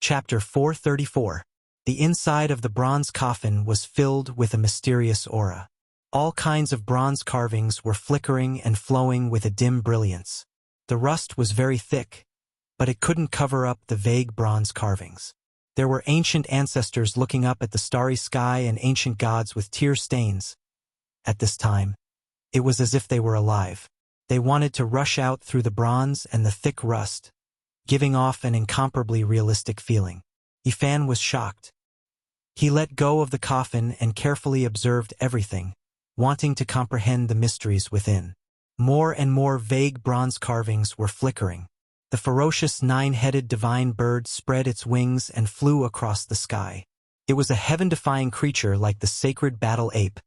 Chapter 434. The inside of the bronze coffin was filled with a mysterious aura. All kinds of bronze carvings were flickering and flowing with a dim brilliance. The rust was very thick, but it couldn't cover up the vague bronze carvings. There were ancient ancestors looking up at the starry sky and ancient gods with tear stains. At this time, it was as if they were alive. They wanted to rush out through the bronze and the thick rust, giving off an incomparably realistic feeling. Yifan was shocked. He let go of the coffin and carefully observed everything, wanting to comprehend the mysteries within. More and more vague bronze carvings were flickering. The ferocious nine-headed divine bird spread its wings and flew across the sky. It was a heaven-defying creature like the sacred battle ape,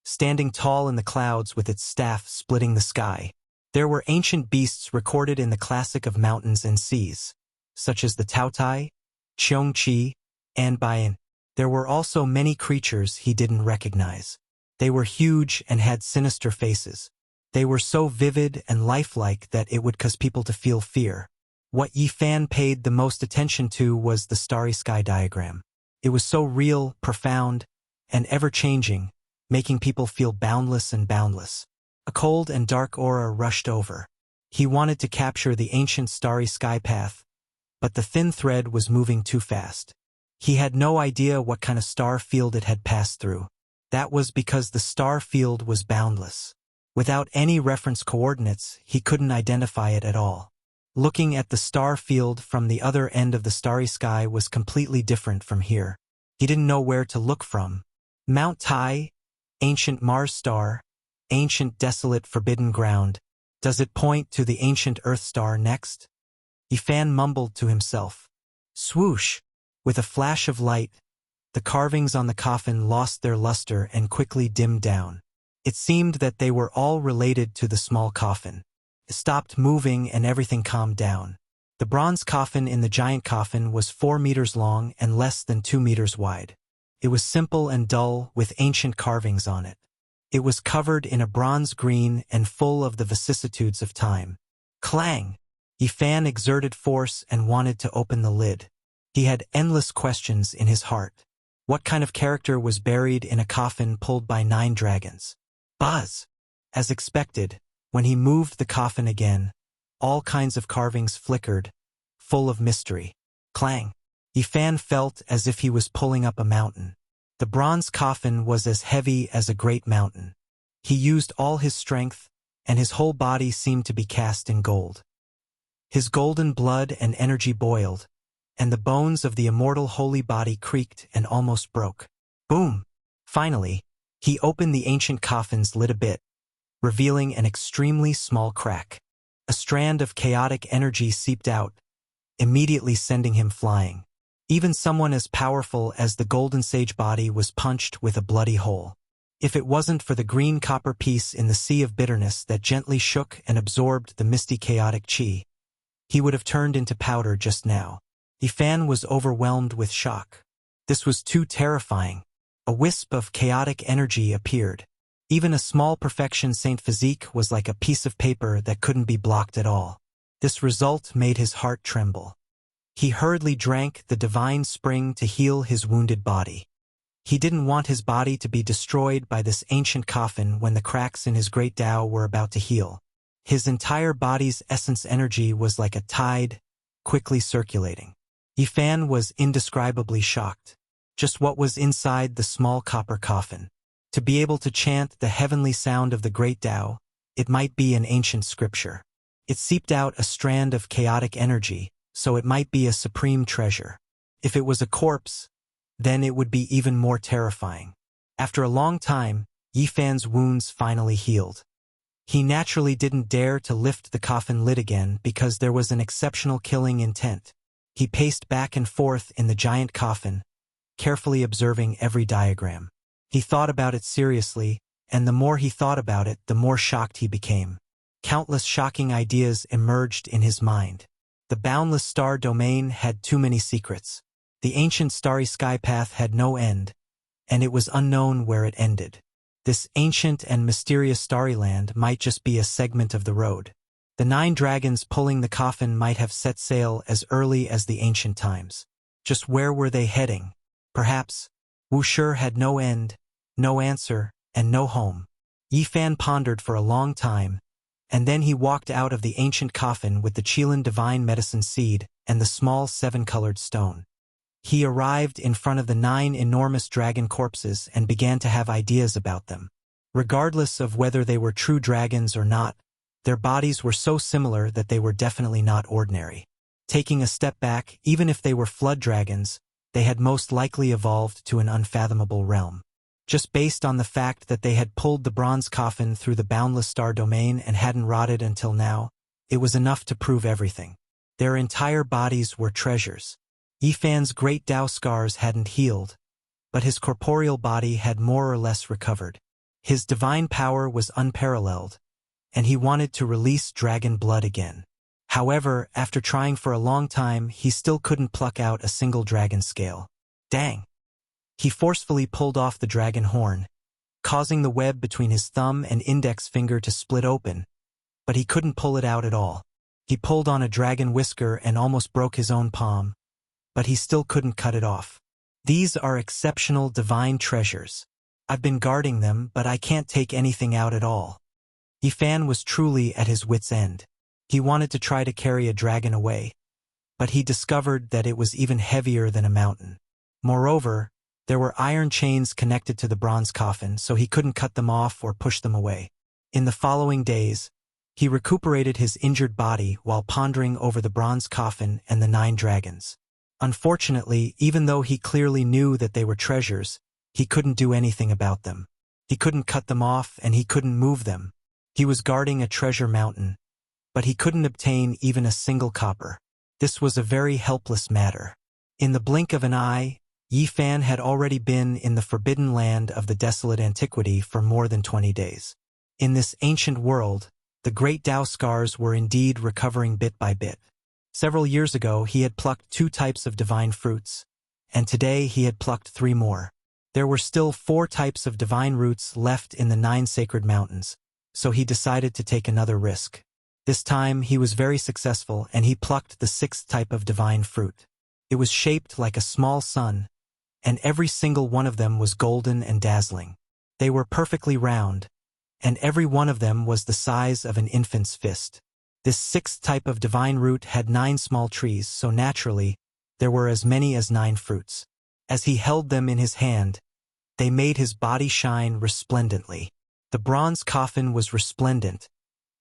standing tall in the clouds with its staff splitting the sky. There were ancient beasts recorded in the classic of mountains and seas, such as the Taotai, Qiongqi, and Bayan. There were also many creatures he didn't recognize. They were huge and had sinister faces. They were so vivid and lifelike that it would cause people to feel fear. What Yifan paid the most attention to was the starry sky diagram. It was so real, profound, and ever-changing, making people feel boundless and boundless. A cold and dark aura rushed over. He wanted to capture the ancient starry sky path, but the thin thread was moving too fast. He had no idea what kind of star field it had passed through. That was because the star field was boundless. Without any reference coordinates, he couldn't identify it at all. Looking at the star field from the other end of the starry sky was completely different from here. He didn't know where to look from. Mount Tai, ancient Mars star, ancient desolate forbidden ground. Does it point to the ancient Earth star next? Yifan mumbled to himself. Swoosh! With a flash of light, the carvings on the coffin lost their luster and quickly dimmed down. It seemed that they were all related to the small coffin. It stopped moving and everything calmed down. The bronze coffin in the giant coffin was 4 meters long and less than 2 meters wide. It was simple and dull with ancient carvings on it. It was covered in a bronze green and full of the vicissitudes of time. Clang! Yifan exerted force and wanted to open the lid. He had endless questions in his heart. What kind of character was buried in a coffin pulled by 9 dragons? Buzz! As expected, when he moved the coffin again, all kinds of carvings flickered, full of mystery. Clang! Yifan felt as if he was pulling up a mountain. The bronze coffin was as heavy as a great mountain. He used all his strength, and his whole body seemed to be cast in gold. His golden blood and energy boiled, and the bones of the immortal holy body creaked and almost broke. Boom! Finally, he opened the ancient coffin's lid a bit, revealing an extremely small crack. A strand of chaotic energy seeped out, immediately sending him flying. Even someone as powerful as the golden sage body was punched with a bloody hole. If it wasn't for the green copper piece in the sea of bitterness that gently shook and absorbed the misty chaotic chi, he would have turned into powder just now. Yifan was overwhelmed with shock. This was too terrifying. A wisp of chaotic energy appeared. Even a small perfection Saint physique was like a piece of paper that couldn't be blocked at all. This result made his heart tremble. He hurriedly drank the divine spring to heal his wounded body. He didn't want his body to be destroyed by this ancient coffin when the cracks in his great Tao were about to heal. His entire body's essence energy was like a tide, quickly circulating. Yifan was indescribably shocked. Just what was inside the small copper coffin? To be able to chant the heavenly sound of the great Tao, it might be an ancient scripture. It seeped out a strand of chaotic energy, so it might be a supreme treasure. If it was a corpse, then it would be even more terrifying. After a long time, Yifan's wounds finally healed. He naturally didn't dare to lift the coffin lid again because there was an exceptional killing intent. He paced back and forth in the giant coffin, carefully observing every diagram. He thought about it seriously, and the more he thought about it, the more shocked he became. Countless shocking ideas emerged in his mind. The boundless star domain had too many secrets. The ancient starry sky path had no end, and it was unknown where it ended. This ancient and mysterious starry land might just be a segment of the road. The 9 dragons pulling the coffin might have set sail as early as the ancient times. Just where were they heading? Perhaps. Wuxia had no end, no answer, and no home. Yifan pondered for a long time, and then he walked out of the ancient coffin with the Qilin divine medicine seed and the small 7-colored stone. He arrived in front of the 9 enormous dragon corpses and began to have ideas about them. Regardless of whether they were true dragons or not, their bodies were so similar that they were definitely not ordinary. Taking a step back, even if they were flood dragons, they had most likely evolved to an unfathomable realm. Just based on the fact that they had pulled the bronze coffin through the boundless star domain and hadn't rotted until now, it was enough to prove everything. Their entire bodies were treasures. Yifan's great Dao scars hadn't healed, but his corporeal body had more or less recovered. His divine power was unparalleled, and he wanted to release dragon blood again. However, after trying for a long time, he still couldn't pluck out a single dragon scale. Dang! He forcefully pulled off the dragon horn, causing the web between his thumb and index finger to split open, but he couldn't pull it out at all. He pulled on a dragon whisker and almost broke his own palm, but he still couldn't cut it off. These are exceptional divine treasures. I've been guarding them, but I can't take anything out at all. Yifan was truly at his wit's end. He wanted to try to carry a dragon away, but he discovered that it was even heavier than a mountain. Moreover, there were iron chains connected to the bronze coffin, so he couldn't cut them off or push them away. In the following days, he recuperated his injured body while pondering over the bronze coffin and the 9 dragons. Unfortunately, even though he clearly knew that they were treasures, he couldn't do anything about them. He couldn't cut them off and he couldn't move them. He was guarding a treasure mountain, but he couldn't obtain even a single copper. This was a very helpless matter. In the blink of an eye, Yifan had already been in the forbidden land of the desolate antiquity for more than 20 days. In this ancient world, the great Dao scars were indeed recovering bit by bit. Several years ago, he had plucked 2 types of divine fruits, and today he had plucked 3 more. There were still 4 types of divine roots left in the 9 sacred mountains, so he decided to take another risk. This time, he was very successful, and he plucked the 6th type of divine fruit. It was shaped like a small sun, and every single one of them was golden and dazzling. They were perfectly round, and every one of them was the size of an infant's fist. This 6th type of divine root had 9 small trees, so naturally, there were as many as 9 fruits. As he held them in his hand, they made his body shine resplendently. The bronze coffin was resplendent,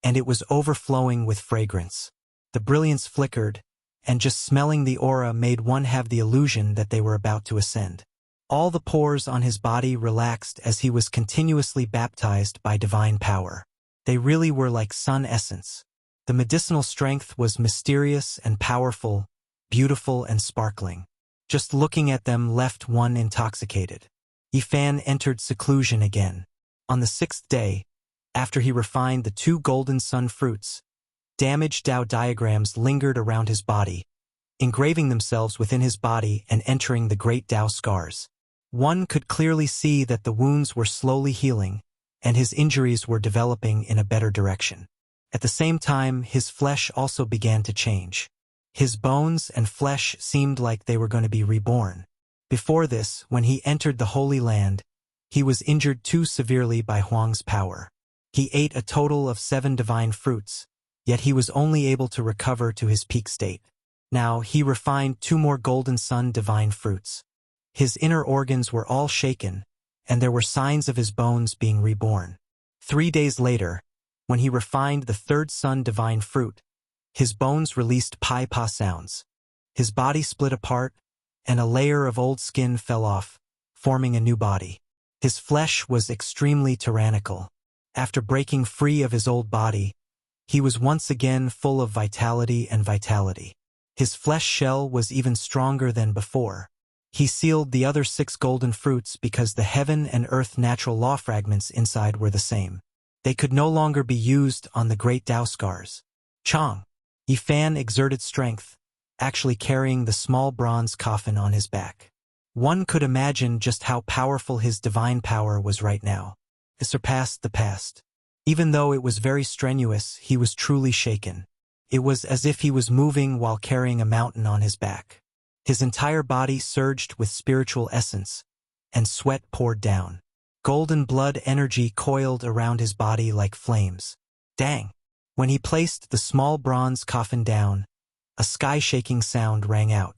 and it was overflowing with fragrance. The brilliance flickered, and just smelling the aura made one have the illusion that they were about to ascend. All the pores on his body relaxed as he was continuously baptized by divine power. They really were like sun essence. The medicinal strength was mysterious and powerful, beautiful and sparkling. Just looking at them left one intoxicated. Yifan entered seclusion again. On the 6th day, after he refined the 2 golden sun fruits, damaged Dao diagrams lingered around his body, engraving themselves within his body and entering the great Dao scars. One could clearly see that the wounds were slowly healing, and his injuries were developing in a better direction. At the same time, his flesh also began to change. His bones and flesh seemed like they were going to be reborn. Before this, when he entered the Holy Land, he was injured too severely by Huang's power. He ate a total of 7 divine fruits, yet he was only able to recover to his peak state. Now, he refined 2 more golden sun divine fruits. His inner organs were all shaken, and there were signs of his bones being reborn. 3 days later, when he refined the 3rd sun divine fruit, his bones released pai-pa sounds. His body split apart, and a layer of old skin fell off, forming a new body. His flesh was extremely tyrannical. After breaking free of his old body, he was once again full of vitality and vitality. His flesh shell was even stronger than before. He sealed the other 6 golden fruits because the heaven and earth natural law fragments inside were the same. They could no longer be used on the great Dao scars. Chang! Yifan exerted strength, actually carrying the small bronze coffin on his back. One could imagine just how powerful his divine power was right now. It surpassed the past. Even though it was very strenuous, he was truly shaken. It was as if he was moving while carrying a mountain on his back. His entire body surged with spiritual essence, and sweat poured down. Golden blood energy coiled around his body like flames. Dang! When he placed the small bronze coffin down, a sky-shaking sound rang out.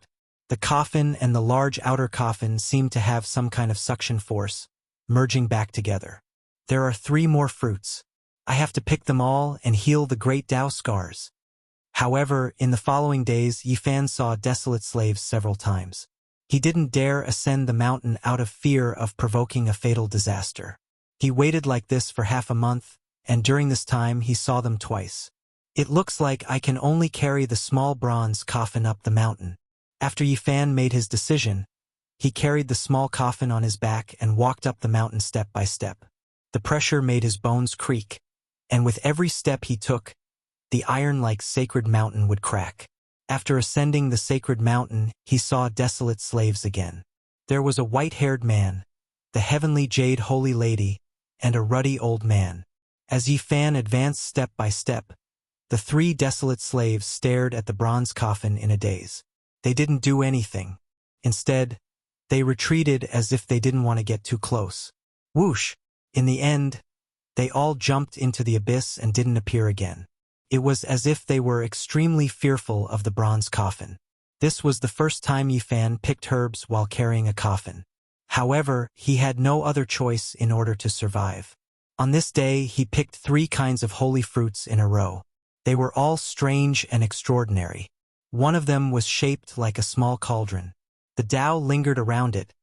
The coffin and the large outer coffin seemed to have some kind of suction force, merging back together. There are 3 more fruits. I have to pick them all and heal the great Tao scars. However, in the following days, Yifan saw desolate slaves several times. He didn't dare ascend the mountain out of fear of provoking a fatal disaster. He waited like this for half a month, and during this time he saw them twice. It looks like I can only carry the small bronze coffin up the mountain. After Yifan made his decision, he carried the small coffin on his back and walked up the mountain step by step. The pressure made his bones creak, and with every step he took, the iron-like sacred mountain would crack. After ascending the sacred mountain, he saw desolate slaves again. There was a white-haired man, the heavenly jade holy lady, and a ruddy old man. As Yifan advanced step by step, the 3 desolate slaves stared at the bronze coffin in a daze. They didn't do anything. Instead, they retreated as if they didn't want to get too close. Whoosh! In the end, they all jumped into the abyss and didn't appear again. It was as if they were extremely fearful of the bronze coffin. This was the first time Yifan picked herbs while carrying a coffin. However, he had no other choice in order to survive. On this day, he picked 3 kinds of holy fruits in a row. They were all strange and extraordinary. One of them was shaped like a small cauldron. The Tao lingered around it,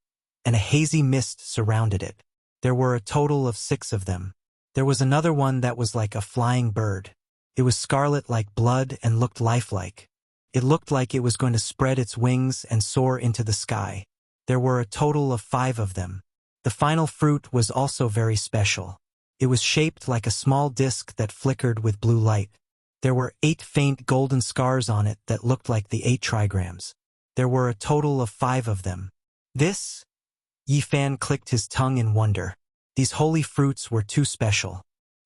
and a hazy mist surrounded it. There were a total of 6 of them. There was another one that was like a flying bird. It was scarlet like blood and looked lifelike. It looked like it was going to spread its wings and soar into the sky. There were a total of 5 of them. The final fruit was also very special. It was shaped like a small disc that flickered with blue light. There were 8 faint golden scars on it that looked like the 8 trigrams. There were a total of 5 of them. This? Yifan clicked his tongue in wonder. These holy fruits were too special.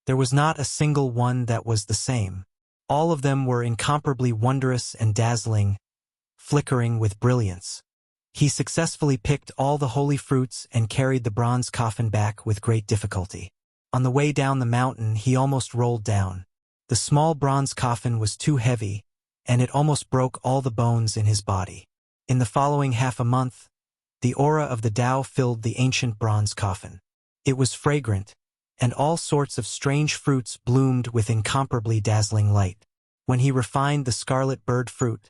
There was not a single one that was the same. All of them were incomparably wondrous and dazzling, flickering with brilliance. He successfully picked all the holy fruits and carried the bronze coffin back with great difficulty. On the way down the mountain, he almost rolled down. The small bronze coffin was too heavy, and it almost broke all the bones in his body. In the following half a month, the aura of the Tao filled the ancient bronze coffin. It was fragrant, and all sorts of strange fruits bloomed with incomparably dazzling light. When he refined the scarlet bird fruit,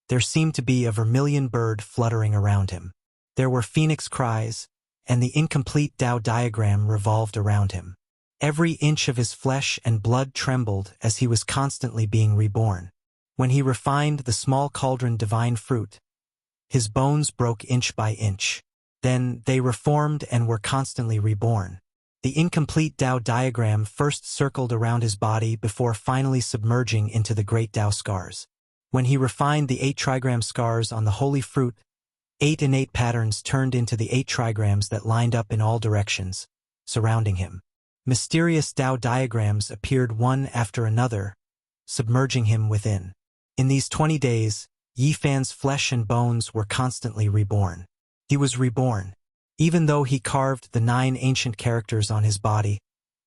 there seemed to be a vermilion bird fluttering around him. There were phoenix cries, and the incomplete Tao diagram revolved around him. Every inch of his flesh and blood trembled as he was constantly being reborn. When he refined the small cauldron divine fruit, his bones broke inch by inch. Then they reformed and were constantly reborn. The incomplete Tao diagram first circled around his body before finally submerging into the great Tao scars. When he refined the 8 trigram scars on the holy fruit, 8 innate patterns turned into the 8 trigrams that lined up in all directions, surrounding him. Mysterious Tao diagrams appeared one after another, submerging him within. In these 20 days, Yifan's flesh and bones were constantly reborn. He was reborn. Even though he carved the 9 ancient characters on his body,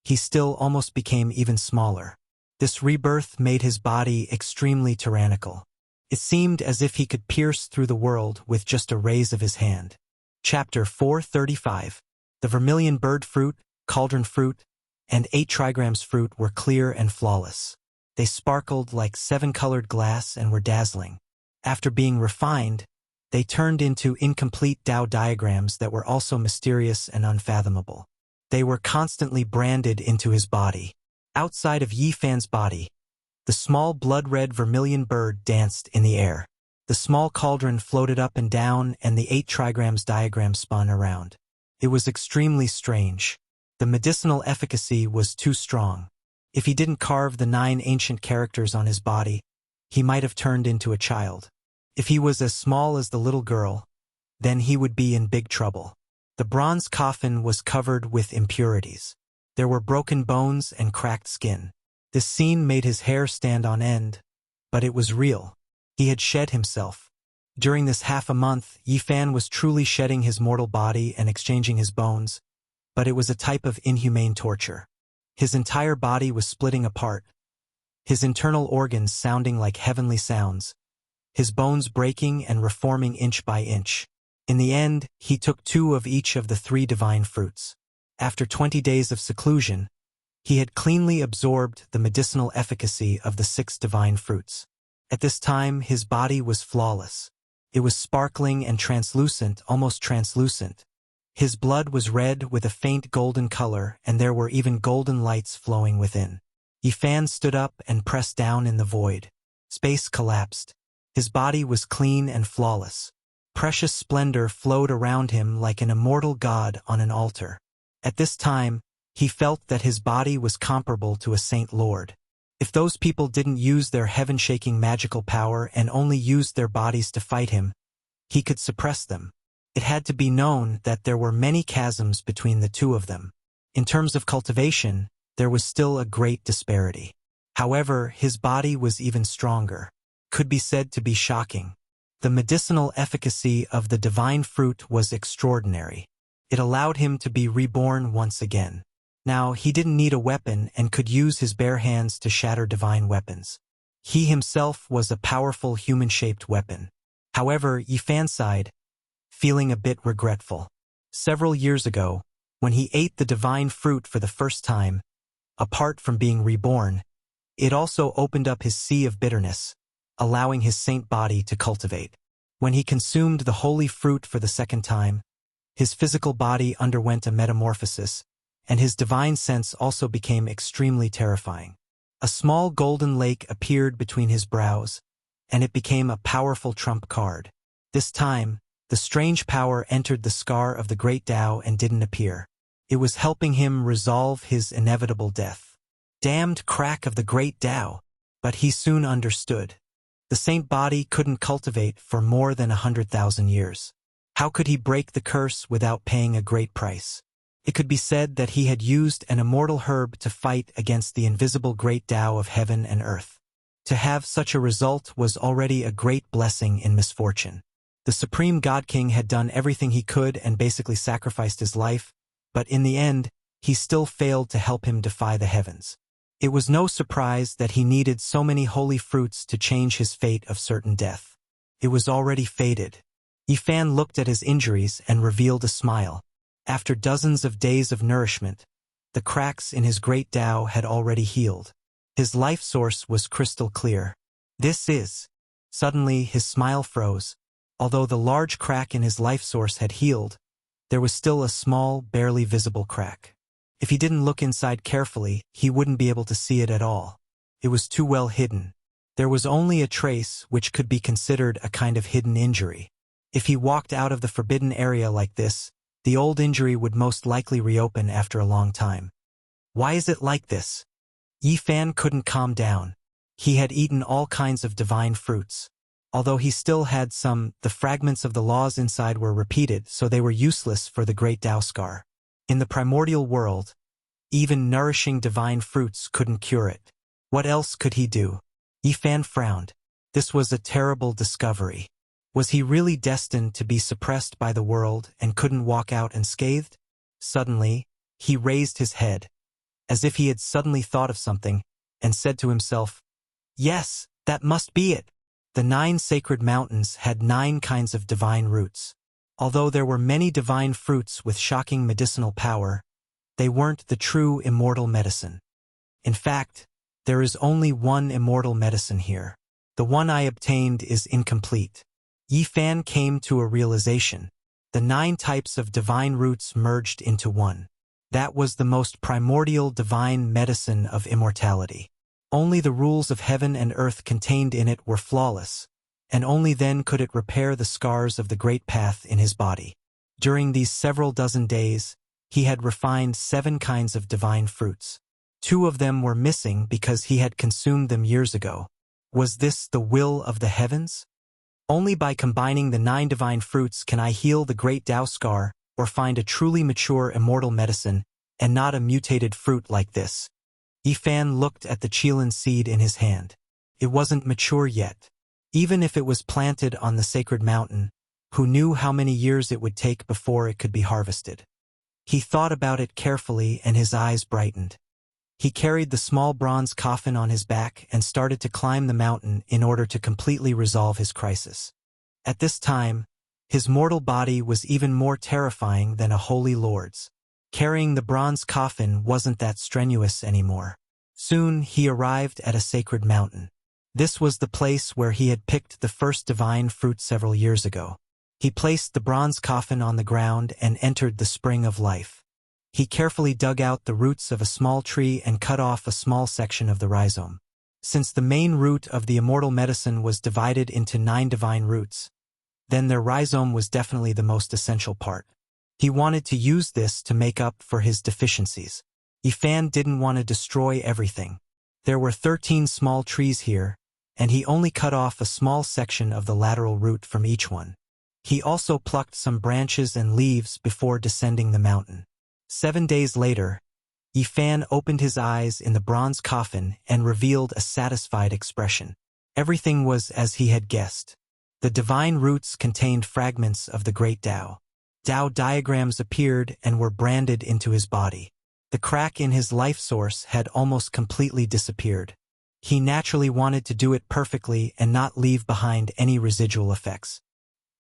he still almost became even smaller. This rebirth made his body extremely tyrannical. It seemed as if he could pierce through the world with just a raise of his hand. Chapter 435. The vermilion bird fruit, cauldron fruit, and 8 trigrams fruit were clear and flawless. They sparkled like 7-colored glass and were dazzling. After being refined, they turned into incomplete Tao diagrams that were also mysterious and unfathomable. They were constantly branded into his body. Outside of Yifan's body, the small blood-red vermilion bird danced in the air. The small cauldron floated up and down, and the 8 trigrams diagram spun around. It was extremely strange. The medicinal efficacy was too strong. If he didn't carve the 9 ancient characters on his body, he might have turned into a child. If he was as small as the little girl, then he would be in big trouble. The bronze coffin was covered with impurities. There were broken bones and cracked skin. This scene made his hair stand on end, but it was real. He had shed himself. During this half a month, Yifan was truly shedding his mortal body and exchanging his bones, but it was a type of inhumane torture. His entire body was splitting apart, his internal organs sounding like heavenly sounds, his bones breaking and reforming inch by inch. In the end, he took 2 of each of the 3 divine fruits. After 20 days of seclusion, he had cleanly absorbed the medicinal efficacy of the 6 divine fruits. At this time, his body was flawless. It was sparkling and translucent, almost translucent. His blood was red with a faint golden color, and there were even golden lights flowing within. Yifan stood up and pressed down in the void. Space collapsed. His body was clean and flawless. Precious splendor flowed around him like an immortal god on an altar. At this time, he felt that his body was comparable to a saint lord. If those people didn't use their heaven-shaking magical power and only used their bodies to fight him, he could suppress them. It had to be known that there were many chasms between the 2 of them. In terms of cultivation, there was still a great disparity. However, his body was even stronger. Could be said to be shocking. The medicinal efficacy of the divine fruit was extraordinary. It allowed him to be reborn once again. Now, he didn't need a weapon and could use his bare hands to shatter divine weapons. He himself was a powerful human-shaped weapon. However, Yifan sighed, feeling a bit regretful. Several years ago, when he ate the divine fruit for the first time, apart from being reborn, it also opened up his sea of bitterness, allowing his saint body to cultivate. When he consumed the holy fruit for the second time, his physical body underwent a metamorphosis, and his divine sense also became extremely terrifying. A small golden lake appeared between his brows, and it became a powerful trump card. This time, the strange power entered the scar of the great Tao and didn't appear. It was helping him resolve his inevitable death. Damned crack of the great Tao! But he soon understood. The saint body couldn't cultivate for more than 100,000 years. How could he break the curse without paying a great price? It could be said that he had used an immortal herb to fight against the invisible great Tao of heaven and earth. To have such a result was already a great blessing in misfortune. The Supreme God King had done everything he could and basically sacrificed his life, but in the end, he still failed to help him defy the heavens. It was no surprise that he needed so many holy fruits to change his fate of certain death. It was already fated. Yifan looked at his injuries and revealed a smile. After dozens of days of nourishment, the cracks in his great Tao had already healed. His life source was crystal clear. This is. Suddenly, his smile froze. Although the large crack in his life source had healed, there was still a small, barely visible crack. If he didn't look inside carefully, he wouldn't be able to see it at all. It was too well hidden. There was only a trace which could be considered a kind of hidden injury. If he walked out of the forbidden area like this, the old injury would most likely reopen after a long time. Why is it like this? Yifan couldn't calm down. He had eaten all kinds of divine fruits. Although he still had some, the fragments of the laws inside were repeated, so they were useless for the great Tao scar. In the primordial world, even nourishing divine fruits couldn't cure it. What else could he do? Yifan frowned. This was a terrible discovery. Was he really destined to be suppressed by the world and couldn't walk out unscathed? Suddenly, he raised his head, as if he had suddenly thought of something, and said to himself, "Yes, that must be it." The 9 sacred mountains had 9 kinds of divine roots. Although there were many divine fruits with shocking medicinal power, they weren't the true immortal medicine. In fact, there is only one immortal medicine here. The one I obtained is incomplete. Yifan came to a realization. The 9 types of divine roots merged into one. That was the most primordial divine medicine of immortality. Only the rules of heaven and earth contained in it were flawless, and only then could it repair the scars of the great path in his body. During these several dozen days, he had refined 7 kinds of divine fruits. 2 of them were missing because he had consumed them years ago. Was this the will of the heavens? Only by combining the 9 divine fruits can I heal the great Tao scar or find a truly mature immortal medicine and not a mutated fruit like this. Yifan looked at the Qilin seed in his hand. It wasn't mature yet. Even if it was planted on the sacred mountain, who knew how many years it would take before it could be harvested? He thought about it carefully and his eyes brightened. He carried the small bronze coffin on his back and started to climb the mountain in order to completely resolve his crisis. At this time, his mortal body was even more terrifying than a holy lord's. Carrying the bronze coffin wasn't that strenuous anymore. Soon he arrived at a sacred mountain. This was the place where he had picked the first divine fruit several years ago. He placed the bronze coffin on the ground and entered the spring of life. He carefully dug out the roots of a small tree and cut off a small section of the rhizome. Since the main root of the immortal medicine was divided into 9 divine roots, then their rhizome was definitely the most essential part. He wanted to use this to make up for his deficiencies. Yifan didn't want to destroy everything. There were 13 small trees here, and he only cut off a small section of the lateral root from each one. He also plucked some branches and leaves before descending the mountain. 7 days later, Yifan opened his eyes in the bronze coffin and revealed a satisfied expression. Everything was as he had guessed. The divine roots contained fragments of the great Tao. Tao diagrams appeared and were branded into his body. The crack in his life source had almost completely disappeared. He naturally wanted to do it perfectly and not leave behind any residual effects.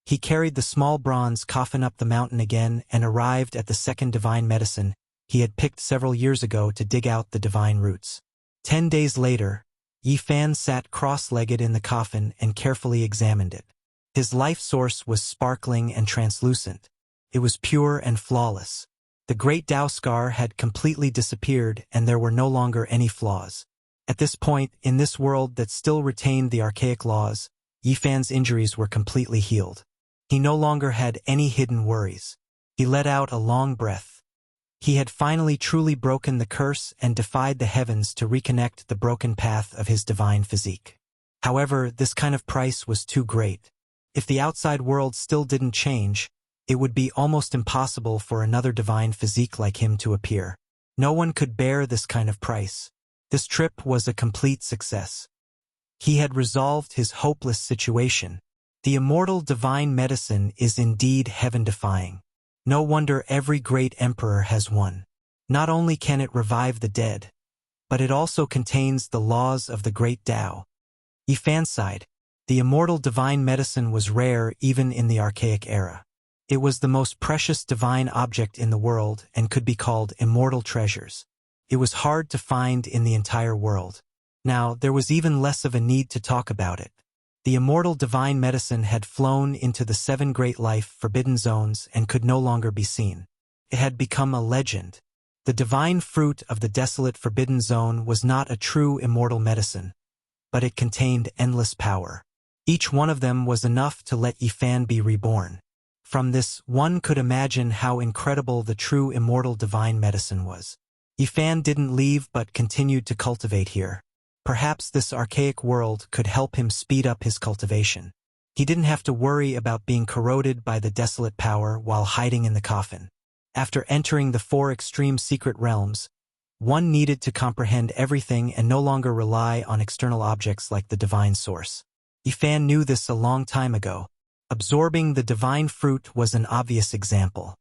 He carried the small bronze coffin up the mountain again and arrived at the second divine medicine he had picked several years ago to dig out the divine roots. 10 days later, Yifan sat cross-legged in the coffin and carefully examined it. His life source was sparkling and translucent. It was pure and flawless. The great Tao scar had completely disappeared and there were no longer any flaws. At this point, in this world that still retained the archaic laws, Yifan's injuries were completely healed. He no longer had any hidden worries. He let out a long breath. He had finally truly broken the curse and defied the heavens to reconnect the broken path of his divine physique. However, this kind of price was too great. If the outside world still didn't change, it would be almost impossible for another divine physique like him to appear. No one could bear this kind of price. This trip was a complete success. He had resolved his hopeless situation. The immortal divine medicine is indeed heaven-defying. No wonder every great emperor has one. Not only can it revive the dead, but it also contains the laws of the great Tao. Yifan sighed. The immortal divine medicine was rare even in the archaic era. It was the most precious divine object in the world and could be called immortal treasures. It was hard to find in the entire world. Now, there was even less of a need to talk about it. The immortal divine medicine had flown into the 7 great life forbidden zones and could no longer be seen. It had become a legend. The divine fruit of the desolate forbidden zone was not a true immortal medicine, but it contained endless power. Each one of them was enough to let Yifan be reborn. From this, one could imagine how incredible the true immortal divine medicine was. Yifan didn't leave but continued to cultivate here. Perhaps this archaic world could help him speed up his cultivation. He didn't have to worry about being corroded by the desolate power while hiding in the coffin. After entering the 4 extreme secret realms, one needed to comprehend everything and no longer rely on external objects like the divine source. Yifan knew this a long time ago. Absorbing the divine fruit was an obvious example.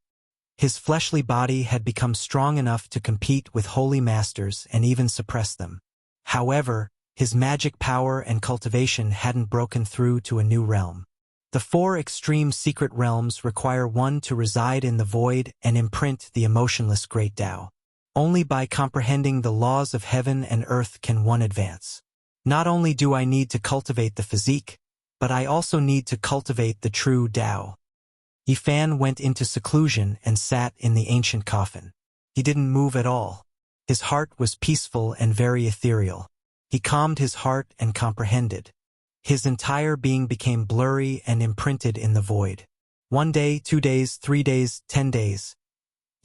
His fleshly body had become strong enough to compete with holy masters and even suppress them. However, his magic power and cultivation hadn't broken through to a new realm. The 4 extreme secret realms require one to reside in the void and imprint the emotionless great Tao. Only by comprehending the laws of heaven and earth can one advance. Not only do I need to cultivate the physique, but I also need to cultivate the true Tao. Yifan went into seclusion and sat in the ancient coffin. He didn't move at all. His heart was peaceful and very ethereal. He calmed his heart and comprehended. His entire being became blurry and imprinted in the void. 1 day, 2 days, 3 days, 10 days.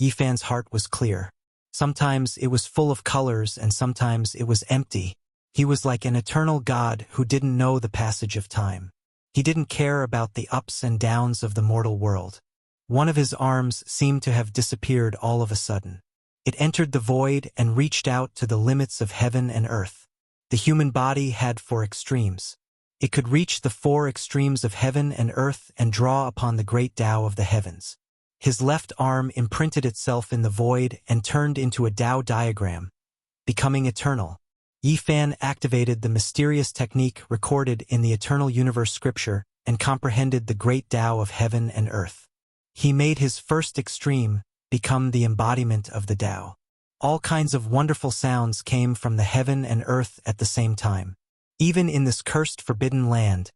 Yifan's heart was clear. Sometimes it was full of colors and sometimes it was empty. He was like an eternal god who didn't know the passage of time. He didn't care about the ups and downs of the mortal world. One of his arms seemed to have disappeared all of a sudden. It entered the void and reached out to the limits of heaven and earth. The human body had 4 extremes. It could reach the four extremes of heaven and earth and draw upon the great Tao of the heavens. His left arm imprinted itself in the void and turned into a Tao diagram, becoming eternal. Yifan activated the mysterious technique recorded in the Eternal Universe scripture and comprehended the great Tao of heaven and earth. He made his first extreme become the embodiment of the Tao. All kinds of wonderful sounds came from the heaven and earth at the same time. Even in this cursed forbidden land,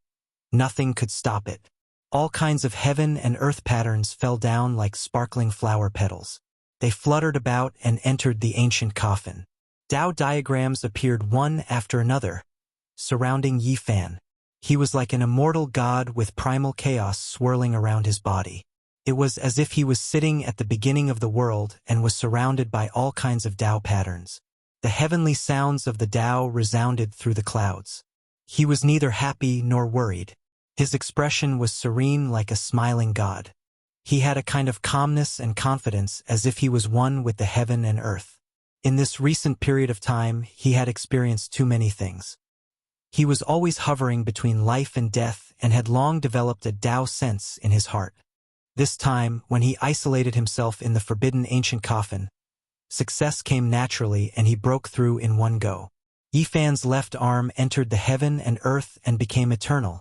nothing could stop it. All kinds of heaven and earth patterns fell down like sparkling flower petals. They fluttered about and entered the ancient coffin. Tao diagrams appeared one after another, surrounding Yifan. He was like an immortal god with primal chaos swirling around his body. It was as if he was sitting at the beginning of the world and was surrounded by all kinds of Tao patterns. The heavenly sounds of the Tao resounded through the clouds. He was neither happy nor worried. His expression was serene like a smiling god. He had a kind of calmness and confidence as if he was one with the heaven and earth. In this recent period of time, he had experienced too many things. He was always hovering between life and death and had long developed a Tao sense in his heart. This time, when he isolated himself in the forbidden ancient coffin, success came naturally and he broke through in one go. Yifan's left arm entered the heaven and earth and became eternal,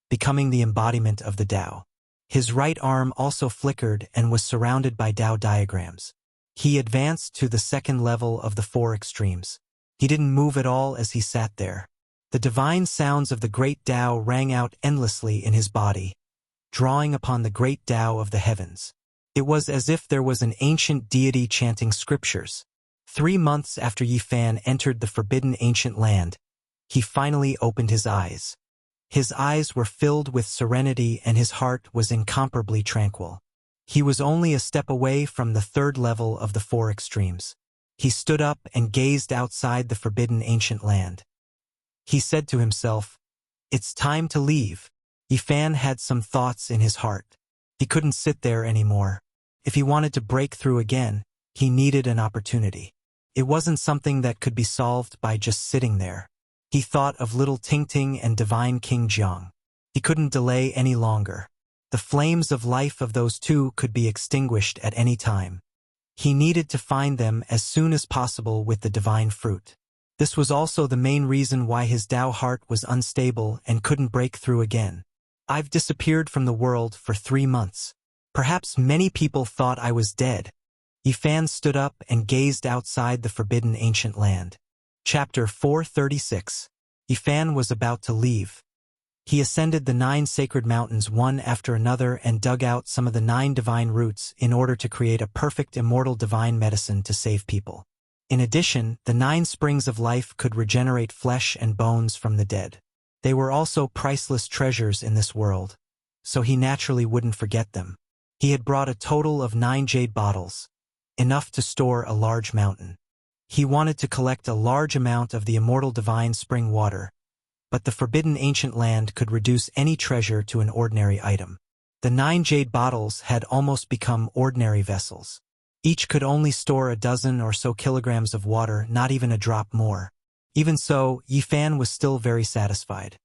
becoming the embodiment of the Tao. His right arm also flickered and was surrounded by Tao diagrams. He advanced to the second level of the four extremes. He didn't move at all as he sat there. The divine sounds of the great Tao rang out endlessly in his body, drawing upon the great Tao of the heavens. It was as if there was an ancient deity chanting scriptures. 3 months after Yifan entered the forbidden ancient land, he finally opened his eyes. His eyes were filled with serenity and his heart was incomparably tranquil. He was only a step away from the third level of the four extremes. He stood up and gazed outside the forbidden ancient land. He said to himself, "It's time to leave." Yifan had some thoughts in his heart. He couldn't sit there anymore. If he wanted to break through again, he needed an opportunity. It wasn't something that could be solved by just sitting there. He thought of little Tingting and divine King Jiang. He couldn't delay any longer. The flames of life of those two could be extinguished at any time. He needed to find them as soon as possible with the divine fruit. This was also the main reason why his Tao heart was unstable and couldn't break through again. "I've disappeared from the world for 3 months. Perhaps many people thought I was dead." Yifan stood up and gazed outside the forbidden ancient land. Chapter 436. Yifan was about to leave. He ascended the 9 sacred mountains one after another and dug out some of the 9 divine roots in order to create a perfect immortal divine medicine to save people. In addition, the 9 springs of life could regenerate flesh and bones from the dead. They were also priceless treasures in this world, so he naturally wouldn't forget them. He had brought a total of 9 jade bottles, enough to store a large mountain. He wanted to collect a large amount of the immortal divine spring water, but the forbidden ancient land could reduce any treasure to an ordinary item. The 9 jade bottles had almost become ordinary vessels. Each could only store a dozen or so kilograms of water, not even a drop more. Even so, Yifan was still very satisfied.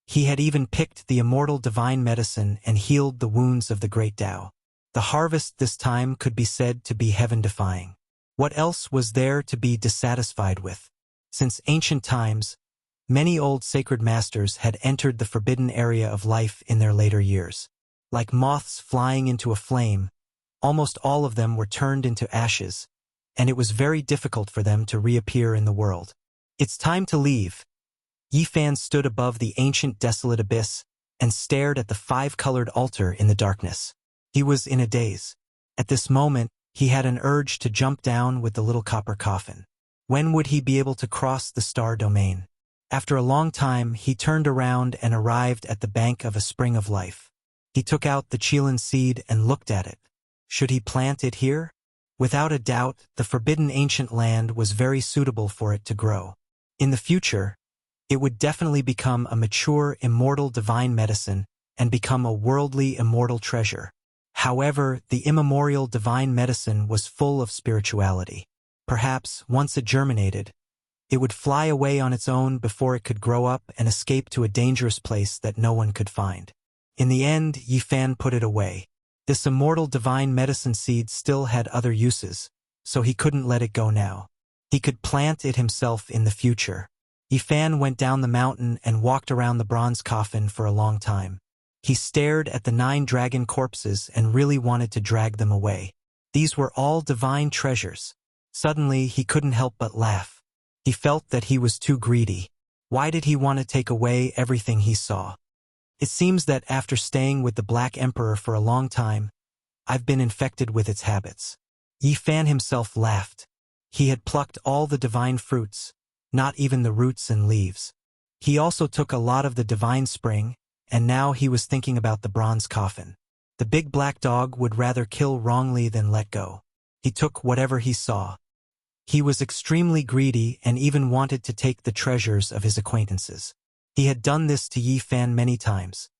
He had even picked the immortal divine medicine and healed the wounds of the great Tao. The harvest this time could be said to be heaven-defying. What else was there to be dissatisfied with? Since ancient times, many old sacred masters had entered the forbidden area of life in their later years. Like moths flying into a flame, almost all of them were turned into ashes, and it was very difficult for them to reappear in the world. "It's time to leave." Yifan stood above the ancient desolate abyss and stared at the 5-colored altar in the darkness. He was in a daze. At this moment, he had an urge to jump down with the little copper coffin. When would he be able to cross the star domain? After a long time, he turned around and arrived at the bank of a spring of life. He took out the Qilan seed and looked at it. Should he plant it here? Without a doubt, the forbidden ancient land was very suitable for it to grow. In the future, it would definitely become a mature, immortal divine medicine and become a worldly, immortal treasure. However, the immemorial divine medicine was full of spirituality. Perhaps, once it germinated, It would fly away on its own before it could grow up and escape to a dangerous place that no one could find. In the end, Yi Fan put it away. This immortal divine medicine seed still had other uses, so he couldn't let it go now. He could plant it himself in the future. Yi Fan went down the mountain and walked around the bronze coffin for a long time. He stared at the 9 dragon corpses and really wanted to drag them away. These were all divine treasures. Suddenly, he couldn't help but laugh. He felt that he was too greedy. Why did he want to take away everything he saw? It seems that after staying with the Black Emperor for a long time, I've been infected with its habits. Yi Fan himself laughed. He had plucked all the divine fruits, not even the roots and leaves. He also took a lot of the divine spring, and now he was thinking about the bronze coffin. The big black dog would rather kill wrongly than let go. He took whatever he saw. He was extremely greedy and even wanted to take the treasures of his acquaintances. He had done this to Yi Fan many times.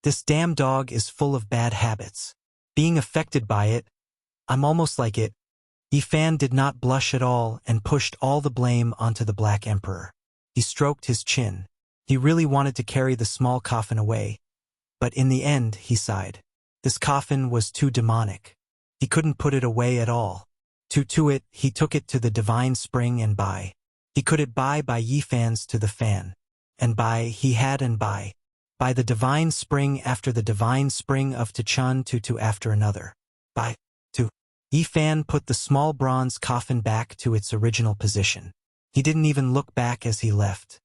This damn dog is full of bad habits. Being affected by it, I'm almost like it. Yi Fan did not blush at all and pushed all the blame onto the Black Emperor. He stroked his chin. He really wanted to carry the small coffin away, but in the end he sighed. This coffin was too demonic. He couldn't put it away at all. He took it to the divine spring and he could it by Yi Fan's to the fan. And by the divine spring after the divine spring of Tichun to after another. Yi Fan put the small bronze coffin back to its original position. He didn't even look back as he left.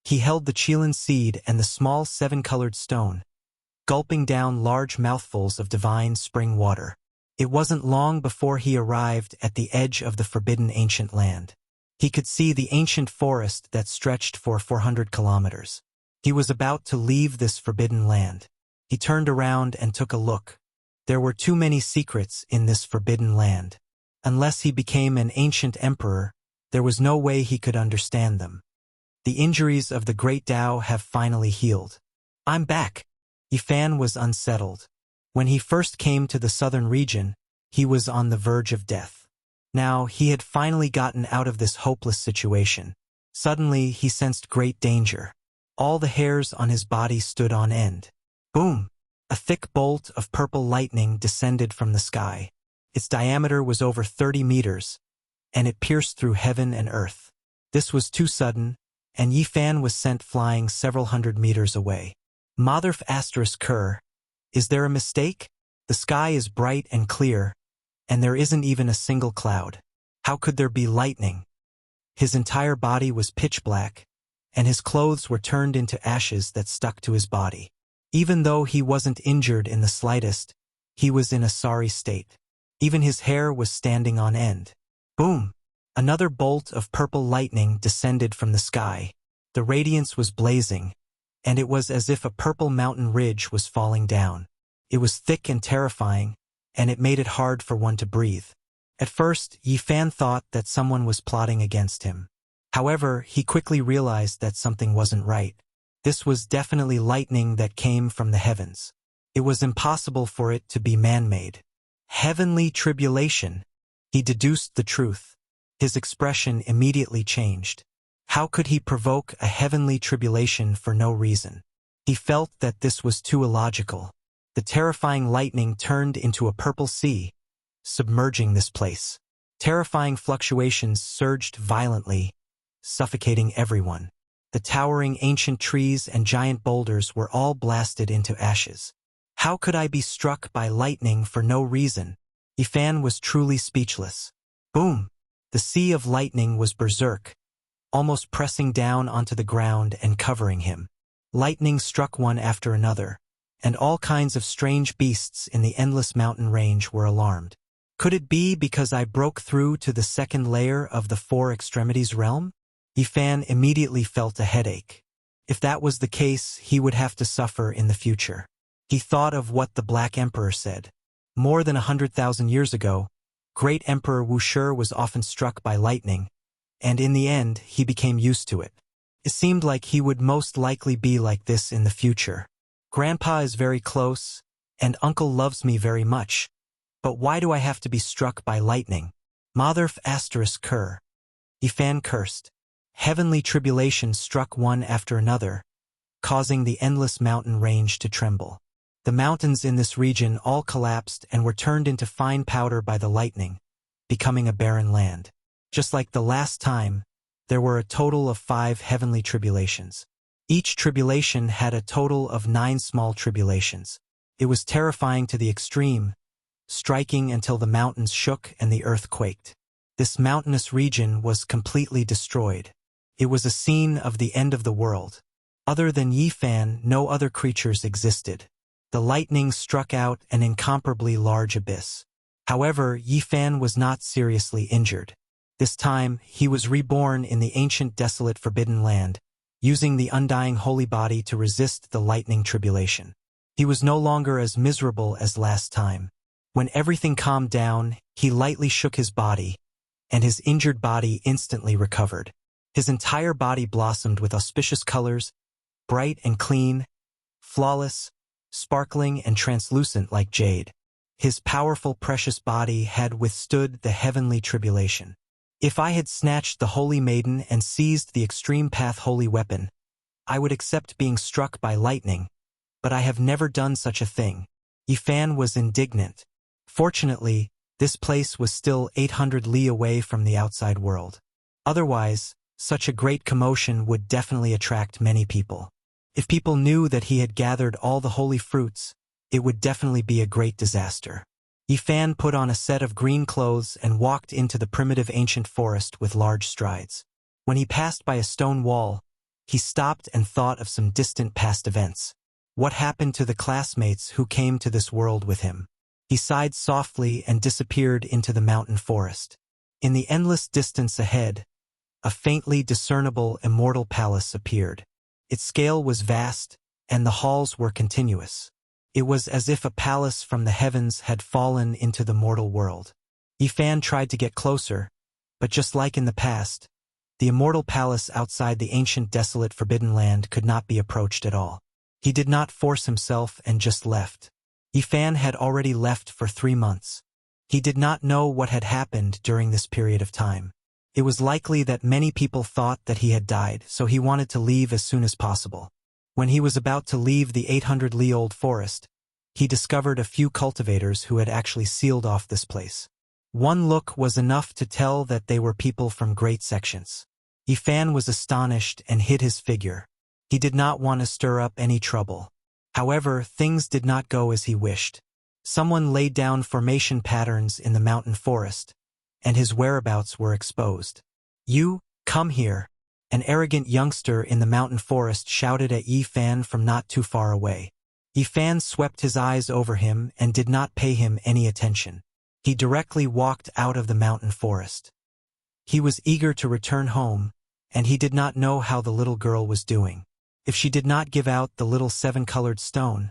He held the Qilin seed and the small 7-colored stone, gulping down large mouthfuls of divine spring water. It wasn't long before he arrived at the edge of the forbidden ancient land. He could see the ancient forest that stretched for 400 kilometers. He was about to leave this forbidden land. He turned around and took a look. There were too many secrets in this forbidden land. Unless he became an ancient emperor, there was no way he could understand them. The injuries of the great Tao have finally healed. I'm back. Yi Fan was unsettled. When he first came to the southern region, he was on the verge of death. Now, he had finally gotten out of this hopeless situation. Suddenly, he sensed great danger. All the hairs on his body stood on end. Boom! A thick bolt of purple lightning descended from the sky. Its diameter was over 30 meters, and it pierced through heaven and earth. This was too sudden, and Yi Fan was sent flying several hundred meters away. Motherf asterisk Kerr. Is there a mistake? The sky is bright and clear, and there isn't even a single cloud. How could there be lightning? His entire body was pitch black, and his clothes were turned into ashes that stuck to his body. Even though he wasn't injured in the slightest, he was in a sorry state. Even his hair was standing on end. Boom! Another bolt of purple lightning descended from the sky. The radiance was blazing, and it was as if a purple mountain ridge was falling down. It was thick and terrifying, and it made it hard for one to breathe. At first, Yi Fan thought that someone was plotting against him. However, he quickly realized that something wasn't right. This was definitely lightning that came from the heavens. It was impossible for it to be man-made. Heavenly tribulation. He deduced the truth. His expression immediately changed. How could he provoke a heavenly tribulation for no reason? He felt that this was too illogical. The terrifying lightning turned into a purple sea, submerging this place. Terrifying fluctuations surged violently, suffocating everyone. The towering ancient trees and giant boulders were all blasted into ashes. How could I be struck by lightning for no reason? Yi Fan was truly speechless. Boom! The sea of lightning was berserk, almost pressing down onto the ground and covering him. Lightning struck one after another, and all kinds of strange beasts in the endless mountain range were alarmed. Could it be because I broke through to the second layer of the Four Extremities realm? Yi Fan immediately felt a headache. If that was the case, he would have to suffer in the future. He thought of what the Black Emperor said. More than 100,000 years ago, Great Emperor Wuxia was often struck by lightning, and in the end, he became used to it. It seemed like he would most likely be like this in the future. Grandpa is very close, and Uncle loves me very much. But why do I have to be struck by lightning? Motherf asterisk Kerr. Yi Fan cursed. Heavenly tribulations struck one after another, causing the endless mountain range to tremble. The mountains in this region all collapsed and were turned into fine powder by the lightning, becoming a barren land. Just like the last time, there were a total of 5 heavenly tribulations. Each tribulation had a total of 9 small tribulations. It was terrifying to the extreme, striking until the mountains shook and the earth quaked. This mountainous region was completely destroyed. It was a scene of the end of the world. Other than Yifan, no other creatures existed. The lightning struck out an incomparably large abyss. However, Yifan was not seriously injured. This time, he was reborn in the ancient desolate forbidden land, using the undying holy body to resist the lightning tribulation. He was no longer as miserable as last time. When everything calmed down, he lightly shook his body, and his injured body instantly recovered. His entire body blossomed with auspicious colors, bright and clean, flawless, sparkling and translucent like jade. His powerful precious body had withstood the heavenly tribulation. If I had snatched the holy maiden and seized the extreme path holy weapon, I would accept being struck by lightning, but I have never done such a thing. Yifan was indignant. Fortunately, this place was still 800 li away from the outside world. Otherwise, such a great commotion would definitely attract many people. If people knew that he had gathered all the holy fruits, it would definitely be a great disaster. Yifan put on a set of green clothes and walked into the primitive ancient forest with large strides. When he passed by a stone wall, he stopped and thought of some distant past events. What happened to the classmates who came to this world with him? He sighed softly and disappeared into the mountain forest. In the endless distance ahead, a faintly discernible immortal palace appeared. Its scale was vast, and the halls were continuous. It was as if a palace from the heavens had fallen into the mortal world. Yifan tried to get closer, but just like in the past, the immortal palace outside the ancient desolate forbidden land could not be approached at all. He did not force himself and just left. Yifan had already left for 3 months. He did not know what had happened during this period of time. It was likely that many people thought that he had died, so he wanted to leave as soon as possible. When he was about to leave the 800-li-old forest, he discovered a few cultivators who had actually sealed off this place. One look was enough to tell that they were people from great sections. Yifan was astonished and hid his figure. He did not want to stir up any trouble. However, things did not go as he wished. Someone laid down formation patterns in the mountain forest, and his whereabouts were exposed. "You, come here," an arrogant youngster in the mountain forest shouted at Yifan from not too far away. Yifan swept his eyes over him and did not pay him any attention. He directly walked out of the mountain forest. He was eager to return home, and he did not know how the little girl was doing. If she did not give out the little 7-colored stone,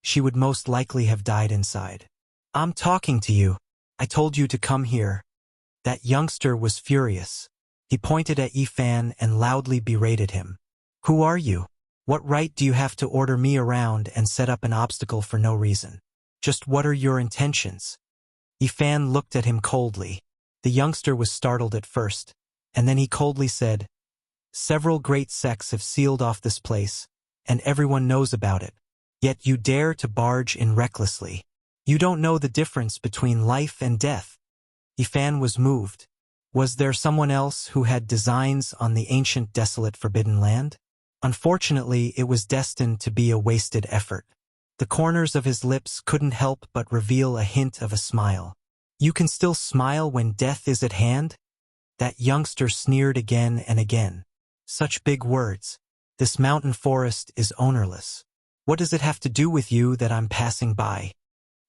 she would most likely have died inside. "I'm talking to you. I told you to come here." That youngster was furious. He pointed at Yifan and loudly berated him. "Who are you? What right do you have to order me around and set up an obstacle for no reason? Just what are your intentions?" Yifan looked at him coldly. The youngster was startled at first, and then he coldly said, "Several great sects have sealed off this place, and everyone knows about it. Yet you dare to barge in recklessly. You don't know the difference between life and death." Yifan was moved. Was there someone else who had designs on the ancient desolate forbidden land? Unfortunately, it was destined to be a wasted effort. The corners of his lips couldn't help but reveal a hint of a smile. "You can still smile when death is at hand?" That youngster sneered again and again. "Such big words. This mountain forest is ownerless. What does it have to do with you that I'm passing by?"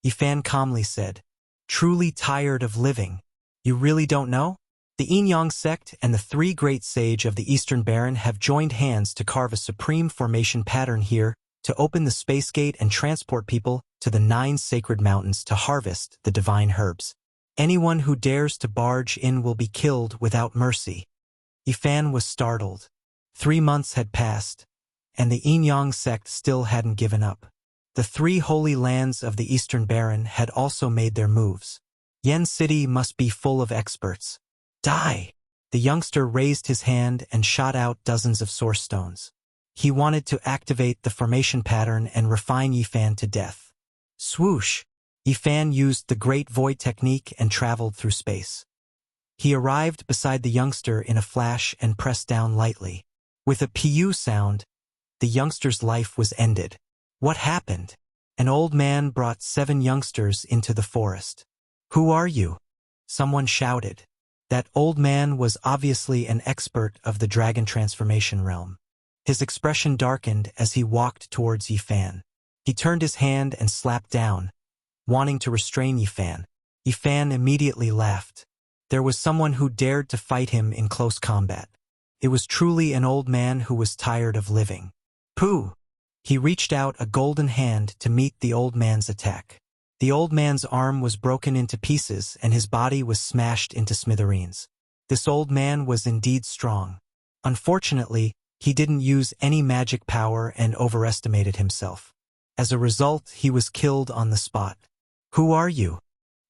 Yifan calmly said, "Truly tired of living. You really don't know? The Yin-Yang sect and the 3 great sage of the Eastern Baron have joined hands to carve a supreme formation pattern here to open the space gate and transport people to the 9 sacred mountains to harvest the divine herbs. Anyone who dares to barge in will be killed without mercy." Yifan was startled. 3 months had passed, and the Yin-Yang sect still hadn't given up. The 3 holy lands of the Eastern Baron had also made their moves. Yen City must be full of experts. "Die!" The youngster raised his hand and shot out dozens of source stones. He wanted to activate the formation pattern and refine Yifan to death. Swoosh! Yifan used the Great Void technique and traveled through space. He arrived beside the youngster in a flash and pressed down lightly. With a pu sound, the youngster's life was ended. What happened? An old man brought 7 youngsters into the forest. Who are you? Someone shouted. That old man was obviously an expert of the dragon transformation realm. His expression darkened as he walked towards Yifan. He turned his hand and slapped down, wanting to restrain Yifan. Yifan immediately laughed. There was someone who dared to fight him in close combat. It was truly an old man who was tired of living. Pooh! He reached out a golden hand to meet the old man's attack. The old man's arm was broken into pieces and his body was smashed into smithereens. This old man was indeed strong. Unfortunately, he didn't use any magic power and overestimated himself. As a result, he was killed on the spot. Who are you?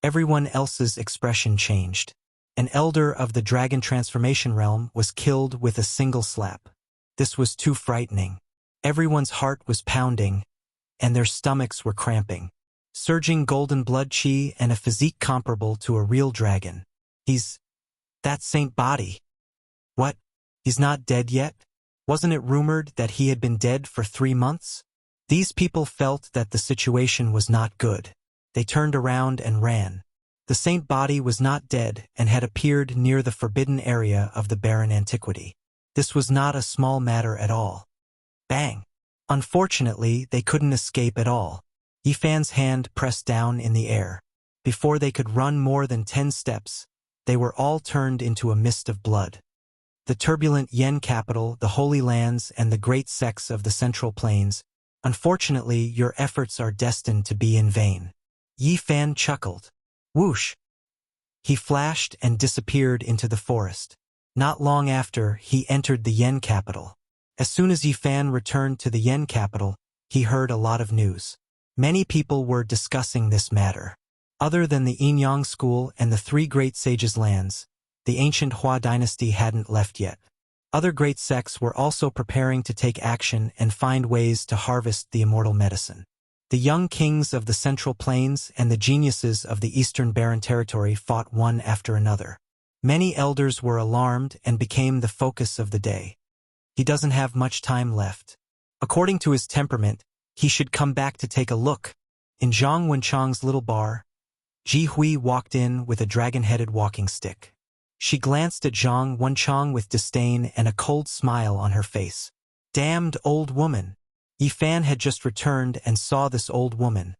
Everyone else's expression changed. An elder of the dragon transformation realm was killed with a single slap. This was too frightening. Everyone's heart was pounding, and their stomachs were cramping. Surging golden blood chi and a physique comparable to a real dragon. That Saint Body. What? He's not dead yet? Wasn't it rumored that he had been dead for 3 months? These people felt that the situation was not good. They turned around and ran. The Saint Body was not dead and had appeared near the forbidden area of the barren antiquity. This was not a small matter at all. Bang! Unfortunately, they couldn't escape at all. Yifan's hand pressed down in the air. Before they could run more than 10 steps, they were all turned into a mist of blood. The turbulent Yen capital, the Holy Lands, and the great sects of the Central Plains. Unfortunately, your efforts are destined to be in vain. Yifan chuckled. Whoosh! He flashed and disappeared into the forest. Not long after, he entered the Yen capital. As soon as Yifan returned to the Yen capital, he heard a lot of news. Many people were discussing this matter. Other than the Yinyang school and the 3 great sages' lands, the ancient Hua dynasty hadn't left yet. Other great sects were also preparing to take action and find ways to harvest the immortal medicine. The young kings of the Central Plains and the geniuses of the Eastern Barren Territory fought one after another. Many elders were alarmed and became the focus of the day. He doesn't have much time left. According to his temperament, he should come back to take a look. In Zhang Wenchang's little bar, Ji Hui walked in with a dragon-headed walking stick. She glanced at Zhang Wenchang with disdain and a cold smile on her face. Damned old woman! Yifan had just returned and saw this old woman,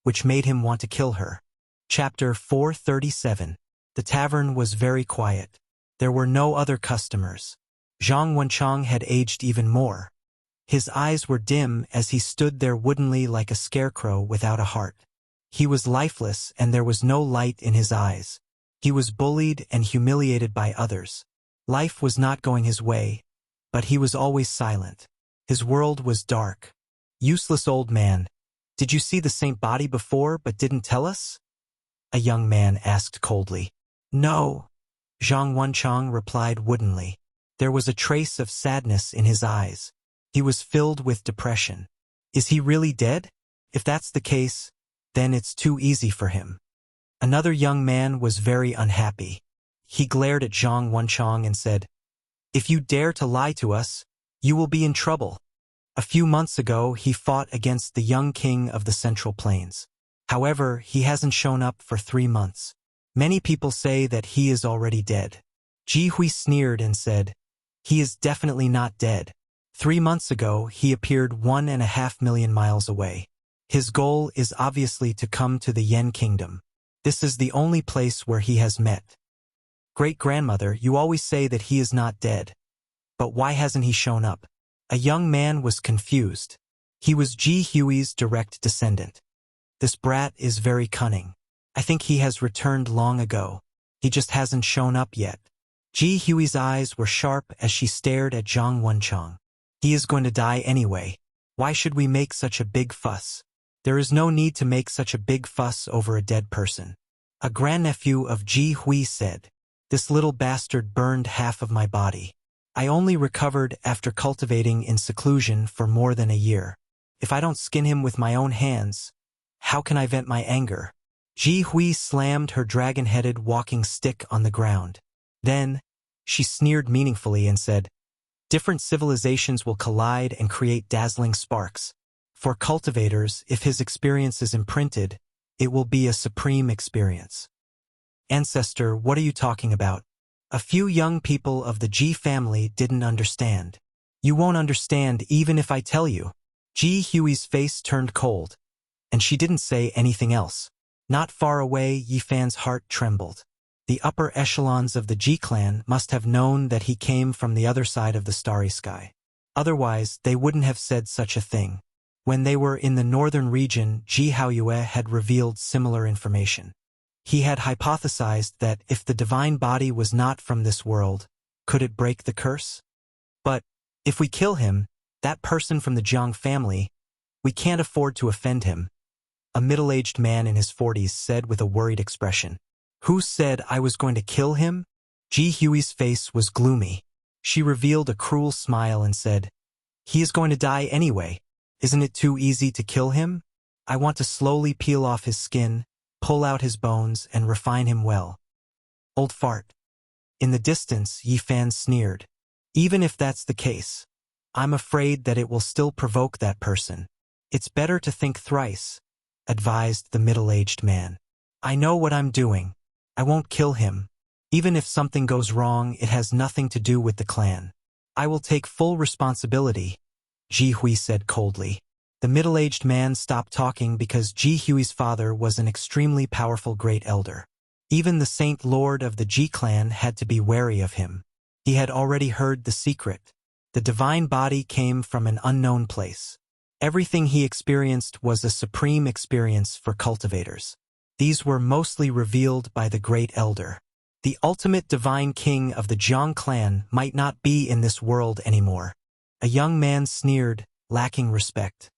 which made him want to kill her. Chapter 437. The tavern was very quiet. There were no other customers. Zhang Wenchang had aged even more. His eyes were dim as he stood there woodenly like a scarecrow without a heart. He was lifeless and there was no light in his eyes. He was bullied and humiliated by others. Life was not going his way, but he was always silent. His world was dark. Useless old man. Did you see the Saint Body before but didn't tell us? A young man asked coldly. No. Zhang Wenchang replied woodenly. There was a trace of sadness in his eyes. He was filled with depression. Is he really dead? If that's the case, then it's too easy for him. Another young man was very unhappy. He glared at Zhang Wenchang and said, If you dare to lie to us, you will be in trouble. A few months ago, he fought against the young king of the Central Plains. However, he hasn't shown up for 3 months. Many people say that he is already dead. Ji Hui sneered and said, He is definitely not dead. 3 months ago, he appeared 1.5 million miles away. His goal is obviously to come to the Yen Kingdom. This is the only place where he has met. Great-grandmother, you always say that he is not dead. But why hasn't he shown up? A young man was confused. He was Ji Hui's direct descendant. This brat is very cunning. I think he has returned long ago. He just hasn't shown up yet. Ji Hui's eyes were sharp as she stared at Zhang Wenchang. He is going to die anyway. Why should we make such a big fuss? There is no need to make such a big fuss over a dead person. A grandnephew of Ji Hui said. This little bastard burned half of my body. I only recovered after cultivating in seclusion for more than a year. If I don't skin him with my own hands, how can I vent my anger? Ji Hui slammed her dragon-headed walking stick on the ground. Then, she sneered meaningfully and said, "Different civilizations will collide and create dazzling sparks. For cultivators, if his experience is imprinted, it will be a supreme experience." "Ancestor, what are you talking about?" A few young people of the Ji family didn't understand. "You won't understand even if I tell you." Ji Hui's face turned cold, and she didn't say anything else. Not far away, Yifan's heart trembled. The upper echelons of the Ji clan must have known that he came from the other side of the starry sky. Otherwise, they wouldn't have said such a thing. When they were in the northern region, Ji Haoyue had revealed similar information. He had hypothesized that if the divine body was not from this world, could it break the curse? But, if we kill him, that person from the Jiang family, we can't afford to offend him. A middle-aged man in his 40s said with a worried expression. "Who said I was going to kill him?" Ji Hui's face was gloomy. She revealed a cruel smile and said, "He is going to die anyway. Isn't it too easy to kill him? I want to slowly peel off his skin, pull out his bones, and refine him well." Old fart. In the distance, Yifan sneered. "Even if that's the case, I'm afraid that it will still provoke that person. It's better to think thrice," advised the middle-aged man. "I know what I'm doing. I won't kill him. Even if something goes wrong, it has nothing to do with the clan. I will take full responsibility," Ji Hui said coldly. The middle-aged man stopped talking because Ji Hui's father was an extremely powerful great elder. Even the Saint Lord of the Ji clan had to be wary of him. He had already heard the secret. The divine body came from an unknown place. Everything he experienced was a supreme experience for cultivators. These were mostly revealed by the great elder. The ultimate divine king of the Jiang clan might not be in this world anymore. A young man sneered, lacking respect.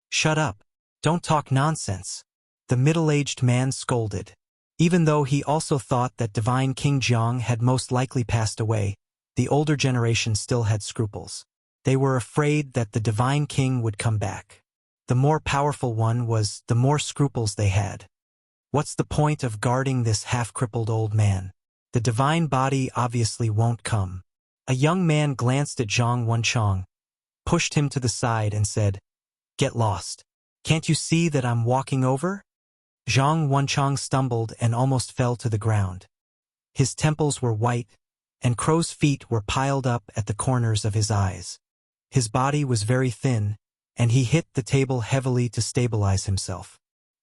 "Shut up. Don't talk nonsense," the middle-aged man scolded. Even though he also thought that divine King Jiang had most likely passed away, the older generation still had scruples. They were afraid that the divine king would come back. The more powerful one was, the more scruples they had. What's the point of guarding this half-crippled old man? The divine body obviously won't come. A young man glanced at Zhang Wenchang, pushed him to the side and said, "Get lost. Can't you see that I'm walking over?" Zhang Wenchang stumbled and almost fell to the ground. His temples were white, and crow's feet were piled up at the corners of his eyes. His body was very thin, and he hit the table heavily to stabilize himself.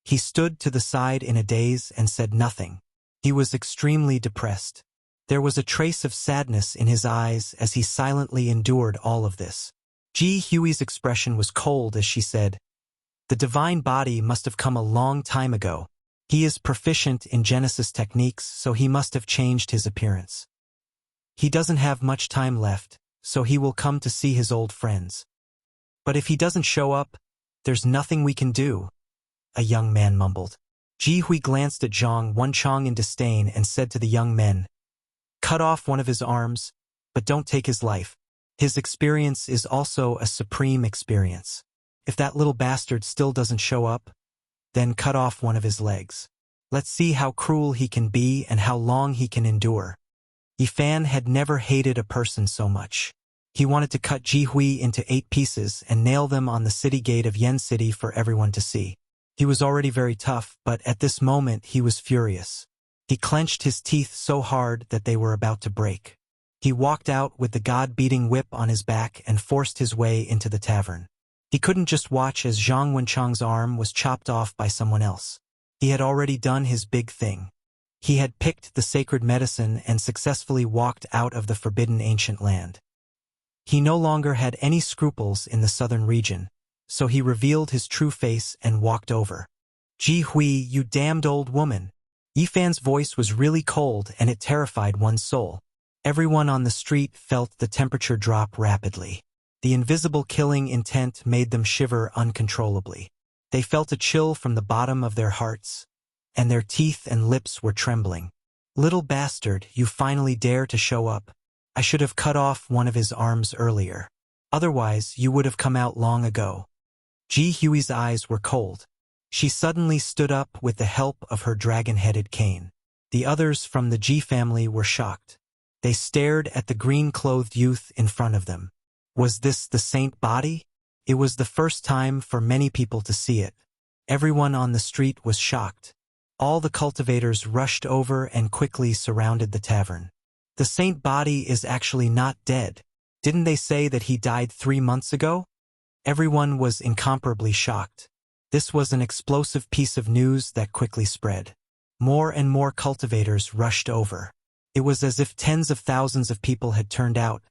He stood to the side in a daze and said nothing. He was extremely depressed. There was a trace of sadness in his eyes as he silently endured all of this. Ji Hui's expression was cold as she said, "The divine body must have come a long time ago. He is proficient in Genesis techniques, so he must have changed his appearance. He doesn't have much time left, so he will come to see his old friends. But if he doesn't show up, there's nothing we can do," a young man mumbled. Ji Hui glanced at Zhang Wenchang in disdain and said to the young men, "Cut off one of his arms, but don't take his life. His experience is also a supreme experience. If that little bastard still doesn't show up, then cut off one of his legs. Let's see how cruel he can be and how long he can endure." Yifan had never hated a person so much. He wanted to cut Ji Hui into 8 pieces and nail them on the city gate of Yen City for everyone to see. He was already very tough, but at this moment he was furious. He clenched his teeth so hard that they were about to break. He walked out with the god-beating whip on his back and forced his way into the tavern. He couldn't just watch as Zhang Wenchang's arm was chopped off by someone else. He had already done his big thing. He had picked the sacred medicine and successfully walked out of the forbidden ancient land. He no longer had any scruples in the southern region, so he revealed his true face and walked over. "Ji Hui, you damned old woman." Yifan's voice was really cold and it terrified one's soul. Everyone on the street felt the temperature drop rapidly. The invisible killing intent made them shiver uncontrollably. They felt a chill from the bottom of their hearts, and their teeth and lips were trembling. Little bastard, you finally dare to show up. I should have cut off one of his arms earlier. Otherwise, you would have come out long ago. Ji Hui's eyes were cold. She suddenly stood up with the help of her dragon-headed cane. The others from the Ji family were shocked. They stared at the green-clothed youth in front of them. Was this the saint body? It was the first time for many people to see it. Everyone on the street was shocked. All the cultivators rushed over and quickly surrounded the tavern. The saint body is actually not dead. Didn't they say that he died 3 months ago? Everyone was incomparably shocked. This was an explosive piece of news that quickly spread. More and more cultivators rushed over. It was as if tens of thousands of people had turned out,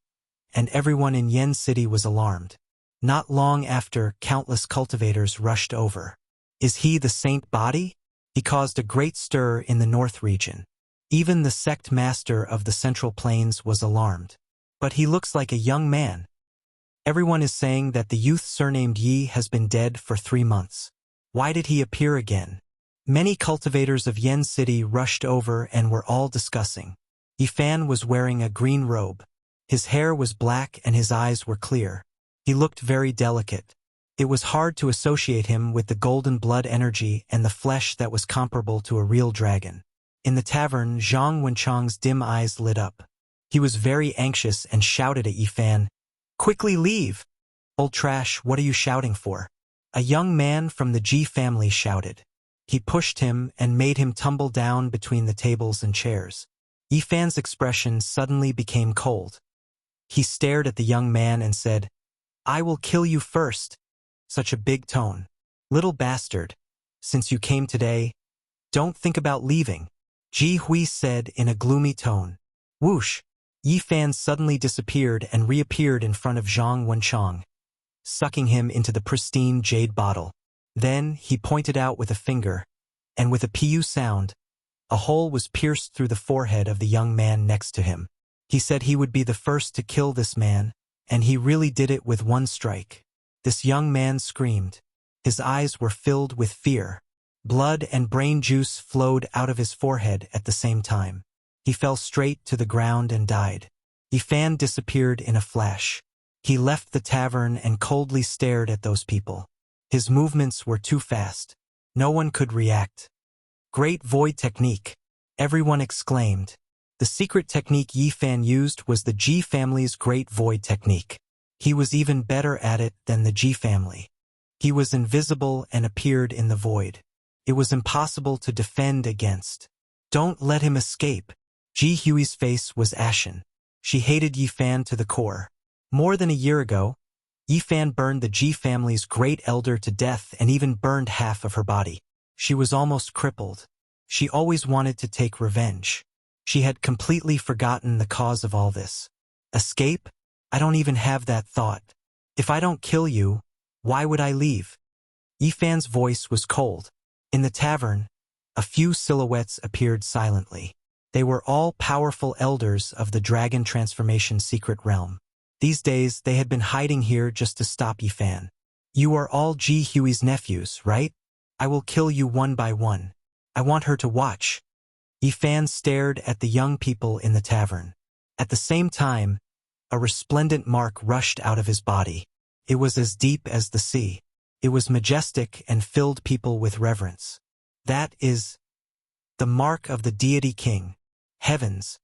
and everyone in Yen City was alarmed. Not long after, countless cultivators rushed over. Is he the saint body? He caused a great stir in the north region. Even the sect master of the Central Plains was alarmed. But he looks like a young man. Everyone is saying that the youth surnamed Yi has been dead for 3 months. Why did he appear again? Many cultivators of Yen City rushed over and were all discussing. Yifan was wearing a green robe. His hair was black and his eyes were clear. He looked very delicate. It was hard to associate him with the golden blood energy and the flesh that was comparable to a real dragon. In the tavern, Zhang Wenchang's dim eyes lit up. He was very anxious and shouted at Yifan, "Quickly leave! Old trash, what are you shouting for?" A young man from the Ji family shouted. He pushed him and made him tumble down between the tables and chairs. Yifan's expression suddenly became cold. He stared at the young man and said, "I will kill you first." Such a big tone. "Little bastard, since you came today, don't think about leaving," Ji Hui said in a gloomy tone. Whoosh! Yifan suddenly disappeared and reappeared in front of Zhang Wenchang, sucking him into the pristine jade bottle. Then he pointed out with a finger, and with a pu sound, a hole was pierced through the forehead of the young man next to him. He said he would be the first to kill this man, and he really did it with one strike. This young man screamed. His eyes were filled with fear. Blood and brain juice flowed out of his forehead at the same time. He fell straight to the ground and died. Yifan disappeared in a flash. He left the tavern and coldly stared at those people. His movements were too fast. No one could react. "Great void technique!" everyone exclaimed. The secret technique Yifan used was the Ji family's great void technique. He was even better at it than the Ji family. He was invisible and appeared in the void. It was impossible to defend against. "Don't let him escape." Ji Hui's face was ashen. She hated Yifan to the core. More than a year ago, Yifan burned the Ji family's great elder to death and even burned half of her body. She was almost crippled. She always wanted to take revenge. She had completely forgotten the cause of all this. Escape? I don't even have that thought. If I don't kill you, why would I leave? Yifan's voice was cold. In the tavern, a few silhouettes appeared silently. They were all powerful elders of the dragon transformation secret realm. These days, they had been hiding here just to stop Yifan. "You are all Ji Hui's nephews, right? I will kill you one by one. I want her to watch." Yifan stared at the young people in the tavern. At the same time, a resplendent mark rushed out of his body. It was as deep as the sea. It was majestic and filled people with reverence. That is the mark of the deity king. Heavens!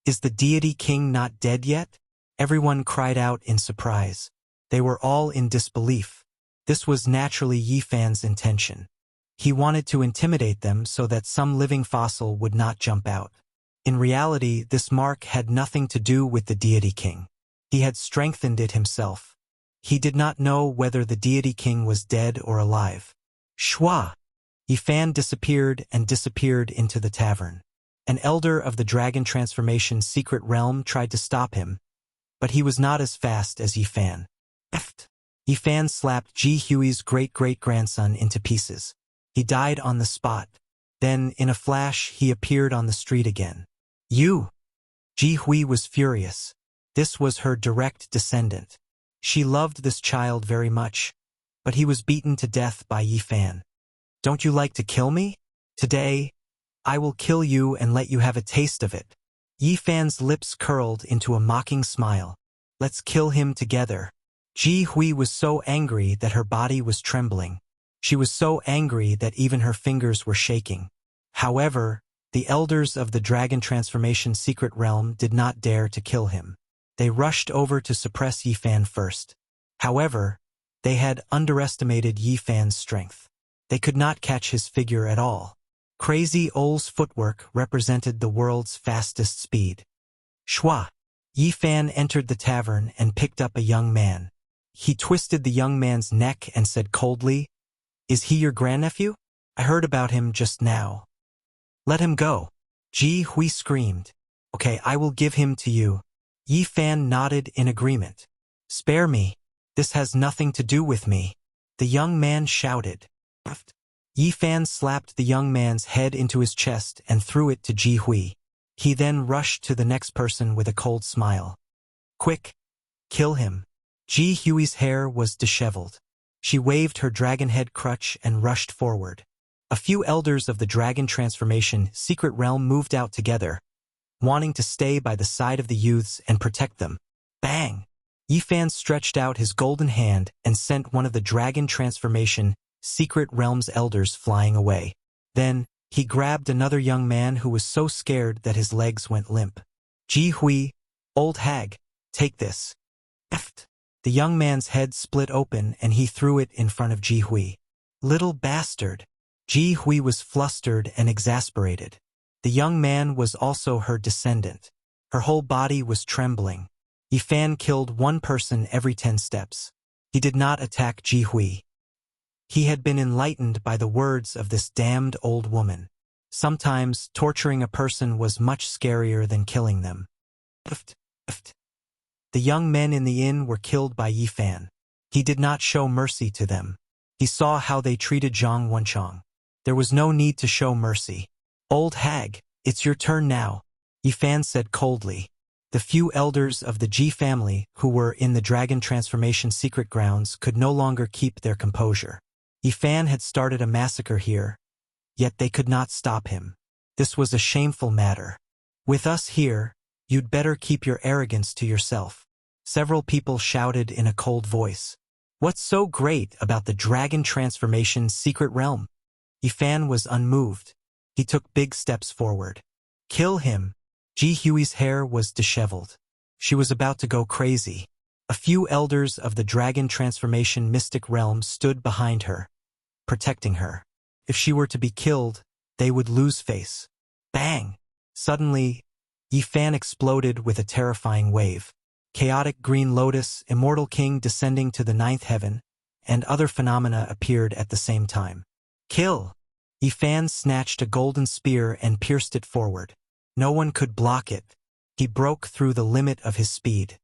Is the deity king not dead yet? Everyone cried out in surprise. They were all in disbelief. This was naturally Yifan's intention. He wanted to intimidate them so that some living fossil would not jump out. In reality, this mark had nothing to do with the deity king. He had strengthened it himself. He did not know whether the deity king was dead or alive. Shwa! Yifan disappeared and disappeared into the tavern. An elder of the dragon transformation secret realm tried to stop him, but he was not as fast as Yifan. Yifan slapped Ji Hui's great-great-grandson into pieces. He died on the spot. Then, in a flash, he appeared on the street again. "You!" Ji Hui was furious. This was her direct descendant. She loved this child very much, but he was beaten to death by Yifan. "Don't you like to kill me? Today, I will kill you and let you have a taste of it. Yi Fan's lips curled into a mocking smile. Let's kill him together. Ji Hui was so angry that her body was trembling. She was so angry that even her fingers were shaking. However, the elders of the Dragon Transformation Secret Realm did not dare to kill him. They rushed over to suppress Yi Fan first. However, they had underestimated Yi Fan's strength. They could not catch his figure at all. Crazy Ole's footwork represented the world's fastest speed. Shwa! Yi Fan entered the tavern and picked up a young man. He twisted the young man's neck and said coldly, "Is he your grandnephew? I heard about him just now." "Let him go." Ji Hui screamed. "Okay, I will give him to you." Yi Fan nodded in agreement. "Spare me. This has nothing to do with me." The young man shouted. Yi Fan slapped the young man's head into his chest and threw it to Ji Hui. He then rushed to the next person with a cold smile. "Quick! Kill him." Ji Hui's hair was disheveled. She waved her dragon head crutch and rushed forward. A few elders of the Dragon Transformation Secret Realm moved out together, wanting to stay by the side of the youths and protect them. Bang! Yi Fan stretched out his golden hand and sent one of the Dragon Transformation Secret Realm's elders flying away. Then, he grabbed another young man who was so scared that his legs went limp. "Ji Hui, old hag, take this." Eft. The young man's head split open and he threw it in front of Ji Hui. "Little bastard." Ji Hui was flustered and exasperated. The young man was also her descendant. Her whole body was trembling. Yi Fan killed one person every 10 steps. He did not attack Ji Hui. He had been enlightened by the words of this damned old woman. Sometimes, torturing a person was much scarier than killing them. The young men in the inn were killed by Yi Fan. He did not show mercy to them. He saw how they treated Zhang Wenchang. There was no need to show mercy. "Old hag, it's your turn now," Yi Fan said coldly. The few elders of the Ji family who were in the Dragon Transformation secret grounds could no longer keep their composure. Yi Fan had started a massacre here, yet they could not stop him. This was a shameful matter. "With us here, you'd better keep your arrogance to yourself," several people shouted in a cold voice. "What's so great about the Dragon Transformation Secret Realm?" Yi Fan was unmoved. He took big steps forward. "Kill him." Ji Hui's hair was disheveled. She was about to go crazy. A few elders of the Dragon Transformation Mystic Realm stood behind her, protecting her. If she were to be killed, they would lose face. Bang! Suddenly, Yi Fan exploded with a terrifying wave. Chaotic Green Lotus, Immortal King descending to the 9th heaven, and other phenomena appeared at the same time. "Kill!" Yi Fan snatched a golden spear and pierced it forward. No one could block it. He broke through the limit of his speed.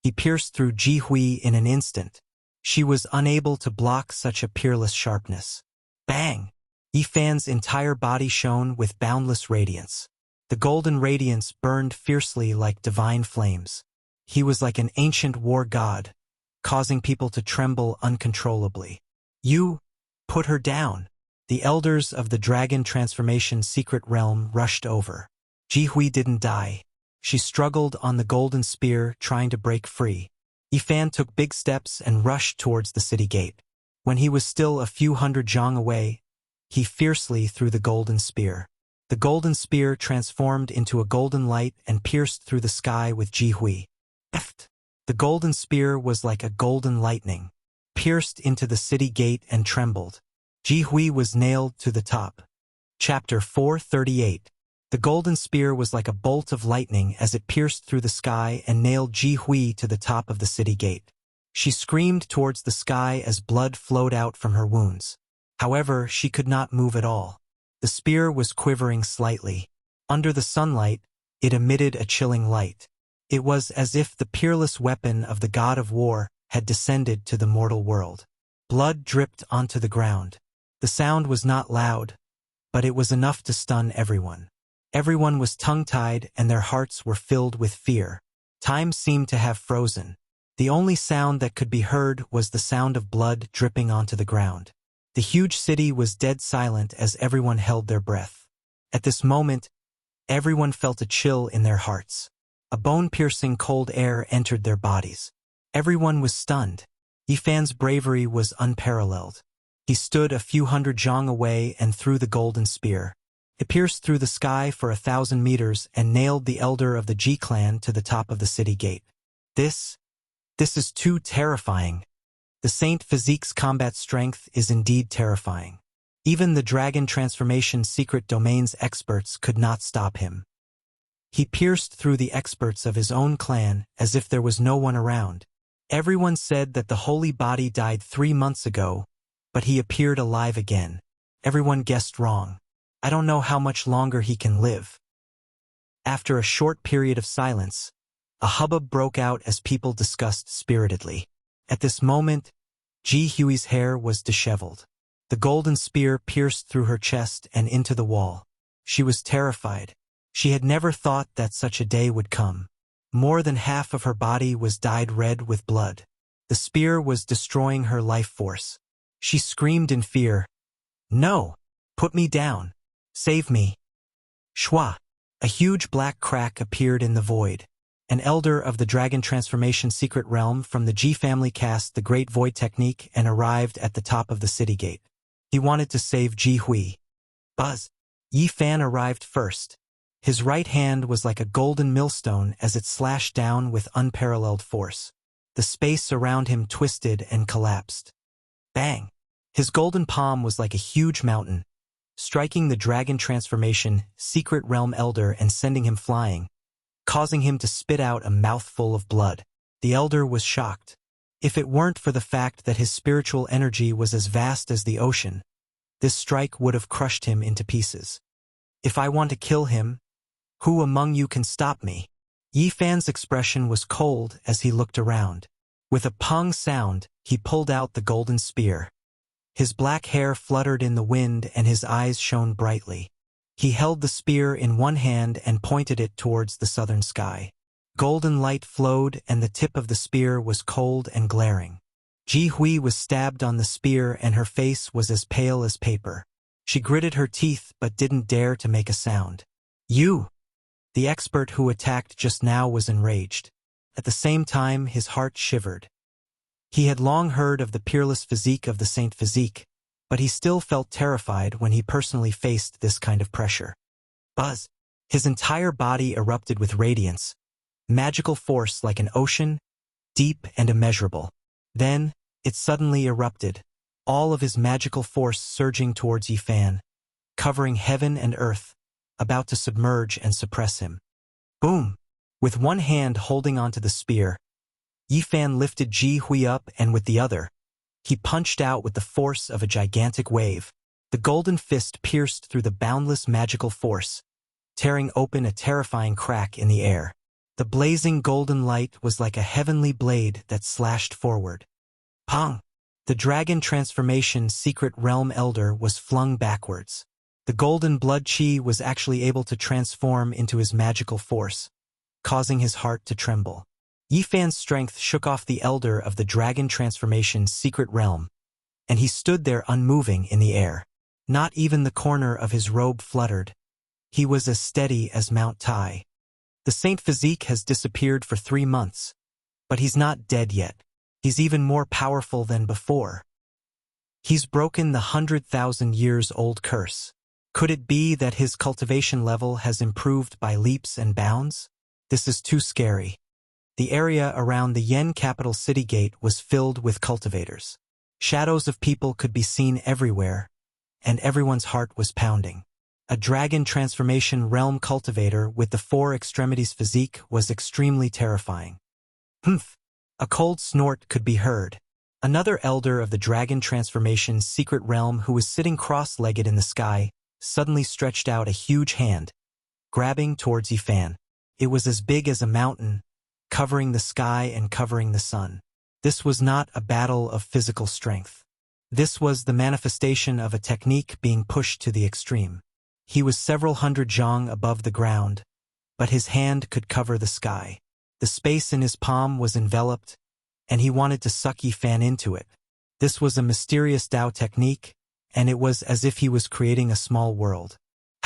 He pierced through Ji Hui in an instant. She was unable to block such a peerless sharpness. Bang! Yi Fan's entire body shone with boundless radiance. The golden radiance burned fiercely like divine flames. He was like an ancient war god, causing people to tremble uncontrollably. "You, put her down." The elders of the Dragon Transformation Secret Realm rushed over. Ji Hui didn't die. She struggled on the golden spear, trying to break free. Yi Fan took big steps and rushed towards the city gate. When he was still a few hundred zhang away, he fiercely threw the golden spear. The golden spear transformed into a golden light and pierced through the sky with Ji Hui. The golden spear was like a golden lightning, pierced into the city gate and trembled. Ji Hui was nailed to the top. Chapter 438. The golden spear was like a bolt of lightning as it pierced through the sky and nailed Ji Hui to the top of the city gate. She screamed towards the sky as blood flowed out from her wounds. However, she could not move at all. The spear was quivering slightly. Under the sunlight, it emitted a chilling light. It was as if the peerless weapon of the god of war had descended to the mortal world. Blood dripped onto the ground. The sound was not loud, but it was enough to stun everyone. Everyone was tongue-tied and their hearts were filled with fear. Time seemed to have frozen. The only sound that could be heard was the sound of blood dripping onto the ground. The huge city was dead silent as everyone held their breath. At this moment, everyone felt a chill in their hearts. A bone-piercing cold air entered their bodies. Everyone was stunned. Yifan's bravery was unparalleled. He stood a few hundred zhang away and threw the golden spear. It pierced through the sky for 1,000 meters and nailed the elder of the Ji clan to the top of the city gate. This is too terrifying. The Saint Physique's combat strength is indeed terrifying. Even the dragon transformation secret domains experts could not stop him. He pierced through the experts of his own clan as if there was no one around. Everyone said that the holy body died 3 months ago, but he appeared alive again. Everyone guessed wrong. I don't know how much longer he can live. After a short period of silence, a hubbub broke out as people discussed spiritedly. At this moment, Ji Hui's hair was disheveled. The golden spear pierced through her chest and into the wall. She was terrified. She had never thought that such a day would come. More than half of her body was dyed red with blood. The spear was destroying her life force. She screamed in fear, "No! Put me down! Save me!" Shwa! A huge black crack appeared in the void. An elder of the dragon transformation secret realm from the Ji family cast the Great Void technique and arrived at the top of the city gate. He wanted to save Ji Hui. Buzz! Yifan arrived first. His right hand was like a golden millstone as it slashed down with unparalleled force. The space around him twisted and collapsed. Bang! His golden palm was like a huge mountain, striking the dragon transformation secret realm elder and sending him flying, causing him to spit out a mouthful of blood. The elder was shocked. If it weren't for the fact that his spiritual energy was as vast as the ocean, this strike would have crushed him into pieces. If I want to kill him, who among you can stop me? Yifan's expression was cold as he looked around. With a pong sound, he pulled out the golden spear. His black hair fluttered in the wind and his eyes shone brightly. He held the spear in one hand and pointed it towards the southern sky. Golden light flowed and the tip of the spear was cold and glaring. Ji Hui was stabbed on the spear and her face was as pale as paper. She gritted her teeth but didn't dare to make a sound. "You!" The expert who attacked just now was enraged. At the same time, his heart shivered. He had long heard of the peerless physique of the Saint Physique, but he still felt terrified when he personally faced this kind of pressure. Buzz! His entire body erupted with radiance, magical force like an ocean, deep and immeasurable. Then, it suddenly erupted, all of his magical force surging towards Yifan, covering heaven and earth, about to submerge and suppress him. Boom! With one hand holding onto the spear, Yifan lifted Ji Hui up and with the other, he punched out with the force of a gigantic wave. The golden fist pierced through the boundless magical force, tearing open a terrifying crack in the air. The blazing golden light was like a heavenly blade that slashed forward. Pong! The dragon transformation secret realm elder was flung backwards. The golden blood chi was actually able to transform into his magical force, causing his heart to tremble. Yifan's strength shook off the elder of the dragon transformation secret realm, and he stood there unmoving in the air. Not even the corner of his robe fluttered. He was as steady as Mount Tai. The Saint Physique has disappeared for 3 months, but he's not dead yet. He's even more powerful than before. He's broken the 100,000-years-old curse. Could it be that his cultivation level has improved by leaps and bounds? This is too scary. The area around the Yen capital city gate was filled with cultivators. Shadows of people could be seen everywhere, and everyone's heart was pounding. A dragon transformation realm cultivator with the 4 extremities physique was extremely terrifying. Humph! A cold snort could be heard. Another elder of the dragon transformation secret realm who was sitting cross-legged in the sky suddenly stretched out a huge hand, grabbing towards Yifan. It was as big as a mountain, covering the sky and covering the sun. This was not a battle of physical strength. This was the manifestation of a technique being pushed to the extreme. He was several hundred zhang above the ground, but his hand could cover the sky. The space in his palm was enveloped, and he wanted to suck Yifan into it. This was a mysterious Tao technique, and it was as if he was creating a small world.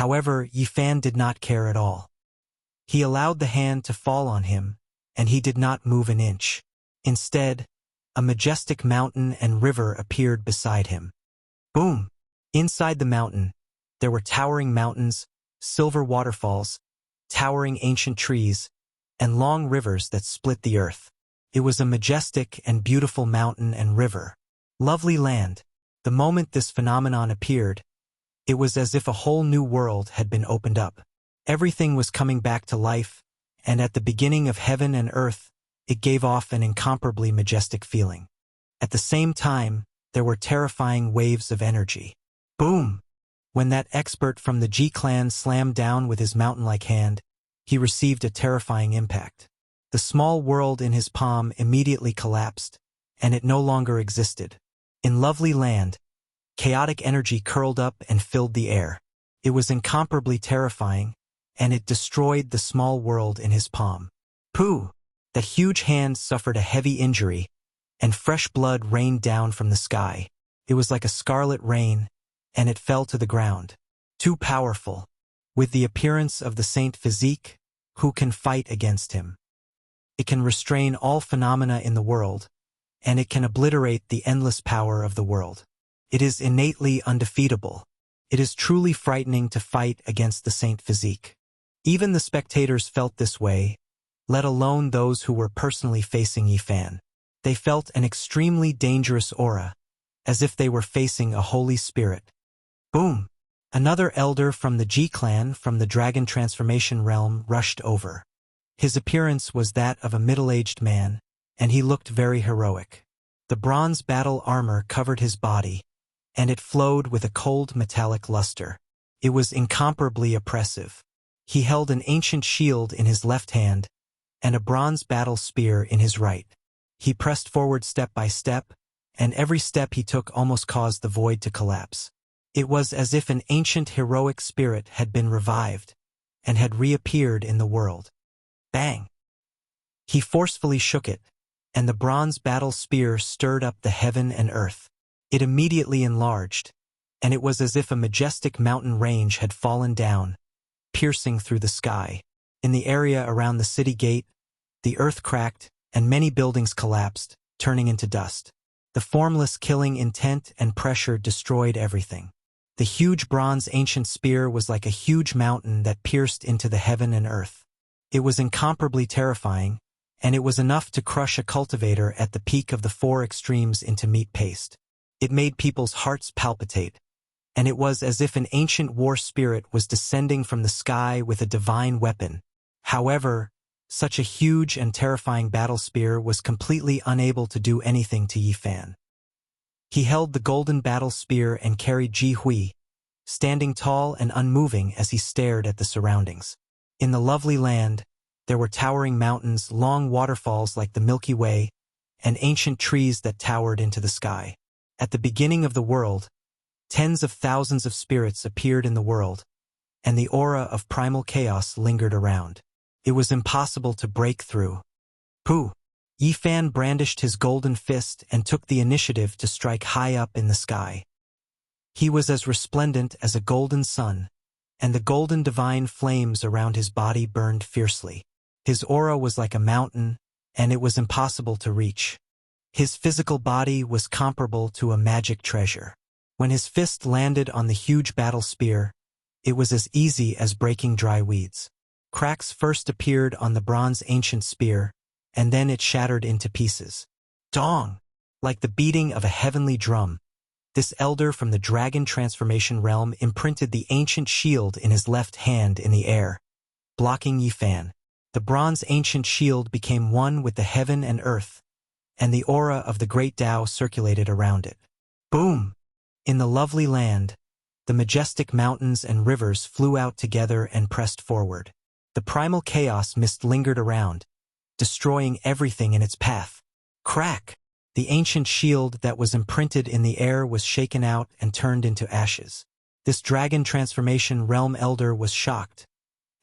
However, Yifan did not care at all. He allowed the hand to fall on him, and he did not move an inch. Instead, a majestic mountain and river appeared beside him. Boom! Inside the mountain, there were towering mountains, silver waterfalls, towering ancient trees, and long rivers that split the earth. It was a majestic and beautiful mountain and river. Lovely land. The moment this phenomenon appeared, it was as if a whole new world had been opened up. Everything was coming back to life, and at the beginning of heaven and earth, it gave off an incomparably majestic feeling. At the same time, there were terrifying waves of energy. Boom! When that expert from the Ji clan slammed down with his mountain-like hand, he received a terrifying impact. The small world in his palm immediately collapsed, and it no longer existed. In Lovely Land, chaotic energy curled up and filled the air. It was incomparably terrifying, and it destroyed the small world in his palm. Pooh! That huge hand suffered a heavy injury, and fresh blood rained down from the sky. It was like a scarlet rain, and it fell to the ground. Too powerful. With the appearance of the Saint Physique, who can fight against him? It can restrain all phenomena in the world, and it can obliterate the endless power of the world. It is innately undefeatable. It is truly frightening to fight against the Saint Physique. Even the spectators felt this way, let alone those who were personally facing Yifan. They felt an extremely dangerous aura, as if they were facing a holy spirit. Boom! Another elder from the Ji clan from the dragon transformation realm rushed over. His appearance was that of a middle-aged man, and he looked very heroic. The bronze battle armor covered his body, and it flowed with a cold metallic luster. It was incomparably oppressive. He held an ancient shield in his left hand, and a bronze battle spear in his right. He pressed forward step by step, and every step he took almost caused the void to collapse. It was as if an ancient heroic spirit had been revived, and had reappeared in the world. Bang! He forcefully shook it, and the bronze battle spear stirred up the heaven and earth. It immediately enlarged, and it was as if a majestic mountain range had fallen down, piercing through the sky. In the area around the city gate, the earth cracked, and many buildings collapsed, turning into dust. The formless killing intent and pressure destroyed everything. The huge bronze ancient spear was like a huge mountain that pierced into the heaven and earth. It was incomparably terrifying, and it was enough to crush a cultivator at the peak of the four extremes into meat paste. It made people's hearts palpitate, and it was as if an ancient war spirit was descending from the sky with a divine weapon. However, such a huge and terrifying battle spear was completely unable to do anything to Yifan. He held the golden battle spear and carried Ji Hui, standing tall and unmoving as he stared at the surroundings. In the Lovely Land, there were towering mountains, long waterfalls like the Milky Way, and ancient trees that towered into the sky. At the beginning of the world, tens of thousands of spirits appeared in the world, and the aura of primal chaos lingered around. It was impossible to break through. Pooh! Yifan brandished his golden fist and took the initiative to strike high up in the sky. He was as resplendent as a golden sun, and the golden divine flames around his body burned fiercely. His aura was like a mountain, and it was impossible to reach. His physical body was comparable to a magic treasure. When his fist landed on the huge battle spear, it was as easy as breaking dry weeds. Cracks first appeared on the bronze ancient spear, and then it shattered into pieces. Dong! Like the beating of a heavenly drum, this elder from the dragon transformation realm imprinted the ancient shield in his left hand in the air, blocking Yifan. The bronze ancient shield became one with the heaven and earth, and the aura of the great Tao circulated around it. Boom! In the Lovely Land, the majestic mountains and rivers flew out together and pressed forward. The primal chaos mist lingered around, destroying everything in its path. Crack! The ancient shield that was imprinted in the air was shaken out and turned into ashes. This dragon transformation realm elder was shocked,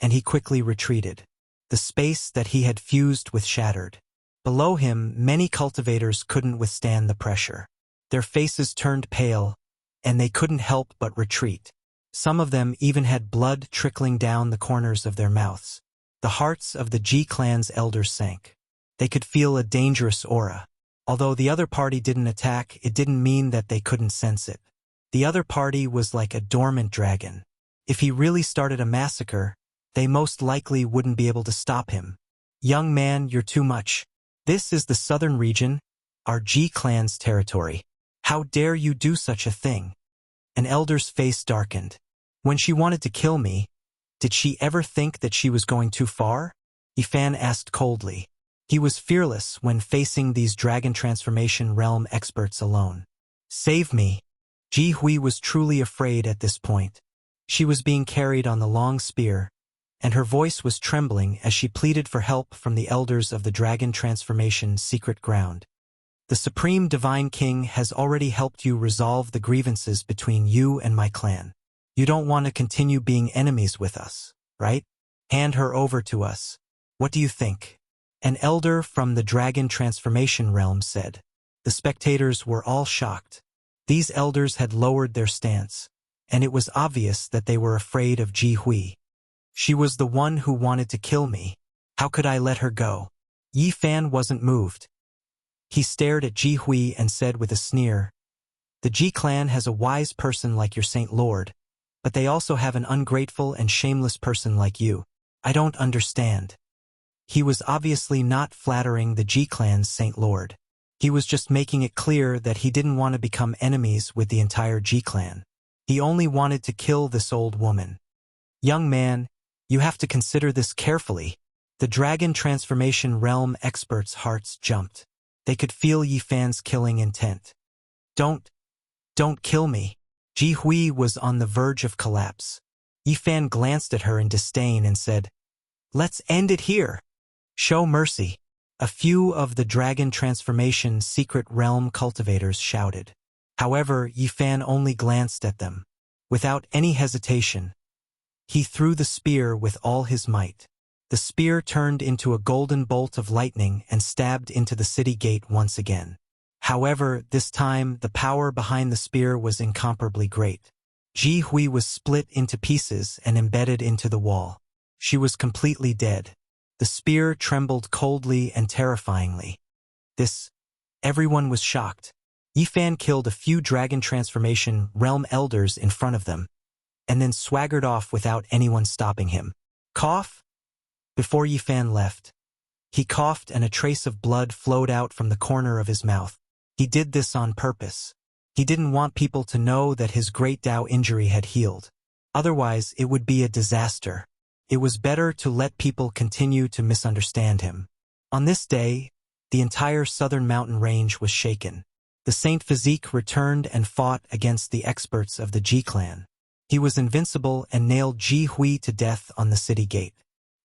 and he quickly retreated. The space that he had fused with shattered. Below him, many cultivators couldn't withstand the pressure. Their faces turned pale, and they couldn't help but retreat. Some of them even had blood trickling down the corners of their mouths. The hearts of the Ji clan's elders sank. They could feel a dangerous aura. Although the other party didn't attack, it didn't mean that they couldn't sense it. The other party was like a dormant dragon. If he really started a massacre, they most likely wouldn't be able to stop him. Young man, you're too much. This is the southern region, our Ji clan's territory. How dare you do such a thing? An elder's face darkened. When she wanted to kill me, did she ever think that she was going too far? Yifan asked coldly. He was fearless when facing these dragon transformation realm experts alone. Save me. Ji Hui was truly afraid at this point. She was being carried on the long spear, and her voice was trembling as she pleaded for help from the elders of the dragon transformation secret ground. The Supreme Divine King has already helped you resolve the grievances between you and my clan. You don't want to continue being enemies with us, right? Hand her over to us. What do you think? An elder from the dragon transformation realm said. The spectators were all shocked. These elders had lowered their stance, and it was obvious that they were afraid of Ji Hui. She was the one who wanted to kill me. How could I let her go? Yifan wasn't moved. He stared at Ji Hui and said with a sneer, "The Ji clan has a wise person like your Saint Lord, but they also have an ungrateful and shameless person like you. I don't understand." He was obviously not flattering the Ji clan's Saint Lord. He was just making it clear that he didn't want to become enemies with the entire Ji clan. He only wanted to kill this old woman. Young man, you have to consider this carefully. The dragon transformation realm experts' hearts jumped. They could feel Yifan's killing intent. Don't kill me. Ji Hui was on the verge of collapse. Yifan glanced at her in disdain and said, "Let's end it here. Show mercy." A few of the dragon transformation secret realm cultivators shouted. However, Yifan only glanced at them. Without any hesitation, he threw the spear with all his might. The spear turned into a golden bolt of lightning and stabbed into the city gate once again. However, this time, the power behind the spear was incomparably great. Ji Hui was split into pieces and embedded into the wall. She was completely dead. The spear trembled coldly and terrifyingly. Everyone was shocked. Yifan killed a few dragon transformation realm elders in front of them, and then swaggered off without anyone stopping him. Cough? Before Yifan left, he coughed and a trace of blood flowed out from the corner of his mouth. He did this on purpose. He didn't want people to know that his great Dao injury had healed. Otherwise, it would be a disaster. It was better to let people continue to misunderstand him. On this day, the entire southern mountain range was shaken. The Saint Physique returned and fought against the experts of the Ji clan. He was invincible and nailed Ji Hui to death on the city gate.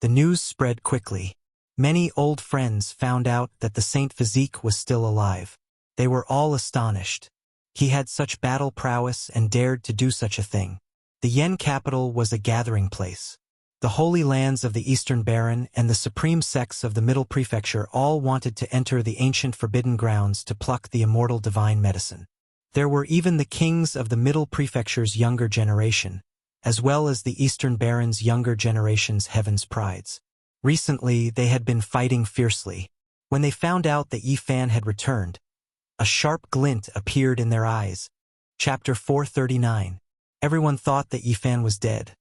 The news spread quickly. Many old friends found out that the Saint Physique was still alive. They were all astonished. He had such battle prowess and dared to do such a thing. The Yen capital was a gathering place. The Holy Lands of the Eastern Baron and the supreme sects of the Middle Prefecture all wanted to enter the ancient forbidden grounds to pluck the immortal divine medicine. There were even the kings of the Middle Prefecture's younger generation, as well as the Eastern Baron's younger generation's heaven's prides. Recently, they had been fighting fiercely. When they found out that Yifan had returned, a sharp glint appeared in their eyes. Chapter 439. Everyone thought that Yifan was dead,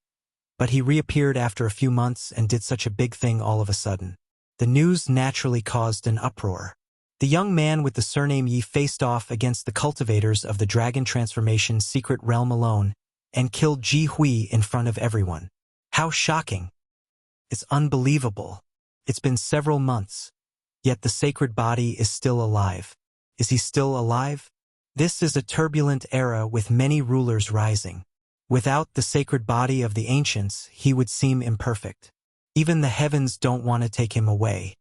but he reappeared after a few months and did such a big thing all of a sudden. The news naturally caused an uproar. The young man with the surname Yi faced off against the cultivators of the dragon transformation secret realm alone, and killed Ji Hui in front of everyone. How shocking! It's unbelievable. It's been several months, yet the sacred body is still alive. Is he still alive? This is a turbulent era with many rulers rising. Without the sacred body of the ancients, he would seem imperfect. Even the heavens don't want to take him away.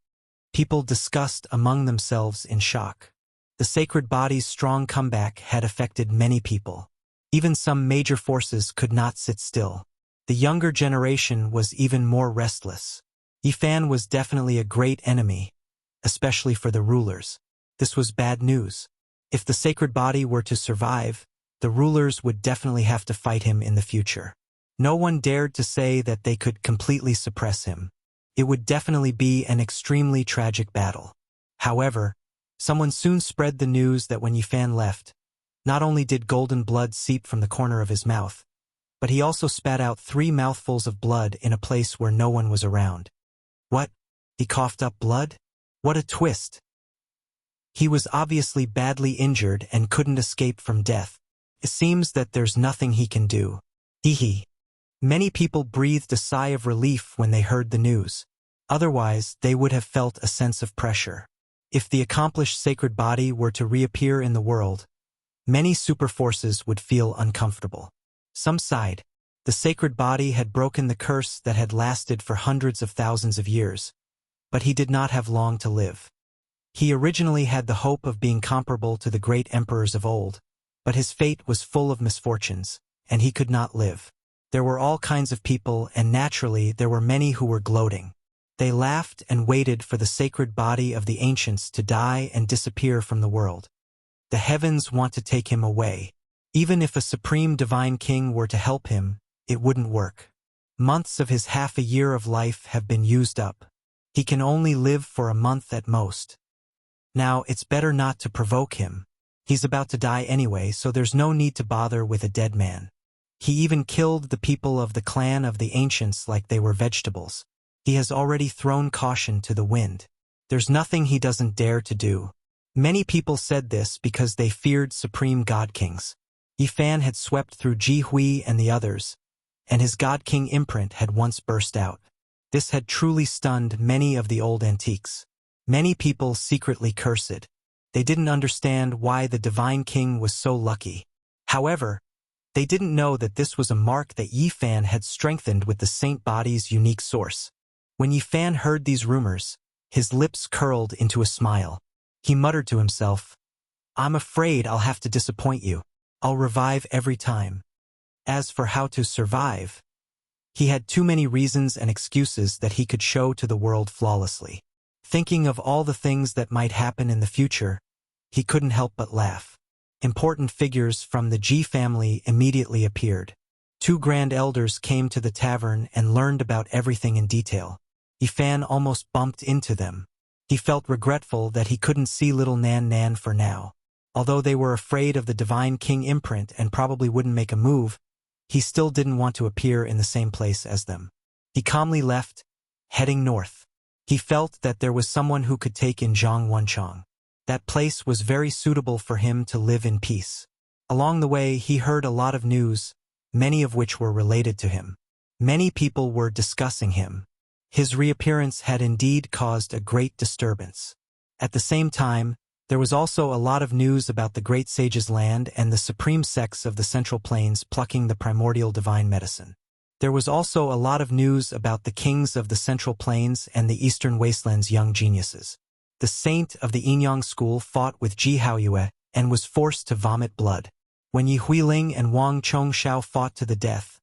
People discussed among themselves in shock. The sacred body's strong comeback had affected many people. Even some major forces could not sit still. The younger generation was even more restless. Yifan was definitely a great enemy, especially for the rulers. This was bad news. If the sacred body were to survive, the rulers would definitely have to fight him in the future. No one dared to say that they could completely suppress him. It would definitely be an extremely tragic battle. However, someone soon spread the news that when Yifan left, not only did golden blood seep from the corner of his mouth, but he also spat out 3 mouthfuls of blood in a place where no one was around. What? He coughed up blood? What a twist! He was obviously badly injured and couldn't escape from death. It seems that there's nothing he can do. Hee. Many people breathed a sigh of relief when they heard the news. Otherwise, they would have felt a sense of pressure. If the accomplished sacred body were to reappear in the world, many superforces would feel uncomfortable. Some sighed. The sacred body had broken the curse that had lasted for hundreds of thousands of years, but he did not have long to live. He originally had the hope of being comparable to the great emperors of old, but his fate was full of misfortunes, and he could not live. There were all kinds of people, and naturally there were many who were gloating. They laughed and waited for the sacred body of the ancients to die and disappear from the world. The heavens want to take him away. Even if a supreme divine king were to help him, it wouldn't work. Months of his half a year of life have been used up. He can only live for a month at most. Now, it's better not to provoke him. He's about to die anyway, so there's no need to bother with a dead man. He even killed the people of the clan of the ancients like they were vegetables. He has already thrown caution to the wind. There's nothing he doesn't dare to do. Many people said this because they feared supreme god kings. Yifan had swept through Ji Hui and the others, and his god king imprint had once burst out. This had truly stunned many of the old antiques. Many people secretly cursed it. They didn't understand why the divine king was so lucky. However, they didn't know that this was a mark that Yifan had strengthened with the saint body's unique source. When Yifan heard these rumors, his lips curled into a smile. He muttered to himself, "I'm afraid I'll have to disappoint you. I'll revive every time." As for how to survive, he had too many reasons and excuses that he could show to the world flawlessly. Thinking of all the things that might happen in the future, he couldn't help but laugh. Important figures from the Ji family immediately appeared. 2 grand elders came to the tavern and learned about everything in detail. Yifan almost bumped into them. He felt regretful that he couldn't see little Nan Nan for now. Although they were afraid of the divine king imprint and probably wouldn't make a move, he still didn't want to appear in the same place as them. He calmly left, heading north. He felt that there was someone who could take in Zhang Wenchang. That place was very suitable for him to live in peace. Along the way, he heard a lot of news, many of which were related to him. Many people were discussing him. His reappearance had indeed caused a great disturbance. At the same time, there was also a lot of news about the great sage's land and the supreme sects of the Central Plains plucking the primordial divine medicine. There was also a lot of news about the kings of the Central Plains and the Eastern Wasteland's young geniuses. The saint of the Yinyang school fought with Ji Haoyue and was forced to vomit blood. When Yi Huiling and Wang Chongshao fought to the death,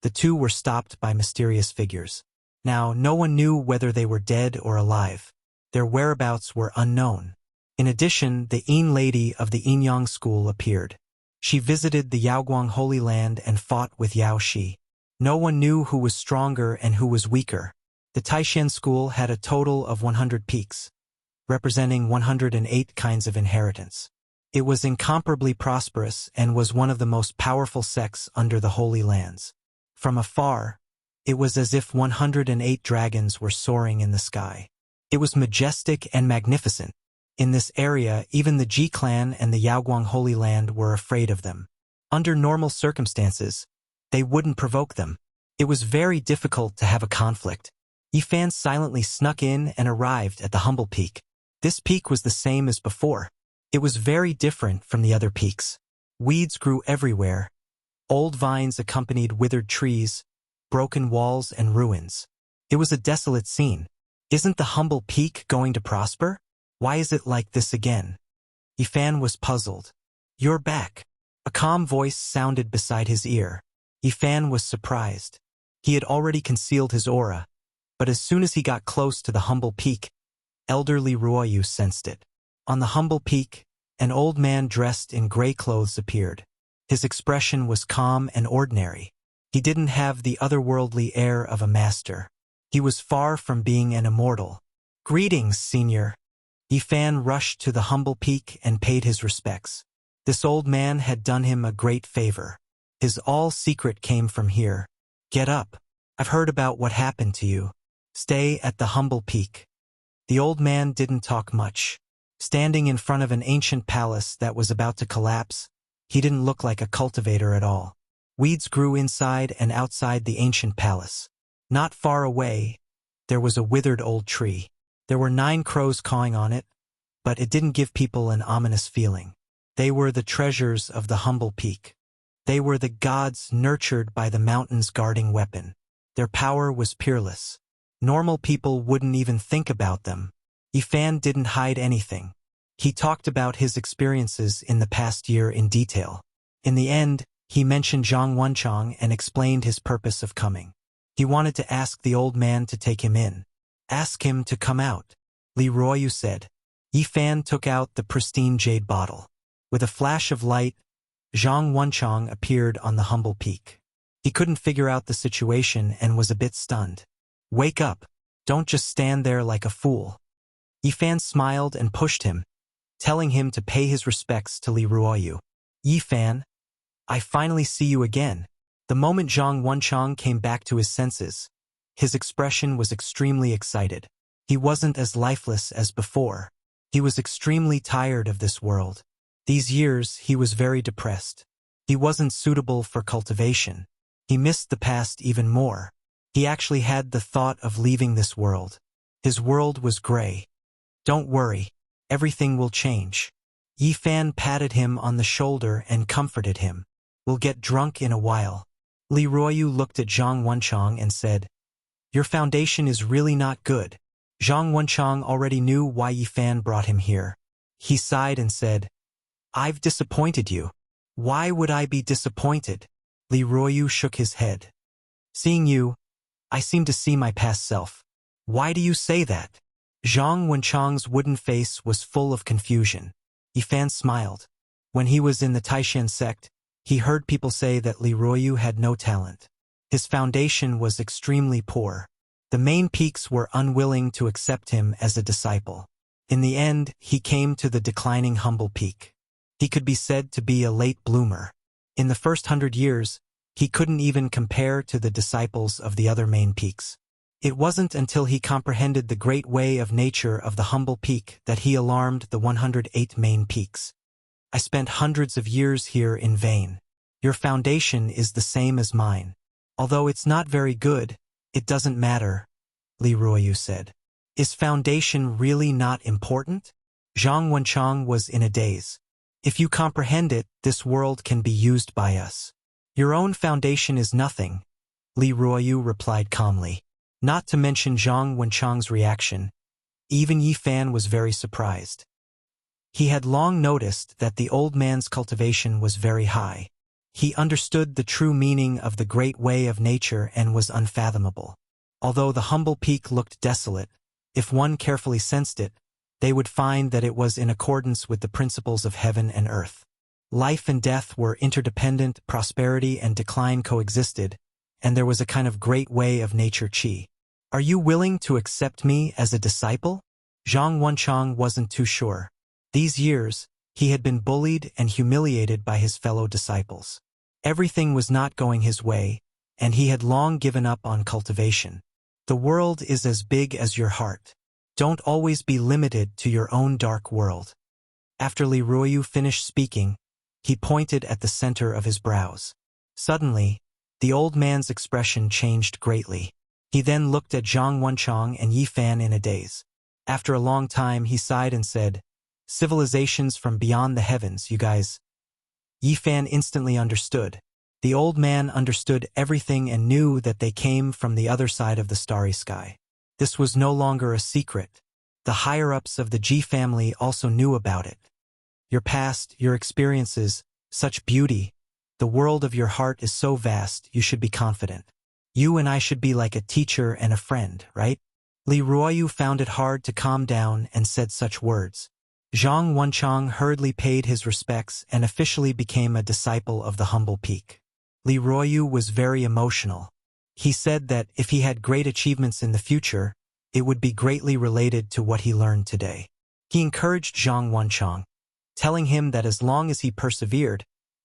the two were stopped by mysterious figures. Now, no one knew whether they were dead or alive. Their whereabouts were unknown. In addition, the Yin lady of the Yinyang school appeared. She visited the Yaoguang Holy Land and fought with Yao Shi. No one knew who was stronger and who was weaker. The Taishan school had a total of 100 peaks, representing 108 kinds of inheritance. It was incomparably prosperous and was one of the most powerful sects under the Holy Lands. From afar, it was as if 108 dragons were soaring in the sky. It was majestic and magnificent. In this area, even the Ji clan and the Yaoguang Holy Land were afraid of them. Under normal circumstances, they wouldn't provoke them. It was very difficult to have a conflict. Yifan silently snuck in and arrived at the humble peak. This peak was the same as before. It was very different from the other peaks. Weeds grew everywhere. Old vines accompanied withered trees, broken walls and ruins. It was a desolate scene. Isn't the humble peak going to prosper? Why is it like this again? Yifan was puzzled. You're back. A calm voice sounded beside his ear. Yifan was surprised. He had already concealed his aura, but as soon as he got close to the humble peak, elderly Ruoyu sensed it. On the humble peak, an old man dressed in gray clothes appeared. His expression was calm and ordinary. He didn't have the otherworldly air of a master. He was far from being an immortal. "Greetings, Senior." Yifan rushed to the humble peak and paid his respects. This old man had done him a great favor. His all secret came from here. "Get up. I've heard about what happened to you. Stay at the humble peak." The old man didn't talk much. Standing in front of an ancient palace that was about to collapse, he didn't look like a cultivator at all. Weeds grew inside and outside the ancient palace. Not far away, there was a withered old tree. There were 9 crows cawing on it, but it didn't give people an ominous feeling. They were the treasures of the humble peak. They were the gods nurtured by the mountain's guarding weapon. Their power was peerless. Normal people wouldn't even think about them. Yifan didn't hide anything. He talked about his experiences in the past year in detail. In the end, he mentioned Zhang Wenchang and explained his purpose of coming. He wanted to ask the old man to take him in. "Ask him to come out," Li Ruoyu said. Yifan took out the pristine jade bottle. With a flash of light, Zhang Wenchang appeared on the humble peak. He couldn't figure out the situation and was a bit stunned. "Wake up. Don't just stand there like a fool." Yifan smiled and pushed him, telling him to pay his respects to Li Ruoyu. "Yifan, I finally see you again." The moment Zhang Wenchang came back to his senses, his expression was extremely excited. He wasn't as lifeless as before. He was extremely tired of this world. These years, he was very depressed. He wasn't suitable for cultivation. He missed the past even more. He actually had the thought of leaving this world. His world was gray. "Don't worry. Everything will change." Yifan patted him on the shoulder and comforted him. "We'll get drunk in a while." Li Ruoyu looked at Zhang Wenchang and said, "Your foundation is really not good." Zhang Wenchang already knew why Yifan brought him here. He sighed and said, "I've disappointed you." "Why would I be disappointed?" Li Ruoyu shook his head. "Seeing you, I seem to see my past self." "Why do you say that?" Zhang Wenchang's wooden face was full of confusion. Yifan smiled. When he was in the Taishan sect, he heard people say that Li Ruoyu had no talent. His foundation was extremely poor. The main peaks were unwilling to accept him as a disciple. In the end, he came to the declining humble peak. He could be said to be a late bloomer. In the first 100 years, he couldn't even compare to the disciples of the other main peaks. It wasn't until he comprehended the great way of nature of the humble peak that he alarmed the 108 main peaks. "I spent hundreds of years here in vain. Your foundation is the same as mine. Although it's not very good, it doesn't matter," Li Ruoyu said. "Is foundation really not important?" Zhang Wenchang was in a daze. "If you comprehend it, this world can be used by us." "Your own foundation is nothing," Li Ruoyu replied calmly. Not to mention Zhang Wenchang's reaction, even Yifan was very surprised. He had long noticed that the old man's cultivation was very high. He understood the true meaning of the great way of nature and was unfathomable. Although the humble peak looked desolate, if one carefully sensed it, they would find that it was in accordance with the principles of heaven and earth. Life and death were interdependent, prosperity and decline coexisted, and there was a kind of great way of nature qi. "Are you willing to accept me as a disciple?" Zhang Wenchang wasn't too sure. These years, he had been bullied and humiliated by his fellow disciples. Everything was not going his way, and he had long given up on cultivation. The world is as big as your heart. Don't always be limited to your own dark world. After Li Ruoyu finished speaking, he pointed at the center of his brows. Suddenly, the old man's expression changed greatly. He then looked at Zhang Wenchang and Yifan in a daze. After a long time, he sighed and said, "Civilizations from beyond the heavens, you guys." Yifan instantly understood. The old man understood everything and knew that they came from the other side of the starry sky. This was no longer a secret. The higher-ups of the Ji family also knew about it. "Your past, your experiences, such beauty. The world of your heart is so vast, you should be confident. You and I should be like a teacher and a friend, right?" Li Ruoyu found it hard to calm down and said such words. Zhang Wenchang hurriedly paid his respects and officially became a disciple of the humble peak. Li Ruoyu was very emotional. He said that if he had great achievements in the future, it would be greatly related to what he learned today. He encouraged Zhang Wenchang, telling him that as long as he persevered,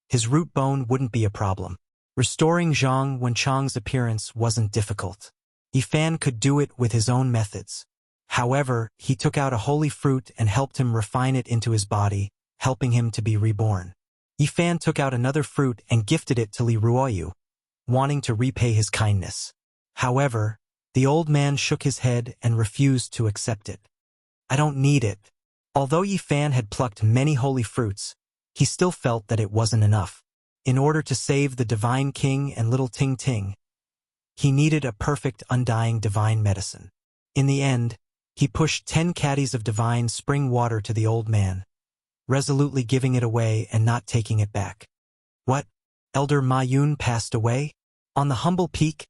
his root bone wouldn't be a problem. Restoring Zhang Wenchang's appearance wasn't difficult. Yifan could do it with his own methods. However, he took out a holy fruit and helped him refine it into his body, helping him to be reborn. Yifan took out another fruit and gifted it to Li Ruoyu, wanting to repay his kindness. However, the old man shook his head and refused to accept it. I don't need it. Although Yifan had plucked many holy fruits, he still felt that it wasn't enough. In order to save the divine king and little Ting Ting, he needed a perfect, undying divine medicine. In the end, he pushed 10 caddies of divine spring water to the old man, resolutely giving it away and not taking it back. What? Elder Ma Yun passed away? On the humble peak,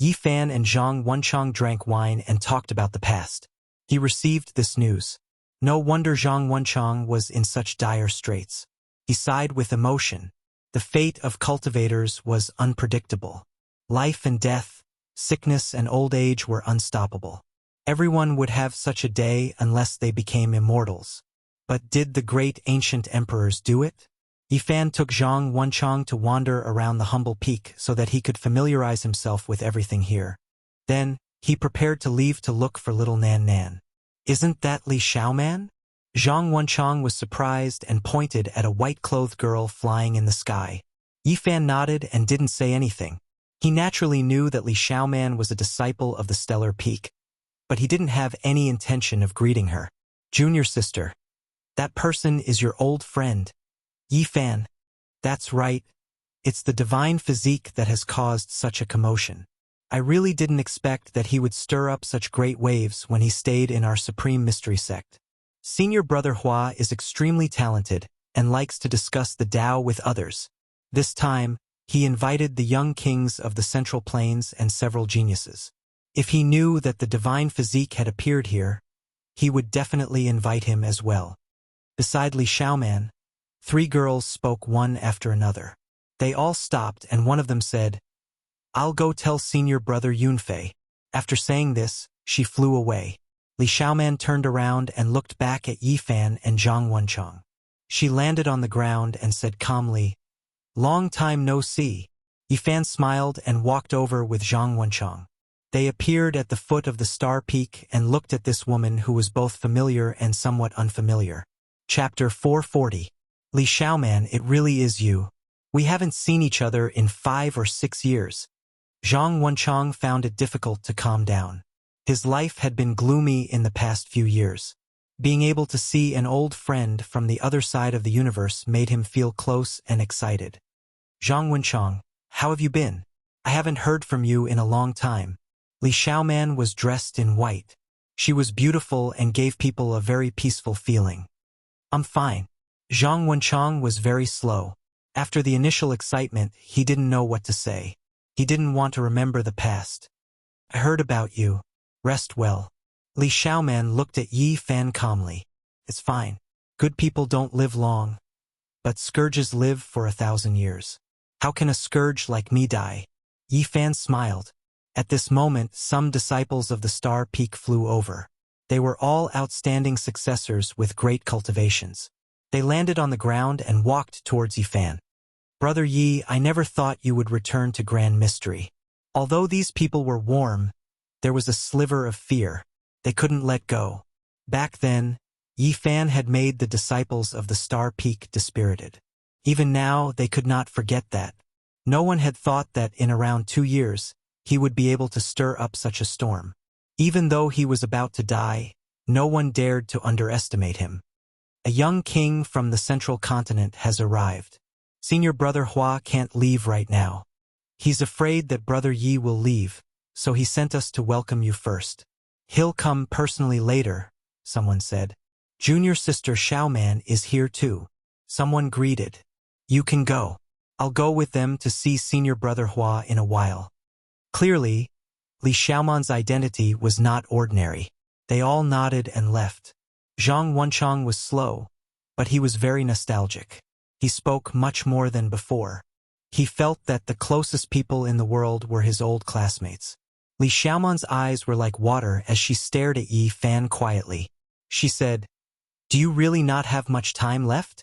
Yifan and Zhang Wenchang drank wine and talked about the past. He received this news. No wonder Zhang Wenchang was in such dire straits. He sighed with emotion. The fate of cultivators was unpredictable. Life and death, sickness and old age were unstoppable. Everyone would have such a day unless they became immortals. But did the great ancient emperors do it? Yifan took Zhang Wenchang to wander around the humble peak so that he could familiarize himself with everything here. Then, he prepared to leave to look for little Nan Nan. Isn't that Li Xiaoman? Zhang Wenchang was surprised and pointed at a white-clothed girl flying in the sky. Yifan nodded and didn't say anything. He naturally knew that Li Xiaoman was a disciple of the Stellar Peak, but he didn't have any intention of greeting her. Junior sister. That person is your old friend. Yifan. That's right. It's the divine physique that has caused such a commotion. I really didn't expect that he would stir up such great waves when he stayed in our Supreme Mystery Sect. Senior Brother Hua is extremely talented and likes to discuss the Tao with others. This time, he invited the young kings of the Central Plains and several geniuses. If he knew that the divine physique had appeared here, he would definitely invite him as well. Beside Li Xiaoman, 3 girls spoke one after another. They all stopped and one of them said, I'll go tell Senior Brother Yunfei. After saying this, she flew away. Li Xiaoman turned around and looked back at Yifan and Zhang Wenchang. She landed on the ground and said calmly, Long time no see. Yifan smiled and walked over with Zhang Wenchang. They appeared at the foot of the Star Peak and looked at this woman who was both familiar and somewhat unfamiliar. Chapter 440. Li Xiaoman, it really is you. We haven't seen each other in 5 or 6 years. Zhang Wenchang found it difficult to calm down. His life had been gloomy in the past few years. Being able to see an old friend from the other side of the universe made him feel close and excited. Zhang Wenchang, how have you been? I haven't heard from you in a long time. Li Xiaoman was dressed in white. She was beautiful and gave people a very peaceful feeling. I'm fine. Zhang Wenchang was very slow. After the initial excitement, he didn't know what to say. He didn't want to remember the past. I heard about you. Rest well. Li Xiaoman looked at Yifan calmly. It's fine. Good people don't live long. But scourges live for 1,000 years. How can a scourge like me die? Yifan smiled. At this moment, some disciples of the Star Peak flew over. They were all outstanding successors with great cultivations. They landed on the ground and walked towards Yifan. Brother Yi, I never thought you would return to Grand Mystery. Although these people were warm, there was a sliver of fear. They couldn't let go. Back then, Yifan had made the disciples of the Star Peak dispirited. Even now, they could not forget that. No one had thought that in around 2 years, he would be able to stir up such a storm. Even though he was about to die, no one dared to underestimate him. A young king from the Central Continent has arrived. Senior Brother Hua can't leave right now. He's afraid that Brother Yi will leave, so he sent us to welcome you first. He'll come personally later, someone said. Junior Sister Xiaoman is here too. Someone greeted. You can go. I'll go with them to see Senior Brother Hua in a while. Clearly, Li Xiaoman's identity was not ordinary. They all nodded and left. Zhang Wenchang was slow, but he was very nostalgic. He spoke much more than before. He felt that the closest people in the world were his old classmates. Li Xiaoman's eyes were like water as she stared at Yi Fan quietly. She said, "Do you really not have much time left?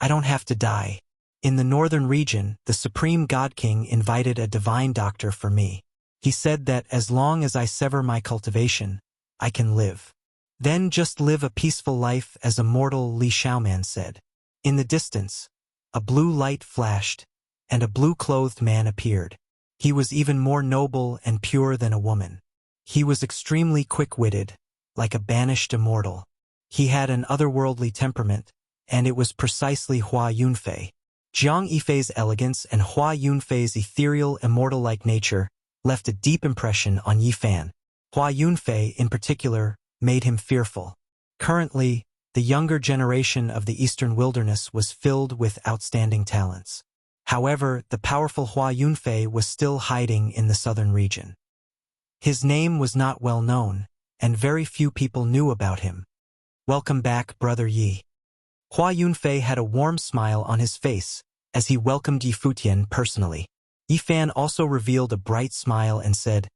I don't have to die. In the northern region, the Supreme God King invited a divine doctor for me. He said that as long as I sever my cultivation, I can live. Then just live a peaceful life as a mortal," Li Xiaoman said. In the distance, a blue light flashed, and a blue-clothed man appeared. He was even more noble and pure than a woman. He was extremely quick-witted, like a banished immortal. He had an otherworldly temperament, and it was precisely Hua Yunfei. Jiang Yifei's elegance and Hua Yunfei's ethereal, immortal-like nature left a deep impression on Yi Fan. Hua Yunfei, in particular, made him fearful. Currently, the younger generation of the Eastern Wilderness was filled with outstanding talents. However, the powerful Hua Yunfei was still hiding in the southern region. His name was not well known, and very few people knew about him. "Welcome back, Brother Yi." Hua Yunfei had a warm smile on his face as he welcomed Yi Futian personally. Yi Fan also revealed a bright smile and said,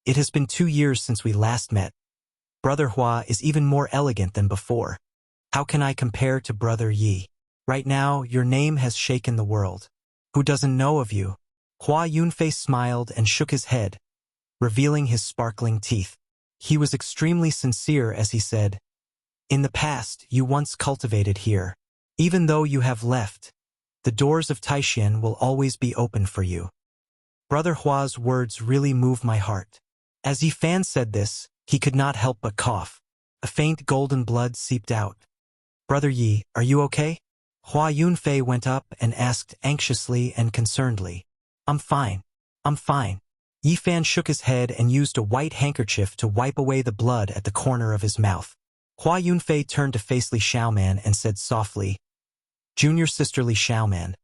"It has been 2 years since we last met. Brother Hua is even more elegant than before. How can I compare to Brother Yi? Right now, your name has shaken the world. Who doesn't know of you?" Hua Yunfei smiled and shook his head, revealing his sparkling teeth. He was extremely sincere as he said, "In the past, you once cultivated here. Even though you have left, the doors of Taishan will always be open for you." Brother Hua's words really moved my heart. As Yi Fan said this, he could not help but cough. A faint golden blood seeped out. "Brother Yi, are you okay?" Hua Yunfei went up and asked anxiously and concernedly. I'm fine. Yi Fan shook his head and used a white handkerchief to wipe away the blood at the corner of his mouth. Hua Yunfei turned to face Li Xiaoman and said softly, "Junior sister Li Xiaoman,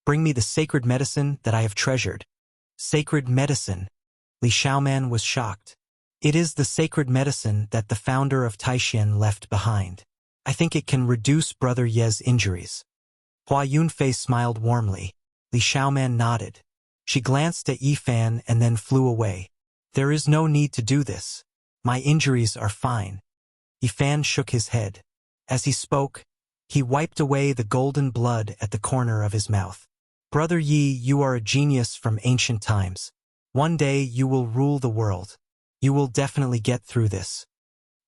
bring me the sacred medicine that I have treasured." "Sacred medicine?" Li Xiaoman was shocked. "It is the sacred medicine that the founder of Taishan left behind. I think it can reduce Brother Ye's injuries." Hua Yunfei smiled warmly. Li Xiaoman nodded. She glanced at Yi Fan and then flew away. "There is no need to do this. My injuries are fine." Yi Fan shook his head. As he spoke, he wiped away the golden blood at the corner of his mouth. "Brother Yi, you are a genius from ancient times. One day you will rule the world. You will definitely get through this."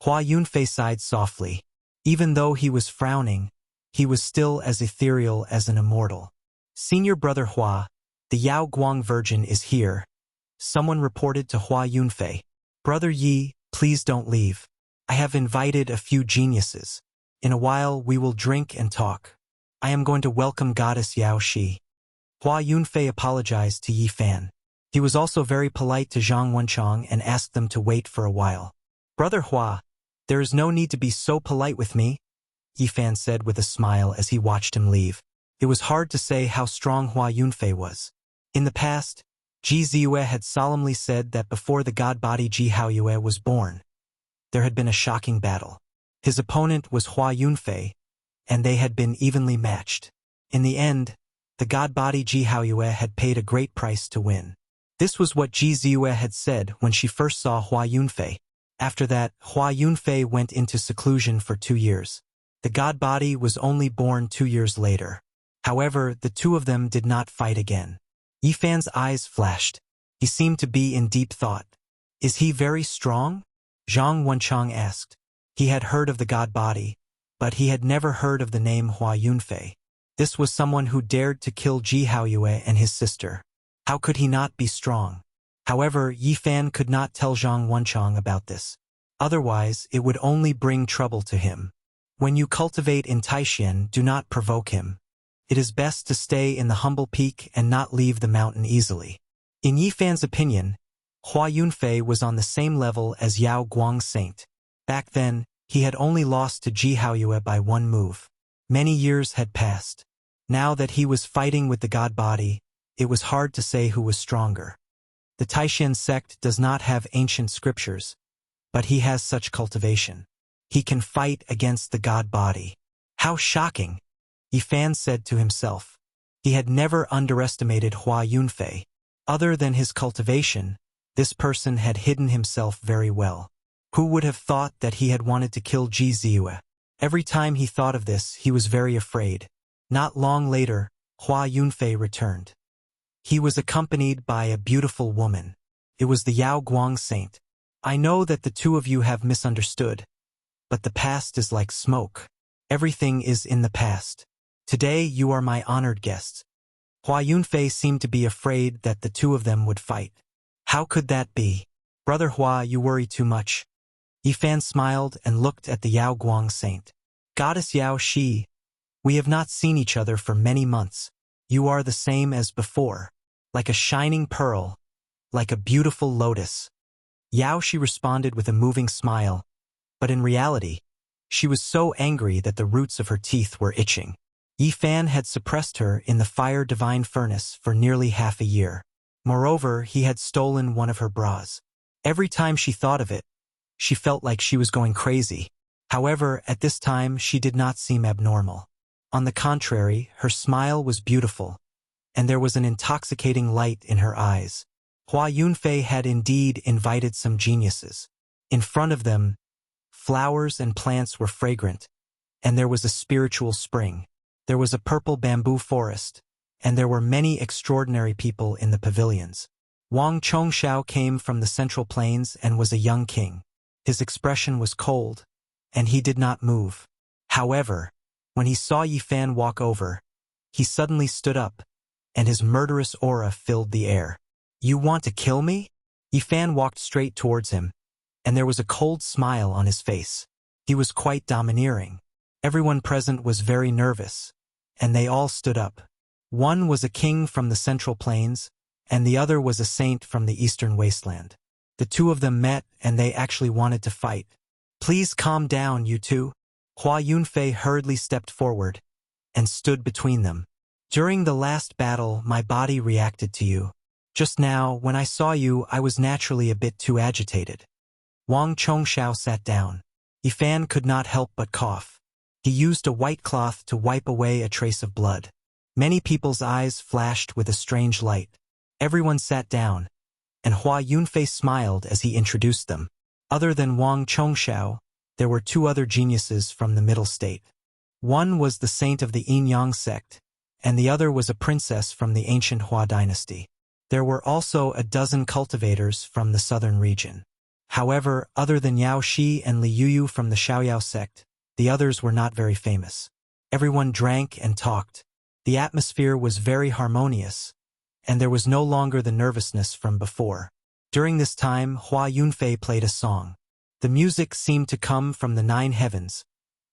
Hua Yunfei sighed softly. Even though he was frowning, he was still as ethereal as an immortal. "Senior Brother Hua, the Yao Guang Virgin is here," someone reported to Hua Yunfei. "Brother Yi, please don't leave. I have invited a few geniuses. In a while we will drink and talk. I am going to welcome Goddess Yao Shi." Hua Yunfei apologized to Yi Fan. He was also very polite to Zhang Wenchong and asked them to wait for a while. "Brother Hua, there is no need to be so polite with me," Yi Fan said with a smile as he watched him leave. It was hard to say how strong Hua Yunfei was. In the past, Ji Ziyue had solemnly said that before the god body Ji Haoyue was born, there had been a shocking battle. His opponent was Hua Yunfei, and they had been evenly matched. In the end, the god body Ji Haoyue had paid a great price to win. This was what Ji Ziyue had said when she first saw Hua Yunfei. After that, Hua Yunfei went into seclusion for 2 years. The god body was only born 2 years later. However, the two of them did not fight again. Yi Fan's eyes flashed. He seemed to be in deep thought. "Is he very strong?" Zhang Wenchong asked. He had heard of the god body, but he had never heard of the name Hua Yunfei. This was someone who dared to kill Ji Haoyue and his sister. How could he not be strong? However, Yi Fan could not tell Zhang Wenchong about this. Otherwise, it would only bring trouble to him. When you cultivate in Taishan, do not provoke him. It is best to stay in the humble peak and not leave the mountain easily. In Yi Fan's opinion, Hua Yunfei was on the same level as Yao Guang Saint. Back then, he had only lost to Ji Haoyue by 1 move. Many years had passed. Now that he was fighting with the god body, it was hard to say who was stronger. The Taishan sect does not have ancient scriptures, but he has such cultivation. He can fight against the god body. How shocking! Yi Fan said to himself. He had never underestimated Hua Yunfei. Other than his cultivation, this person had hidden himself very well. Who would have thought that he had wanted to kill Ji Ziyue? Every time he thought of this, he was very afraid. Not long later, Hua Yunfei returned. He was accompanied by a beautiful woman. It was the Yao Guang saint. I know that the two of you have misunderstood, but the past is like smoke. Everything is in the past. Today you are my honored guests. Hua Yunfei seemed to be afraid that the two of them would fight. How could that be? Brother Hua, you worry too much. Yifan smiled and looked at the Yao Guang saint. Goddess Yao Shi, we have not seen each other for many months. You are the same as before, like a shining pearl, like a beautiful lotus. Yao Shi responded with a moving smile, but in reality, she was so angry that the roots of her teeth were itching. Yifan had suppressed her in the fire divine furnace for nearly half a year. Moreover, he had stolen one of her bras. Every time she thought of it, she felt like she was going crazy. However, at this time, she did not seem abnormal. On the contrary, her smile was beautiful, and there was an intoxicating light in her eyes. Hua Yunfei had indeed invited some geniuses. In front of them, flowers and plants were fragrant, and there was a spiritual spring. There was a purple bamboo forest, and there were many extraordinary people in the pavilions. Wang Chongshao came from the Central Plains and was a young king. His expression was cold, and he did not move. However, when he saw Yifan walk over, he suddenly stood up, and his murderous aura filled the air. You want to kill me? Yifan walked straight towards him, and there was a cold smile on his face. He was quite domineering. Everyone present was very nervous, and they all stood up. One was a king from the Central Plains, and the other was a saint from the Eastern Wasteland. The two of them met, and they actually wanted to fight. Please calm down, you two. Hua Yunfei hurriedly stepped forward and stood between them. During the last battle, my body reacted to you. Just now, when I saw you, I was naturally a bit too agitated. Wang Chongshao sat down. Yifan could not help but cough. He used a white cloth to wipe away a trace of blood. Many people's eyes flashed with a strange light. Everyone sat down, and Hua Yunfei smiled as he introduced them. Other than Wang Chongshao, there were two other geniuses from the Middle State. One was the saint of the Yin-Yang sect, and the other was a princess from the ancient Hua dynasty. There were also a dozen cultivators from the southern region. However, other than Yao Shi and Li Yuyu from the Xiaoyao sect, the others were not very famous. Everyone drank and talked. The atmosphere was very harmonious, and there was no longer the nervousness from before. During this time, Hua Yunfei played a song. The music seemed to come from the 9 heavens,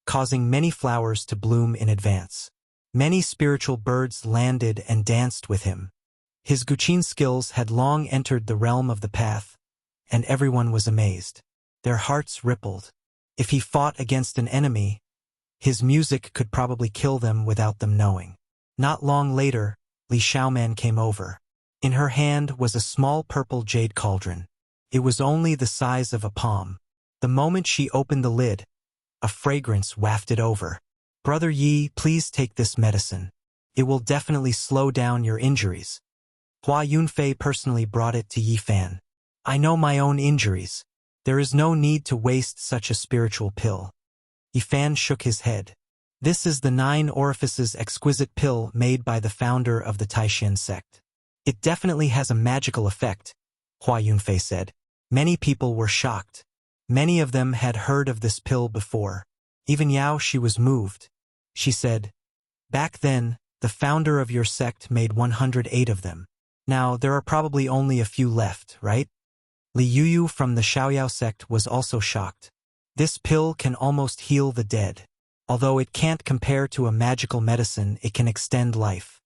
causing many flowers to bloom in advance. Many spiritual birds landed and danced with him. His Guqin skills had long entered the realm of the path, and everyone was amazed. Their hearts rippled. If he fought against an enemy, his music could probably kill them without them knowing. Not long later, Li Xiaoman came over. In her hand was a small purple jade cauldron. It was only the size of a palm. The moment she opened the lid, a fragrance wafted over. Brother Yi, please take this medicine. It will definitely slow down your injuries. Hua Yunfei personally brought it to Yifan. I know my own injuries. There is no need to waste such a spiritual pill. Yifan shook his head. This is the 9 orifices exquisite pill made by the founder of the Taishan sect. It definitely has a magical effect, Hua Yunfei said. Many people were shocked. Many of them had heard of this pill before. Even Yao Shi was moved. She said, back then, the founder of your sect made 108 of them. Now, there are probably only a few left, right? Li Yuyu from the Xiaoyao sect was also shocked. This pill can almost heal the dead. Although it can't compare to a magical medicine, it can extend life.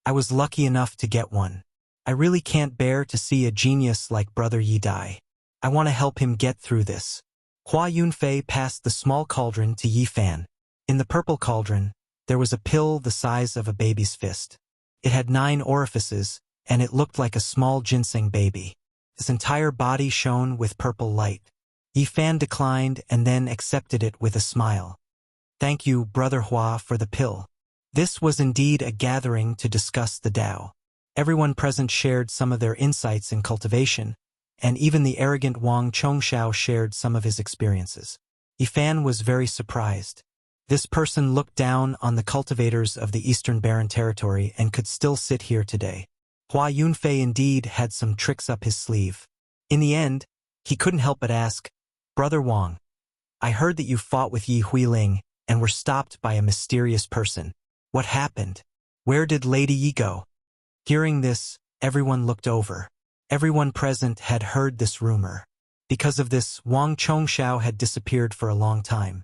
I was lucky enough to get one. I really can't bear to see a genius like Brother Yi die. I want to help him get through this. Hua Yunfei passed the small cauldron to Yifan. In the purple cauldron, there was a pill the size of a baby's fist. It had 9 orifices, and it looked like a small ginseng baby. His entire body shone with purple light. Yifan declined and then accepted it with a smile. Thank you, Brother Hua, for the pill. This was indeed a gathering to discuss the Tao. Everyone present shared some of their insights in cultivation, and even the arrogant Wang Chongshao shared some of his experiences. Yifan was very surprised. This person looked down on the cultivators of the Eastern Barren Territory and could still sit here today. Hua Yunfei indeed had some tricks up his sleeve. In the end, he couldn't help but ask, "Brother Wang, I heard that you fought with Yi Huiling and were stopped by a mysterious person. What happened? Where did Lady Yi go?" Hearing this, everyone looked over. Everyone present had heard this rumor. Because of this, Wang Chongshao had disappeared for a long time.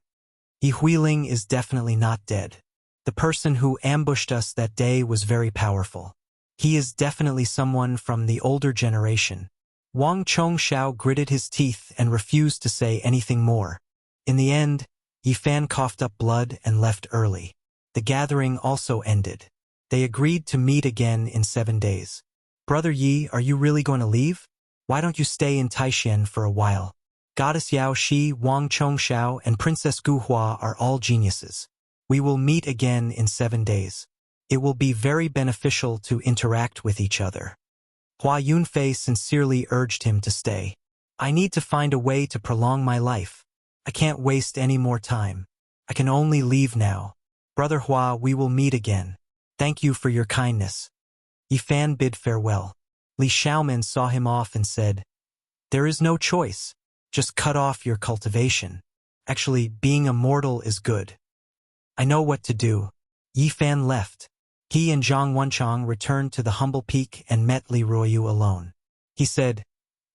Yi Huiling is definitely not dead. The person who ambushed us that day was very powerful. He is definitely someone from the older generation. Wang Chongshao gritted his teeth and refused to say anything more. In the end, Yifan coughed up blood and left early. The gathering also ended. They agreed to meet again in 7 days. "Brother Yi, are you really going to leave? Why don't you stay in Taishan for a while? Goddess Yao Shi, Wang Chongshao, and Princess Gu Hua are all geniuses. We will meet again in 7 days. It will be very beneficial to interact with each other." Hua Yunfei sincerely urged him to stay. "I need to find a way to prolong my life. I can't waste any more time. I can only leave now. Brother Hua, we will meet again. Thank you for your kindness." Yifan bid farewell. Li Xiaoman saw him off and said, "There is no choice. Just cut off your cultivation. Actually, being a mortal is good. I know what to do." Yifan left. He and Zhang Wenchang returned to the humble peak and met Li Ruoyu alone. He said,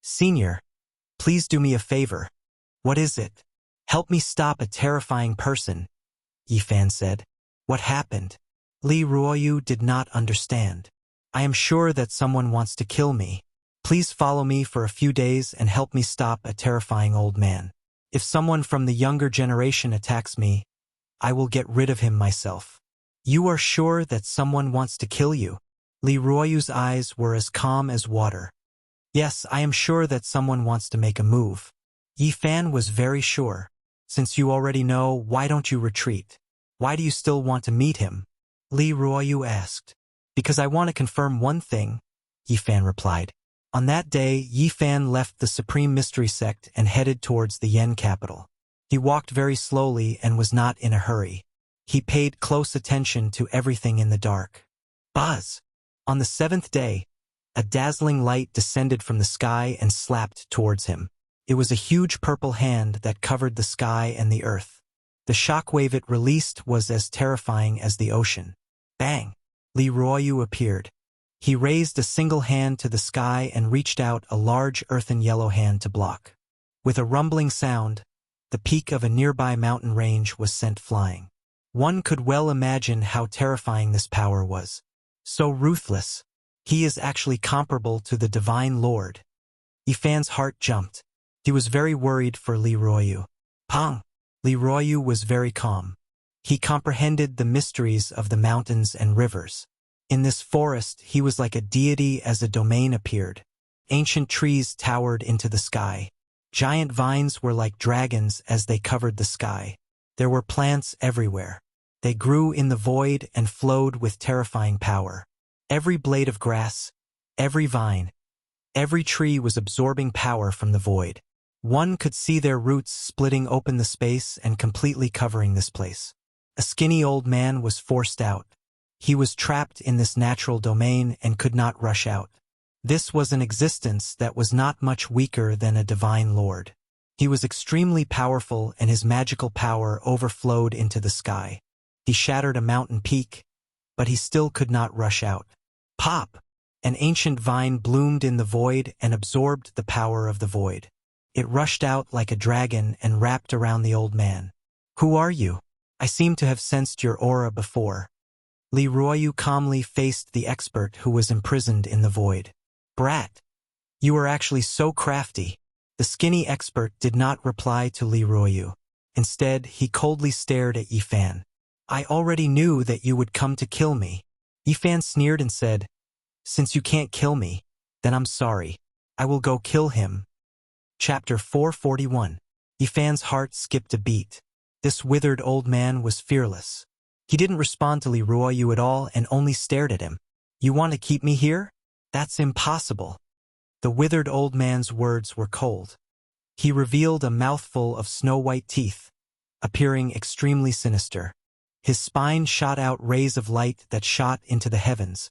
"Senior, please do me a favor." "What is it?" "Help me stop a terrifying person," Yifan said. "What happened?" Li Ruoyu did not understand. "I am sure that someone wants to kill me. Please follow me for a few days and help me stop a terrifying old man. If someone from the younger generation attacks me, I will get rid of him myself." "You are sure that someone wants to kill you?" Li Ruoyu's eyes were as calm as water. "Yes, I am sure that someone wants to make a move." Yifan was very sure. "Since you already know, why don't you retreat? Why do you still want to meet him?" Li Ruoyu asked. "Because I want to confirm one thing," Yifan replied. On that day, Yifan left the Supreme Mystery Sect and headed towards the Yen capital. He walked very slowly and was not in a hurry. He paid close attention to everything in the dark. Buzz! On the 7th day, a dazzling light descended from the sky and slapped towards him. It was a huge purple hand that covered the sky and the earth. The shockwave it released was as terrifying as the ocean. Bang! Li Ruoyu appeared. He raised a single hand to the sky and reached out a large earthen yellow hand to block. With a rumbling sound, the peak of a nearby mountain range was sent flying. One could well imagine how terrifying this power was. So ruthless. He is actually comparable to the Divine Lord. Yifan's heart jumped. He was very worried for Li Ruoyu. Pang! Li Ruoyu was very calm. He comprehended the mysteries of the mountains and rivers. In this forest, he was like a deity as a domain appeared. Ancient trees towered into the sky. Giant vines were like dragons as they covered the sky. There were plants everywhere. They grew in the void and flowed with terrifying power. Every blade of grass, every vine, every tree was absorbing power from the void. One could see their roots splitting open the space and completely covering this place. A skinny old man was forced out. He was trapped in this natural domain and could not rush out. This was an existence that was not much weaker than a divine lord. He was extremely powerful and his magical power overflowed into the sky. He shattered a mountain peak, but he still could not rush out. Pop! An ancient vine bloomed in the void and absorbed the power of the void. It rushed out like a dragon and wrapped around the old man. "Who are you? I seem to have sensed your aura before." Li Ruoyu calmly faced the expert who was imprisoned in the void. "Brat! You are actually so crafty." The skinny expert did not reply to Li Ruoyu. Instead, he coldly stared at Yifan. "I already knew that you would come to kill me." Yifan sneered and said, "Since you can't kill me, then I'm sorry. I will go kill him." Chapter 441. Yifan's heart skipped a beat. This withered old man was fearless. He didn't respond to Li Ruoyu at all and only stared at him. You want to keep me here? That's impossible. The withered old man's words were cold. He revealed a mouthful of snow-white teeth, appearing extremely sinister. His spine shot out rays of light that shot into the heavens,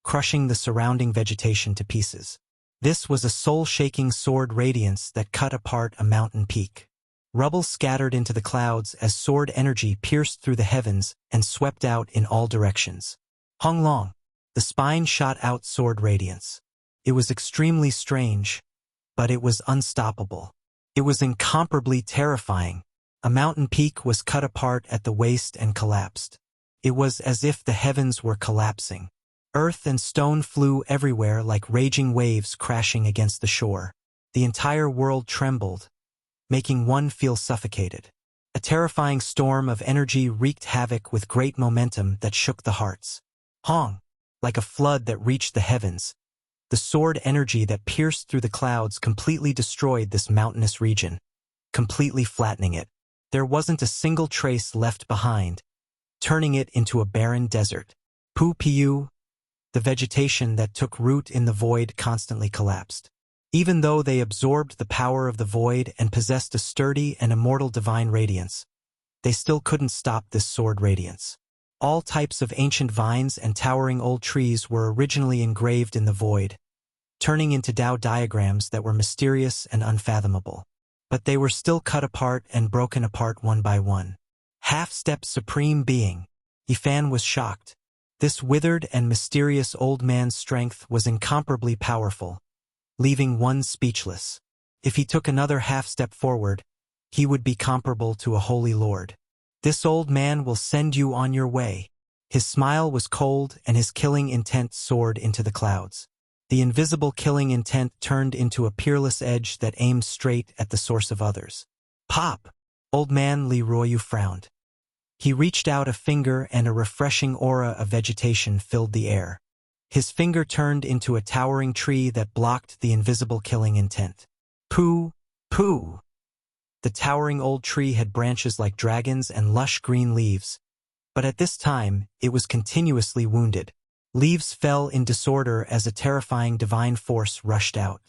crushing the surrounding vegetation to pieces. This was a soul-shaking sword radiance that cut apart a mountain peak. Rubble scattered into the clouds as sword energy pierced through the heavens and swept out in all directions. Hong Long. The spine shot out sword radiance. It was extremely strange, but it was unstoppable. It was incomparably terrifying. A mountain peak was cut apart at the waist and collapsed. It was as if the heavens were collapsing. Earth and stone flew everywhere like raging waves crashing against the shore. The entire world trembled, making one feel suffocated. A terrifying storm of energy wreaked havoc with great momentum that shook the hearts. Hong, like a flood that reached the heavens, the sword energy that pierced through the clouds completely destroyed this mountainous region, completely flattening it. There wasn't a single trace left behind, turning it into a barren desert. Pu Piu, the vegetation that took root in the void constantly collapsed. Even though they absorbed the power of the void and possessed a sturdy and immortal divine radiance, they still couldn't stop this sword radiance. All types of ancient vines and towering old trees were originally engraved in the void, turning into Tao diagrams that were mysterious and unfathomable. But they were still cut apart and broken apart one by one. Half-step supreme being. Yifan was shocked. This withered and mysterious old man's strength was incomparably powerful, leaving one speechless. If he took another half-step forward, he would be comparable to a holy lord. This old man will send you on your way. His smile was cold and his killing intent soared into the clouds. The invisible killing intent turned into a peerless edge that aimed straight at the source of others. Pop! Old man Li Ruoyu frowned. He reached out a finger and a refreshing aura of vegetation filled the air. His finger turned into a towering tree that blocked the invisible killing intent. Pooh! Pooh! The towering old tree had branches like dragons and lush green leaves, but at this time it was continuously wounded. Leaves fell in disorder as a terrifying divine force rushed out.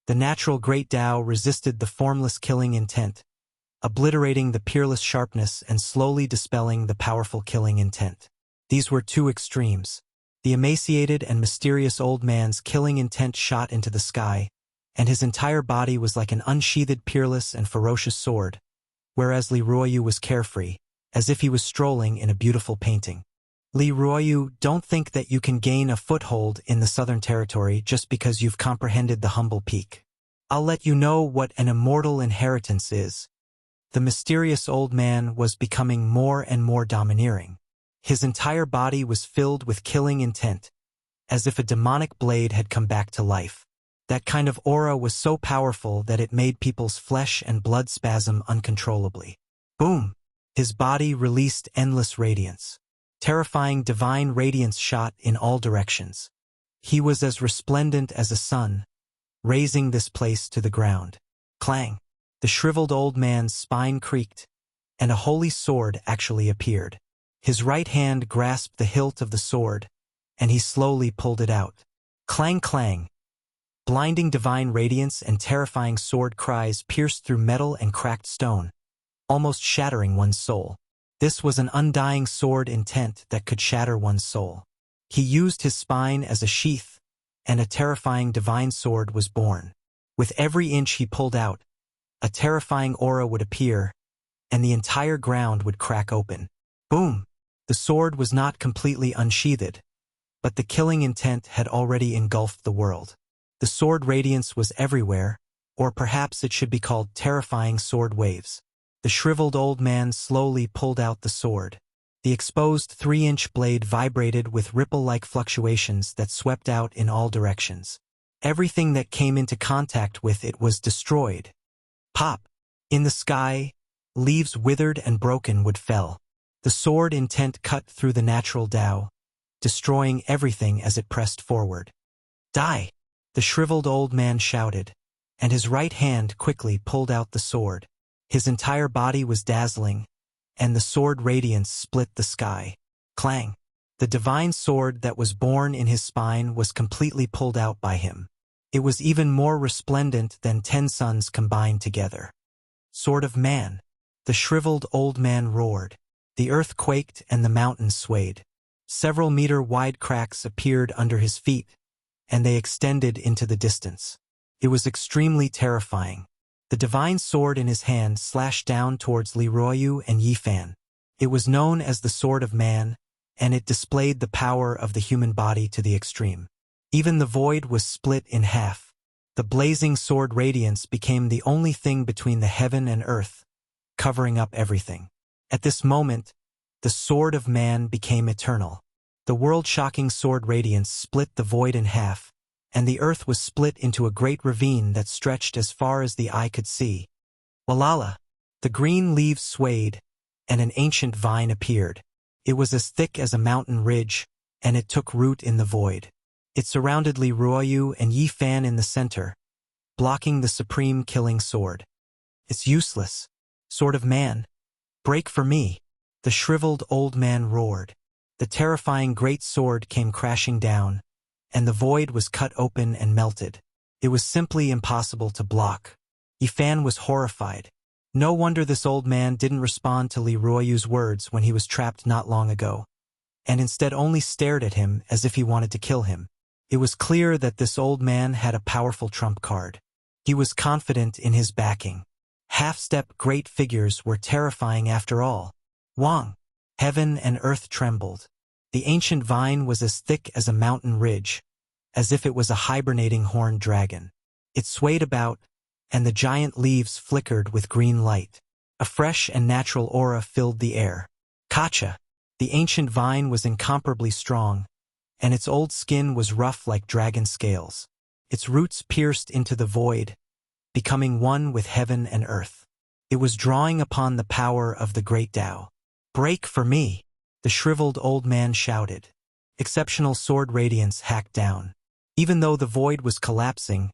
The natural great Tao resisted the formless killing intent, obliterating the peerless sharpness and slowly dispelling the powerful killing intent. These were two extremes. The emaciated and mysterious old man's killing intent shot into the sky, and his entire body was like an unsheathed peerless and ferocious sword, whereas Li Ruoyu was carefree, as if he was strolling in a beautiful painting. Li Ruoyu, don't think that you can gain a foothold in the Southern Territory just because you've comprehended the humble peak. I'll let you know what an immortal inheritance is. The mysterious old man was becoming more and more domineering. His entire body was filled with killing intent, as if a demonic blade had come back to life. That kind of aura was so powerful that it made people's flesh and blood spasm uncontrollably. Boom! His body released endless radiance. Terrifying divine radiance shot in all directions. He was as resplendent as a sun, razing this place to the ground. Clang! The shriveled old man's spine creaked, and a holy sword actually appeared. His right hand grasped the hilt of the sword, and he slowly pulled it out. Clang clang! Blinding divine radiance and terrifying sword cries pierced through metal and cracked stone, almost shattering one's soul. This was an undying sword intent that could shatter one's soul. He used his spine as a sheath, and a terrifying divine sword was born. With every inch he pulled out, a terrifying aura would appear, and the entire ground would crack open. Boom! The sword was not completely unsheathed, but the killing intent had already engulfed the world. The sword radiance was everywhere, or perhaps it should be called terrifying sword waves. The shriveled old man slowly pulled out the sword. The exposed 3-inch blade vibrated with ripple-like fluctuations that swept out in all directions. Everything that came into contact with it was destroyed. Pop! In the sky, leaves withered and broken would fell. The sword intent cut through the natural Tao, destroying everything as it pressed forward. Die! The shriveled old man shouted, and his right hand quickly pulled out the sword. His entire body was dazzling, and the sword radiance split the sky. Clang! The divine sword that was born in his spine was completely pulled out by him. It was even more resplendent than 10 suns combined together. Sword of man! The shriveled old man roared. The earth quaked and the mountains swayed. Several meter-wide cracks appeared under his feet, and they extended into the distance. It was extremely terrifying. The divine sword in his hand slashed down towards Li Ruoyu and Yi Fan. It was known as the Sword of Man, and it displayed the power of the human body to the extreme. Even the void was split in half. The blazing sword radiance became the only thing between the heaven and earth, covering up everything. At this moment, the Sword of Man became eternal. The world-shocking sword radiance split the void in half, and the earth was split into a great ravine that stretched as far as the eye could see. Walala! The green leaves swayed, and an ancient vine appeared. It was as thick as a mountain ridge, and it took root in the void. It surrounded Li Ruoyu and Yi Fan in the center, blocking the supreme killing sword. It's useless. Sword of Man, break for me! The shriveled old man roared. The terrifying great sword came crashing down, and the void was cut open and melted. It was simply impossible to block. Yi Fan was horrified. No wonder this old man didn't respond to Li Ruoyu's words when he was trapped not long ago, and instead only stared at him as if he wanted to kill him. It was clear that this old man had a powerful trump card. He was confident in his backing. Half-step great figures were terrifying after all. Wang! Heaven and earth trembled. The ancient vine was as thick as a mountain ridge, as if it was a hibernating horned dragon. It swayed about, and the giant leaves flickered with green light. A fresh and natural aura filled the air. Kacha! The ancient vine was incomparably strong, and its old skin was rough like dragon scales. Its roots pierced into the void, becoming one with heaven and earth. It was drawing upon the power of the great Tao. Break for me! The shriveled old man shouted. Exceptional sword radiance hacked down. Even though the void was collapsing,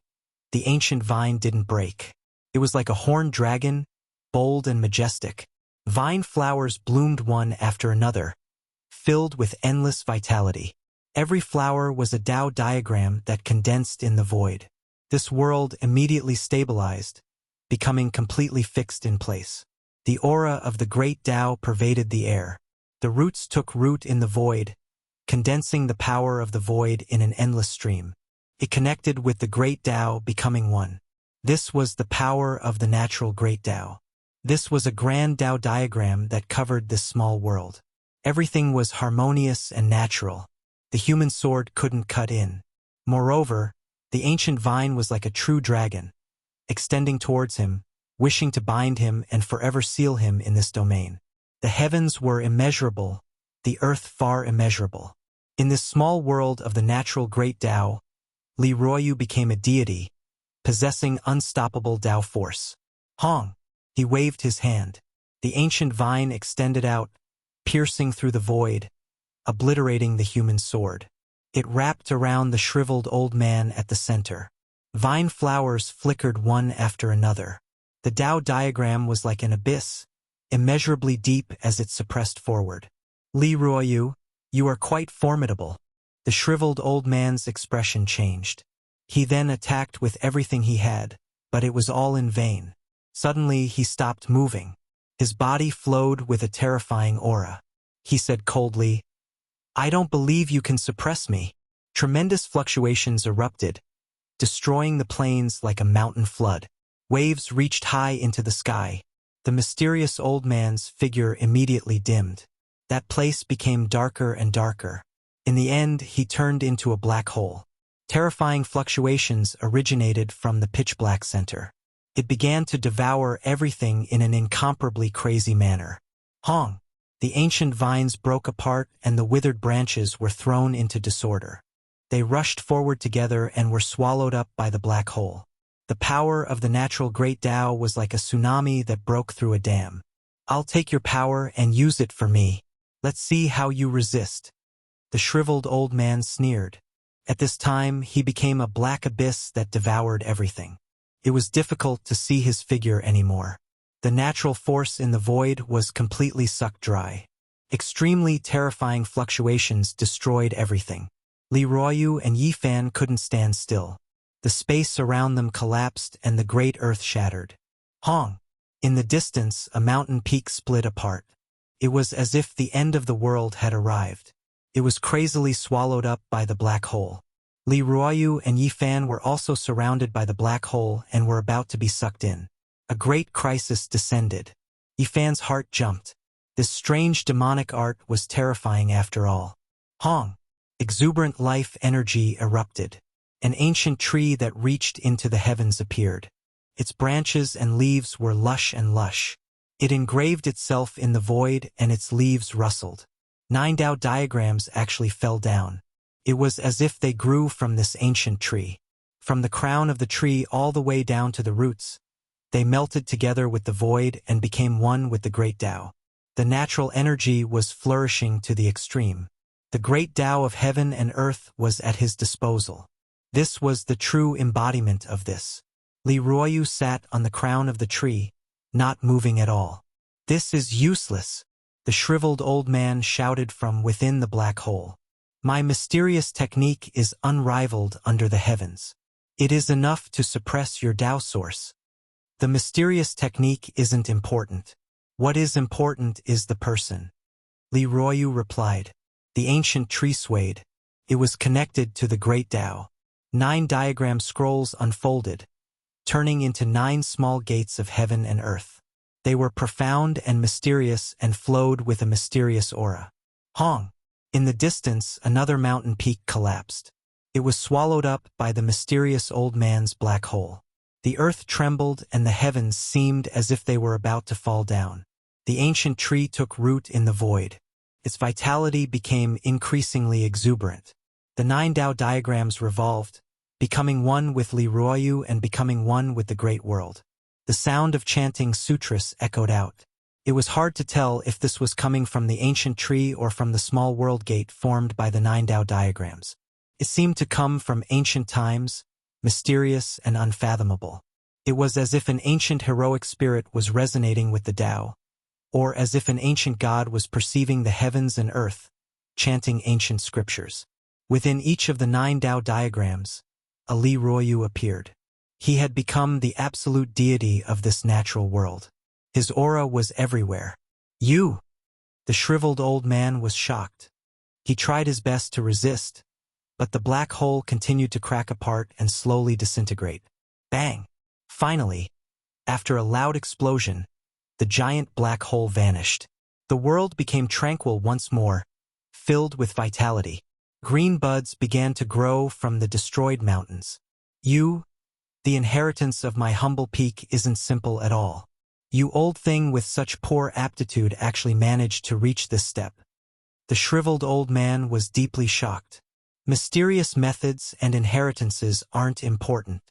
the ancient vine didn't break. It was like a horned dragon, bold and majestic. Vine flowers bloomed one after another, filled with endless vitality. Every flower was a Tao diagram that condensed in the void. This world immediately stabilized, becoming completely fixed in place. The aura of the great Tao pervaded the air. The roots took root in the void, condensing the power of the void in an endless stream. It connected with the great Tao, becoming one. This was the power of the natural great Tao. This was a grand Tao diagram that covered this small world. Everything was harmonious and natural. The human sword couldn't cut in. Moreover, the ancient vine was like a true dragon, extending towards him, wishing to bind him and forever seal him in this domain. The heavens were immeasurable, the earth far immeasurable. In this small world of the natural great Tao, Li Ruoyu became a deity, possessing unstoppable Tao force. Hong! He waved his hand. The ancient vine extended out, piercing through the void, obliterating the human sword. It wrapped around the shriveled old man at the center. Vine flowers flickered one after another. The Tao diagram was like an abyss, immeasurably deep as it suppressed forward. Li Ruoyu, you are quite formidable. The shriveled old man's expression changed. He then attacked with everything he had, but it was all in vain. Suddenly he stopped moving. His body flowed with a terrifying aura. He said coldly, I don't believe you can suppress me. Tremendous fluctuations erupted, destroying the plains like a mountain flood. Waves reached high into the sky. The mysterious old man's figure immediately dimmed. That place became darker and darker. In the end, he turned into a black hole. Terrifying fluctuations originated from the pitch-black center. It began to devour everything in an incomparably crazy manner. Hong! The ancient vines broke apart and the withered branches were thrown into disorder. They rushed forward together and were swallowed up by the black hole. The power of the natural great Tao was like a tsunami that broke through a dam. I'll take your power and use it for me. Let's see how you resist. The shriveled old man sneered. At this time, he became a black abyss that devoured everything. It was difficult to see his figure anymore. The natural force in the void was completely sucked dry. Extremely terrifying fluctuations destroyed everything. Li Ruoyu and Yi Fan couldn't stand still. The space around them collapsed and the great earth shattered. Hong! In the distance, a mountain peak split apart. It was as if the end of the world had arrived. It was crazily swallowed up by the black hole. Li Ruoyu and Yi Fan were also surrounded by the black hole and were about to be sucked in. A great crisis descended. Yi Fan's heart jumped. This strange demonic art was terrifying after all. Hong! Exuberant life energy erupted. An ancient tree that reached into the heavens appeared. Its branches and leaves were lush and lush. It engraved itself in the void and its leaves rustled. 9 Tao diagrams actually fell down. It was as if they grew from this ancient tree. From the crown of the tree all the way down to the roots, they melted together with the void and became one with the great Tao. The natural energy was flourishing to the extreme. The great Tao of heaven and earth was at his disposal. This was the true embodiment of this. Li Ruoyu sat on the crown of the tree, not moving at all. "This is useless," the shriveled old man shouted from within the black hole. "My mysterious technique is unrivaled under the heavens. It is enough to suppress your Tao source. The mysterious technique isn't important. What is important is the person." Li Ruoyu replied. The ancient tree swayed. It was connected to the great Tao. 9 diagram scrolls unfolded, turning into 9 small gates of heaven and earth. They were profound and mysterious and flowed with a mysterious aura. Hong! In the distance, another mountain peak collapsed. It was swallowed up by the mysterious old man's black hole. The earth trembled and the heavens seemed as if they were about to fall down. The ancient tree took root in the void. Its vitality became increasingly exuberant. The 9 Tao diagrams revolved, becoming one with Li Ruoyu and becoming one with the great world. The sound of chanting sutras echoed out. It was hard to tell if this was coming from the ancient tree or from the small world gate formed by the 9 Tao diagrams. It seemed to come from ancient times, mysterious and unfathomable. It was as if an ancient heroic spirit was resonating with the Tao, or as if an ancient god was perceiving the heavens and earth, chanting ancient scriptures. Within each of the 9 Tao diagrams, a Li Ruoyu appeared. He had become the absolute deity of this natural world. His aura was everywhere. "You!" The shriveled old man was shocked. He tried his best to resist, but the black hole continued to crack apart and slowly disintegrate. Bang! Finally, after a loud explosion, the giant black hole vanished. The world became tranquil once more, filled with vitality. Green buds began to grow from the destroyed mountains. "You, the inheritance of my humble peak, isn't simple at all. You old thing with such poor aptitude actually managed to reach this step." The shriveled old man was deeply shocked. Mysterious methods and inheritances aren't important.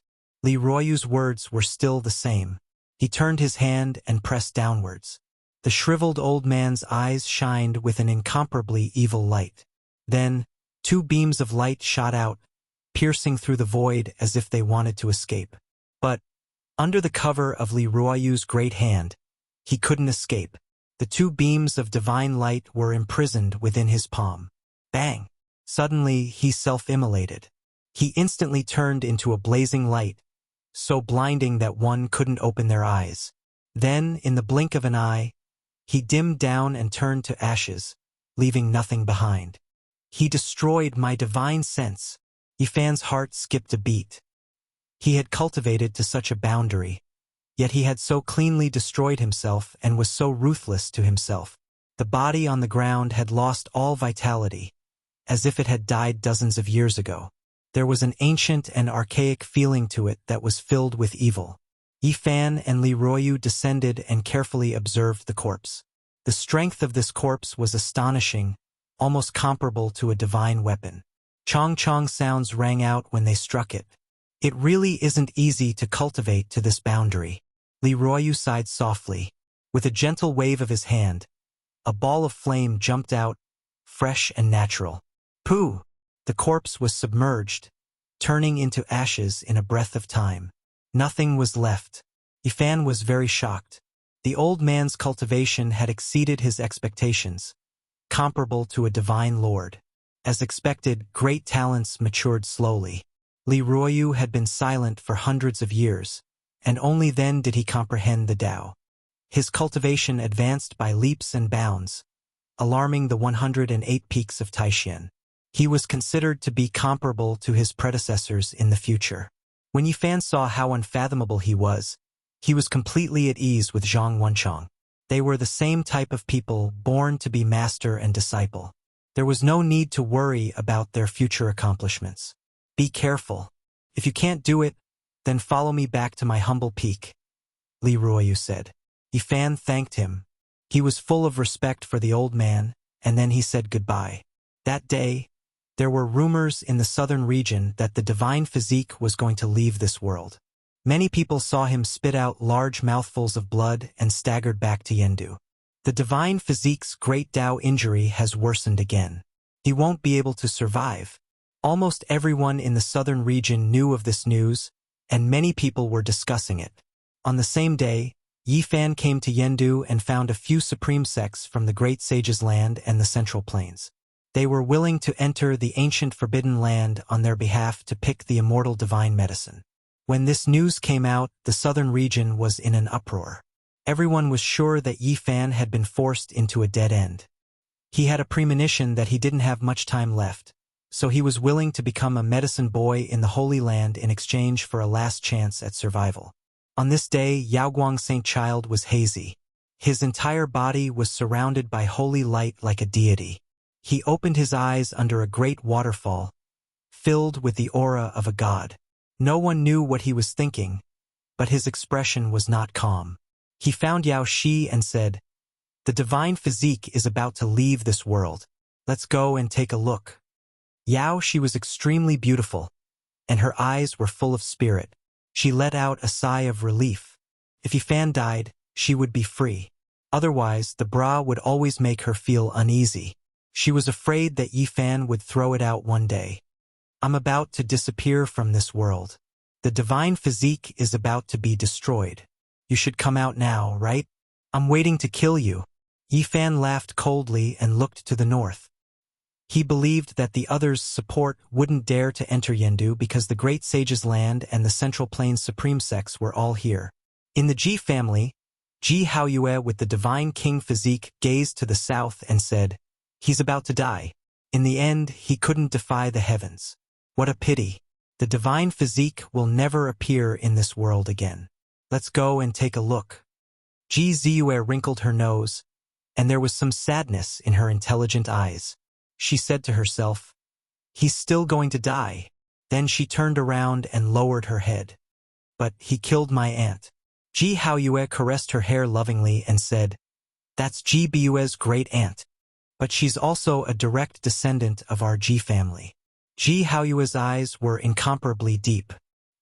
Li Ruoyu's words were still the same. He turned his hand and pressed downwards. The shriveled old man's eyes shined with an incomparably evil light. Then, 2 beams of light shot out, piercing through the void as if they wanted to escape. But, under the cover of Li Ruoyu's great hand, he couldn't escape. The 2 beams of divine light were imprisoned within his palm. Bang! Suddenly, he self-immolated. He instantly turned into a blazing light, so blinding that one couldn't open their eyes. Then, in the blink of an eye, he dimmed down and turned to ashes, leaving nothing behind. "He destroyed my divine sense." Yifan's heart skipped a beat. He had cultivated to such a boundary, yet he had so cleanly destroyed himself and was so ruthless to himself. The body on the ground had lost all vitality, as if it had died dozens of years ago. There was an ancient and archaic feeling to it that was filled with evil. Yifan and Li Ruoyu descended and carefully observed the corpse. The strength of this corpse was astonishing, almost comparable to a divine weapon. Chong-chong sounds rang out when they struck it. It really isn't easy to cultivate to this boundary. Li Ruoyu sighed softly. With a gentle wave of his hand, a ball of flame jumped out, fresh and natural. Pooh! The corpse was submerged, turning into ashes in a breath of time. Nothing was left. Yifan was very shocked. The old man's cultivation had exceeded his expectations. comparable to a divine lord. As expected, great talents matured slowly. Li Ruoyu had been silent for hundreds of years, and only then did he comprehend the Tao. His cultivation advanced by leaps and bounds, alarming the 108 peaks of Taishan. He was considered to be comparable to his predecessors in the future. When Yifan saw how unfathomable he was completely at ease with Zhang Wenchong. They were the same type of people born to be master and disciple. There was no need to worry about their future accomplishments. Be careful. If you can't do it, then follow me back to my humble peak, Li Ruoyu said. Yifan thanked him. He was full of respect for the old man, and then he said goodbye. That day, there were rumors in the southern region that the divine physique was going to leave this world. Many people saw him spit out large mouthfuls of blood and staggered back to Yendu. The divine physique's great Tao injury has worsened again. He won't be able to survive. Almost everyone in the southern region knew of this news, and many people were discussing it. On the same day, Yifan came to Yendu and found a few supreme sects from the Great Sage's land and the Central Plains. They were willing to enter the ancient forbidden land on their behalf to pick the immortal divine medicine. When this news came out, the southern region was in an uproar. Everyone was sure that Yifan had been forced into a dead end. He had a premonition that he didn't have much time left, so he was willing to become a medicine boy in the Holy Land in exchange for a last chance at survival. On this day, Yaoguang Saint Child was hazy. His entire body was surrounded by holy light like a deity. He opened his eyes under a great waterfall, filled with the aura of a god. No one knew what he was thinking, but his expression was not calm. He found Yao Shi and said, "The divine physique is about to leave this world. Let's go and take a look." Yao Shi was extremely beautiful, and her eyes were full of spirit. She let out a sigh of relief. If Yifan died, she would be free. Otherwise, the bra would always make her feel uneasy. She was afraid that Yifan would throw it out one day. "I'm about to disappear from this world. The divine physique is about to be destroyed. You should come out now, right? I'm waiting to kill you." Yifan laughed coldly and looked to the north. He believed that the others' support wouldn't dare to enter Yendu because the Great Sage's land and the Central Plains supreme sects were all here. In the Ji family, Ji Haoyue with the divine king physique gazed to the south and said, "He's about to die." In the end, he couldn't defy the heavens. What a pity. The divine physique will never appear in this world again. Let's go and take a look. Ji Ziyue wrinkled her nose, and there was some sadness in her intelligent eyes. She said to herself, "He's still going to die." Then she turned around and lowered her head. "But he killed my aunt." Ji Haoyue caressed her hair lovingly and said, "That's Ji Biyue's great aunt. But she's also a direct descendant of our Ji family." Ji Haoyue's eyes were incomparably deep.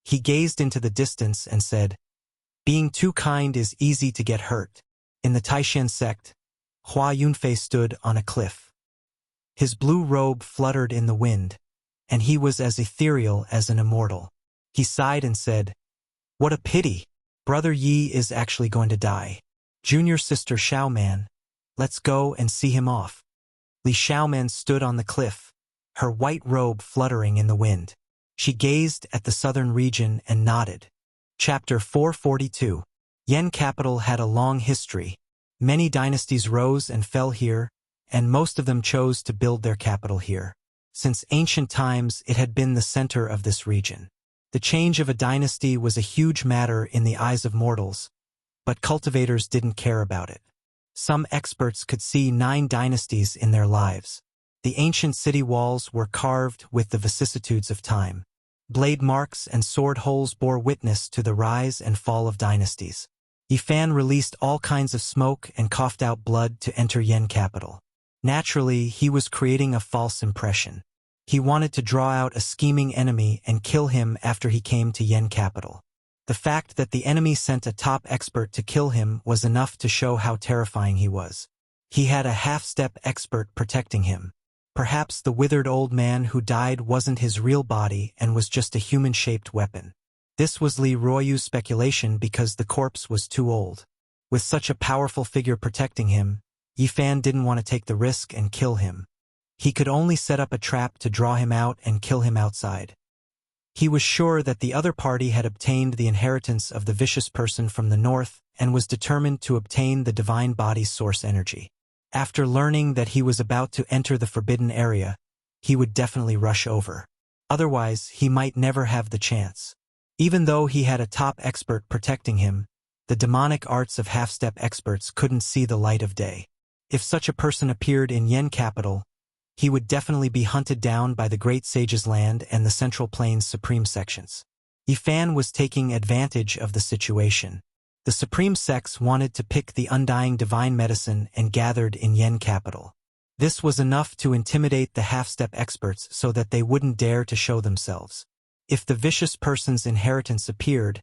He gazed into the distance and said, "Being too kind is easy to get hurt." In the Taishan sect, Hua Yunfei stood on a cliff. His blue robe fluttered in the wind, and he was as ethereal as an immortal. He sighed and said, "What a pity. Brother Yi is actually going to die. Junior sister Xiaoman, let's go and see him off." Li Xiaoman stood on the cliff, her white robe fluttering in the wind. She gazed at the southern region and nodded. Chapter 442. Yen capital had a long history. Many dynasties rose and fell here, and most of them chose to build their capital here. Since ancient times, it had been the center of this region. The change of a dynasty was a huge matter in the eyes of mortals, but cultivators didn't care about it. Some experts could see 9 dynasties in their lives. The ancient city walls were carved with the vicissitudes of time. Blade marks and sword holes bore witness to the rise and fall of dynasties. Yifan released all kinds of smoke and coughed out blood to enter Yen capital. Naturally, he was creating a false impression. He wanted to draw out a scheming enemy and kill him after he came to Yen capital. The fact that the enemy sent a top expert to kill him was enough to show how terrifying he was. He had a half-step expert protecting him. Perhaps the withered old man who died wasn't his real body and was just a human-shaped weapon. This was Li Ruoyu's speculation because the corpse was too old. With such a powerful figure protecting him, Yifan didn't want to take the risk and kill him. He could only set up a trap to draw him out and kill him outside. He was sure that the other party had obtained the inheritance of the vicious person from the north and was determined to obtain the divine body's source energy. After learning that he was about to enter the forbidden area, he would definitely rush over. Otherwise, he might never have the chance. Even though he had a top expert protecting him, the demonic arts of half-step experts couldn't see the light of day. If such a person appeared in Yen capital, he would definitely be hunted down by the Great Sage's land and the Central Plains Supreme Sections. Yifan was taking advantage of the situation. The Supreme Sects wanted to pick the undying divine medicine and gathered in Yen capital. This was enough to intimidate the half-step experts so that they wouldn't dare to show themselves. If the vicious person's inheritance appeared,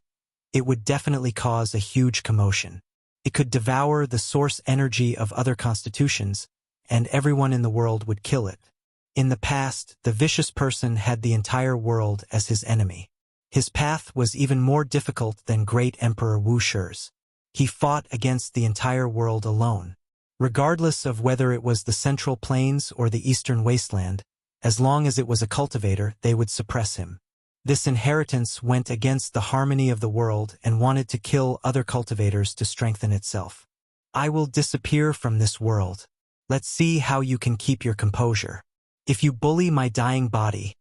it would definitely cause a huge commotion. It could devour the source energy of other constitutions, and everyone in the world would kill it. In the past, the vicious person had the entire world as his enemy. His path was even more difficult than Great Emperor Wuxia's. He fought against the entire world alone. Regardless of whether it was the Central Plains or the Eastern Wasteland, as long as it was a cultivator, they would suppress him. This inheritance went against the harmony of the world and wanted to kill other cultivators to strengthen itself. I will disappear from this world. Let's see how you can keep your composure. If you bully my dying body,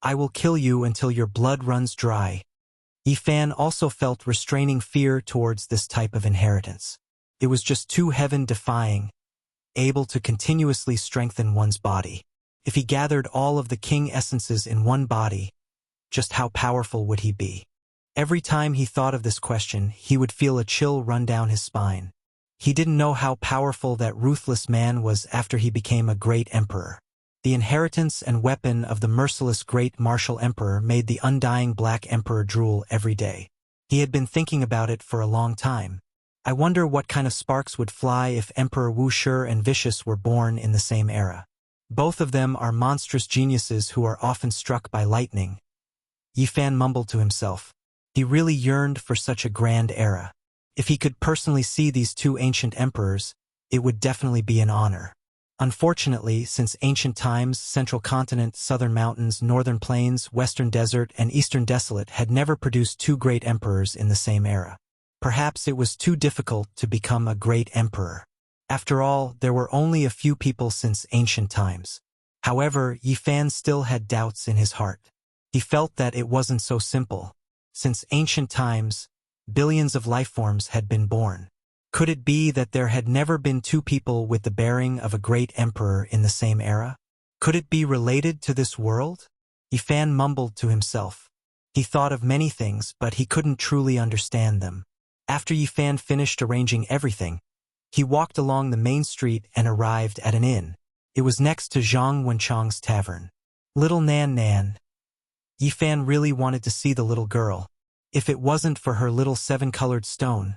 I will kill you until your blood runs dry. Yifan also felt restraining fear towards this type of inheritance. It was just too heaven-defying, able to continuously strengthen one's body. If he gathered all of the king essences in one body, just how powerful would he be? Every time he thought of this question, he would feel a chill run down his spine. He didn't know how powerful that ruthless man was after he became a great emperor. The inheritance and weapon of the merciless great martial emperor made the undying black emperor drool every day. He had been thinking about it for a long time. I wonder what kind of sparks would fly if Emperor Wuxia and Vicious were born in the same era. Both of them are monstrous geniuses who are often struck by lightning. Yifan mumbled to himself. He really yearned for such a grand era. If he could personally see these two ancient emperors, it would definitely be an honor. Unfortunately, since ancient times, Central Continent, Southern Mountains, Northern Plains, Western Desert, and Eastern Desolate had never produced two great emperors in the same era. Perhaps it was too difficult to become a great emperor. After all, there were only a few people since ancient times. However, Yifan still had doubts in his heart. He felt that it wasn't so simple. Since ancient times, billions of lifeforms had been born. Could it be that there had never been two people with the bearing of a great emperor in the same era? Could it be related to this world? Yifan mumbled to himself. He thought of many things, but he couldn't truly understand them. After Yifan finished arranging everything, he walked along the main street and arrived at an inn. It was next to Zhang Wenchang's tavern. Little Nan Nan. Yifan really wanted to see the little girl. If it wasn't for her little seven-colored stone,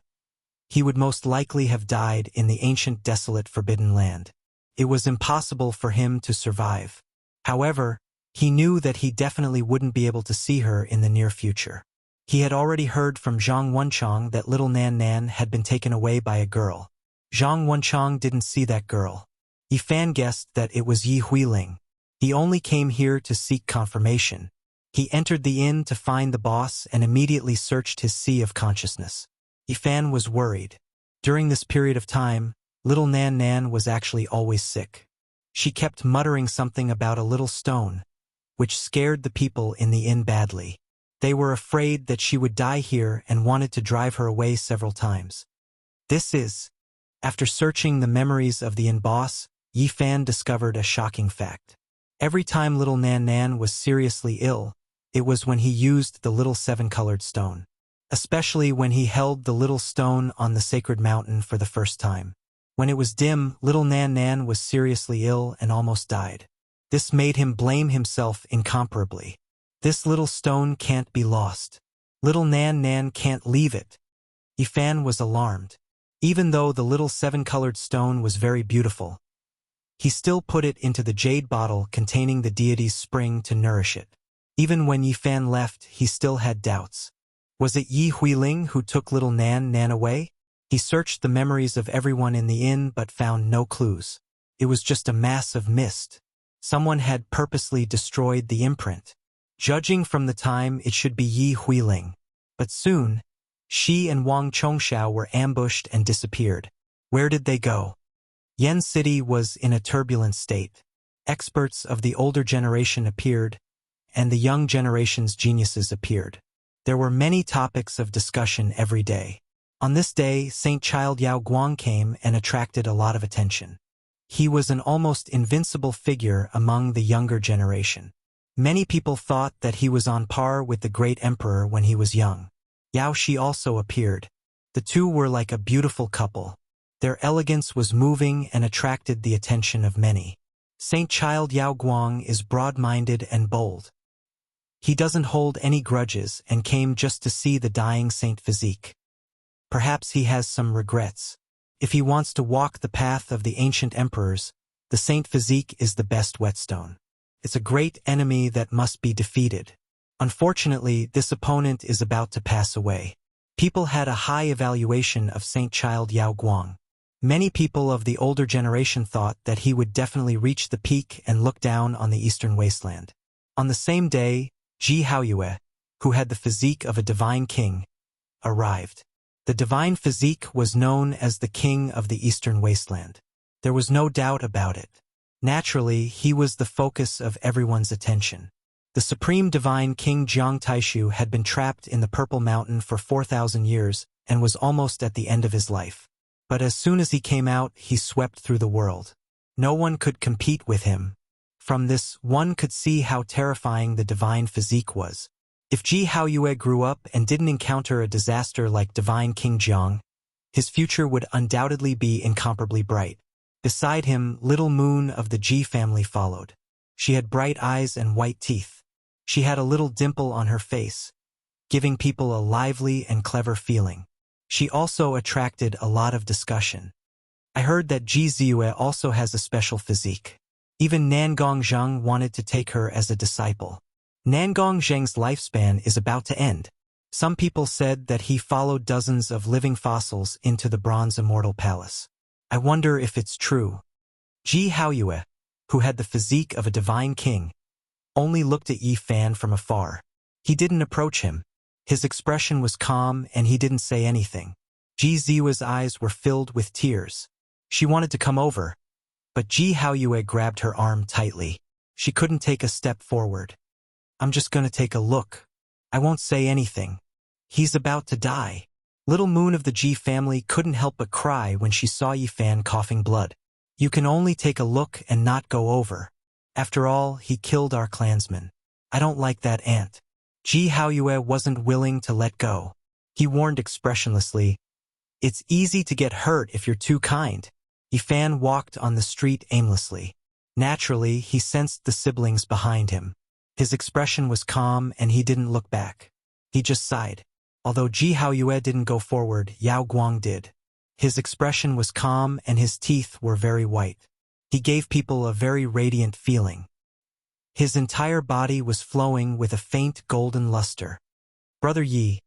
he would most likely have died in the ancient desolate forbidden land. It was impossible for him to survive. However, he knew that he definitely wouldn't be able to see her in the near future. He had already heard from Zhang Wenchang that little Nan Nan had been taken away by a girl. Zhang Wenchang didn't see that girl. Yifan guessed that it was Yi Huiling. He only came here to seek confirmation. He entered the inn to find the boss and immediately searched his sea of consciousness. Yifan was worried. During this period of time, little Nan Nan was actually always sick. She kept muttering something about a little stone, which scared the people in the inn badly. They were afraid that she would die here and wanted to drive her away several times. After searching the memories of the inn boss, Yifan discovered a shocking fact. Every time little Nan Nan was seriously ill, it was when he used the little seven-colored stone. Especially when he held the little stone on the sacred mountain for the first time. When it was dim, little Nan Nan was seriously ill and almost died. This made him blame himself incomparably. This little stone can't be lost. Little Nan Nan can't leave it. Yifan was alarmed. Even though the little seven-colored stone was very beautiful, he still put it into the jade bottle containing the deity's spring to nourish it. Even when Yifan left, he still had doubts. Was it Yi Huiling who took little Nan Nan away? He searched the memories of everyone in the inn but found no clues. It was just a mass of mist. Someone had purposely destroyed the imprint. Judging from the time, it should be Yi Huiling. But soon, she and Wang Chongxiao were ambushed and disappeared. Where did they go? Yen City was in a turbulent state. Experts of the older generation appeared, and the young generation's geniuses appeared. There were many topics of discussion every day. On this day, Saint Child Yao Guang came and attracted a lot of attention. He was an almost invincible figure among the younger generation. Many people thought that he was on par with the great emperor when he was young. Yao Shi also appeared. The two were like a beautiful couple. Their elegance was moving and attracted the attention of many. Saint Child Yao Guang is broad-minded and bold. He doesn't hold any grudges and came just to see the dying Saint Physique. Perhaps he has some regrets. If he wants to walk the path of the ancient emperors, the Saint Physique is the best whetstone. It's a great enemy that must be defeated. Unfortunately, this opponent is about to pass away. People had a high evaluation of Saint Child Yao Guang. Many people of the older generation thought that he would definitely reach the peak and look down on the eastern wasteland. On the same day, Ji Haoyue, who had the physique of a divine king, arrived. The divine physique was known as the king of the eastern wasteland. There was no doubt about it. Naturally, he was the focus of everyone's attention. The supreme divine king Jiang Taishu had been trapped in the Purple Mountain for 4,000 years and was almost at the end of his life. But as soon as he came out, he swept through the world. No one could compete with him. From this, one could see how terrifying the divine physique was. If Ji Haoyue grew up and didn't encounter a disaster like divine King Jiang, his future would undoubtedly be incomparably bright. Beside him, Little Moon of the Ji family followed. She had bright eyes and white teeth. She had a little dimple on her face, giving people a lively and clever feeling. She also attracted a lot of discussion. I heard that Ji Ziyue also has a special physique. Even Nangong Zheng wanted to take her as a disciple. Nangong Zheng's lifespan is about to end. Some people said that he followed dozens of living fossils into the Bronze Immortal Palace. I wonder if it's true. Ji Haoyue, who had the physique of a divine king, only looked at Yi Fan from afar. He didn't approach him. His expression was calm and he didn't say anything. Ji Ziyue's eyes were filled with tears. She wanted to come over, but Ji Haoyue grabbed her arm tightly. She couldn't take a step forward. I'm just gonna take a look. I won't say anything. He's about to die. Little Moon of the Ji family couldn't help but cry when she saw Yi Fan coughing blood. You can only take a look and not go over. After all, he killed our clansman. I don't like that ant. Ji Haoyue wasn't willing to let go. He warned expressionlessly, "It's easy to get hurt if you're too kind." Yi Fan walked on the street aimlessly. Naturally, he sensed the siblings behind him. His expression was calm and he didn't look back. He just sighed. Although Ji Haoyue didn't go forward, Yao Guang did. His expression was calm and his teeth were very white. He gave people a very radiant feeling. His entire body was flowing with a faint golden luster. "Brother Yi,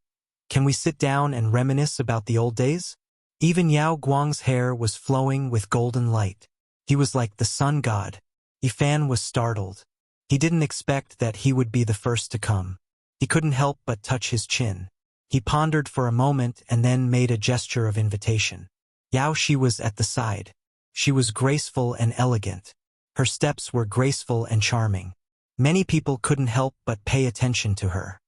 can we sit down and reminisce about the old days?" Even Yao Guang's hair was flowing with golden light. He was like the sun god. Yi Fan was startled. He didn't expect that he would be the first to come. He couldn't help but touch his chin. He pondered for a moment and then made a gesture of invitation. Yao Shi was at the side. She was graceful and elegant. Her steps were graceful and charming. Many people couldn't help but pay attention to her.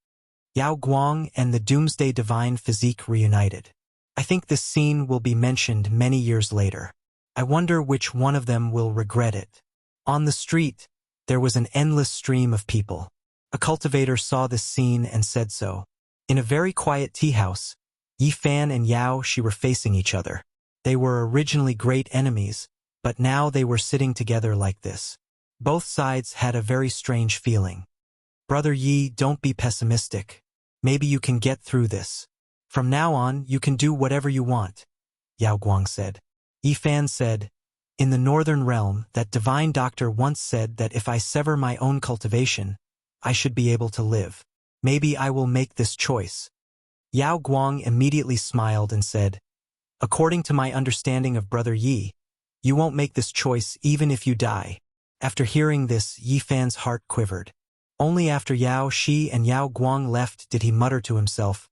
Yao Guang and the Doomsday Divine Physique reunited. I think this scene will be mentioned many years later. I wonder which one of them will regret it. On the street, there was an endless stream of people. A cultivator saw this scene and said so. In a very quiet tea house, Yi Fan and Yao Shi were facing each other. They were originally great enemies, but now they were sitting together like this. Both sides had a very strange feeling. "Brother Yi, don't be pessimistic. Maybe you can get through this. From now on, you can do whatever you want," Yao Guang said. Yi Fan said, "In the northern realm, that divine doctor once said that if I sever my own cultivation, I should be able to live. Maybe I will make this choice." Yao Guang immediately smiled and said, According to my understanding of Brother Yi, you won't make this choice even if you die. After hearing this, Yi Fan's heart quivered. Only after Yao Shi and Yao Guang left did he mutter to himself,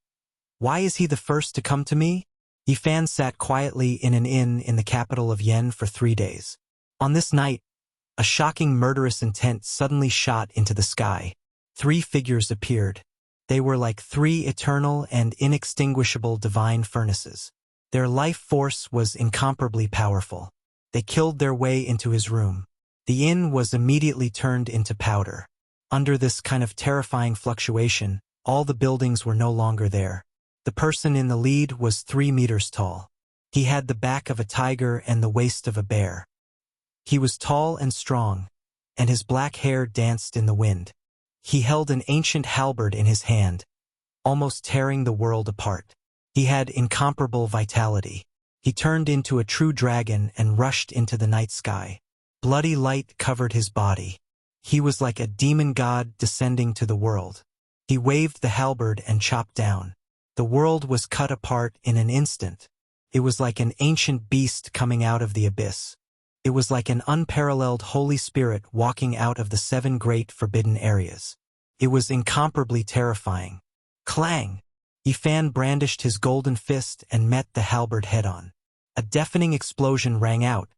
"Why is he the first to come to me?" Yi Fan sat quietly in an inn in the capital of Yen for 3 days. On this night, a shocking murderous intent suddenly shot into the sky. 3 figures appeared. They were like 3 eternal and inextinguishable divine furnaces. Their life force was incomparably powerful. They killed their way into his room. The inn was immediately turned into powder. Under this kind of terrifying fluctuation, all the buildings were no longer there. The person in the lead was 3 meters tall. He had the back of a tiger and the waist of a bear. He was tall and strong, and his black hair danced in the wind. He held an ancient halberd in his hand, almost tearing the world apart. He had incomparable vitality. He turned into a true dragon and rushed into the night sky. Bloody light covered his body. He was like a demon god descending to the world. He waved the halberd and chopped down. The world was cut apart in an instant. It was like an ancient beast coming out of the abyss. It was like an unparalleled Holy Spirit walking out of the 7 great forbidden areas. It was incomparably terrifying. Clang! Yi Fan brandished his golden fist and met the halberd head-on. A deafening explosion rang out,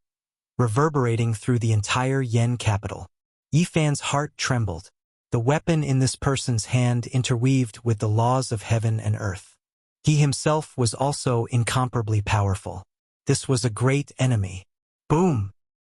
reverberating through the entire Yen capital. Yi Fan's heart trembled. The weapon in this person's hand interweaved with the laws of heaven and earth. He himself was also incomparably powerful. This was a great enemy. Boom!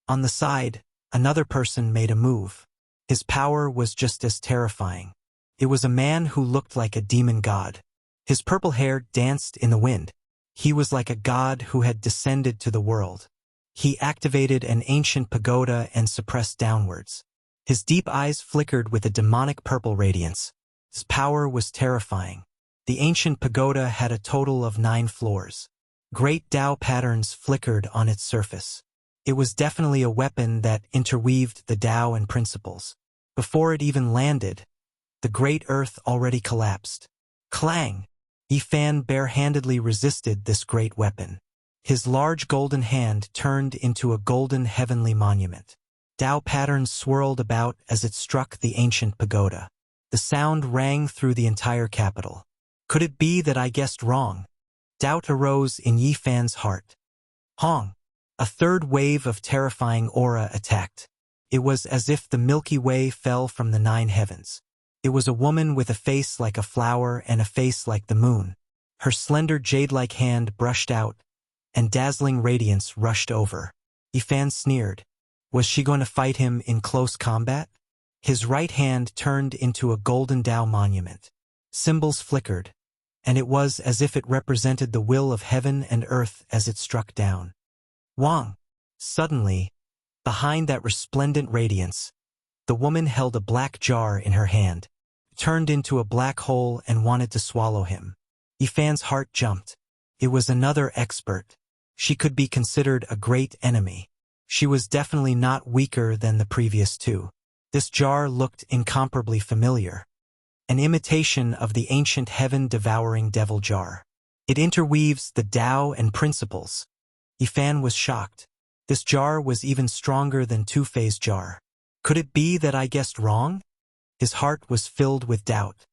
On the side, another person made a move. His power was just as terrifying. It was a man who looked like a demon god. His purple hair danced in the wind. He was like a god who had descended to the world. He activated an ancient pagoda and suppressed downwards. His deep eyes flickered with a demonic purple radiance. His power was terrifying. The ancient pagoda had a total of 9 floors. Great Tao patterns flickered on its surface. It was definitely a weapon that interweaved the Tao and principles. Before it even landed, the great earth already collapsed. Clang! Yi Fan barehandedly resisted this great weapon. His large golden hand turned into a golden heavenly monument. Tao patterns swirled about as it struck the ancient pagoda. The sound rang through the entire capital. Could it be that I guessed wrong? Doubt arose in Yi Fan's heart. Hong! A third wave of terrifying aura attacked. It was as if the Milky Way fell from the 9 heavens. It was a woman with a face like a flower and a face like the moon. Her slender jade-like hand brushed out, and dazzling radiance rushed over. Yi Fan sneered. Was she going to fight him in close combat? His right hand turned into a golden Tao monument. Symbols flickered, and it was as if it represented the will of heaven and earth as it struck down. Wang! Suddenly, behind that resplendent radiance, the woman held a black jar in her hand, turned into a black hole and wanted to swallow him. Yi Fan's heart jumped. It was another expert. She could be considered a great enemy. She was definitely not weaker than the previous 2. This jar looked incomparably familiar. An imitation of the ancient heaven-devouring devil jar. It interweaves the Tao and principles. Yi Fan was shocked. This jar was even stronger than Two-Phase jar. Could it be that I guessed wrong? His heart was filled with doubt.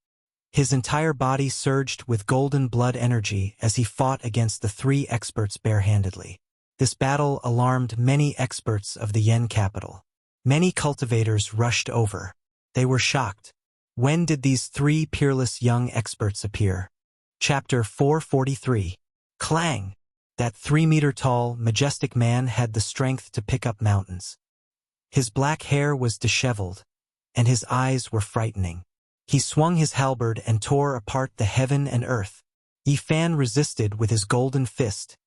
His entire body surged with golden blood energy as he fought against the 3 experts barehandedly. This battle alarmed many experts of the Yen capital. Many cultivators rushed over. They were shocked. When did these 3 peerless young experts appear? Chapter 443. Clang! That 3-meter-tall, majestic man had the strength to pick up mountains. His black hair was disheveled, and his eyes were frightening. He swung his halberd and tore apart the heaven and earth. Yi Fan resisted with his golden fist,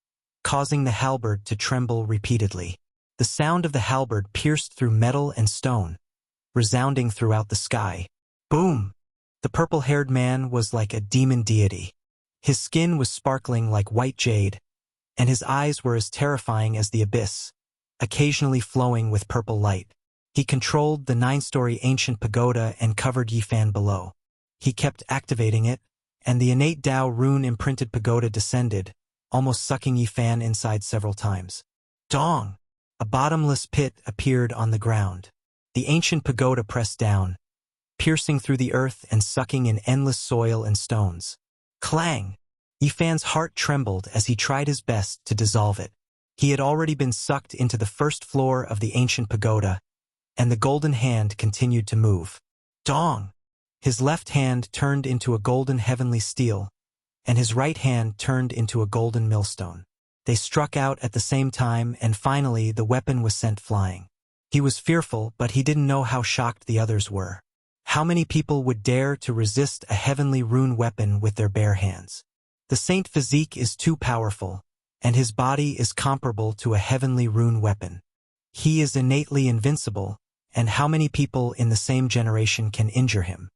causing the halberd to tremble repeatedly. The sound of the halberd pierced through metal and stone, resounding throughout the sky. Boom! The purple-haired man was like a demon deity. His skin was sparkling like white jade, and his eyes were as terrifying as the abyss, occasionally flowing with purple light. He controlled the 9-story ancient pagoda and covered Yi Fan below. He kept activating it, and the innate Tao rune-imprinted pagoda descended, almost sucking Yi Fan inside several times. Dong! A bottomless pit appeared on the ground. The ancient pagoda pressed down, piercing through the earth and sucking in endless soil and stones. Clang! Yi Fan's heart trembled as he tried his best to dissolve it. He had already been sucked into the first floor of the ancient pagoda, and the golden hand continued to move. Dong! His left hand turned into a golden heavenly steel, and his right hand turned into a golden millstone. They struck out at the same time, and finally the weapon was sent flying. He was fearful, but he didn't know how shocked the others were. How many people would dare to resist a heavenly rune weapon with their bare hands? The saint physique is too powerful, and his body is comparable to a heavenly rune weapon. He is innately invincible, and how many people in the same generation can injure him?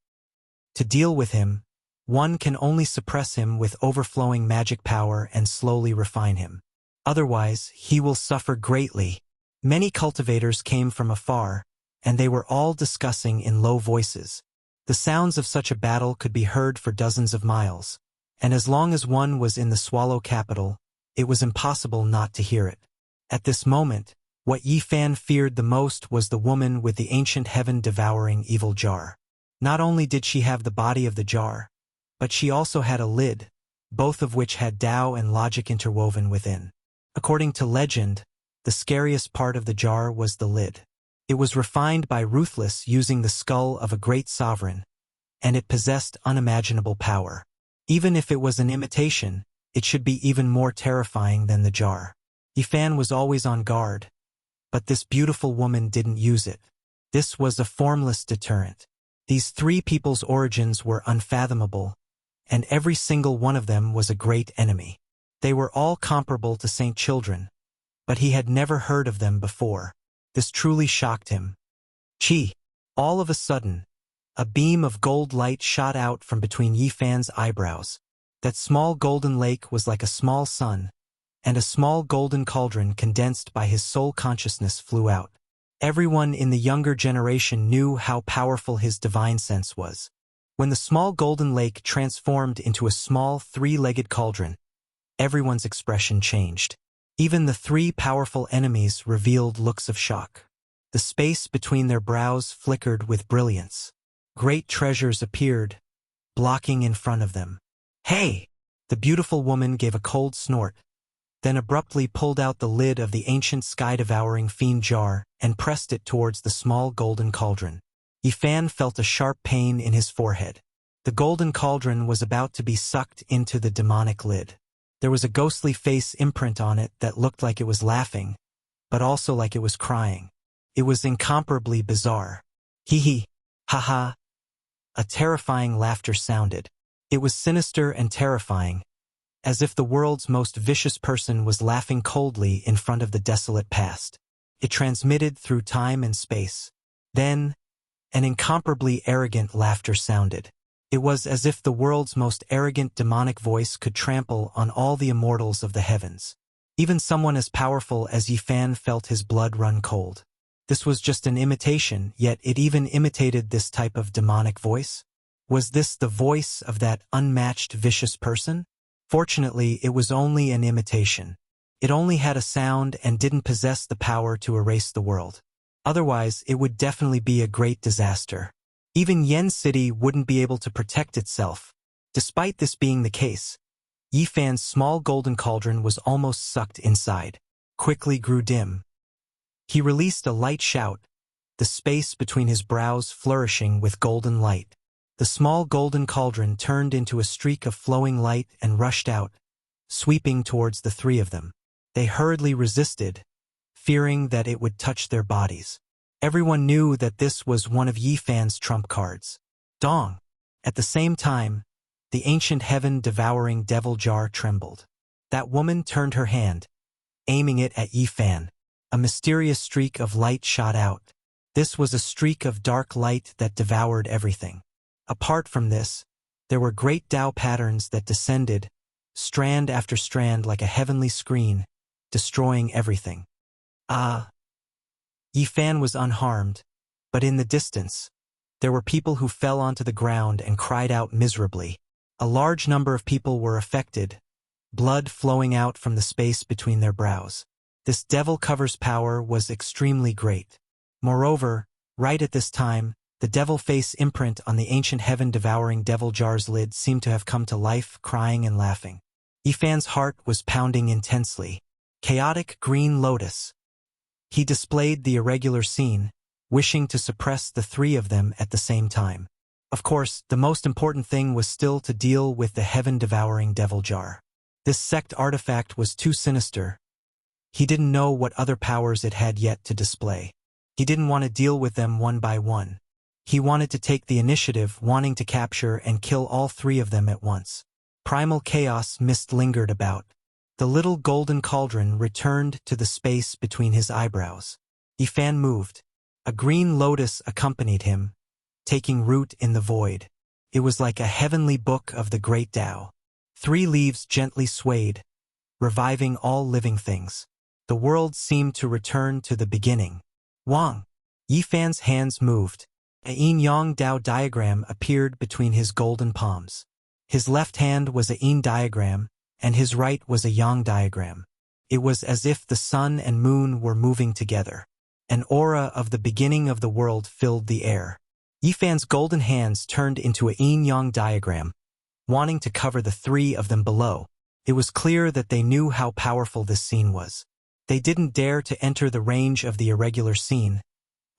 To deal with him, one can only suppress him with overflowing magic power and slowly refine him. Otherwise, he will suffer greatly. Many cultivators came from afar, and they were all discussing in low voices. The sounds of such a battle could be heard for dozens of miles, and as long as one was in the Swallow capital, it was impossible not to hear it. At this moment, what Yi Fan feared the most was the woman with the ancient heaven-devouring evil jar. Not only did she have the body of the jar, but she also had a lid, both of which had Tao and logic interwoven within. According to legend, the scariest part of the jar was the lid. It was refined by Ruthless using the skull of a great sovereign, and it possessed unimaginable power. Even if it was an imitation, it should be even more terrifying than the jar. Yi Fan was always on guard, but this beautiful woman didn't use it. This was a formless deterrent. These three people's origins were unfathomable, and every single one of them was a great enemy. They were all comparable to Saint Children, but he had never heard of them before. This truly shocked him. Chi! All of a sudden, a beam of gold light shot out from between Yi Fan's eyebrows. That small golden lake was like a small sun, and a small golden cauldron condensed by his soul consciousness flew out. Everyone in the younger generation knew how powerful his divine sense was. When the small golden lake transformed into a small three-legged cauldron, everyone's expression changed. Even the three powerful enemies revealed looks of shock. The space between their brows flickered with brilliance. Great treasures appeared, blocking in front of them. Hey! The beautiful woman gave a cold snort, then abruptly pulled out the lid of the ancient sky-devouring fiend jar and pressed it towards the small golden cauldron. Yi Fan felt a sharp pain in his forehead. The golden cauldron was about to be sucked into the demonic lid. There was a ghostly face imprint on it that looked like it was laughing, but also like it was crying. It was incomparably bizarre. Hee hee, ha ha. A terrifying laughter sounded. It was sinister and terrifying, as if the world's most vicious person was laughing coldly in front of the desolate past. It transmitted through time and space. Then, an incomparably arrogant laughter sounded. It was as if the world's most arrogant demonic voice could trample on all the immortals of the heavens. Even someone as powerful as Yi Fan felt his blood run cold. This was just an imitation, yet it even imitated this type of demonic voice? Was this the voice of that unmatched vicious person? Fortunately, it was only an imitation. It only had a sound and didn't possess the power to erase the world. Otherwise, it would definitely be a great disaster. Even Yen City wouldn't be able to protect itself. Despite this being the case, Yi Fan's small golden cauldron was almost sucked inside. Quickly grew dim. He released a light shout, the space between his brows flourishing with golden light. The small golden cauldron turned into a streak of flowing light and rushed out, sweeping towards the three of them. They hurriedly resisted, fearing that it would touch their bodies. Everyone knew that this was one of Yi Fan's trump cards. Dong! At the same time, the ancient heaven-devouring devil jar trembled. That woman turned her hand, aiming it at Yi Fan. A mysterious streak of light shot out. This was a streak of dark light that devoured everything. Apart from this, there were great Tao patterns that descended, strand after strand like a heavenly screen, destroying everything. Yi Fan was unharmed, but in the distance, there were people who fell onto the ground and cried out miserably. A large number of people were affected, blood flowing out from the space between their brows. This devil cover's power was extremely great. Moreover, right at this time, the devil face imprint on the ancient heaven-devouring devil jar's lid seemed to have come to life, crying and laughing. Yifan's heart was pounding intensely. Chaotic green lotus. He displayed the irregular scene, wishing to suppress the three of them at the same time. Of course, the most important thing was still to deal with the heaven-devouring devil jar. This sect artifact was too sinister. He didn't know what other powers it had yet to display. He didn't want to deal with them one by one. He wanted to take the initiative, wanting to capture and kill all three of them at once. Primal chaos mist lingered about. The little golden cauldron returned to the space between his eyebrows. Yifan moved. A green lotus accompanied him, taking root in the void. It was like a heavenly book of the great Tao. 3 leaves gently swayed, reviving all living things. The world seemed to return to the beginning. Wang. Yifan's hands moved. A yin-yang Dao diagram appeared between his golden palms. His left hand was a yin diagram, and his right was a yang diagram. It was as if the sun and moon were moving together. An aura of the beginning of the world filled the air. Yifan's golden hands turned into a yin-yang diagram, wanting to cover the 3 of them below. It was clear that they knew how powerful this scene was. They didn't dare to enter the range of the irregular scene,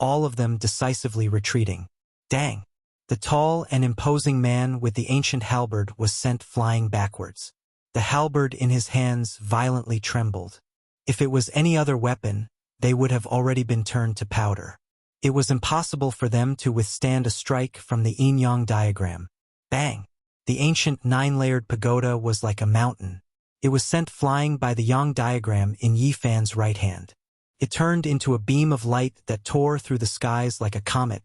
all of them decisively retreating. Dang! The tall and imposing man with the ancient halberd was sent flying backwards. The halberd in his hands violently trembled. If it was any other weapon, they would have already been turned to powder. It was impossible for them to withstand a strike from the yin-yang diagram. Bang! The ancient 9-layered pagoda was like a mountain. It was sent flying by the yang diagram in Yifan's right hand. It turned into a beam of light that tore through the skies like a comet,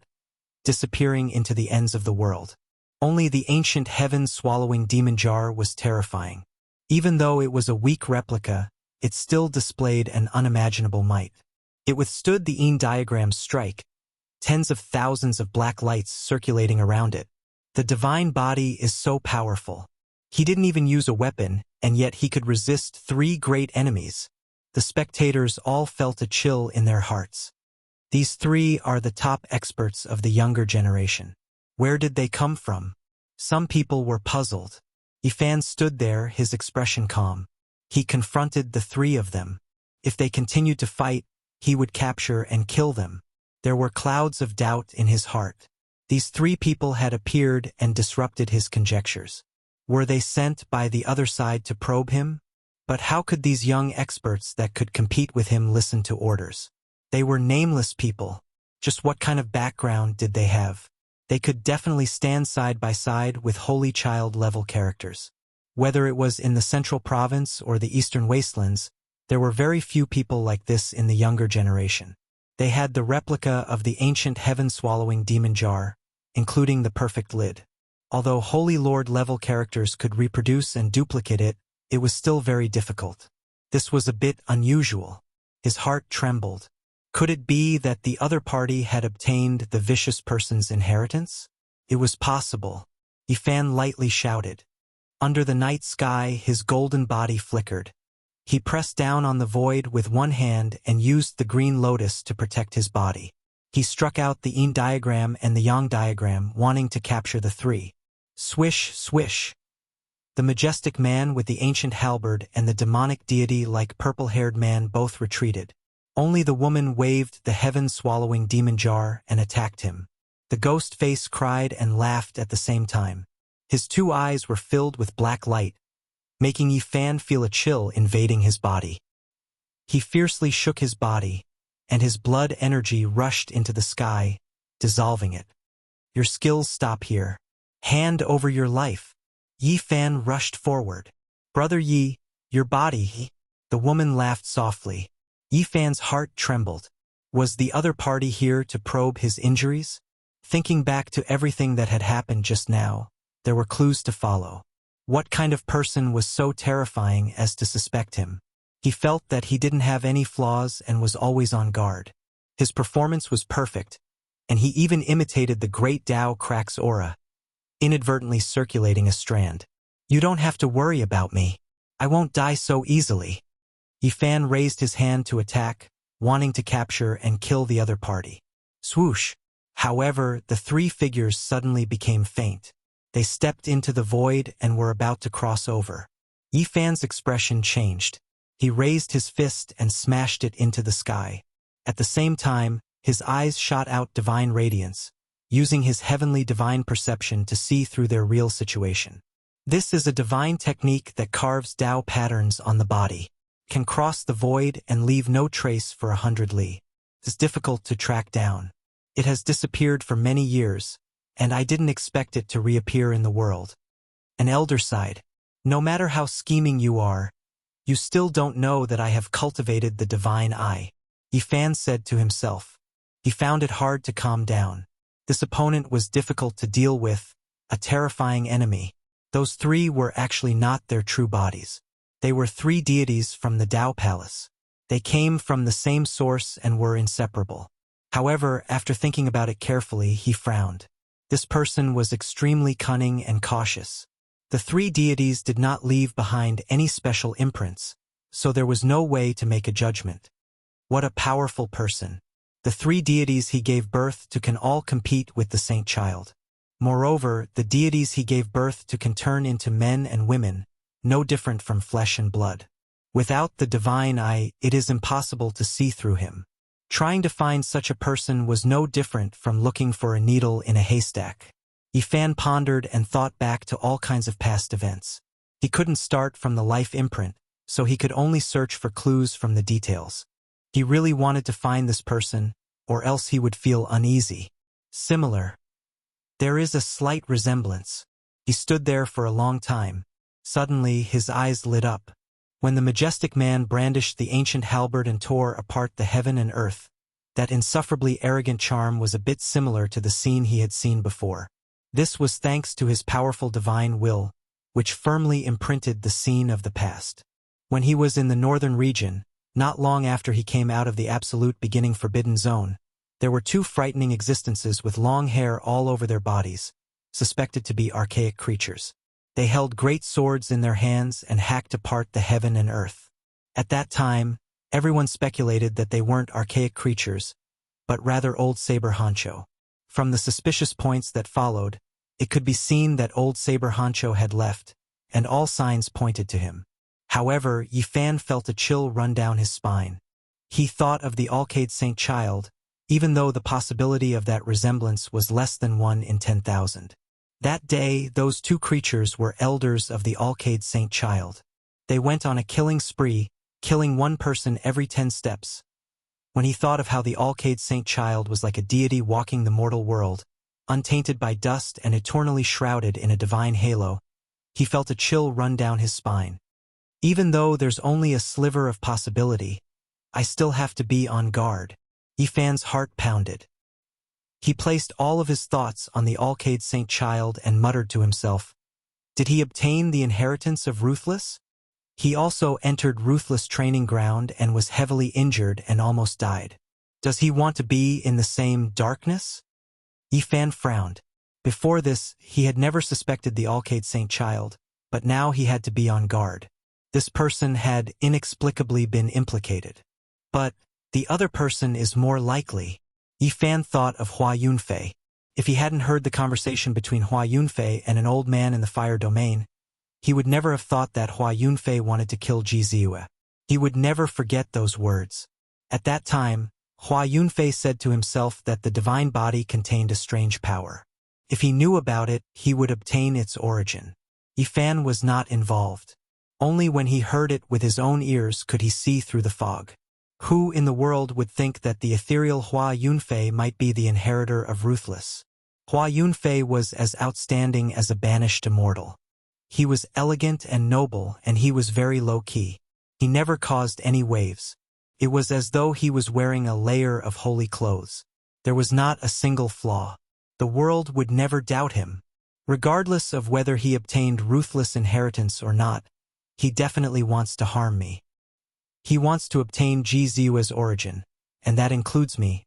disappearing into the ends of the world. Only the ancient heaven-swallowing demon jar was terrifying. Even though it was a weak replica, it still displayed an unimaginable might. It withstood the yin diagram's strike, tens of thousands of black lights circulating around it. The divine body is so powerful. He didn't even use a weapon, and yet he could resist 3 great enemies. The spectators all felt a chill in their hearts. These 3 are the top experts of the younger generation. Where did they come from? Some people were puzzled. Yifan stood there, his expression calm. He confronted the 3 of them. If they continued to fight, he would capture and kill them. There were clouds of doubt in his heart. These 3 people had appeared and disrupted his conjectures. Were they sent by the other side to probe him? But how could these young experts that could compete with him listen to orders? They were nameless people. Just what kind of background did they have? They could definitely stand side by side with Holy Child-level characters. Whether it was in the Central Province or the Eastern Wastelands, there were very few people like this in the younger generation. They had the replica of the ancient heaven-swallowing demon jar, including the perfect lid. Although Holy Lord-level characters could reproduce and duplicate it, it was still very difficult. This was a bit unusual. His heart trembled. Could it be that the other party had obtained the vicious person's inheritance? It was possible. Yifan lightly shouted. Under the night sky, his golden body flickered. He pressed down on the void with one hand and used the green lotus to protect his body. He struck out the yin diagram and the yang diagram, wanting to capture the 3. Swish, swish. The majestic man with the ancient halberd and the demonic deity-like purple-haired man both retreated. Only the woman waved the heaven-swallowing demon jar and attacked him. The ghost face cried and laughed at the same time. His 2 eyes were filled with black light, making Yifan feel a chill invading his body. He fiercely shook his body, and his blood energy rushed into the sky, dissolving it. Your skills stop here. Hand over your life. Yifan rushed forward. Brother Yi, your body. The woman laughed softly. Yifan's heart trembled. Was the other party here to probe his injuries? Thinking back to everything that had happened just now, there were clues to follow. What kind of person was so terrifying as to suspect him? He felt that he didn't have any flaws and was always on guard. His performance was perfect, and he even imitated the great Tao Crack's aura, inadvertently circulating a strand. You don't have to worry about me. I won't die so easily. Yifan raised his hand to attack, wanting to capture and kill the other party. Swoosh! However, the three figures suddenly became faint. They stepped into the void and were about to cross over. Yifan's expression changed. He raised his fist and smashed it into the sky. At the same time, his eyes shot out divine radiance, using his heavenly divine perception to see through their real situation. This is a divine technique that carves Tao patterns on the body, can cross the void and leave no trace for 100 li. It's difficult to track down. It has disappeared for many years, and I didn't expect it to reappear in the world. An elder sighed. No matter how scheming you are, you still don't know that I have cultivated the divine eye. Yifan said to himself. He found it hard to calm down. This opponent was difficult to deal with, a terrifying enemy. Those three were actually not their true bodies. They were three deities from the Tao Palace. They came from the same source and were inseparable. However, after thinking about it carefully, he frowned. This person was extremely cunning and cautious. The three deities did not leave behind any special imprints, so there was no way to make a judgment. What a powerful person. The three deities he gave birth to can all compete with the saint child. Moreover, the deities he gave birth to can turn into men and women, no different from flesh and blood. Without the divine eye, it is impossible to see through him. Trying to find such a person was no different from looking for a needle in a haystack. Yifan pondered and thought back to all kinds of past events. He couldn't start from the life imprint, so he could only search for clues from the details. He really wanted to find this person, or else he would feel uneasy. Similar. There is a slight resemblance. He stood there for a long time. Suddenly, his eyes lit up. When the majestic man brandished the ancient halberd and tore apart the heaven and earth, that insufferably arrogant charm was a bit similar to the scene he had seen before. This was thanks to his powerful divine will, which firmly imprinted the scene of the past. When he was in the northern region, not long after he came out of the absolute beginning forbidden zone, there were two frightening existences with long hair all over their bodies, suspected to be archaic creatures. They held great swords in their hands and hacked apart the heaven and earth. At that time, everyone speculated that they weren't archaic creatures, but rather old Saber Honcho. From the suspicious points that followed, it could be seen that old Saber Honcho had left, and all signs pointed to him. However, Yifan felt a chill run down his spine. He thought of the Alcade Saint Child, even though the possibility of that resemblance was less than 1 in 10,000. That day, those two creatures were elders of the Alcade Saint Child. They went on a killing spree, killing one person every 10 steps. When he thought of how the Alcade Saint Child was like a deity walking the mortal world, untainted by dust and eternally shrouded in a divine halo, he felt a chill run down his spine. Even though there's only a sliver of possibility, I still have to be on guard. Yifan's heart pounded. He placed all of his thoughts on the Alcade Saint Child and muttered to himself, did he obtain the inheritance of Ruthless? He also entered Ruthless training ground and was heavily injured and almost died. Does he want to be in the same darkness? Yifan frowned. Before this, he had never suspected the Alcade Saint Child, but now he had to be on guard. This person had inexplicably been implicated. But the other person is more likely. Yifan thought of Hua Yunfei. If he hadn't heard the conversation between Hua Yunfei and an old man in the fire domain, he would never have thought that Hua Yunfei wanted to kill Ji Ziue. He would never forget those words. At that time, Hua Yunfei said to himself that the divine body contained a strange power. If he knew about it, he would obtain its origin. Yifan was not involved. Only when he heard it with his own ears could he see through the fog. Who in the world would think that the ethereal Hua Yunfei might be the inheritor of Ruthless? Hua Yunfei was as outstanding as a banished immortal. He was elegant and noble, and he was very low-key. He never caused any waves. It was as though he was wearing a layer of holy clothes. There was not a single flaw. The world would never doubt him. Regardless of whether he obtained Ruthless inheritance or not, he definitely wants to harm me. He wants to obtain Ji Ziue's origin, and that includes me.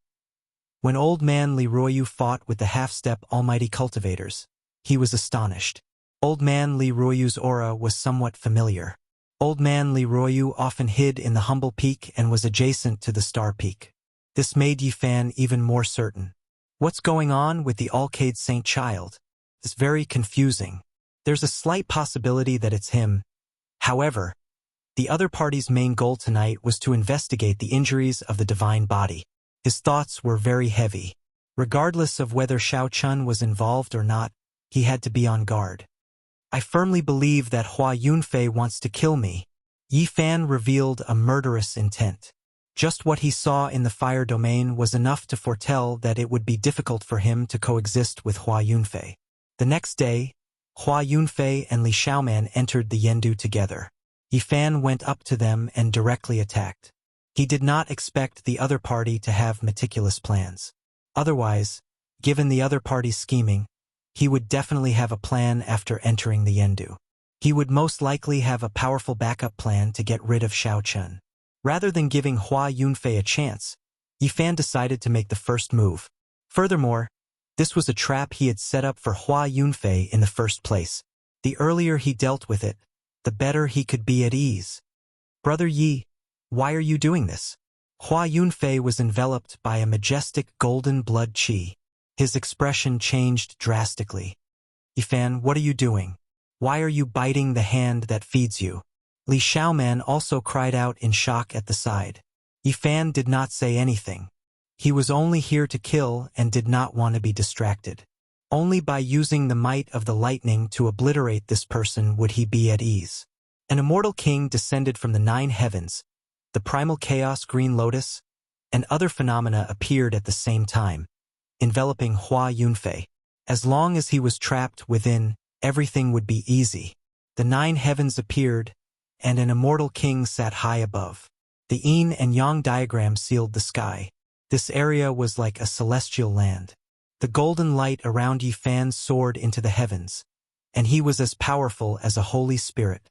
When old man Li Ruoyu fought with the half-step almighty cultivators, he was astonished. Old man Li Ruoyu's aura was somewhat familiar. Old man Li Ruoyu often hid in the humble peak and was adjacent to the star peak. This made Yifan even more certain. What's going on with the Alcade Saint Child? It's very confusing. There's a slight possibility that it's him. However, the other party's main goal tonight was to investigate the injuries of the divine body. His thoughts were very heavy. Regardless of whether Xiao Chun was involved or not, he had to be on guard. I firmly believe that Hua Yunfei wants to kill me. Yifan revealed a murderous intent. Just what he saw in the fire domain was enough to foretell that it would be difficult for him to coexist with Hua Yunfei. The next day, Hua Yunfei and Li Xiaoman entered the Yendu together. Yifan went up to them and directly attacked. He did not expect the other party to have meticulous plans. Otherwise, given the other party's scheming, he would definitely have a plan after entering the Yendu. He would most likely have a powerful backup plan to get rid of Xiao Chun. Rather than giving Hua Yunfei a chance, Yifan decided to make the first move. Furthermore, this was a trap he had set up for Hua Yunfei in the first place. The earlier he dealt with it, the better he could be at ease. Brother Yi, why are you doing this? Hua Yunfei was enveloped by a majestic golden blood qi. His expression changed drastically. Yifan, what are you doing? Why are you biting the hand that feeds you? Li Xiaoman also cried out in shock at the side. Yifan did not say anything. He was only here to kill and did not want to be distracted. Only by using the might of the lightning to obliterate this person would he be at ease. An immortal king descended from the 9 heavens, the primal chaos green lotus, and other phenomena appeared at the same time, enveloping Hua Yunfei. As long as he was trapped within, everything would be easy. The 9 heavens appeared, and an immortal king sat high above. The yin and yang diagram sealed the sky. This area was like a celestial land. The golden light around Yifan soared into the heavens, and he was as powerful as a holy spirit.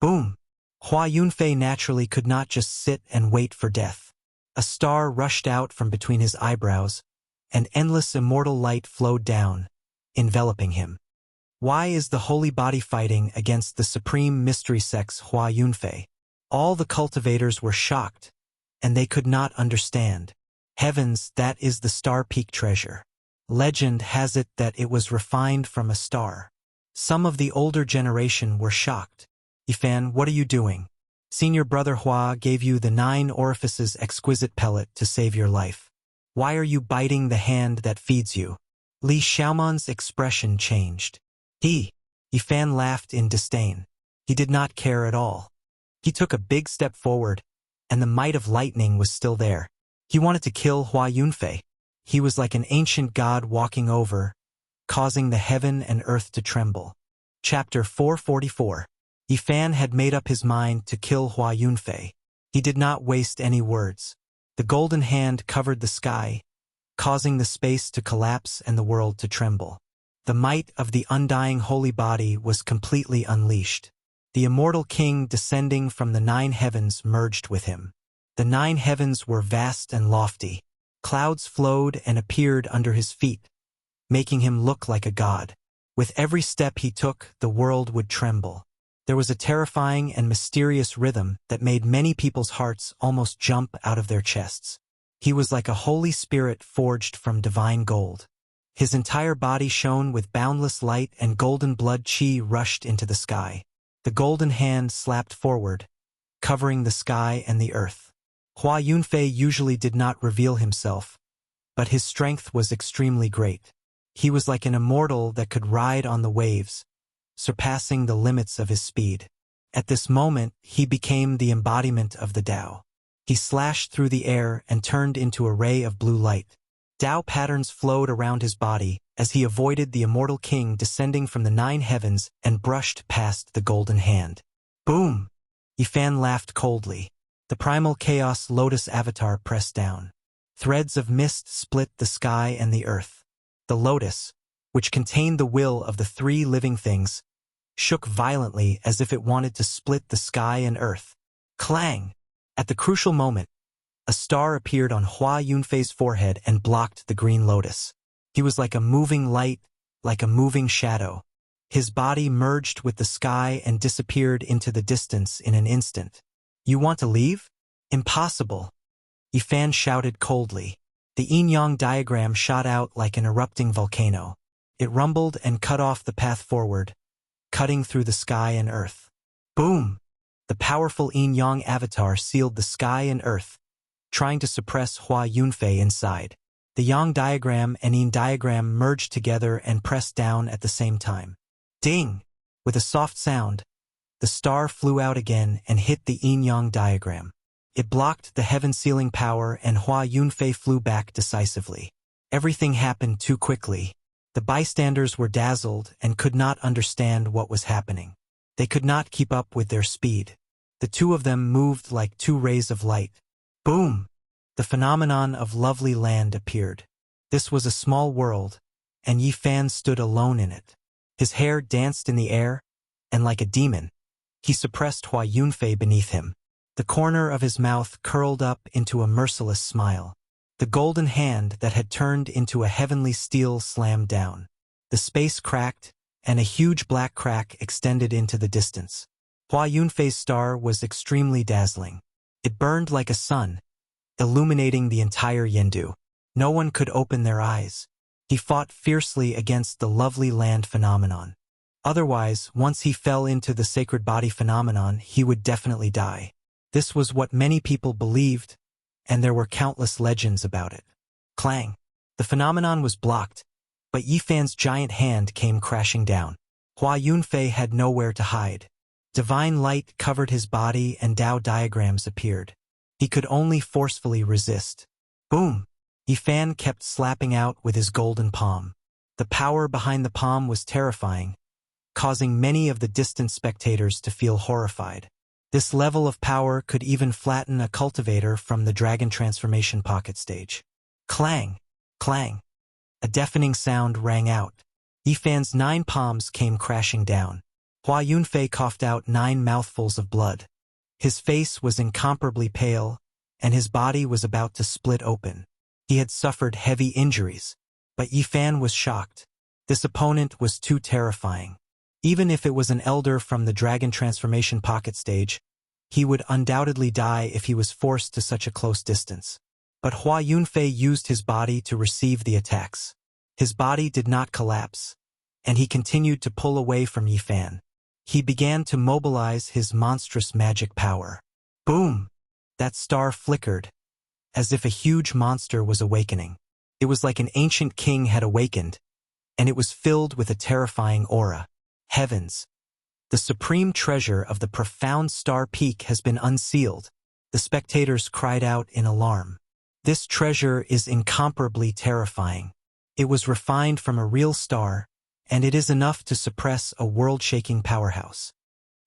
Boom! Hua Yunfei naturally could not just sit and wait for death. A star rushed out from between his eyebrows, and endless immortal light flowed down, enveloping him. Why is the holy body fighting against the supreme mystery sex Hua Yunfei? All the cultivators were shocked, and they could not understand. Heavens, that is the star peak treasure. Legend has it that it was refined from a star. Some of the older generation were shocked. Yifan, what are you doing? Senior brother Hua gave you the 9 orifices exquisite pellet to save your life. Why are you biting the hand that feeds you? Li Xiaoman's expression changed. Yifan laughed in disdain. He did not care at all. He took a big step forward, and the might of lightning was still there. He wanted to kill Hua Yunfei. He was like an ancient god walking over, causing the heaven and earth to tremble. Chapter 444. Yifan had made up his mind to kill Hua Yunfei. He did not waste any words. The golden hand covered the sky, causing the space to collapse and the world to tremble. The might of the undying holy body was completely unleashed. The immortal king descending from the 9 heavens merged with him. The 9 heavens were vast and lofty. Clouds flowed and appeared under his feet, making him look like a god. With every step he took, the world would tremble. There was a terrifying and mysterious rhythm that made many people's hearts almost jump out of their chests. He was like a holy spirit forged from divine gold. His entire body shone with boundless light, and golden blood qi rushed into the sky. The golden hand slapped forward, covering the sky and the earth. Hua Yunfei usually did not reveal himself, but his strength was extremely great. He was like an immortal that could ride on the waves, surpassing the limits of his speed. At this moment, he became the embodiment of the Tao. He slashed through the air and turned into a ray of blue light. Tao patterns flowed around his body as he avoided the immortal king descending from the 9 heavens and brushed past the golden hand. Boom! Yifan laughed coldly. The primal chaos lotus avatar pressed down. Threads of mist split the sky and the earth. The lotus, which contained the will of the 3 living things, shook violently as if it wanted to split the sky and earth. Clang! At the crucial moment, a star appeared on Hua Yunfei's forehead and blocked the green lotus. He was like a moving light, like a moving shadow, His body merged with the sky and disappeared into the distance in an instant. You want to leave? Impossible. Yifan shouted coldly. The yin-yang diagram shot out like an erupting volcano. It rumbled and cut off the path forward, cutting through the sky and earth. Boom! The powerful yin-yang avatar sealed the sky and earth, trying to suppress Hua Yunfei inside. The yang diagram and yin diagram merged together and pressed down at the same time. Ding! With a soft sound, the star flew out again and hit the yin-yang diagram. It blocked the heaven-sealing power and Hua Yunfei flew back decisively. Everything happened too quickly. The bystanders were dazzled and could not understand what was happening. They could not keep up with their speed. The two of them moved like two rays of light. Boom! The phenomenon of lovely land appeared. This was a small world, and Yifan stood alone in it. His hair danced in the air, and like a demon, he suppressed Hua Yunfei beneath him. The corner of his mouth curled up into a merciless smile. The golden hand that had turned into a heavenly steel slammed down. The space cracked, and a huge black crack extended into the distance. Hua Yunfei's star was extremely dazzling. It burned like a sun, illuminating the entire Yendu. No one could open their eyes. He fought fiercely against the lovely land phenomenon. Otherwise, once he fell into the sacred body phenomenon, he would definitely die. This was what many people believed, and there were countless legends about it. Clang! The phenomenon was blocked, but Yifan's giant hand came crashing down. Hua Yunfei had nowhere to hide. Divine light covered his body and Tao diagrams appeared. He could only forcefully resist. Boom! Yifan kept slapping out with his golden palm. The power behind the palm was terrifying, causing many of the distant spectators to feel horrified. This level of power could even flatten a cultivator from the dragon transformation pocket stage. Clang! Clang! A deafening sound rang out. Yifan's 9 palms came crashing down. Hua Yunfei coughed out 9 mouthfuls of blood. His face was incomparably pale, and his body was about to split open. He had suffered heavy injuries, but Yifan was shocked. This opponent was too terrifying. Even if it was an elder from the dragon transformation pocket stage, he would undoubtedly die if he was forced to such a close distance. But Hua Yunfei used his body to receive the attacks. His body did not collapse, and he continued to pull away from Yifan. He began to mobilize his monstrous magic power. Boom! That star flickered, as if a huge monster was awakening. It was like an ancient king had awakened, and it was filled with a terrifying aura. Heavens! The supreme treasure of the profound star peak has been unsealed. The spectators cried out in alarm. This treasure is incomparably terrifying. It was refined from a real star, and it is enough to suppress a world-shaking powerhouse.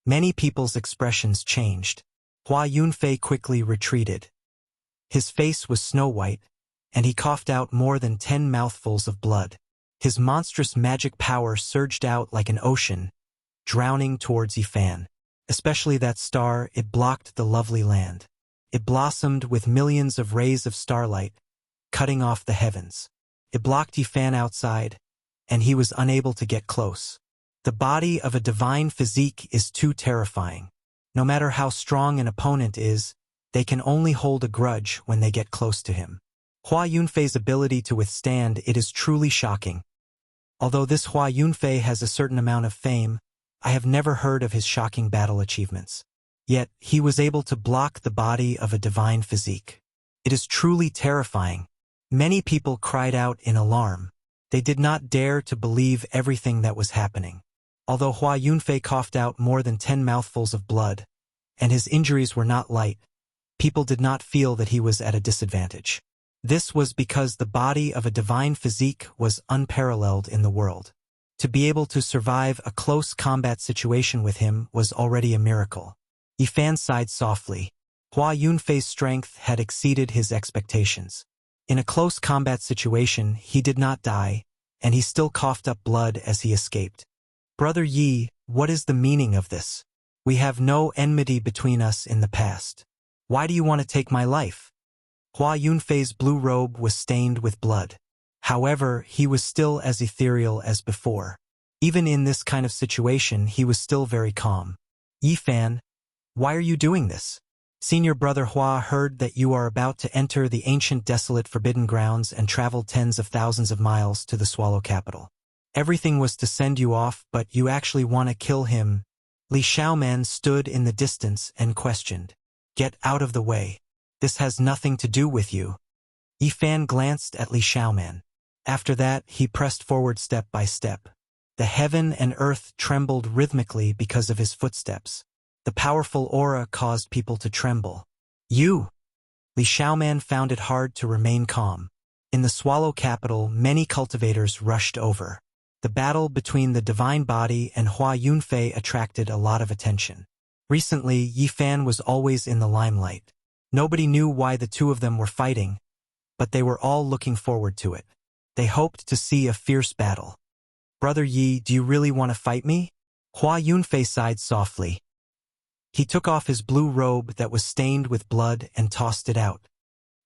Many people's expressions changed. Hua Yunfei quickly retreated. His face was snow-white, and he coughed out more than 10 mouthfuls of blood. His monstrous magic power surged out like an ocean, drowning towards Yifan. Especially that star, it blocked the lovely land. It blossomed with millions of rays of starlight, cutting off the heavens. It blocked Yifan outside, and he was unable to get close. The body of a divine physique is too terrifying. No matter how strong an opponent is, they can only hold a grudge when they get close to him. Hua Yunfei's ability to withstand it is truly shocking. Although this Hua Yunfei has a certain amount of fame, I have never heard of his shocking battle achievements. Yet, he was able to block the body of a divine physique. It is truly terrifying. Many people cried out in alarm. They did not dare to believe everything that was happening. Although Hua Yunfei coughed out more than 10 mouthfuls of blood, and his injuries were not light, people did not feel that he was at a disadvantage. This was because the body of a divine physique was unparalleled in the world. To be able to survive a close combat situation with him was already a miracle. Yifan sighed softly. Hua Yunfei's strength had exceeded his expectations. In a close combat situation, he did not die, and he still coughed up blood as he escaped. Brother Yi, what is the meaning of this? We have no enmity between us in the past. Why do you want to take my life? Hua Yunfei's blue robe was stained with blood. However, he was still as ethereal as before. Even in this kind of situation, he was still very calm. Yi Fan, why are you doing this? Senior brother Hua heard that you are about to enter the ancient desolate forbidden grounds and travel tens of thousands of miles to the Swallow capital. Everything was to send you off, but you actually want to kill him. Li Xiaoman stood in the distance and questioned. Get out of the way. This has nothing to do with you. Yi Fan glanced at Li Xiaoman. After that, he pressed forward step by step. The heaven and earth trembled rhythmically because of his footsteps. The powerful aura caused people to tremble. You! Li Xiaoman found it hard to remain calm. In the Swallow capital, many cultivators rushed over. The battle between the divine body and Hua Yunfei attracted a lot of attention. Recently, Yi Fan was always in the limelight. Nobody knew why the two of them were fighting, but they were all looking forward to it. They hoped to see a fierce battle. Brother Yi, do you really want to fight me? Hua Yunfei sighed softly. He took off his blue robe that was stained with blood and tossed it out.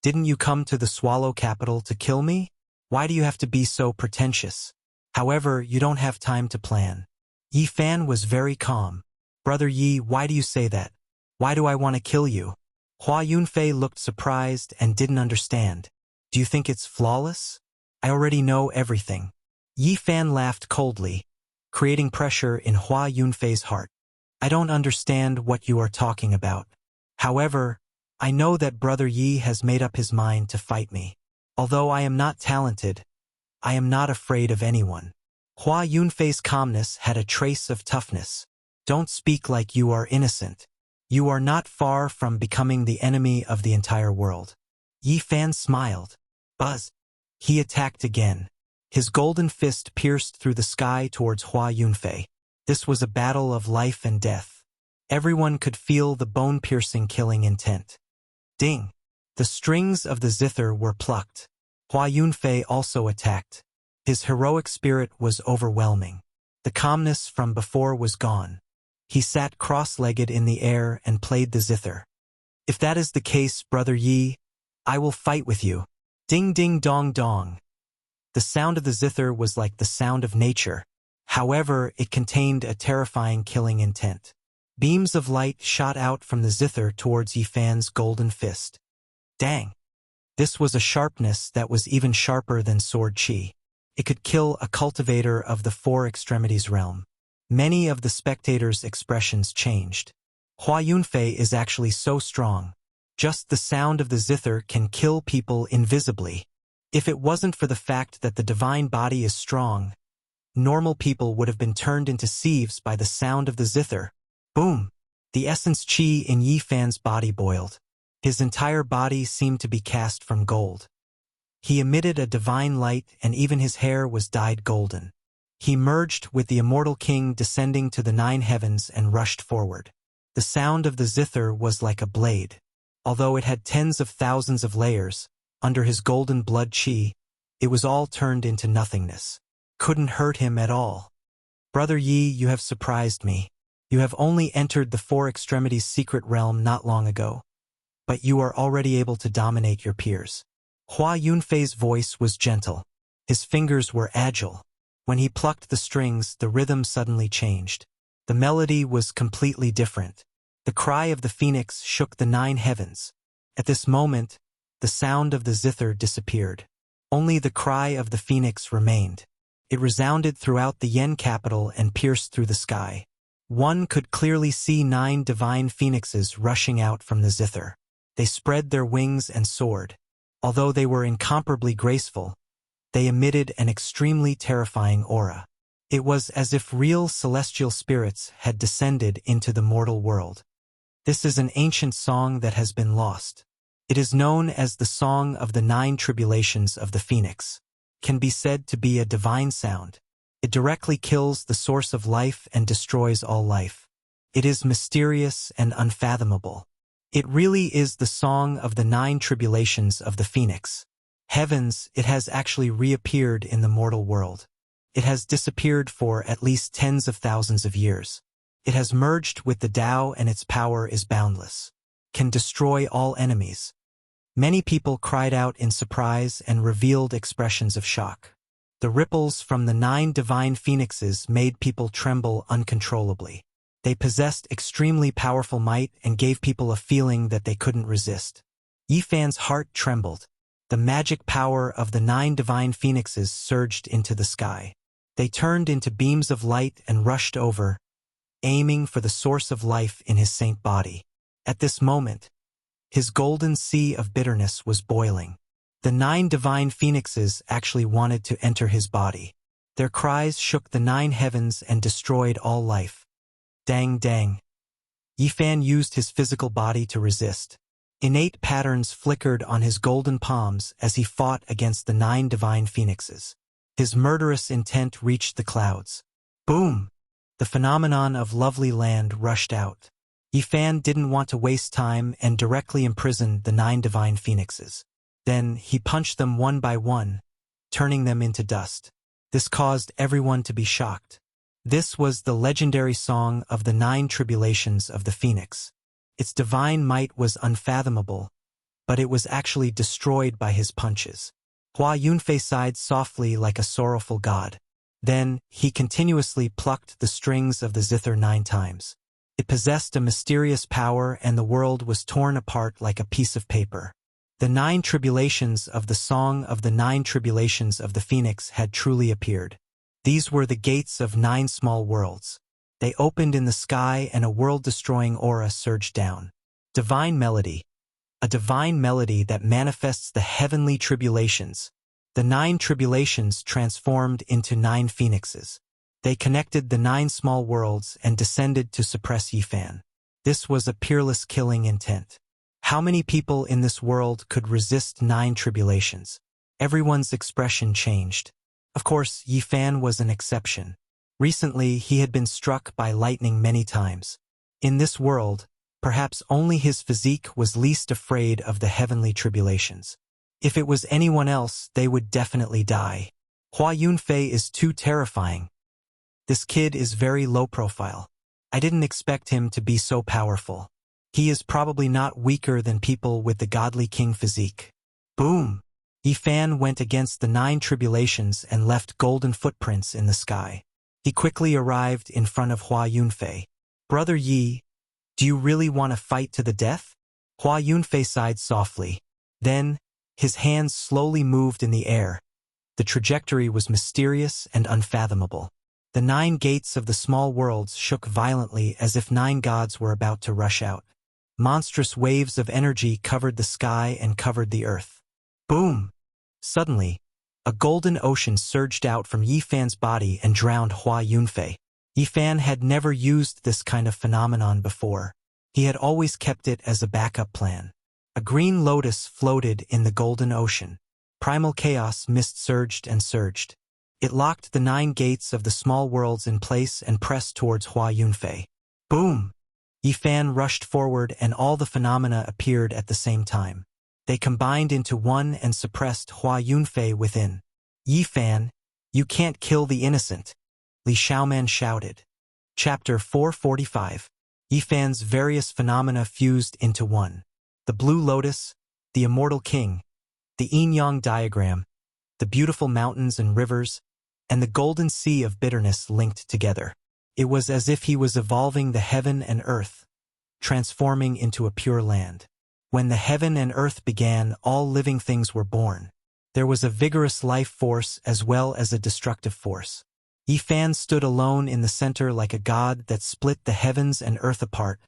Didn't you come to the Swallow capital to kill me? Why do you have to be so pretentious? However, you don't have time to plan. Yi Fan was very calm. Brother Yi, why do you say that? Why do I want to kill you? Hua Yunfei looked surprised and didn't understand. Do you think it's flawless? I already know everything. Yi Fan laughed coldly, creating pressure in Hua Yunfei's heart. I don't understand what you are talking about. However, I know that Brother Yi has made up his mind to fight me. Although I am not talented, I am not afraid of anyone. Hua Yunfei's calmness had a trace of toughness. Don't speak like you are innocent. You are not far from becoming the enemy of the entire world. Yi Fan smiled. Buzz. He attacked again. His golden fist pierced through the sky towards Hua Yunfei. This was a battle of life and death. Everyone could feel the bone-piercing killing intent. Ding! The strings of the zither were plucked. Hua Yunfei also attacked. His heroic spirit was overwhelming. The calmness from before was gone. He sat cross-legged in the air and played the zither. If that is the case, Brother Yi, I will fight with you. Ding ding dong dong. The sound of the zither was like the sound of nature. However, it contained a terrifying killing intent. Beams of light shot out from the zither towards Yi Fan's golden fist. Dang! This was a sharpness that was even sharper than sword chi. It could kill a cultivator of the four extremities realm. Many of the spectators' expressions changed. Hua Yunfei is actually so strong. Just the sound of the zither can kill people invisibly. If it wasn't for the fact that the divine body is strong, normal people would have been turned into sieves by the sound of the zither. Boom! The essence chi in Yi Fan's body boiled. His entire body seemed to be cast from gold. He emitted a divine light and even his hair was dyed golden. He merged with the immortal king descending to the 9 heavens and rushed forward. The sound of the zither was like a blade. Although it had tens of thousands of layers, under his golden blood chi, it was all turned into nothingness. Couldn't hurt him at all. Brother Yi, you have surprised me. You have only entered the four extremities secret realm not long ago, but you are already able to dominate your peers. Hua Yunfei's voice was gentle. His fingers were agile. When he plucked the strings, the rhythm suddenly changed. The melody was completely different. The cry of the phoenix shook the 9 heavens. At this moment, the sound of the zither disappeared. Only the cry of the phoenix remained. It resounded throughout the Yen capital and pierced through the sky. One could clearly see 9 divine phoenixes rushing out from the zither. They spread their wings and soared. Although they were incomparably graceful, they emitted an extremely terrifying aura. It was as if real celestial spirits had descended into the mortal world. This is an ancient song that has been lost. It is known as the Song of the 9 Tribulations of the Phoenix. Can be said to be a divine sound. It directly kills the source of life and destroys all life. It is mysterious and unfathomable. It really is the Song of the 9 Tribulations of the Phoenix. Heavens, it has actually reappeared in the mortal world. It has disappeared for at least tens of thousands of years. It has merged with the Tao and its power is boundless. Can destroy all enemies. Many people cried out in surprise and revealed expressions of shock. The ripples from the 9 divine phoenixes made people tremble uncontrollably. They possessed extremely powerful might and gave people a feeling that they couldn't resist. Yifan's heart trembled. The magic power of the 9 divine phoenixes surged into the sky. They turned into beams of light and rushed over, aiming for the source of life in his saint body. At this moment, his golden sea of bitterness was boiling. The 9 divine phoenixes actually wanted to enter his body. Their cries shook the 9 heavens and destroyed all life. Dang dang. Yifan used his physical body to resist. Innate patterns flickered on his golden palms as he fought against the 9 divine phoenixes. His murderous intent reached the clouds. Boom! The phenomenon of lovely land rushed out. Yifan didn't want to waste time and directly imprisoned the 9 divine phoenixes. Then he punched them one by one, turning them into dust. This caused everyone to be shocked. This was the legendary song of the 9 tribulations of the phoenix. Its divine might was unfathomable, but it was actually destroyed by his punches. Hua Yunfei sighed softly like a sorrowful god. Then he continuously plucked the strings of the zither 9 times. It possessed a mysterious power and the world was torn apart like a piece of paper. The 9 tribulations of the song of the 9 tribulations of the phoenix had truly appeared. These were the gates of 9 small worlds. They opened in the sky and a world-destroying aura surged down. Divine melody. A divine melody that manifests the heavenly tribulations. The 9 tribulations transformed into 9 phoenixes. They connected the 9 small worlds and descended to suppress Yifan. This was a peerless killing intent. How many people in this world could resist 9 tribulations? Everyone's expression changed. Of course, Yifan was an exception. Recently, he had been struck by lightning many times. In this world, perhaps only his physique was least afraid of the heavenly tribulations. If it was anyone else, they would definitely die. Hua Yunfei is too terrifying. This kid is very low profile. I didn't expect him to be so powerful. He is probably not weaker than people with the godly king physique. Boom! Yifan went against the 9 tribulations and left golden footprints in the sky. He quickly arrived in front of Hua Yunfei. Brother Yi, do you really want to fight to the death? Hua Yunfei sighed softly. Then, his hands slowly moved in the air. The trajectory was mysterious and unfathomable. The 9 gates of the small worlds shook violently as if 9 gods were about to rush out. Monstrous waves of energy covered the sky and covered the earth. Boom! Suddenly, a golden ocean surged out from Yifan's body and drowned Hua Yunfei. Yifan had never used this kind of phenomenon before. He had always kept it as a backup plan. A green lotus floated in the golden ocean. Primal chaos mist surged and surged. It locked the 9 gates of the small worlds in place and pressed towards Hua Yunfei. Boom! Yifan rushed forward and all the phenomena appeared at the same time. They combined into one and suppressed Hua Yunfei within. Yifan, you can't kill the innocent, Li Xiaoman shouted. Chapter 445. Yifan's various phenomena fused into one. The blue lotus, the immortal king, the yin-yang diagram, the beautiful mountains and rivers, and the golden sea of bitterness linked together. It was as if he was evolving the heaven and earth, transforming into a pure land. When the heaven and earth began, all living things were born. There was a vigorous life force as well as a destructive force. Yifan stood alone in the center like a god that split the heavens and earth apart,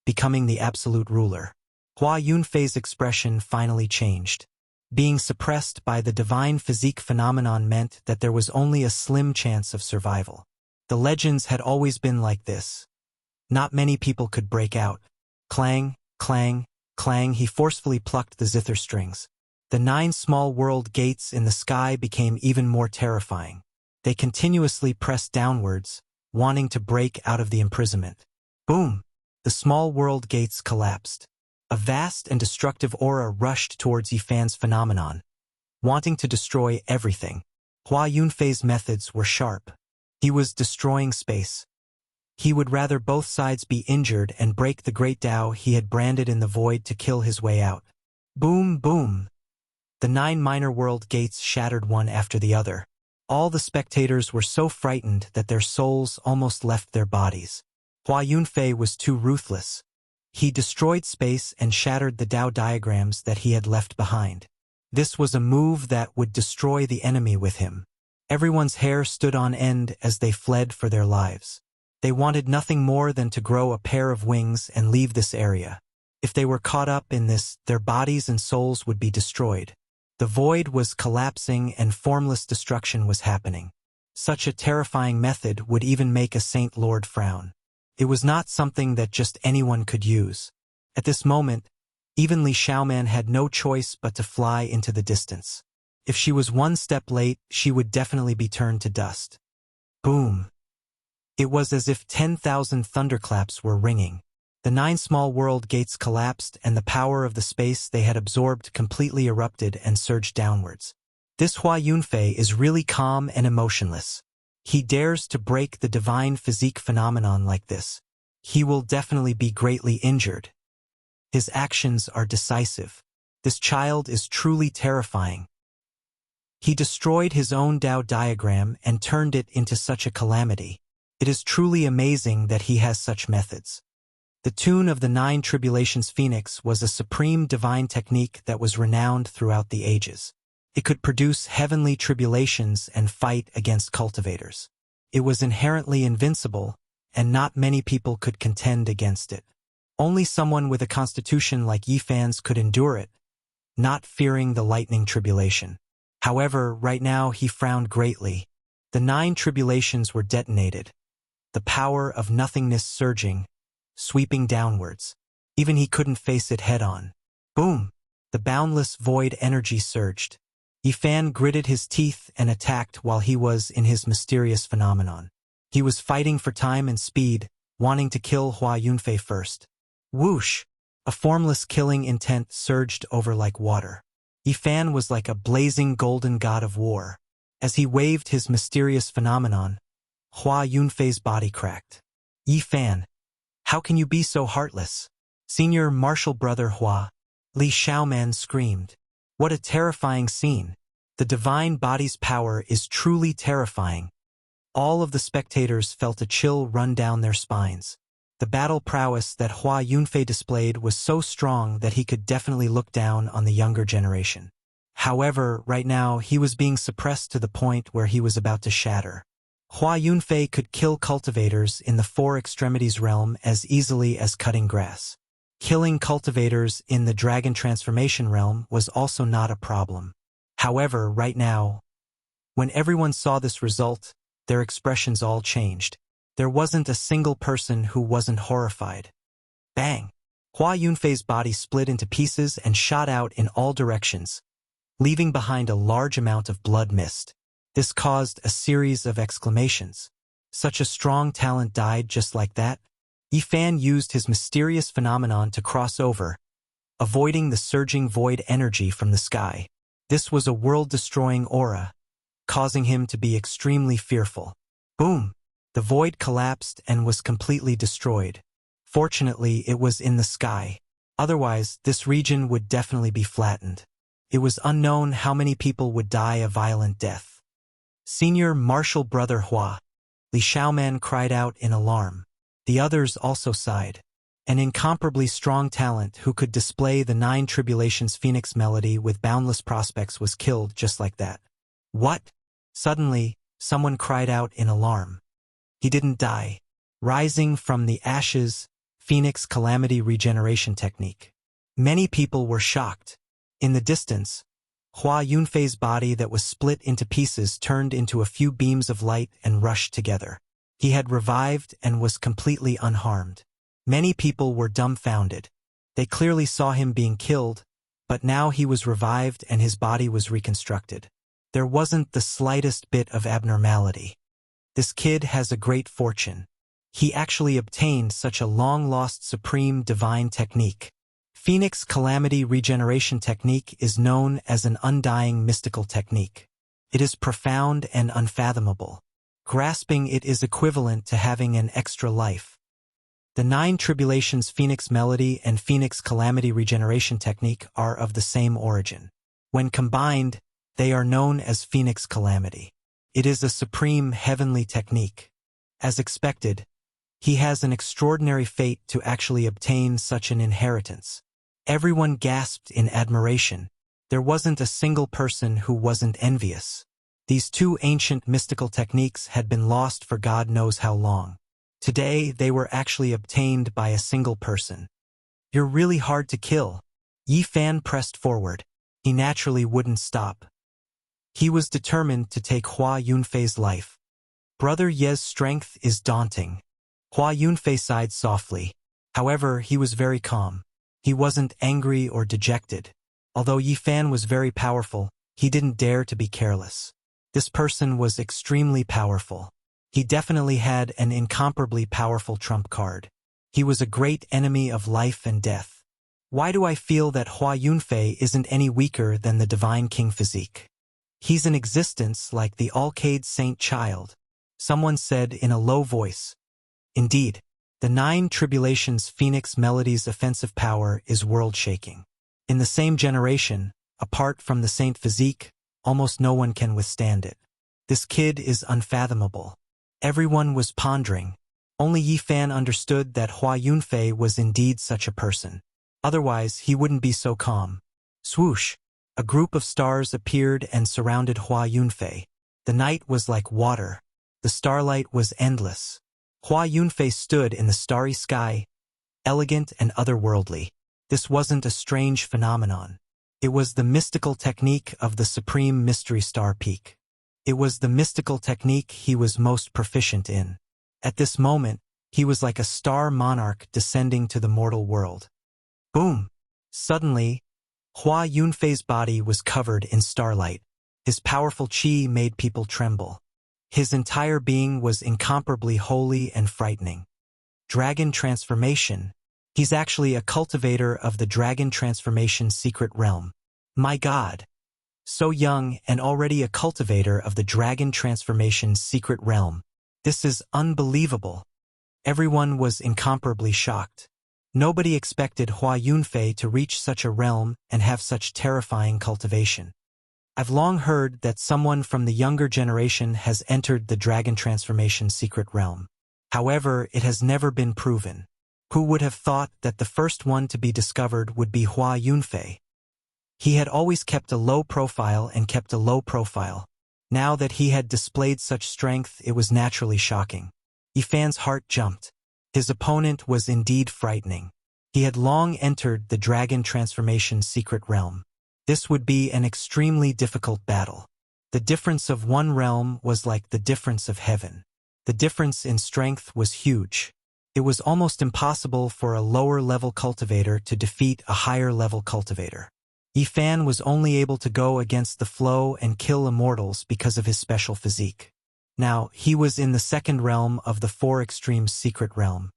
becoming the absolute ruler. Hua Yunfei's expression finally changed. Being suppressed by the divine physique phenomenon meant that there was only a slim chance of survival. The legends had always been like this. Not many people could break out. Clang, clang, clang, he forcefully plucked the zither strings. The 9 small world gates in the sky became even more terrifying. They continuously pressed downwards, wanting to break out of the imprisonment. Boom! The small world gates collapsed. A vast and destructive aura rushed towards Yifan's phenomenon, wanting to destroy everything. Hua Yunfei's methods were sharp. He was destroying space. He would rather both sides be injured and break the great Tao he had branded in the void to kill his way out. Boom, boom! The 9 minor world gates shattered one after the other. All the spectators were so frightened that their souls almost left their bodies. Hua Yunfei was too ruthless. He destroyed space and shattered the Tao diagrams that he had left behind. This was a move that would destroy the enemy with him. Everyone's hair stood on end as they fled for their lives. They wanted nothing more than to grow a pair of wings and leave this area. If they were caught up in this, their bodies and souls would be destroyed. The void was collapsing and formless destruction was happening. Such a terrifying method would even make a Saint Lord frown. It was not something that just anyone could use. At this moment, even Li Xiaoman had no choice but to fly into the distance. If she was one step late, she would definitely be turned to dust. Boom! It was as if 10,000 thunderclaps were ringing. The 9 small world gates collapsed and the power of the space they had absorbed completely erupted and surged downwards. This Hua Yunfei is really calm and emotionless. He dares to break the divine physique phenomenon like this. He will definitely be greatly injured. His actions are decisive. This child is truly terrifying. He destroyed his own Tao diagram and turned it into such a calamity. It is truly amazing that he has such methods. The tune of the 9 Tribulations Phoenix was a supreme divine technique that was renowned throughout the ages. It could produce heavenly tribulations and fight against cultivators. It was inherently invincible, and not many people could contend against it. Only someone with a constitution like Yifan's could endure it, not fearing the lightning tribulation. However, right now he frowned greatly. The 9 tribulations were detonated, the power of nothingness surging, sweeping downwards. Even he couldn't face it head-on. Boom! The boundless void energy surged. Yifan gritted his teeth and attacked while he was in his mysterious phenomenon. He was fighting for time and speed, wanting to kill Hua Yunfei first. Whoosh! A formless killing intent surged over like water. Yifan was like a blazing golden god of war. As he waved his mysterious phenomenon, Hua Yunfei's body cracked. Yifan, how can you be so heartless? Senior Martial Brother Hua, Li Xiaoman screamed. What a terrifying scene. The divine body's power is truly terrifying. All of the spectators felt a chill run down their spines. The battle prowess that Hua Yunfei displayed was so strong that he could definitely look down on the younger generation. However, right now he was being suppressed to the point where he was about to shatter. Hua Yunfei could kill cultivators in the 4 extremities realm as easily as cutting grass. Killing cultivators in the dragon transformation realm was also not a problem. However, right now, when everyone saw this result, their expressions all changed. There wasn't a single person who wasn't horrified. Bang! Hua Yunfei's body split into pieces and shot out in all directions, leaving behind a large amount of blood mist. This caused a series of exclamations. Such a strong talent died just like that? Yifan used his mysterious phenomenon to cross over, avoiding the surging void energy from the sky. This was a world-destroying aura, causing him to be extremely fearful. Boom! The void collapsed and was completely destroyed. Fortunately, it was in the sky. Otherwise, this region would definitely be flattened. It was unknown how many people would die a violent death. Senior Martial Brother Hua, Li Xiaoman cried out in alarm. The others also sighed. An incomparably strong talent who could display the 9 Tribulations Phoenix melody with boundless prospects was killed just like that. What? Suddenly, someone cried out in alarm. He didn't die. Rising from the ashes, Phoenix Calamity Regeneration Technique. Many people were shocked. In the distance, Hua Yunfei's body that was split into pieces turned into a few beams of light and rushed together. He had revived and was completely unharmed. Many people were dumbfounded. They clearly saw him being killed, but now he was revived and his body was reconstructed. There wasn't the slightest bit of abnormality. This kid has a great fortune. He actually obtained such a long-lost supreme divine technique. Phoenix Calamity Regeneration Technique is known as an undying mystical technique. It is profound and unfathomable. Grasping it is equivalent to having an extra life. The 9 Tribulations Phoenix Melody and Phoenix Calamity Regeneration Technique are of the same origin. When combined, they are known as Phoenix Calamity. It is a supreme heavenly technique. As expected, he has an extraordinary fate to actually obtain such an inheritance. Everyone gasped in admiration. There wasn't a single person who wasn't envious. These two ancient mystical techniques had been lost for God knows how long. Today, they were actually obtained by a single person. You're really hard to kill. Yi Fan pressed forward. He naturally wouldn't stop. He was determined to take Hua Yunfei's life. Brother Ye's strength is daunting. Hua Yunfei sighed softly. However, he was very calm. He wasn't angry or dejected. Although Yi Fan was very powerful, he didn't dare to be careless. This person was extremely powerful. He definitely had an incomparably powerful trump card. He was a great enemy of life and death. Why do I feel that Hua Yunfei isn't any weaker than the Divine King physique? He's in existence like the Alcade Saint Child. Someone said in a low voice. Indeed, the 9 Tribulations Phoenix Melody's offensive power is world-shaking. In the same generation, apart from the Saint physique, almost no one can withstand it. This kid is unfathomable. Everyone was pondering. Only Yi Fan understood that Hua Yunfei was indeed such a person. Otherwise, he wouldn't be so calm. Swoosh! A group of stars appeared and surrounded Hua Yunfei. The night was like water. The starlight was endless. Hua Yunfei stood in the starry sky, elegant and otherworldly. This wasn't a strange phenomenon. It was the mystical technique of the supreme mystery star peak. It was the mystical technique he was most proficient in. At this moment, he was like a star monarch descending to the mortal world. Boom! Suddenly, Hua Yunfei's body was covered in starlight. His powerful qi made people tremble. His entire being was incomparably holy and frightening. Dragon transformation. He's actually a cultivator of the dragon transformation secret realm. My God! So young and already a cultivator of the dragon transformation secret realm. This is unbelievable. Everyone was incomparably shocked. Nobody expected Hua Yunfei to reach such a realm and have such terrifying cultivation. I've long heard that someone from the younger generation has entered the dragon transformation secret realm. However, it has never been proven. Who would have thought that the first one to be discovered would be Hua Yunfei? He had always kept a low profile and kept a low profile. Now that he had displayed such strength, it was naturally shocking. Yi Fan's heart jumped. His opponent was indeed frightening. He had long entered the dragon transformation secret realm. This would be an extremely difficult battle. The difference of one realm was like the difference of heaven. The difference in strength was huge. It was almost impossible for a lower-level cultivator to defeat a higher-level cultivator. Yi Fan was only able to go against the flow and kill immortals because of his special physique. Now, he was in the second realm of the 4 Extremes secret realm.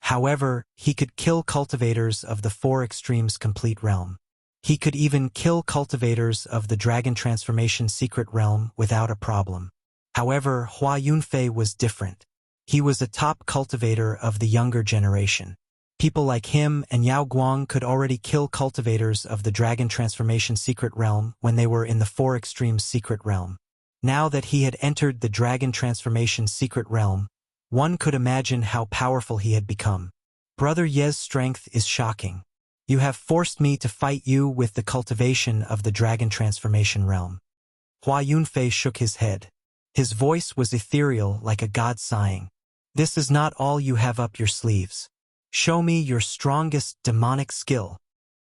However, he could kill cultivators of the 4 Extremes complete realm. He could even kill cultivators of the dragon transformation secret realm without a problem. However, Hua Yunfei was different. He was a top cultivator of the younger generation. People like him and Yao Guang could already kill cultivators of the dragon transformation secret realm when they were in the 4 Extremes secret realm. Now that he had entered the dragon transformation secret realm, one could imagine how powerful he had become. Brother Ye's strength is shocking. You have forced me to fight you with the cultivation of the dragon transformation realm. Hua Yunfei shook his head. His voice was ethereal like a god sighing. This is not all you have up your sleeves. Show me your strongest demonic skill.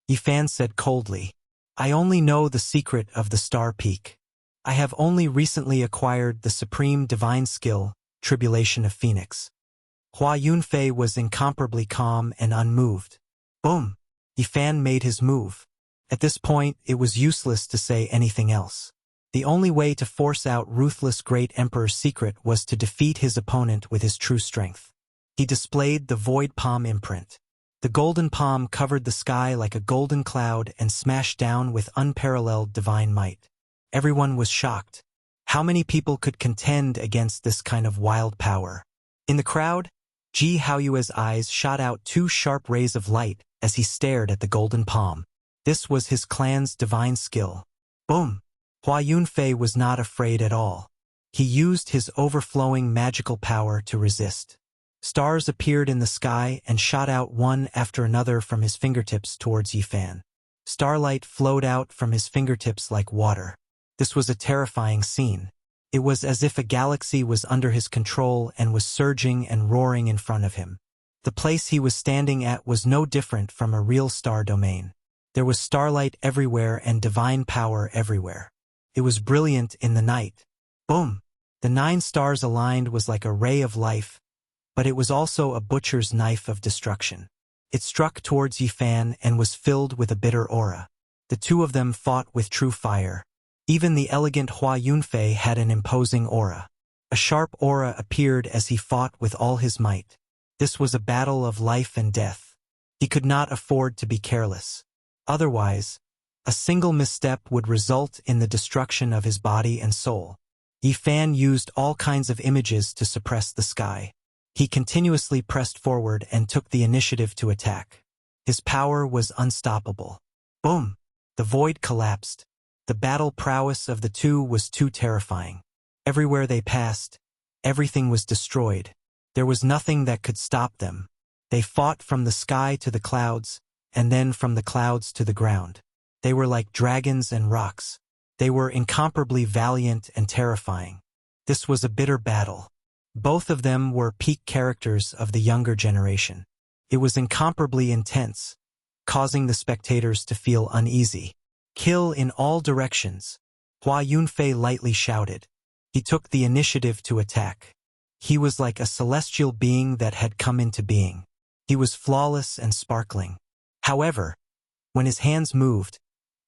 Yi Fan said coldly. I only know the secret of the star peak. I have only recently acquired the supreme divine skill, Tribulation of Phoenix. Hua Yunfei was incomparably calm and unmoved. Boom! Yi Fan made his move. At this point, it was useless to say anything else. The only way to force out ruthless Great Emperor's secret was to defeat his opponent with his true strength. He displayed the Void Palm imprint. The golden palm covered the sky like a golden cloud and smashed down with unparalleled divine might. Everyone was shocked. How many people could contend against this kind of wild power? In the crowd, Ji Haoyue's eyes shot out 2 sharp rays of light as he stared at the golden palm. This was his clan's divine skill. Boom! Hua Yunfei was not afraid at all. He used his overflowing magical power to resist. Stars appeared in the sky and shot out one after another from his fingertips towards Yifan. Starlight flowed out from his fingertips like water. This was a terrifying scene. It was as if a galaxy was under his control and was surging and roaring in front of him. The place he was standing at was no different from a real star domain. There was starlight everywhere and divine power everywhere. It was brilliant in the night. Boom! The 9 stars aligned was like a ray of life, but it was also a butcher's knife of destruction. It struck towards Yifan and was filled with a bitter aura. The two of them fought with true fire. Even the elegant Hua Yunfei had an imposing aura. A sharp aura appeared as he fought with all his might. This was a battle of life and death. He could not afford to be careless. Otherwise, a single misstep would result in the destruction of his body and soul. Yifan used all kinds of images to suppress the sky. He continuously pressed forward and took the initiative to attack. His power was unstoppable. Boom! The void collapsed. The battle prowess of the two was too terrifying. Everywhere they passed, everything was destroyed. There was nothing that could stop them. They fought from the sky to the clouds, and then from the clouds to the ground. They were like dragons and rocks. They were incomparably valiant and terrifying. This was a bitter battle. Both of them were peak characters of the younger generation. It was incomparably intense, causing the spectators to feel uneasy. Kill in all directions, Hua Yunfei lightly shouted. He took the initiative to attack. He was like a celestial being that had come into being. He was flawless and sparkling. However, when his hands moved,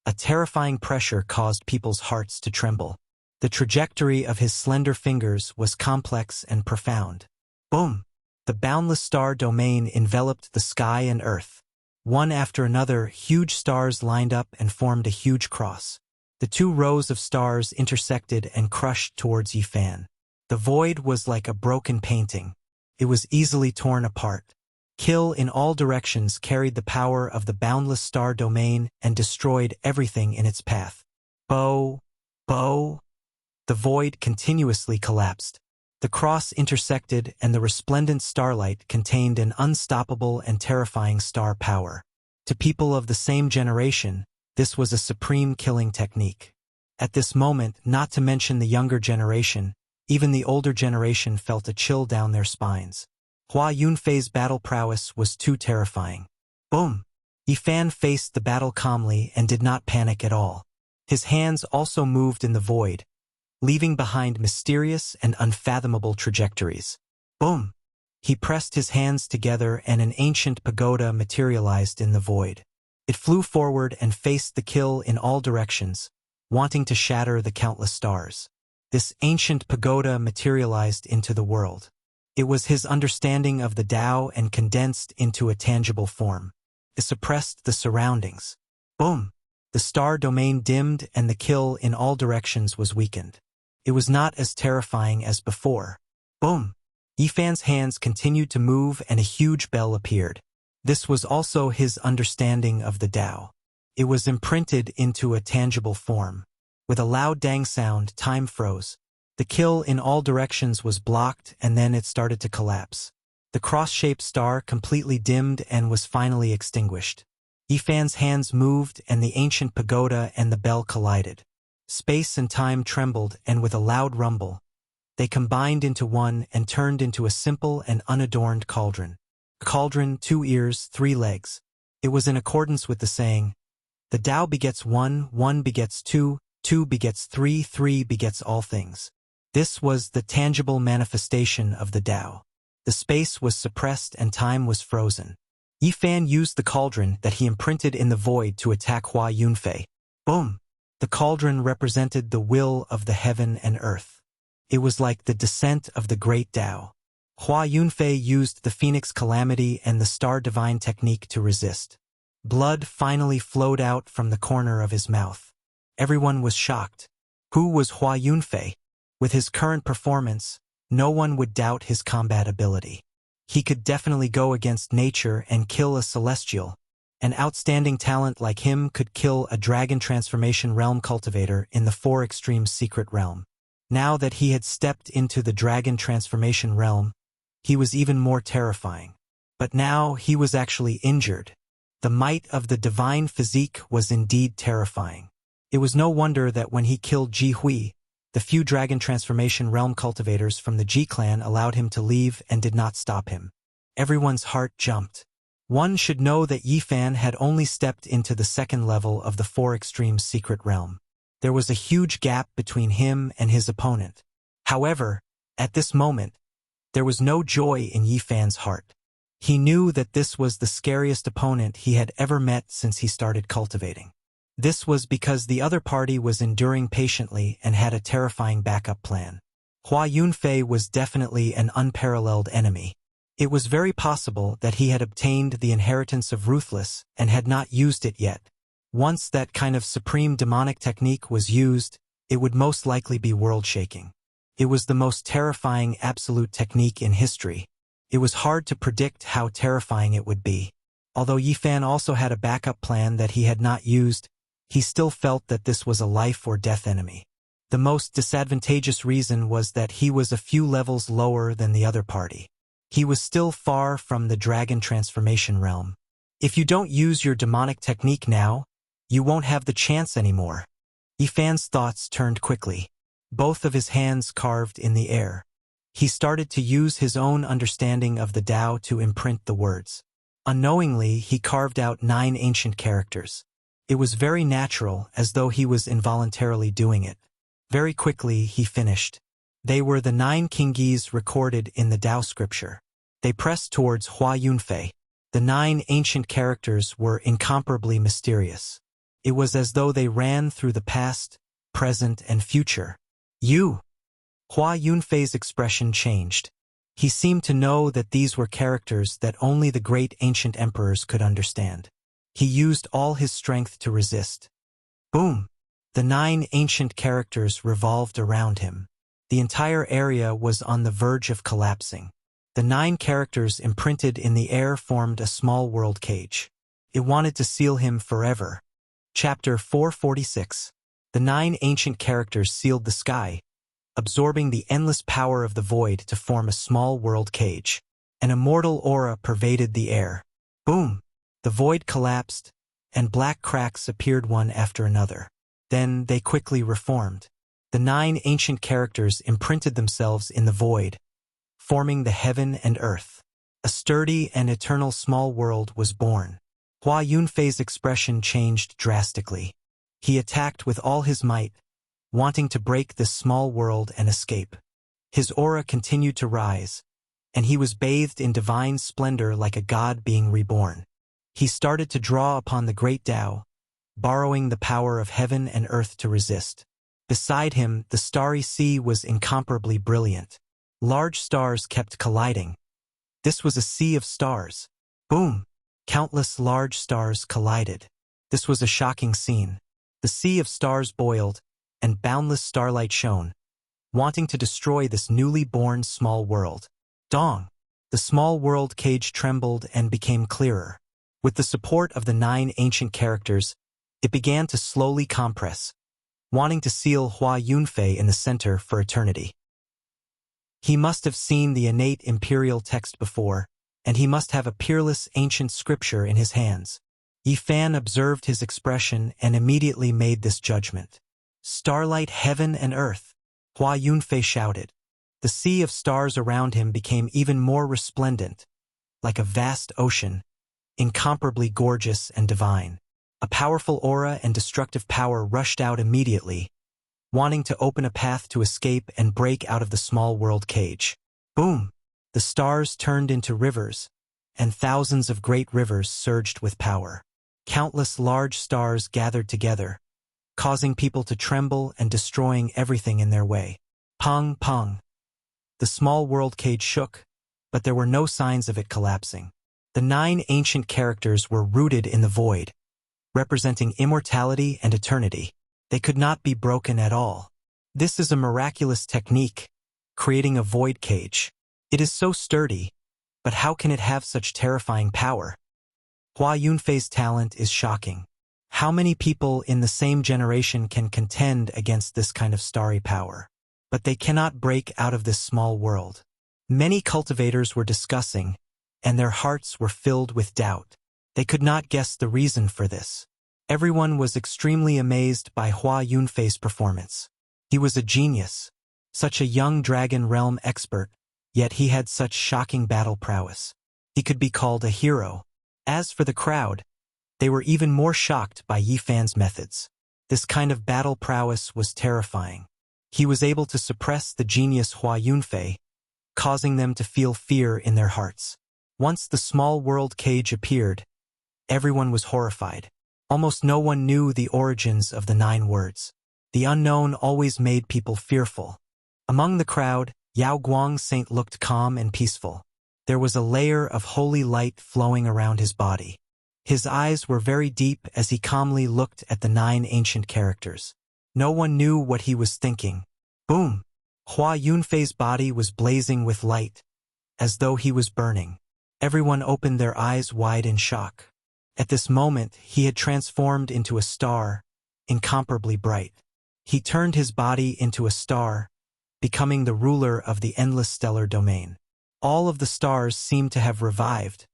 a terrifying pressure caused people's hearts to tremble. The trajectory of his slender fingers was complex and profound. Boom! The boundless star domain enveloped the sky and earth. One after another, huge stars lined up and formed a huge cross. The 2 rows of stars intersected and crushed towards Yifan. The void was like a broken painting. It was easily torn apart. Kill in all directions carried the power of the boundless star domain and destroyed everything in its path. Bow! The void continuously collapsed. The cross intersected and the resplendent starlight contained an unstoppable and terrifying star power. To people of the same generation, this was a supreme killing technique. At this moment, not to mention the younger generation, even the older generation felt a chill down their spines. Hua Yunfei's battle prowess was too terrifying. Boom! Yifan faced the battle calmly and did not panic at all. His hands also moved in the void, leaving behind mysterious and unfathomable trajectories. Boom! He pressed his hands together and an ancient pagoda materialized in the void. It flew forward and faced the kill in all directions, wanting to shatter the countless stars. This ancient pagoda materialized into the world. It was his understanding of the Tao and condensed into a tangible form. It suppressed the surroundings. Boom! The star domain dimmed and the kill in all directions was weakened. It was not as terrifying as before. Boom! Yifan's hands continued to move and a huge bell appeared. This was also his understanding of the Tao. It was imprinted into a tangible form. With a loud dang sound, time froze. The kill in all directions was blocked and then it started to collapse. The cross-shaped star completely dimmed and was finally extinguished. Yifan's hands moved and the ancient pagoda and the bell collided. Space and time trembled and with a loud rumble, they combined into one and turned into a simple and unadorned cauldron. A cauldron, 2 ears, 3 legs. It was in accordance with the saying, the Tao begets 1, 1 begets 2, 2 begets 3, 3 begets all things. This was the tangible manifestation of the Tao. The space was suppressed and time was frozen. Yifan used the cauldron that he imprinted in the void to attack Hua Yunfei. Boom! The cauldron represented the will of the heaven and earth. It was like the descent of the great Tao. Hua Yunfei used the Phoenix Calamity and the Star Divine technique to resist. Blood finally flowed out from the corner of his mouth. Everyone was shocked. Who was Hua Yunfei? With his current performance, no one would doubt his combat ability. He could definitely go against nature and kill a celestial. An outstanding talent like him could kill a dragon transformation realm cultivator in the 4 Extremes secret realm. Now that he had stepped into the dragon transformation realm, he was even more terrifying. But now he was actually injured. The might of the divine physique was indeed terrifying. It was no wonder that when he killed Ji Hui, the few dragon transformation realm cultivators from the Ji clan allowed him to leave and did not stop him. Everyone's heart jumped. One should know that Yi Fan had only stepped into the second level of the Four Extremes secret realm. There was a huge gap between him and his opponent. However, at this moment, there was no joy in Yi Fan's heart. He knew that this was the scariest opponent he had ever met since he started cultivating. This was because the other party was enduring patiently and had a terrifying backup plan. Hua Yunfei was definitely an unparalleled enemy. It was very possible that he had obtained the inheritance of Ruthless and had not used it yet. Once that kind of supreme demonic technique was used, it would most likely be world-shaking. It was the most terrifying absolute technique in history. It was hard to predict how terrifying it would be. Although Yi Fan also had a backup plan that he had not used, he still felt that this was a life-or-death enemy. The most disadvantageous reason was that he was a few levels lower than the other party. He was still far from the dragon transformation realm. If you don't use your demonic technique now, you won't have the chance anymore. Yi Fan's thoughts turned quickly. Both of his hands carved in the air. He started to use his own understanding of the Tao to imprint the words. Unknowingly, he carved out 9 ancient characters. It was very natural, as though he was involuntarily doing it. Very quickly, he finished. They were the 9 Qinggis recorded in the Tao scripture. They pressed towards Hua Yunfei. The 9 ancient characters were incomparably mysterious. It was as though they ran through the past, present, and future. You! Hua Yunfei's expression changed. He seemed to know that these were characters that only the great ancient emperors could understand. He used all his strength to resist. Boom! The 9 ancient characters revolved around him. The entire area was on the verge of collapsing. The 9 characters imprinted in the air formed a small world cage. It wanted to seal him forever. Chapter 446. The 9 ancient characters sealed the sky, absorbing the endless power of the void to form a small world cage. An immortal aura pervaded the air. Boom! The void collapsed, and black cracks appeared one after another. Then they quickly reformed. The 9 ancient characters imprinted themselves in the void, forming the heaven and earth. A sturdy and eternal small world was born. Hua Yunfei's expression changed drastically. He attacked with all his might, wanting to break this small world and escape. His aura continued to rise, and he was bathed in divine splendor like a god being reborn. He started to draw upon the great Tao, borrowing the power of heaven and earth to resist. Beside him, the starry sea was incomparably brilliant. Large stars kept colliding. This was a sea of stars. Boom! Countless large stars collided. This was a shocking scene. The sea of stars boiled, and boundless starlight shone, wanting to destroy this newly born small world. Dong! The small world cage trembled and became clearer. With the support of the 9 ancient characters, it began to slowly compress, wanting to seal Hua Yunfei in the center for eternity. He must have seen the innate imperial text before, and he must have a peerless ancient scripture in his hands. Yi Fan observed his expression and immediately made this judgment. Starlight, heaven, and earth! Hua Yunfei shouted. The sea of stars around him became even more resplendent, like a vast ocean, incomparably gorgeous and divine. A powerful aura and destructive power rushed out immediately, wanting to open a path to escape and break out of the small world cage. Boom! The stars turned into rivers, and thousands of great rivers surged with power. Countless large stars gathered together, causing people to tremble and destroying everything in their way. Pong, pong! The small world cage shook, but there were no signs of it collapsing. The 9 ancient characters were rooted in the void, representing immortality and eternity. They could not be broken at all. This is a miraculous technique, creating a void cage. It is so sturdy, but how can it have such terrifying power? Hua Yunfei's talent is shocking. How many people in the same generation can contend against this kind of starry power? but they cannot break out of this small world. Many cultivators were discussing, and their hearts were filled with doubt. They could not guess the reason for this. Everyone was extremely amazed by Hua Yunfei's performance. He was a genius, such a young dragon realm expert, yet he had such shocking battle prowess. He could be called a hero. As for the crowd, they were even more shocked by Yi Fan's methods. This kind of battle prowess was terrifying. He was able to suppress the genius Hua Yunfei, causing them to feel fear in their hearts. Once the small world cage appeared, everyone was horrified. Almost no one knew the origins of the 9 words. The unknown always made people fearful. Among the crowd, Yao Guang's saint looked calm and peaceful. There was a layer of holy light flowing around his body. His eyes were very deep as he calmly looked at the 9 ancient characters. No one knew what he was thinking. Boom! Hua Yunfei's body was blazing with light, as though he was burning. Everyone opened their eyes wide in shock. At this moment, he had transformed into a star, incomparably bright. He turned his body into a star, becoming the ruler of the endless stellar domain. All of the stars seemed to have revived,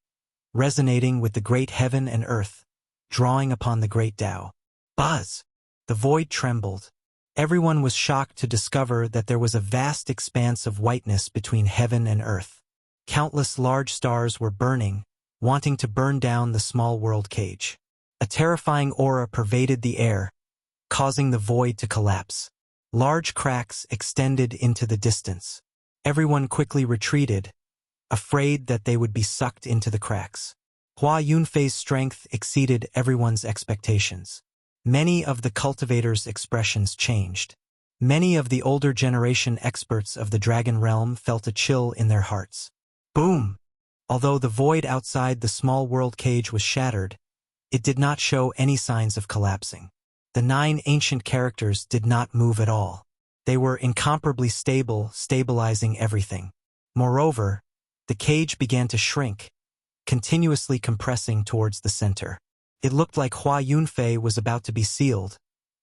resonating with the great heaven and earth, drawing upon the great Tao. Buzz! The void trembled. Everyone was shocked to discover that there was a vast expanse of whiteness between heaven and earth. Countless large stars were burning, wanting to burn down the small world cage. A terrifying aura pervaded the air, causing the void to collapse. Large cracks extended into the distance. Everyone quickly retreated, afraid that they would be sucked into the cracks. Hua Yunfei's strength exceeded everyone's expectations. Many of the cultivators' expressions changed. Many of the older generation experts of the dragon realm felt a chill in their hearts. Boom! Although the void outside the small world cage was shattered, it did not show any signs of collapsing. The 9 ancient characters did not move at all. They were incomparably stable, stabilizing everything. Moreover, the cage began to shrink, continuously compressing towards the center. It looked like Hua Yunfei was about to be sealed,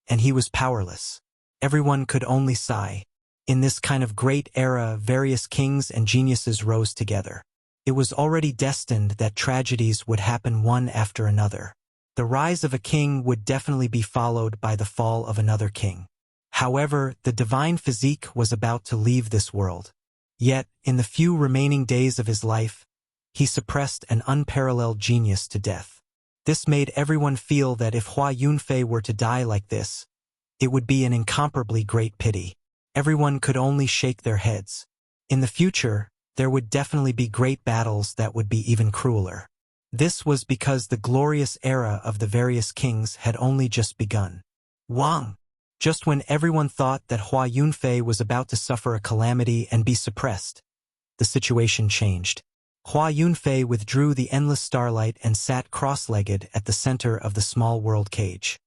and he was powerless. Everyone could only sigh. In this kind of great era, various kings and geniuses rose together. It was already destined that tragedies would happen one after another. The rise of a king would definitely be followed by the fall of another king. However, the divine physique was about to leave this world. Yet, in the few remaining days of his life, he suppressed an unparalleled genius to death. This made everyone feel that if Hua Yunfei were to die like this, it would be an incomparably great pity. Everyone could only shake their heads. In the future, there would definitely be great battles that would be even crueler. This was because the glorious era of the various kings had only just begun. Wang! Just when everyone thought that Hua Yunfei was about to suffer a calamity and be suppressed, the situation changed. Hua Yunfei withdrew the endless starlight and sat cross-legged at the center of the small world cage.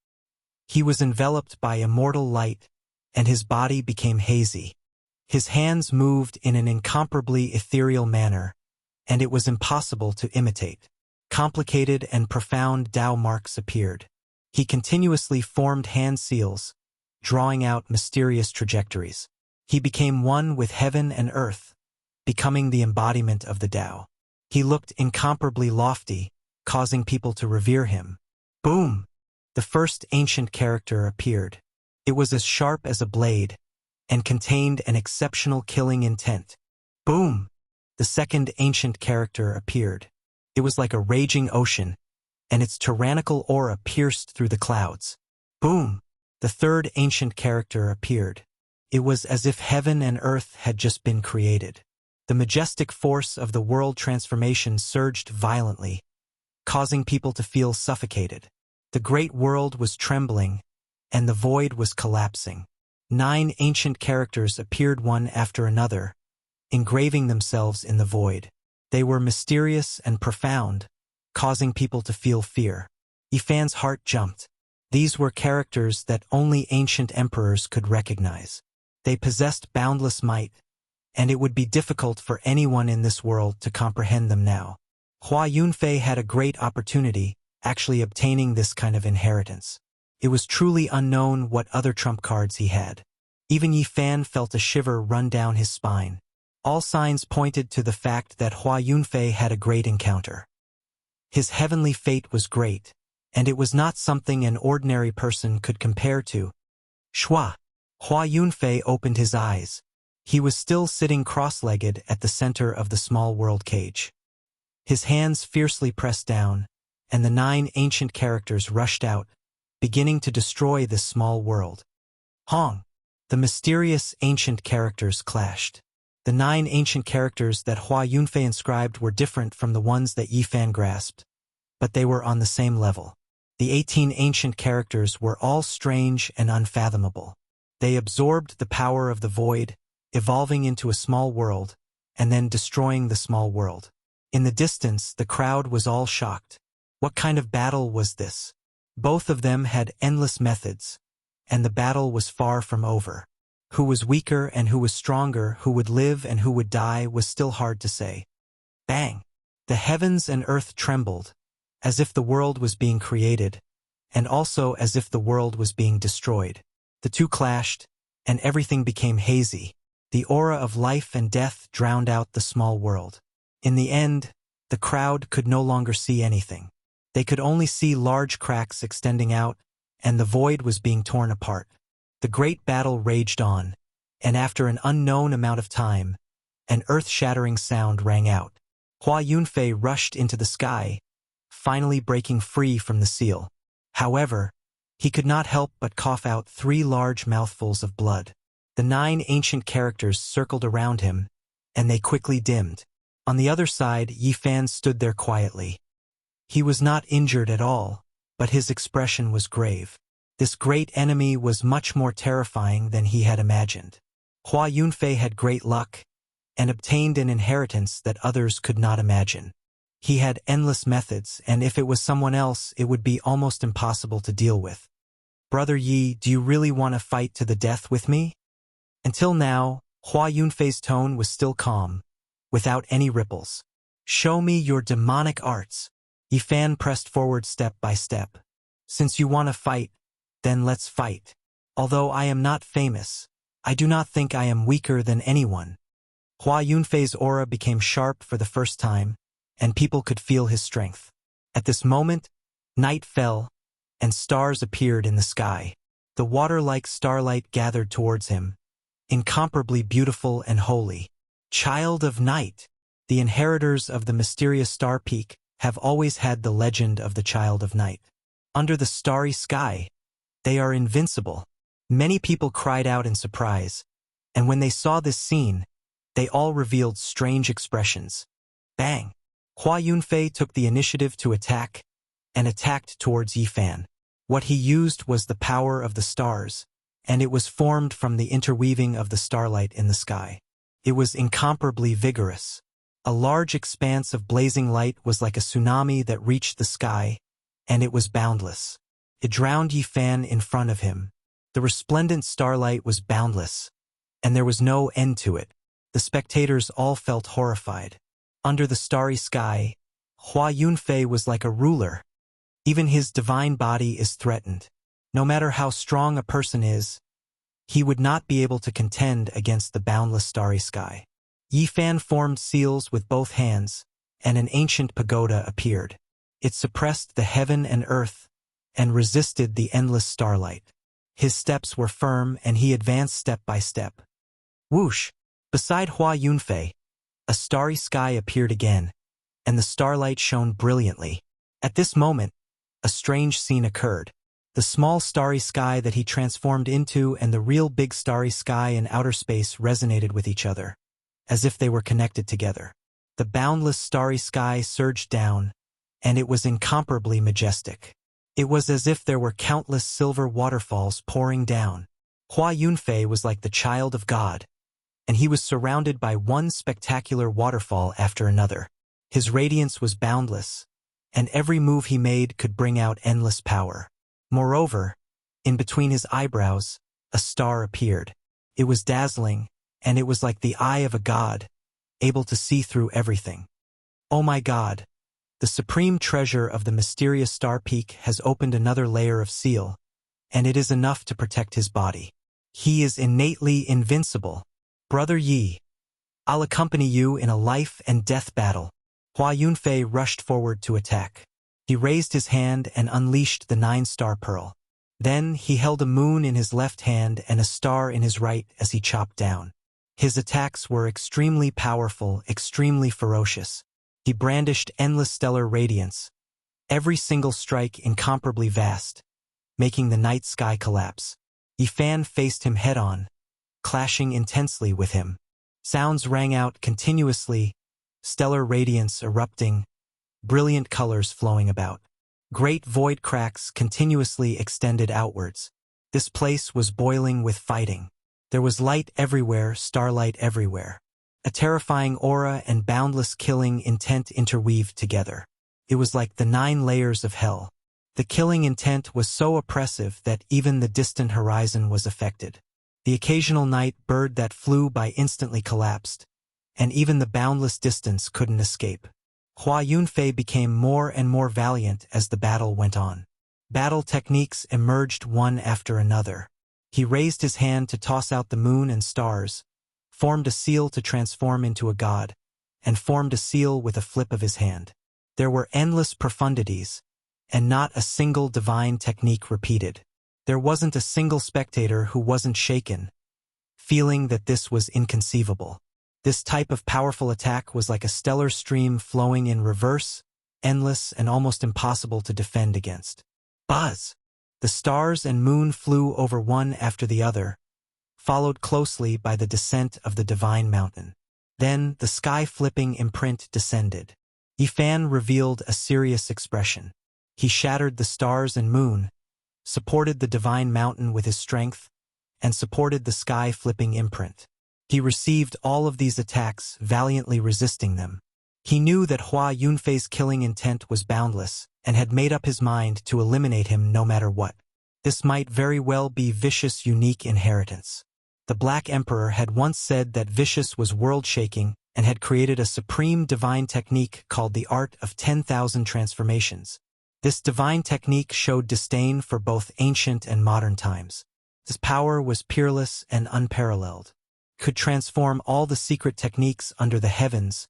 He was enveloped by immortal light, and his body became hazy. His hands moved in an incomparably ethereal manner, and it was impossible to imitate. Complicated and profound Tao marks appeared. He continuously formed hand seals, drawing out mysterious trajectories. He became one with heaven and earth, becoming the embodiment of the Tao. He looked incomparably lofty, causing people to revere him. Boom! The first ancient character appeared. It was as sharp as a blade, and contained an exceptional killing intent. Boom! The second ancient character appeared. It was like a raging ocean, and its tyrannical aura pierced through the clouds. Boom! The third ancient character appeared. It was as if heaven and earth had just been created. The majestic force of the world transformation surged violently, causing people to feel suffocated. The great world was trembling, and the void was collapsing. 9 ancient characters appeared one after another, engraving themselves in the void. They were mysterious and profound, causing people to feel fear. Yifan's heart jumped. These were characters that only ancient emperors could recognize. They possessed boundless might, and it would be difficult for anyone in this world to comprehend them now. Hua Yunfei had a great opportunity, actually obtaining this kind of inheritance. It was truly unknown what other trump cards he had. Even Yi Fan felt a shiver run down his spine. All signs pointed to the fact that Hua Yunfei had a great encounter. His heavenly fate was great, and it was not something an ordinary person could compare to. Shua! Hua Yunfei opened his eyes. He was still sitting cross-legged at the center of the small world cage. His hands fiercely pressed down, and the 9 ancient characters rushed out, beginning to destroy this small world. Hong! The mysterious ancient characters clashed. The 9 ancient characters that Hua Yunfei inscribed were different from the ones that Yi Fan grasped, but they were on the same level. The 18 ancient characters were all strange and unfathomable. They absorbed the power of the void, evolving into a small world, and then destroying the small world. In the distance, the crowd was all shocked. What kind of battle was this? Both of them had endless methods, and the battle was far from over. Who was weaker and who was stronger, who would live and who would die, was still hard to say. Bang! The heavens and earth trembled, as if the world was being created, and also as if the world was being destroyed. The two clashed, and everything became hazy. The aura of life and death drowned out the small world. In the end, the crowd could no longer see anything. They could only see large cracks extending out, and the void was being torn apart. The great battle raged on, and after an unknown amount of time, an earth-shattering sound rang out. Hua Yunfei rushed into the sky, finally breaking free from the seal. However, he could not help but cough out 3 large mouthfuls of blood. The 9 ancient characters circled around him, and they quickly dimmed. On the other side, Yi Fan stood there quietly. He was not injured at all, but his expression was grave. This great enemy was much more terrifying than he had imagined. Hua Yunfei had great luck, and obtained an inheritance that others could not imagine. He had endless methods, and if it was someone else, it would be almost impossible to deal with. Brother Yi, do you really want to fight to the death with me? Until now, Hua Yunfei's tone was still calm, without any ripples. Show me your demonic arts. Yi Fan pressed forward step by step. Since you want to fight, then let's fight. Although I am not famous, I do not think I am weaker than anyone. Hua Yunfei's aura became sharp for the first time, and people could feel his strength. At this moment, night fell, and stars appeared in the sky. The water-like starlight gathered towards him, incomparably beautiful and holy. Child of Night! The inheritors of the mysterious star peak have always had the legend of the Child of Night. Under the starry sky, they are invincible. Many people cried out in surprise, and when they saw this scene, they all revealed strange expressions. Bang! Hua Yunfei took the initiative to attack, and attacked towards Yi Fan. What he used was the power of the stars, and it was formed from the interweaving of the starlight in the sky. It was incomparably vigorous. A large expanse of blazing light was like a tsunami that reached the sky, and it was boundless. It drowned Yi Fan in front of him. The resplendent starlight was boundless, and there was no end to it. The spectators all felt horrified. Under the starry sky, Hua Yunfei was like a ruler. Even his divine body is threatened. No matter how strong a person is, he would not be able to contend against the boundless starry sky. Yi Fan formed seals with both hands, and an ancient pagoda appeared. It suppressed the heaven and earth, and resisted the endless starlight. His steps were firm, and he advanced step by step. Whoosh! Beside Hua Yunfei, a starry sky appeared again, and the starlight shone brilliantly. At this moment, a strange scene occurred. The small starry sky that he transformed into and the real big starry sky in outer space resonated with each other, as if they were connected together. The boundless starry sky surged down, and it was incomparably majestic. It was as if there were countless silver waterfalls pouring down. Hua Yunfei was like the child of God, and he was surrounded by one spectacular waterfall after another. His radiance was boundless, and every move he made could bring out endless power. Moreover, in between his eyebrows, a star appeared. It was dazzling, and it was like the eye of a god, able to see through everything. Oh my God! The supreme treasure of the mysterious star peak has opened another layer of seal, and it is enough to protect his body. He is innately invincible. Brother Yi, I'll accompany you in a life and death battle. Hua Yunfei rushed forward to attack. He raised his hand and unleashed the 9-star pearl. Then he held a moon in his left hand and a star in his right as he chopped down. His attacks were extremely powerful, extremely ferocious. He brandished endless stellar radiance, every single strike incomparably vast, making the night sky collapse. Yifan faced him head-on, clashing intensely with him. Sounds rang out continuously, stellar radiance erupting, brilliant colors flowing about. Great void cracks continuously extended outwards. This place was boiling with fighting. There was light everywhere, starlight everywhere. A terrifying aura and boundless killing intent interweaved together. It was like the 9 layers of hell. The killing intent was so oppressive that even the distant horizon was affected. The occasional night bird that flew by instantly collapsed, and even the boundless distance couldn't escape. Hua Yunfei became more and more valiant as the battle went on. Battle techniques emerged one after another. He raised his hand to toss out the moon and stars, formed a seal to transform into a god, and formed a seal with a flip of his hand. There were endless profundities, and not a single divine technique repeated. There wasn't a single spectator who wasn't shaken, feeling that this was inconceivable. This type of powerful attack was like a stellar stream flowing in reverse, endless and almost impossible to defend against. Buzz! The stars and moon flew over one after the other, followed closely by the descent of the divine mountain. Then the sky-flipping imprint descended. Yifan revealed a serious expression. He shattered the stars and moon, supported the divine mountain with his strength, and supported the sky-flipping imprint. He received all of these attacks, valiantly resisting them. He knew that Hua Yunfei's killing intent was boundless, and had made up his mind to eliminate him no matter what. This might very well be Vicious' unique inheritance. The Black Emperor had once said that Vicious was world-shaking and had created a supreme divine technique called the Art of 10,000 Transformations. This divine technique showed disdain for both ancient and modern times. His power was peerless and unparalleled. Could transform all the secret techniques under the heavens,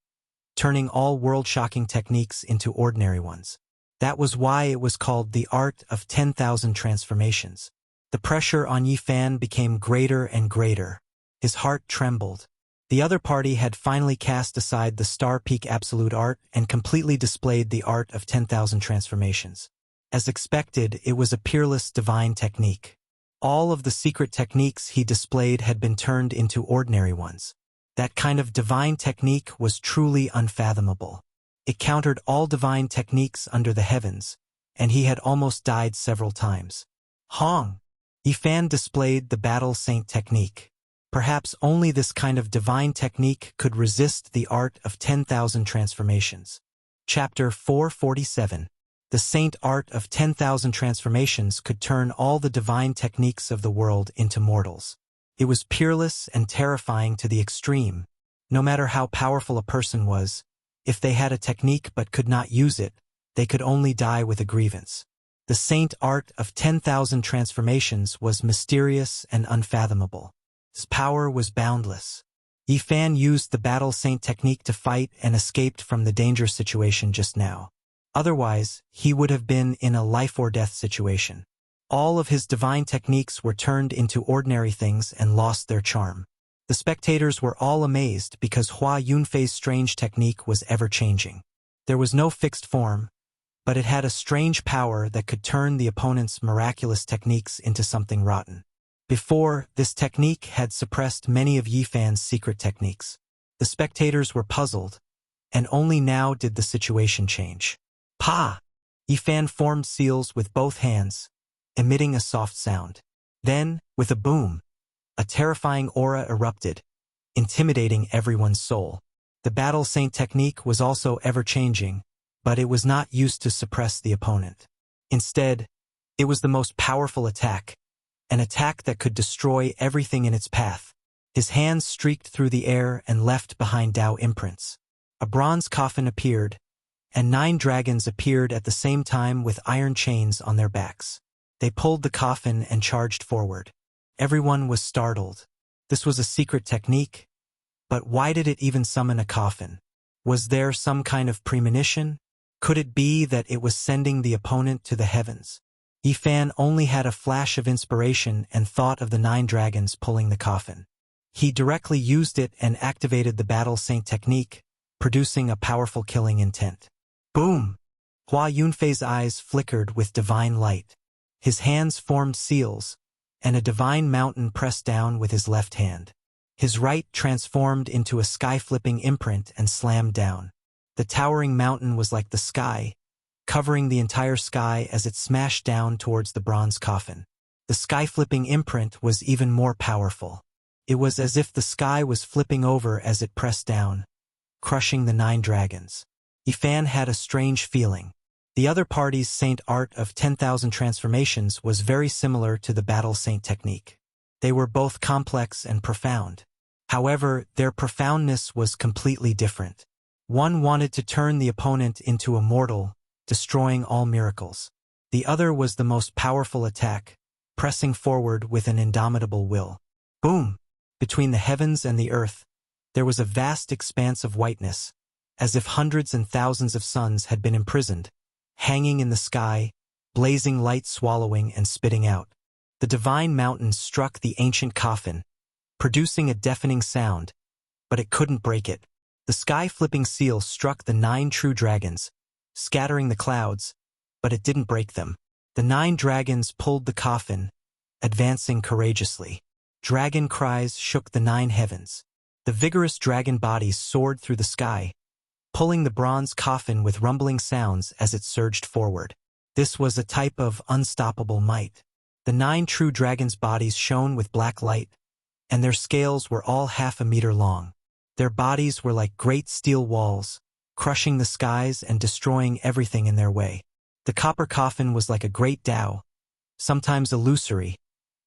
turning all world-shocking techniques into ordinary ones. That was why it was called the Art of 10,000 Transformations. The pressure on Yifan became greater and greater. His heart trembled. The other party had finally cast aside the Star Peak Absolute Art and completely displayed the Art of 10,000 Transformations. As expected, it was a peerless divine technique. All of the secret techniques he displayed had been turned into ordinary ones. That kind of divine technique was truly unfathomable. It countered all divine techniques under the heavens, and he had almost died several times. Hong! Yifan displayed the Battle Saint technique. Perhaps only this kind of divine technique could resist the Art of 10,000 Transformations. Chapter 447. The Saint Art of 10,000 Transformations could turn all the divine techniques of the world into mortals. It was peerless and terrifying to the extreme. No matter how powerful a person was, if they had a technique but could not use it, they could only die with a grievance. The Saint Art of 10,000 Transformations was mysterious and unfathomable. His power was boundless. Yifan used the Battle Saint technique to fight and escaped from the danger situation just now. Otherwise, he would have been in a life-or-death situation. All of his divine techniques were turned into ordinary things and lost their charm. The spectators were all amazed because Hua Yunfei's strange technique was ever-changing. There was no fixed form, but it had a strange power that could turn the opponent's miraculous techniques into something rotten. Before, this technique had suppressed many of Yifan's secret techniques. The spectators were puzzled, and only now did the situation change. Pa! Yifan formed seals with both hands, emitting a soft sound. Then, with a boom, a terrifying aura erupted, intimidating everyone's soul. The Battle Saint technique was also ever-changing, but it was not used to suppress the opponent. Instead, it was the most powerful attack, an attack that could destroy everything in its path. His hands streaked through the air and left behind Tao imprints. A bronze coffin appeared, and 9 dragons appeared at the same time with iron chains on their backs. They pulled the coffin and charged forward. Everyone was startled. This was a secret technique, but why did it even summon a coffin? Was there some kind of premonition? Could it be that it was sending the opponent to the heavens? Yifan only had a flash of inspiration and thought of the 9 dragons pulling the coffin. He directly used it and activated the Battle Saint technique, producing a powerful killing intent. Boom! Hua Yunfei's eyes flickered with divine light. His hands formed seals, and a divine mountain pressed down with his left hand. His right transformed into a sky-flipping imprint and slammed down. The towering mountain was like the sky, covering the entire sky as it smashed down towards the bronze coffin. The sky-flipping imprint was even more powerful. It was as if the sky was flipping over as it pressed down, crushing the 9 dragons. Yifan had a strange feeling. The other party's Saint art of 10,000 transformations was very similar to the Battle Saint technique. They were both complex and profound. However, their profoundness was completely different. One wanted to turn the opponent into a mortal, destroying all miracles. The other was the most powerful attack, pressing forward with an indomitable will. Boom! Between the heavens and the earth, there was a vast expanse of whiteness, as if hundreds and thousands of suns had been imprisoned, hanging in the sky, blazing light swallowing and spitting out. The divine mountain struck the ancient coffin, producing a deafening sound, but it couldn't break it. The sky-flipping seal struck the 9 true dragons, scattering the clouds, but it didn't break them. The 9 dragons pulled the coffin, advancing courageously. Dragon cries shook the 9 heavens. The vigorous dragon bodies soared through the sky, pulling the bronze coffin with rumbling sounds as it surged forward. This was a type of unstoppable might. The 9 true dragons' bodies shone with black light, and their scales were all half a meter long. Their bodies were like great steel walls, crushing the skies and destroying everything in their way. The copper coffin was like a great Tao, sometimes illusory,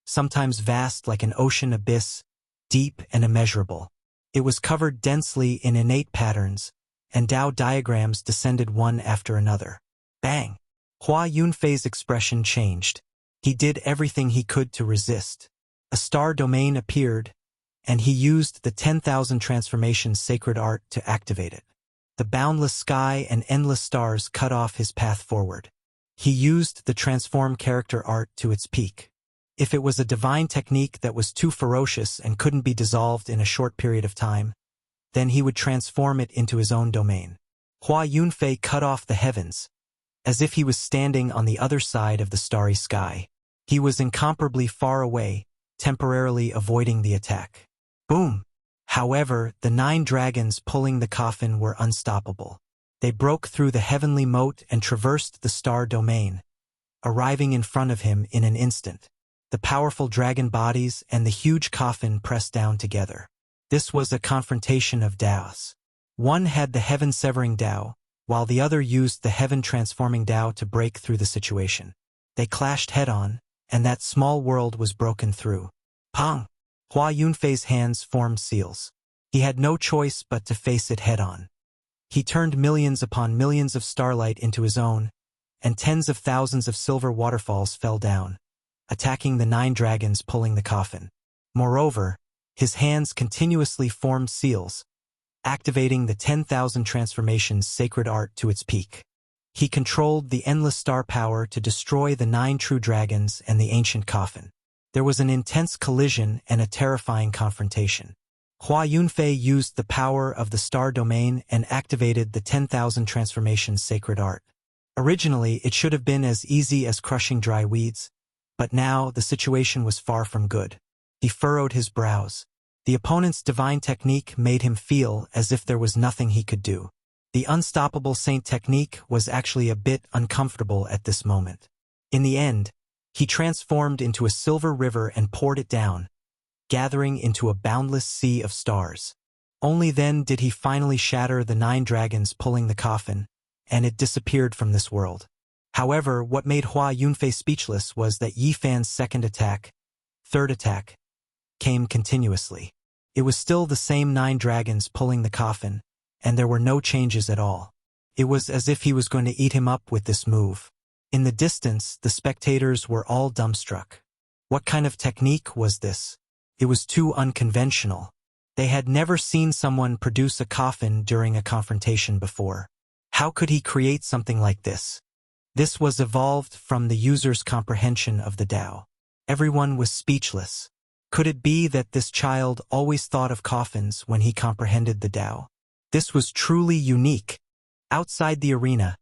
sometimes vast like an ocean abyss, deep and immeasurable. It was covered densely in innate patterns, and Tao diagrams descended one after another. Bang! Hua Yunfei's expression changed. He did everything he could to resist. A star domain appeared, and he used the 10,000 transformations sacred art to activate it. The boundless sky and endless stars cut off his path forward. He used the transform character art to its peak. If it was a divine technique that was too ferocious and couldn't be dissolved in a short period of time, then he would transform it into his own domain. Hua Yunfei cut off the heavens, as if he was standing on the other side of the starry sky. He was incomparably far away, temporarily avoiding the attack. Boom! However, the 9 dragons pulling the coffin were unstoppable. They broke through the heavenly moat and traversed the star domain, arriving in front of him in an instant. The powerful dragon bodies and the huge coffin pressed down together. This was a confrontation of Taos. One had the heaven-severing Tao, while the other used the heaven-transforming Tao to break through the situation. They clashed head-on, and that small world was broken through. Pong! Hua Yunfei's hands formed seals. He had no choice but to face it head-on. He turned millions upon millions of starlight into his own, and tens of thousands of silver waterfalls fell down, attacking the 9 dragons pulling the coffin. Moreover, his hands continuously formed seals, activating the 10,000 transformations sacred art to its peak. He controlled the endless star power to destroy the 9 true dragons and the ancient coffin. There was an intense collision and a terrifying confrontation. Hua Yunfei used the power of the star domain and activated the 10,000 transformations sacred art. Originally, it should have been as easy as crushing dry weeds, but now the situation was far from good. He furrowed his brows. The opponent's divine technique made him feel as if there was nothing he could do. The unstoppable saint technique was actually a bit uncomfortable at this moment. In the end, he transformed into a silver river and poured it down, gathering into a boundless sea of stars. Only then did he finally shatter the 9 dragons pulling the coffin, and it disappeared from this world. However, what made Hua Yunfei speechless was that Yifan's second attack, third attack, came continuously. It was still the same 9 dragons pulling the coffin, and there were no changes at all. It was as if he was going to eat him up with this move. In the distance, the spectators were all dumbstruck. What kind of technique was this? It was too unconventional. They had never seen someone produce a coffin during a confrontation before. How could he create something like this? This was evolved from the user's comprehension of the Tao. Everyone was speechless. Could it be that this child always thought of coffins when he comprehended the Tao? This was truly unique. Outside the arena,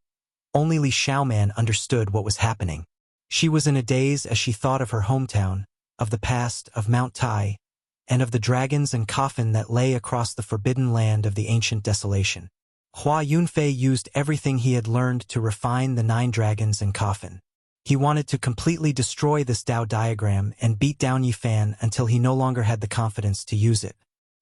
only Li Xiaoman understood what was happening. She was in a daze as she thought of her hometown, of the past, of Mount Tai, and of the dragons and coffin that lay across the forbidden land of the ancient desolation. Hua Yunfei used everything he had learned to refine the 9 dragons and coffin. He wanted to completely destroy this Tao diagram and beat down Yifan until he no longer had the confidence to use it.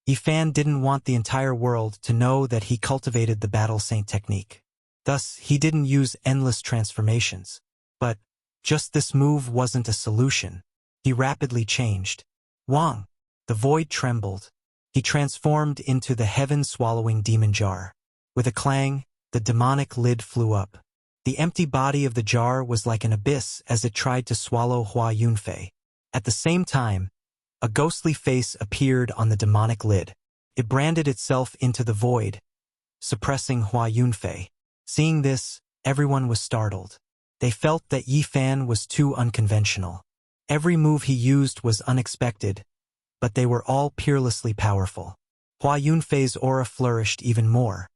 Yifan didn't want the entire world to know that he cultivated the battle saint technique. Thus, he didn't use endless transformations. But just this move wasn't a solution. He rapidly changed. Wang! The void trembled. He transformed into the heaven-swallowing demon jar. With a clang, the demonic lid flew up. The empty body of the jar was like an abyss as it tried to swallow Hua Yunfei. At the same time, a ghostly face appeared on the demonic lid. It branded itself into the void, suppressing Hua Yunfei. Seeing this, everyone was startled. They felt that Yifan was too unconventional. Every move he used was unexpected, but they were all peerlessly powerful. Hua Yunfei's aura flourished even more.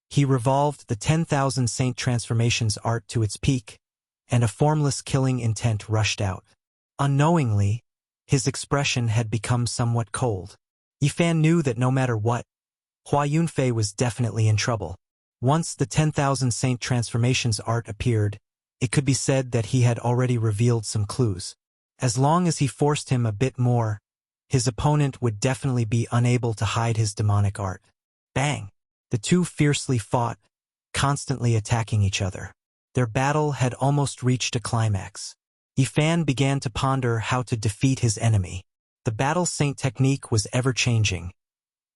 He revolved the 10,000 Saint Transformations art to its peak, and a formless killing intent rushed out. Unknowingly, his expression had become somewhat cold. Yifan knew that no matter what, Hua Yunfei was definitely in trouble. Once the 10,000 Saint Transformations art appeared, it could be said that he had already revealed some clues. As long as he forced him a bit more, his opponent would definitely be unable to hide his demonic art. Bang! The two fiercely fought, constantly attacking each other. Their battle had almost reached a climax. Yifan began to ponder how to defeat his enemy. The battle saint technique was ever-changing.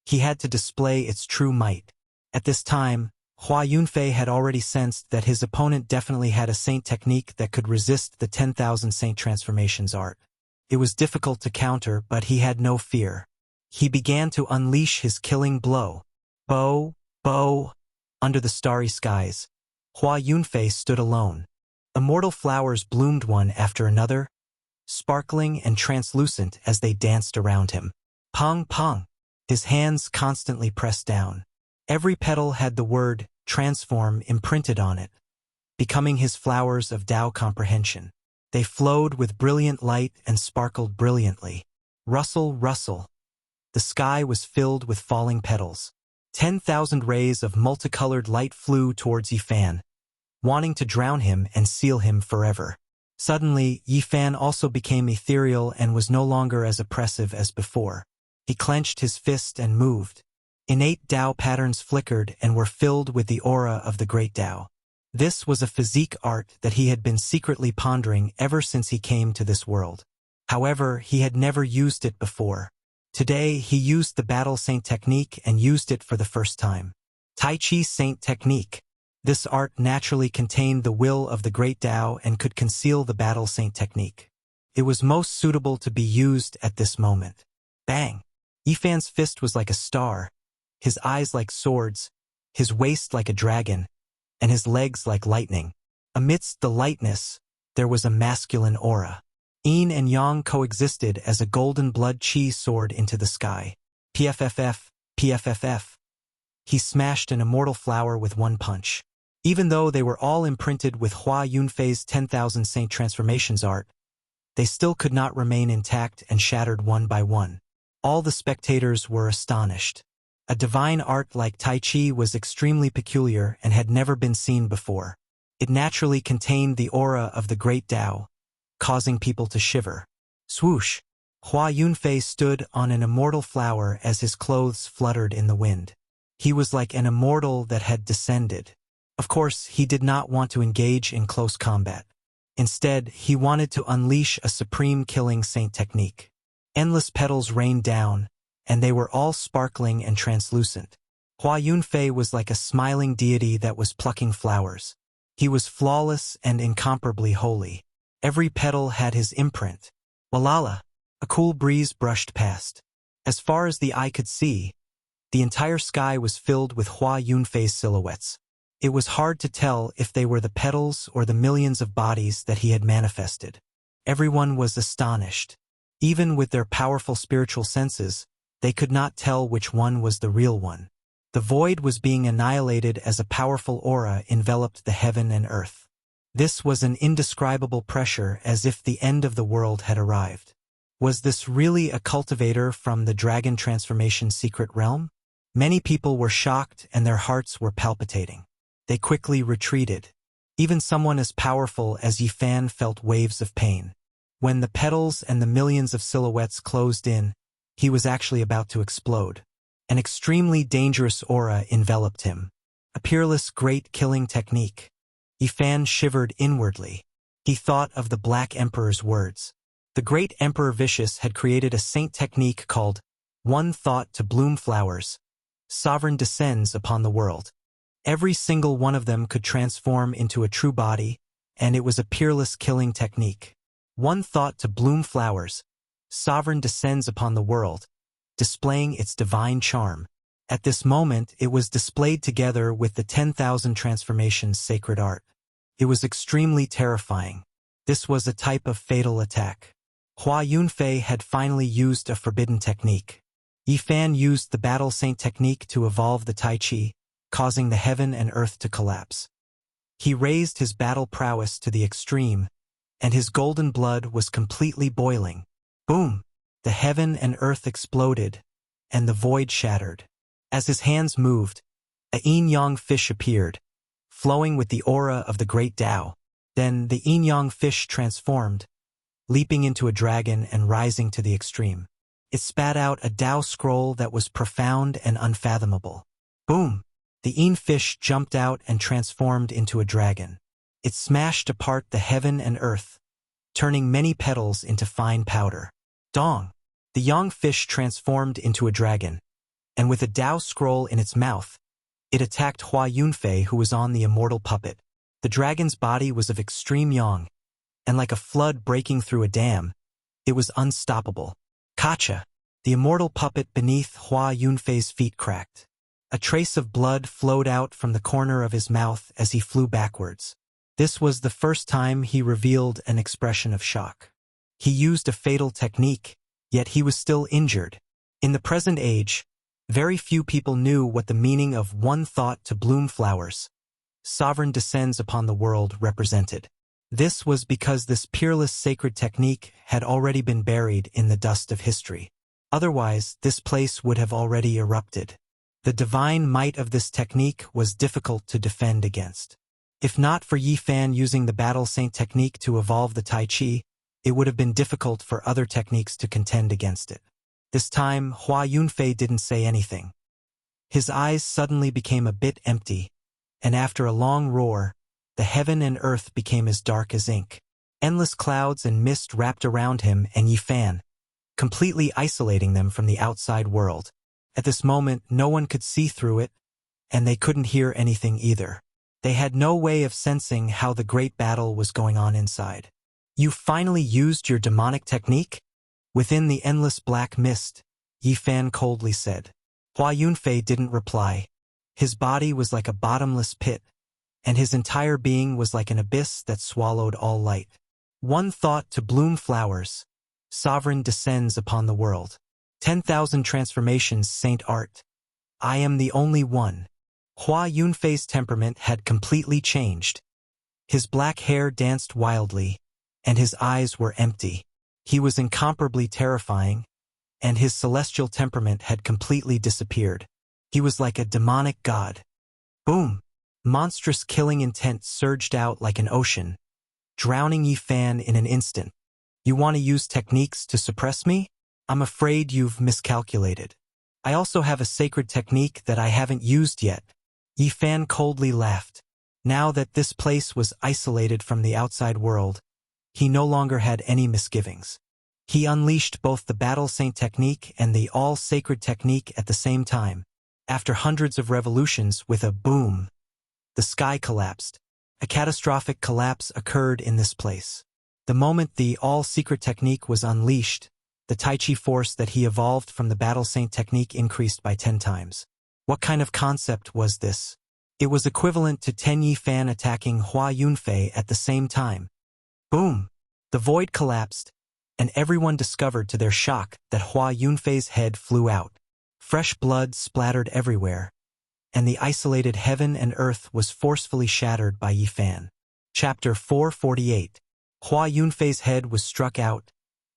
He had to display its true might. At this time, Hua Yunfei had already sensed that his opponent definitely had a saint technique that could resist the 10,000 Saint Transformations art. It was difficult to counter, but he had no fear. He began to unleash his killing blow. Bow! Under the starry skies, Hua Yunfei stood alone. Immortal flowers bloomed one after another, sparkling and translucent as they danced around him. Pong! His hands constantly pressed down. Every petal had the word transform imprinted on it, becoming his flowers of Tao comprehension. They flowed with brilliant light and sparkled brilliantly. Rustle! The sky was filled with falling petals. 10,000 rays of multicolored light flew towards Yifan, wanting to drown him and seal him forever. Suddenly, Yifan also became ethereal and was no longer as oppressive as before. He clenched his fist and moved. Innate Tao patterns flickered and were filled with the aura of the great Tao. This was a physique art that he had been secretly pondering ever since he came to this world. However, he had never used it before. Today, he used the Battle Saint technique and used it for the first time. Tai Chi Saint technique. This art naturally contained the will of the great Tao and could conceal the Battle Saint technique. It was most suitable to be used at this moment. Bang! Yifan's fist was like a star, his eyes like swords, his waist like a dragon, and his legs like lightning. Amidst the lightness, there was a masculine aura. Yin and Yang coexisted as a golden blood chi soared into the sky. PFFF. He smashed an immortal flower with one punch. Even though they were all imprinted with Hua Yunfei's 10,000 Saint Transformations art, they still could not remain intact and shattered one by one. All the spectators were astonished. A divine art like Tai Chi was extremely peculiar and had never been seen before. It naturally contained the aura of the great Tao, causing people to shiver. Swoosh! Hua Yunfei stood on an immortal flower as his clothes fluttered in the wind. He was like an immortal that had descended. Of course, he did not want to engage in close combat. Instead, he wanted to unleash a supreme killing saint technique. Endless petals rained down, and they were all sparkling and translucent. Hua Yunfei was like a smiling deity that was plucking flowers. He was flawless and incomparably holy. Every petal had his imprint, Walala! A cool breeze brushed past. As far as the eye could see, the entire sky was filled with Hua Yunfei's silhouettes. It was hard to tell if they were the petals or the millions of bodies that he had manifested. Everyone was astonished. Even with their powerful spiritual senses, they could not tell which one was the real one. The void was being annihilated as a powerful aura enveloped the heaven and earth. This was an indescribable pressure, as if the end of the world had arrived. Was this really a cultivator from the dragon transformation secret realm? Many people were shocked and their hearts were palpitating. They quickly retreated. Even someone as powerful as Yi Fan felt waves of pain. When the petals and the millions of silhouettes closed in, he was actually about to explode. An extremely dangerous aura enveloped him. A peerless great killing technique. Yi Fan shivered inwardly. He thought of the Black Emperor's words. The great Emperor Vicious had created a saint technique called One Thought to Bloom Flowers. Sovereign descends upon the world. Every single one of them could transform into a true body, and it was a peerless killing technique. One thought to bloom flowers. Sovereign descends upon the world, displaying its divine charm. At this moment, it was displayed together with the 10,000 transformations sacred art. It was extremely terrifying. This was a type of fatal attack. Hua Yunfei had finally used a forbidden technique. Yi Fan used the Battle Saint technique to evolve the Tai Chi, causing the heaven and earth to collapse. He raised his battle prowess to the extreme, and his golden blood was completely boiling. Boom! The heaven and earth exploded, and the void shattered. As his hands moved, a yin-yang fish appeared, flowing with the aura of the great Tao. Then the yin-yang fish transformed, leaping into a dragon and rising to the extreme. It spat out a Tao scroll that was profound and unfathomable. Boom! The yin fish jumped out and transformed into a dragon. It smashed apart the heaven and earth, turning many petals into fine powder. Dong! The yang fish transformed into a dragon, and with a Tao scroll in its mouth, it attacked Hua Yunfei, who was on the immortal puppet. The dragon's body was of extreme yang, and like a flood breaking through a dam, it was unstoppable. Kacha! The immortal puppet beneath Hua Yunfei's feet cracked. A trace of blood flowed out from the corner of his mouth as he flew backwards. This was the first time he revealed an expression of shock. He used a fatal technique, yet he was still injured. In the present age, very few people knew what the meaning of one thought to bloom flowers. Sovereign descends upon the world represented. This was because this peerless sacred technique had already been buried in the dust of history. Otherwise, this place would have already erupted. The divine might of this technique was difficult to defend against. If not for Yi Fan using the Battle Saint technique to evolve the Tai Chi, it would have been difficult for other techniques to contend against it. This time, Hua Yunfei didn't say anything. His eyes suddenly became a bit empty, and after a long roar, the heaven and earth became as dark as ink. Endless clouds and mist wrapped around him and Yi Fan, completely isolating them from the outside world. At this moment, no one could see through it, and they couldn't hear anything either. They had no way of sensing how the great battle was going on inside. You finally used your demonic technique? Within the endless black mist, Yi Fan coldly said. Hua Yunfei didn't reply. His body was like a bottomless pit, and his entire being was like an abyss that swallowed all light. One thought to bloom flowers. Sovereign descends upon the world. 10,000 transformations, Saint Art. I am the only one. Hua Yunfei's temperament had completely changed. His black hair danced wildly, and his eyes were empty. He was incomparably terrifying, and his celestial temperament had completely disappeared. He was like a demonic god. Boom! Monstrous killing intent surged out like an ocean, drowning Yi Fan in an instant. You want to use techniques to suppress me? I'm afraid you've miscalculated. I also have a sacred technique that I haven't used yet. Yi Fan coldly laughed. Now that this place was isolated from the outside world, he no longer had any misgivings. He unleashed both the Battle Saint technique and the all-sacred technique at the same time. After hundreds of revolutions, with a boom, the sky collapsed. A catastrophic collapse occurred in this place. The moment the all-secret technique was unleashed, the Tai Chi force that he evolved from the Battle Saint technique increased by 10 times. What kind of concept was this? It was equivalent to Ten Yi Fan attacking Hua Yunfei at the same time. Boom! The void collapsed, and everyone discovered to their shock that Hua Yunfei's head flew out. Fresh blood splattered everywhere, and the isolated heaven and earth was forcefully shattered by Yi Fan. Chapter 448. Hua Yunfei's head was struck out,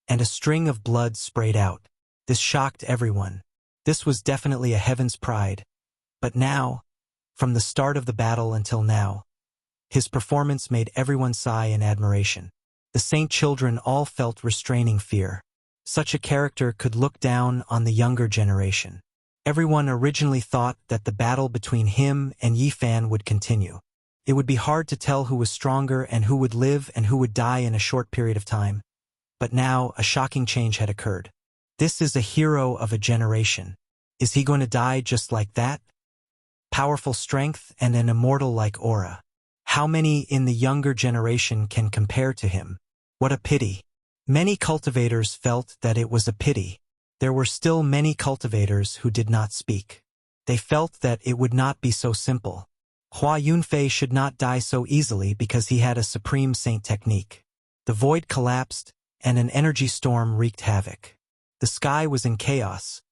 and a string of blood sprayed out. This shocked everyone. This was definitely a heaven's pride. But now, from the start of the battle until now, his performance made everyone sigh in admiration. The Saint children all felt restraining fear. Such a character could look down on the younger generation. Everyone originally thought that the battle between him and Yi Fan would continue. It would be hard to tell who was stronger and who would live and who would die in a short period of time. But now a shocking change had occurred. This is a hero of a generation. Is he going to die just like that? Powerful strength and an immortal-like aura. How many in the younger generation can compare to him? What a pity. Many cultivators felt that it was a pity. There were still many cultivators who did not speak. They felt that it would not be so simple. Hua Yunfei should not die so easily because he had a supreme saint technique. The void collapsed, and an energy storm wreaked havoc. The sky was in chaos,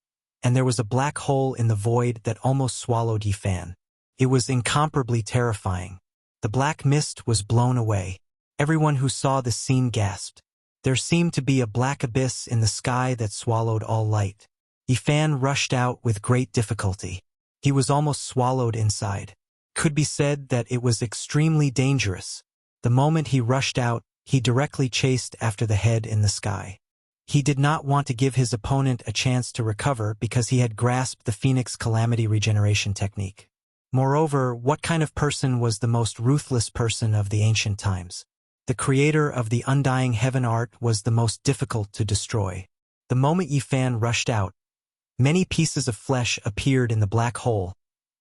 and there was a black hole in the void that almost swallowed Yi Fan. It was incomparably terrifying. The black mist was blown away. Everyone who saw the scene gasped. There seemed to be a black abyss in the sky that swallowed all light. Yi Fan rushed out with great difficulty. He was almost swallowed inside. Could be said that it was extremely dangerous. The moment he rushed out, he directly chased after the head in the sky. He did not want to give his opponent a chance to recover because he had grasped the Phoenix Calamity regeneration technique. Moreover, what kind of person was the most ruthless person of the ancient times? The creator of the undying heaven art was the most difficult to destroy. The moment Yi Fan rushed out, many pieces of flesh appeared in the black hole,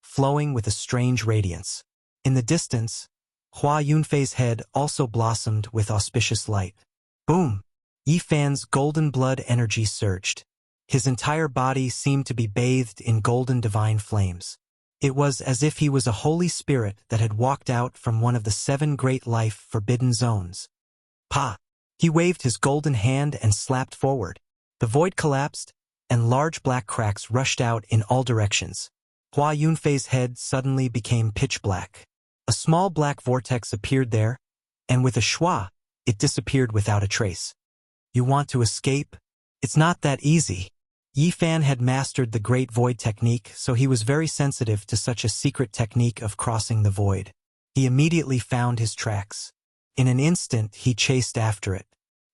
flowing with a strange radiance. In the distance, Hua Yunfei's head also blossomed with auspicious light. Boom! Yi Fan's golden blood energy surged. His entire body seemed to be bathed in golden divine flames. It was as if he was a holy spirit that had walked out from one of the 7 great life forbidden zones. Pa! He waved his golden hand and slapped forward. The void collapsed, and large black cracks rushed out in all directions. Hua Yunfei's head suddenly became pitch black. A small black vortex appeared there, and with a schwa, it disappeared without a trace. You want to escape? It's not that easy. Yi Fan had mastered the Great Void technique, so he was very sensitive to such a secret technique of crossing the void. He immediately found his tracks. In an instant, he chased after it.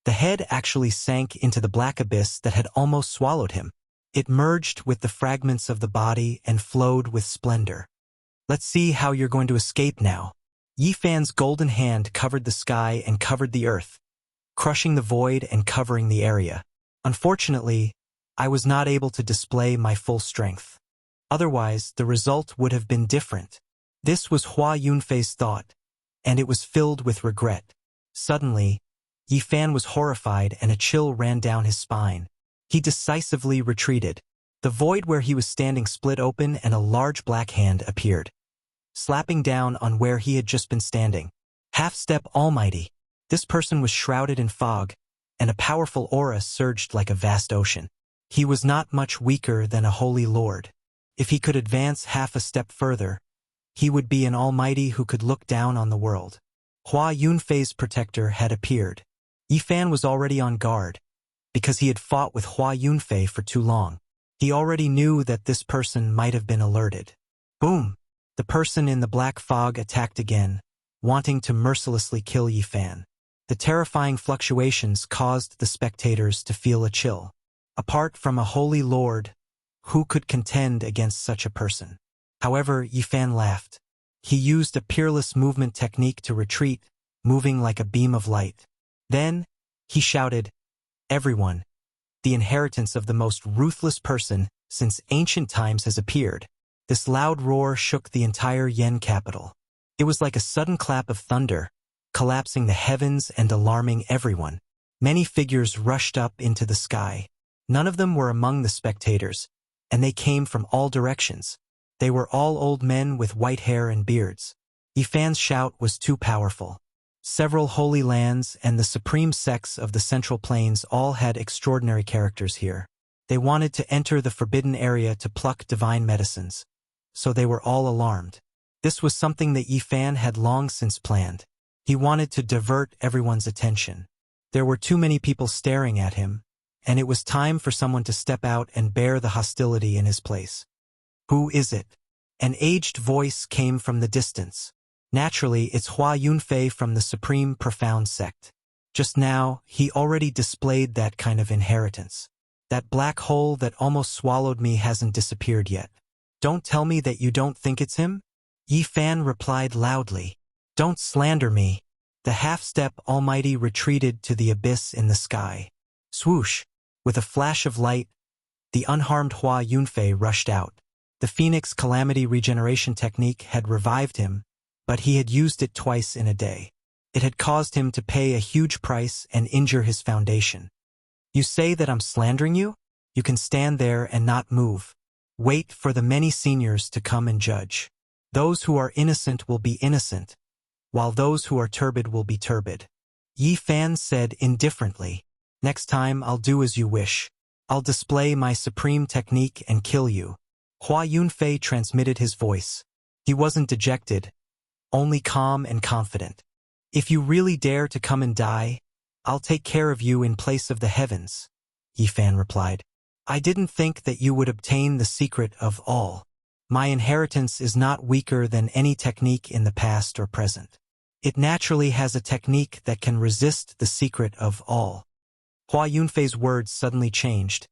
The head actually sank into the black abyss that had almost swallowed him. It merged with the fragments of the body and flowed with splendor. Let's see how you're going to escape now. Yi Fan's golden hand covered the sky and covered the earth, crushing the void and covering the area. Unfortunately, I was not able to display my full strength. Otherwise, the result would have been different. This was Hua Yunfei's thought, and it was filled with regret. Suddenly, Yi Fan was horrified and a chill ran down his spine. He decisively retreated. The void where he was standing split open and a large black hand appeared, slapping down on where he had just been standing. Half-step almighty. This person was shrouded in fog, and a powerful aura surged like a vast ocean. He was not much weaker than a holy lord. If he could advance half a step further, he would be an almighty who could look down on the world. Hua Yunfei's protector had appeared. Yi Fan was already on guard, because he had fought with Hua Yunfei for too long. He already knew that this person might have been alerted. Boom! The person in the black fog attacked again, wanting to mercilessly kill Yi Fan. The terrifying fluctuations caused the spectators to feel a chill. Apart from a holy lord, who could contend against such a person? However, Yi Fan laughed. He used a peerless movement technique to retreat, moving like a beam of light. Then, he shouted, "Everyone, the inheritance of the most ruthless person since ancient times has appeared." This loud roar shook the entire Yen capital. It was like a sudden clap of thunder, collapsing the heavens and alarming everyone. Many figures rushed up into the sky. None of them were among the spectators, and they came from all directions. They were all old men with white hair and beards. Yifan's shout was too powerful. Several holy lands and the supreme sects of the Central Plains all had extraordinary characters here. They wanted to enter the forbidden area to pluck divine medicines. So they were all alarmed. This was something that Yifan had long since planned. He wanted to divert everyone's attention. There were too many people staring at him, and it was time for someone to step out and bear the hostility in his place. Who is it? An aged voice came from the distance. Naturally, it's Hua Yunfei from the Supreme Profound Sect. Just now, he already displayed that kind of inheritance. That black hole that almost swallowed me hasn't disappeared yet. Don't tell me that you don't think it's him? Yifan replied loudly. Don't slander me. The half-step Almighty retreated to the abyss in the sky. Swoosh! With a flash of light, the unharmed Hua Yunfei rushed out. The Phoenix Calamity Regeneration technique had revived him, but he had used it twice in a day. It had caused him to pay a huge price and injure his foundation. You say that I'm slandering you? You can stand there and not move. Wait for the many seniors to come and judge. Those who are innocent will be innocent, while those who are turbid will be turbid. Yifan said indifferently. Next time I'll do as you wish. I'll display my supreme technique and kill you. Hua Yunfei transmitted his voice. He wasn't dejected, only calm and confident. If you really dare to come and die, I'll take care of you in place of the heavens, Yifan replied. I didn't think that you would obtain the secret of all. My inheritance is not weaker than any technique in the past or present. It naturally has a technique that can resist the secret of all. Hua Yunfei's words suddenly changed,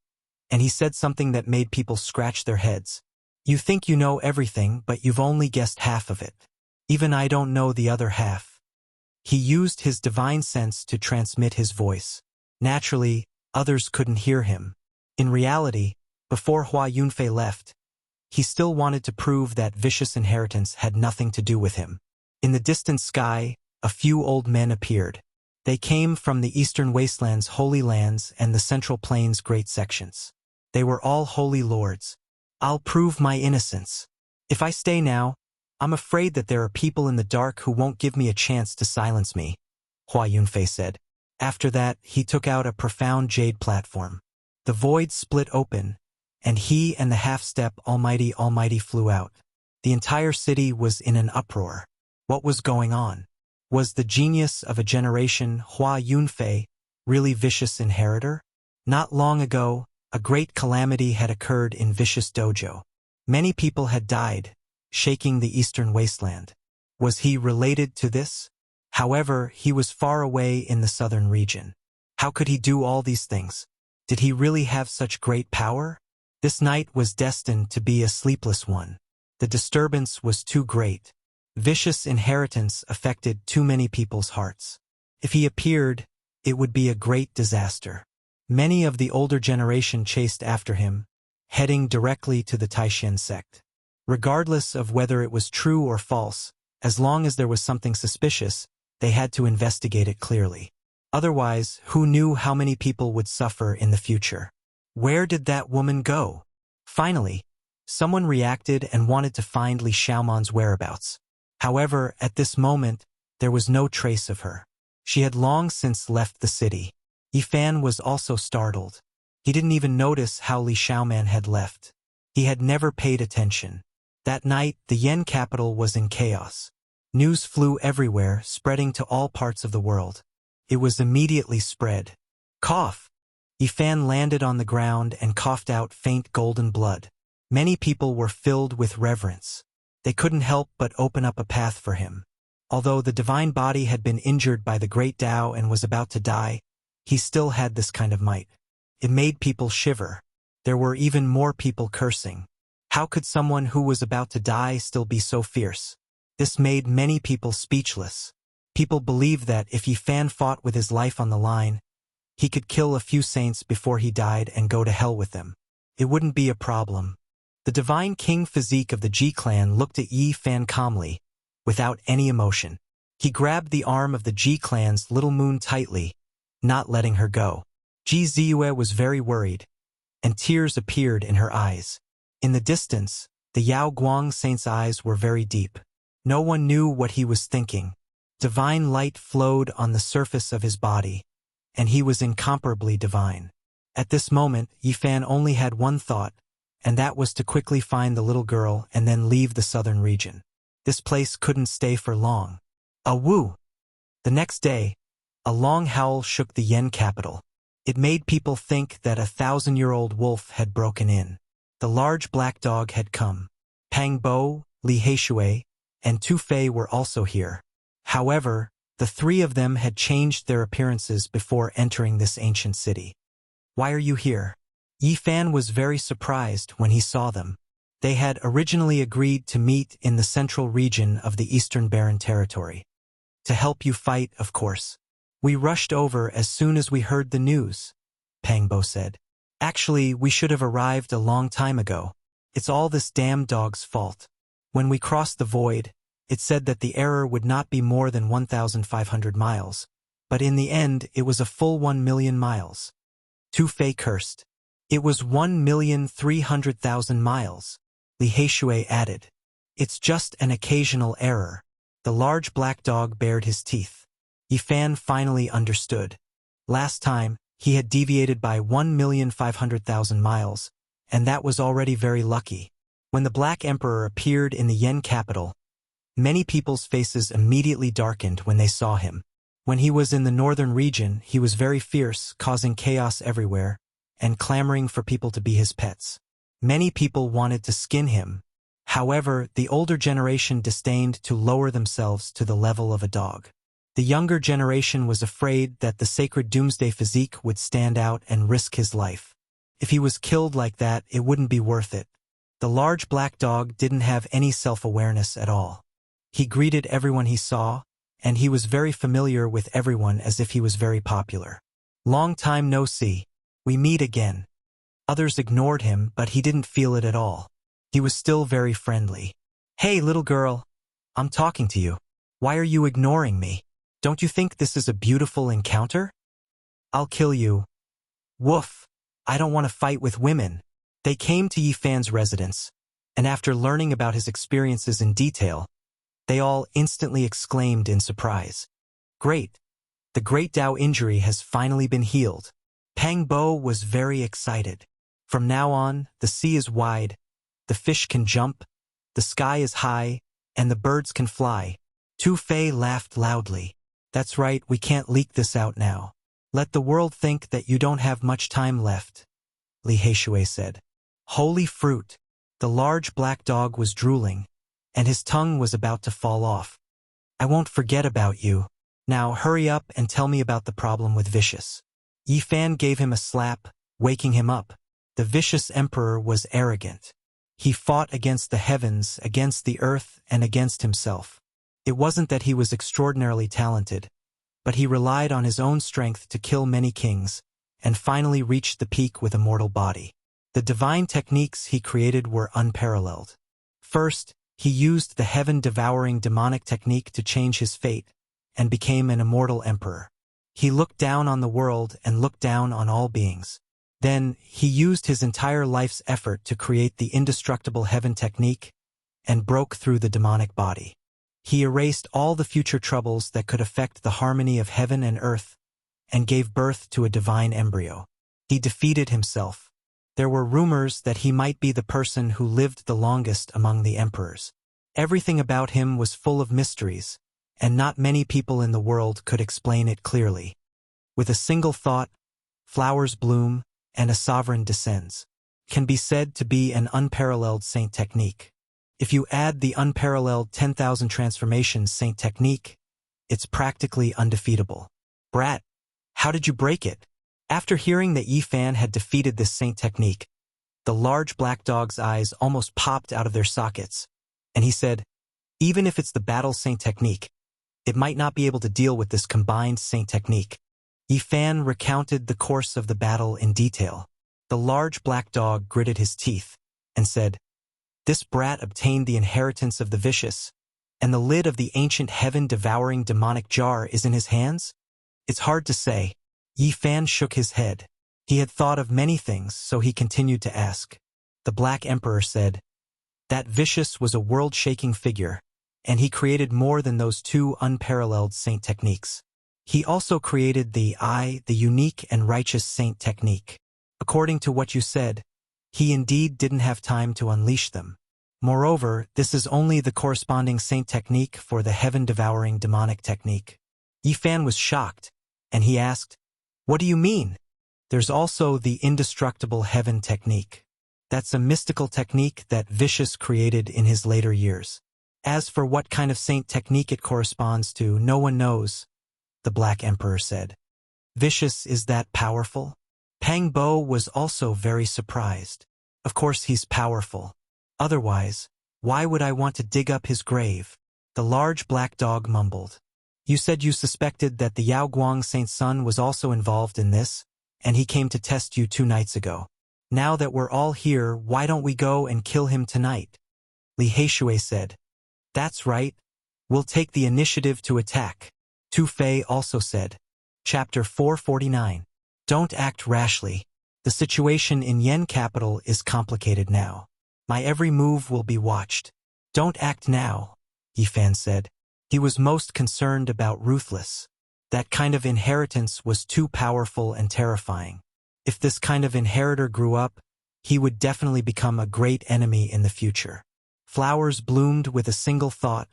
and he said something that made people scratch their heads. You think you know everything, but you've only guessed half of it. Even I don't know the other half. He used his divine sense to transmit his voice. Naturally, others couldn't hear him. In reality, before Hua Yunfei left, he still wanted to prove that vicious inheritance had nothing to do with him. In the distant sky, a few old men appeared. They came from the eastern wastelands' holy lands and the central plains' great sections. They were all holy lords. I'll prove my innocence. If I stay now, I'm afraid that there are people in the dark who won't give me a chance to silence me, Hua Yunfei said. After that, he took out a profound jade platform. The void split open, and he and the half-step Almighty flew out. The entire city was in an uproar. What was going on? Was the genius of a generation, Hua Yunfei, really vicious inheritor? Not long ago, a great calamity had occurred in Vicious Dojo. Many people had died, shaking the eastern wasteland. Was he related to this? However, he was far away in the southern region. How could he do all these things? Did he really have such great power? This night was destined to be a sleepless one. The disturbance was too great. Vicious inheritance affected too many people's hearts. If he appeared, it would be a great disaster. Many of the older generation chased after him, heading directly to the Taishan sect. Regardless of whether it was true or false, as long as there was something suspicious, they had to investigate it clearly. Otherwise, who knew how many people would suffer in the future? Where did that woman go? Finally, someone reacted and wanted to find Li Xiaoman's whereabouts. However, at this moment, there was no trace of her. She had long since left the city. Yifan was also startled. He didn't even notice how Li Xiaoman had left. He had never paid attention. That night, the Yen capital was in chaos. News flew everywhere, spreading to all parts of the world. It was immediately spread. Cough! Yifan landed on the ground and coughed out faint golden blood. Many people were filled with reverence. They couldn't help but open up a path for him. Although the divine body had been injured by the great Tao and was about to die, he still had this kind of might. It made people shiver. There were even more people cursing. How could someone who was about to die still be so fierce? This made many people speechless. People believed that if Yifan fought with his life on the line, he could kill a few saints before he died and go to hell with them. It wouldn't be a problem. The divine king physique of the Ji clan looked at Yifan calmly, without any emotion. He grabbed the arm of the Ji clan's little moon tightly, not letting her go. Ji Ziyue was very worried, and tears appeared in her eyes. In the distance, the Yao Guang saint's eyes were very deep. No one knew what he was thinking. Divine light flowed on the surface of his body, and he was incomparably divine. At this moment, Yifan only had one thought, and that was to quickly find the little girl and then leave the southern region. This place couldn't stay for long. A woo! The next day, a long howl shook the Yen capital. It made people think that a 1,000-year-old wolf had broken in. The large black dog had come. Pang Bo, Li Heishui, and Tu Fei were also here. However, the three of them had changed their appearances before entering this ancient city. Why are you here? Yifan was very surprised when he saw them. They had originally agreed to meet in the central region of the Eastern Barren Territory. To help you fight, of course. We rushed over as soon as we heard the news, Pang Bo said. Actually, we should have arrived a long time ago. It's all this damn dog's fault. When we crossed the void, it said that the error would not be more than 1,500 miles, but in the end it was a full 1,000,000 miles. Tu Fei cursed. It was 1,300,000 miles, Li Heishui added. It's just an occasional error. The large black dog bared his teeth. Yifan finally understood. Last time, he had deviated by 1,500,000 miles, and that was already very lucky. When the Black Emperor appeared in the Yen capital, many people's faces immediately darkened when they saw him. When he was in the northern region, he was very fierce, causing chaos everywhere, and clamoring for people to be his pets. Many people wanted to skin him. However, the older generation disdained to lower themselves to the level of a dog. The younger generation was afraid that the sacred doomsday physique would stand out and risk his life. If he was killed like that, it wouldn't be worth it. The large black dog didn't have any self-awareness at all. He greeted everyone he saw, and he was very familiar with everyone as if he was very popular. Long time no see. We meet again. Others ignored him, but he didn't feel it at all. He was still very friendly. Hey, little girl. I'm talking to you. Why are you ignoring me? Don't you think this is a beautiful encounter? I'll kill you. Woof. I don't want to fight with women. They came to Yifan's residence, and after learning about his experiences in detail, they all instantly exclaimed in surprise. Great. The great Dao injury has finally been healed. Pang Bo was very excited. From now on, the sea is wide, the fish can jump, the sky is high, and the birds can fly. Tu Fei laughed loudly. That's right, we can't leak this out now. Let the world think that you don't have much time left, Li Heishui said. Holy fruit! The large black dog was drooling, and his tongue was about to fall off. I won't forget about you. Now hurry up and tell me about the problem with Vicious. Yifan gave him a slap, waking him up. The vicious emperor was arrogant. He fought against the heavens, against the earth, and against himself. It wasn't that he was extraordinarily talented, but he relied on his own strength to kill many kings, and finally reached the peak with a mortal body. The divine techniques he created were unparalleled. First, he used the heaven-devouring demonic technique to change his fate, and became an immortal emperor. He looked down on the world and looked down on all beings. Then, he used his entire life's effort to create the indestructible heaven technique, and broke through the demonic body. He erased all the future troubles that could affect the harmony of heaven and earth, and gave birth to a divine embryo. He defeated himself. There were rumors that he might be the person who lived the longest among the emperors. Everything about him was full of mysteries, and not many people in the world could explain it clearly. With a single thought, flowers bloom, and a sovereign descends. Can be said to be an unparalleled saint technique. If you add the unparalleled 10,000 transformations saint technique, it's practically undefeatable. Brat, how did you break it? After hearing that Yifan had defeated this saint technique, the large black dog's eyes almost popped out of their sockets, and he said, even if it's the battle saint technique, it might not be able to deal with this combined saint technique. Yifan recounted the course of the battle in detail. The large black dog gritted his teeth and said, this brat obtained the inheritance of the vicious, And the lid of the ancient heaven-devouring demonic jar is in his hands? It's hard to say. Yi Fan shook his head. He had thought of many things, so he continued to ask. The Black Emperor said, "That Vicious was a world-shaking figure, and he created more than those two unparalleled saint techniques. He also created the unique and righteous saint technique. According to what you said, he indeed didn't have time to unleash them. Moreover, this is only the corresponding saint technique for the heaven-devouring demonic technique." Yi Fan was shocked, and he asked, "What do you mean?" "There's also the indestructible heaven technique. That's a mystical technique that Vicious created in his later years. As for what kind of saint technique it corresponds to, no one knows," the Black Emperor said. "Vicious is that powerful?" Pang Bo was also very surprised. "Of course he's powerful. Otherwise, why would I want to dig up his grave?" The large black dog mumbled. "You said you suspected that the Yao Guang Saint's son was also involved in this, and he came to test you 2 nights ago. Now that we're all here, why don't we go and kill him tonight?" Li Heishui said. "That's right. We'll take the initiative to attack." Tu Fei also said. Chapter 449. Don't act rashly. The situation in Yen capital is complicated now. My every move will be watched. Don't act now, Yi Fan said. He was most concerned about Ruthless. That kind of inheritance was too powerful and terrifying. If this kind of inheritor grew up, he would definitely become a great enemy in the future. Flowers bloomed with a single thought,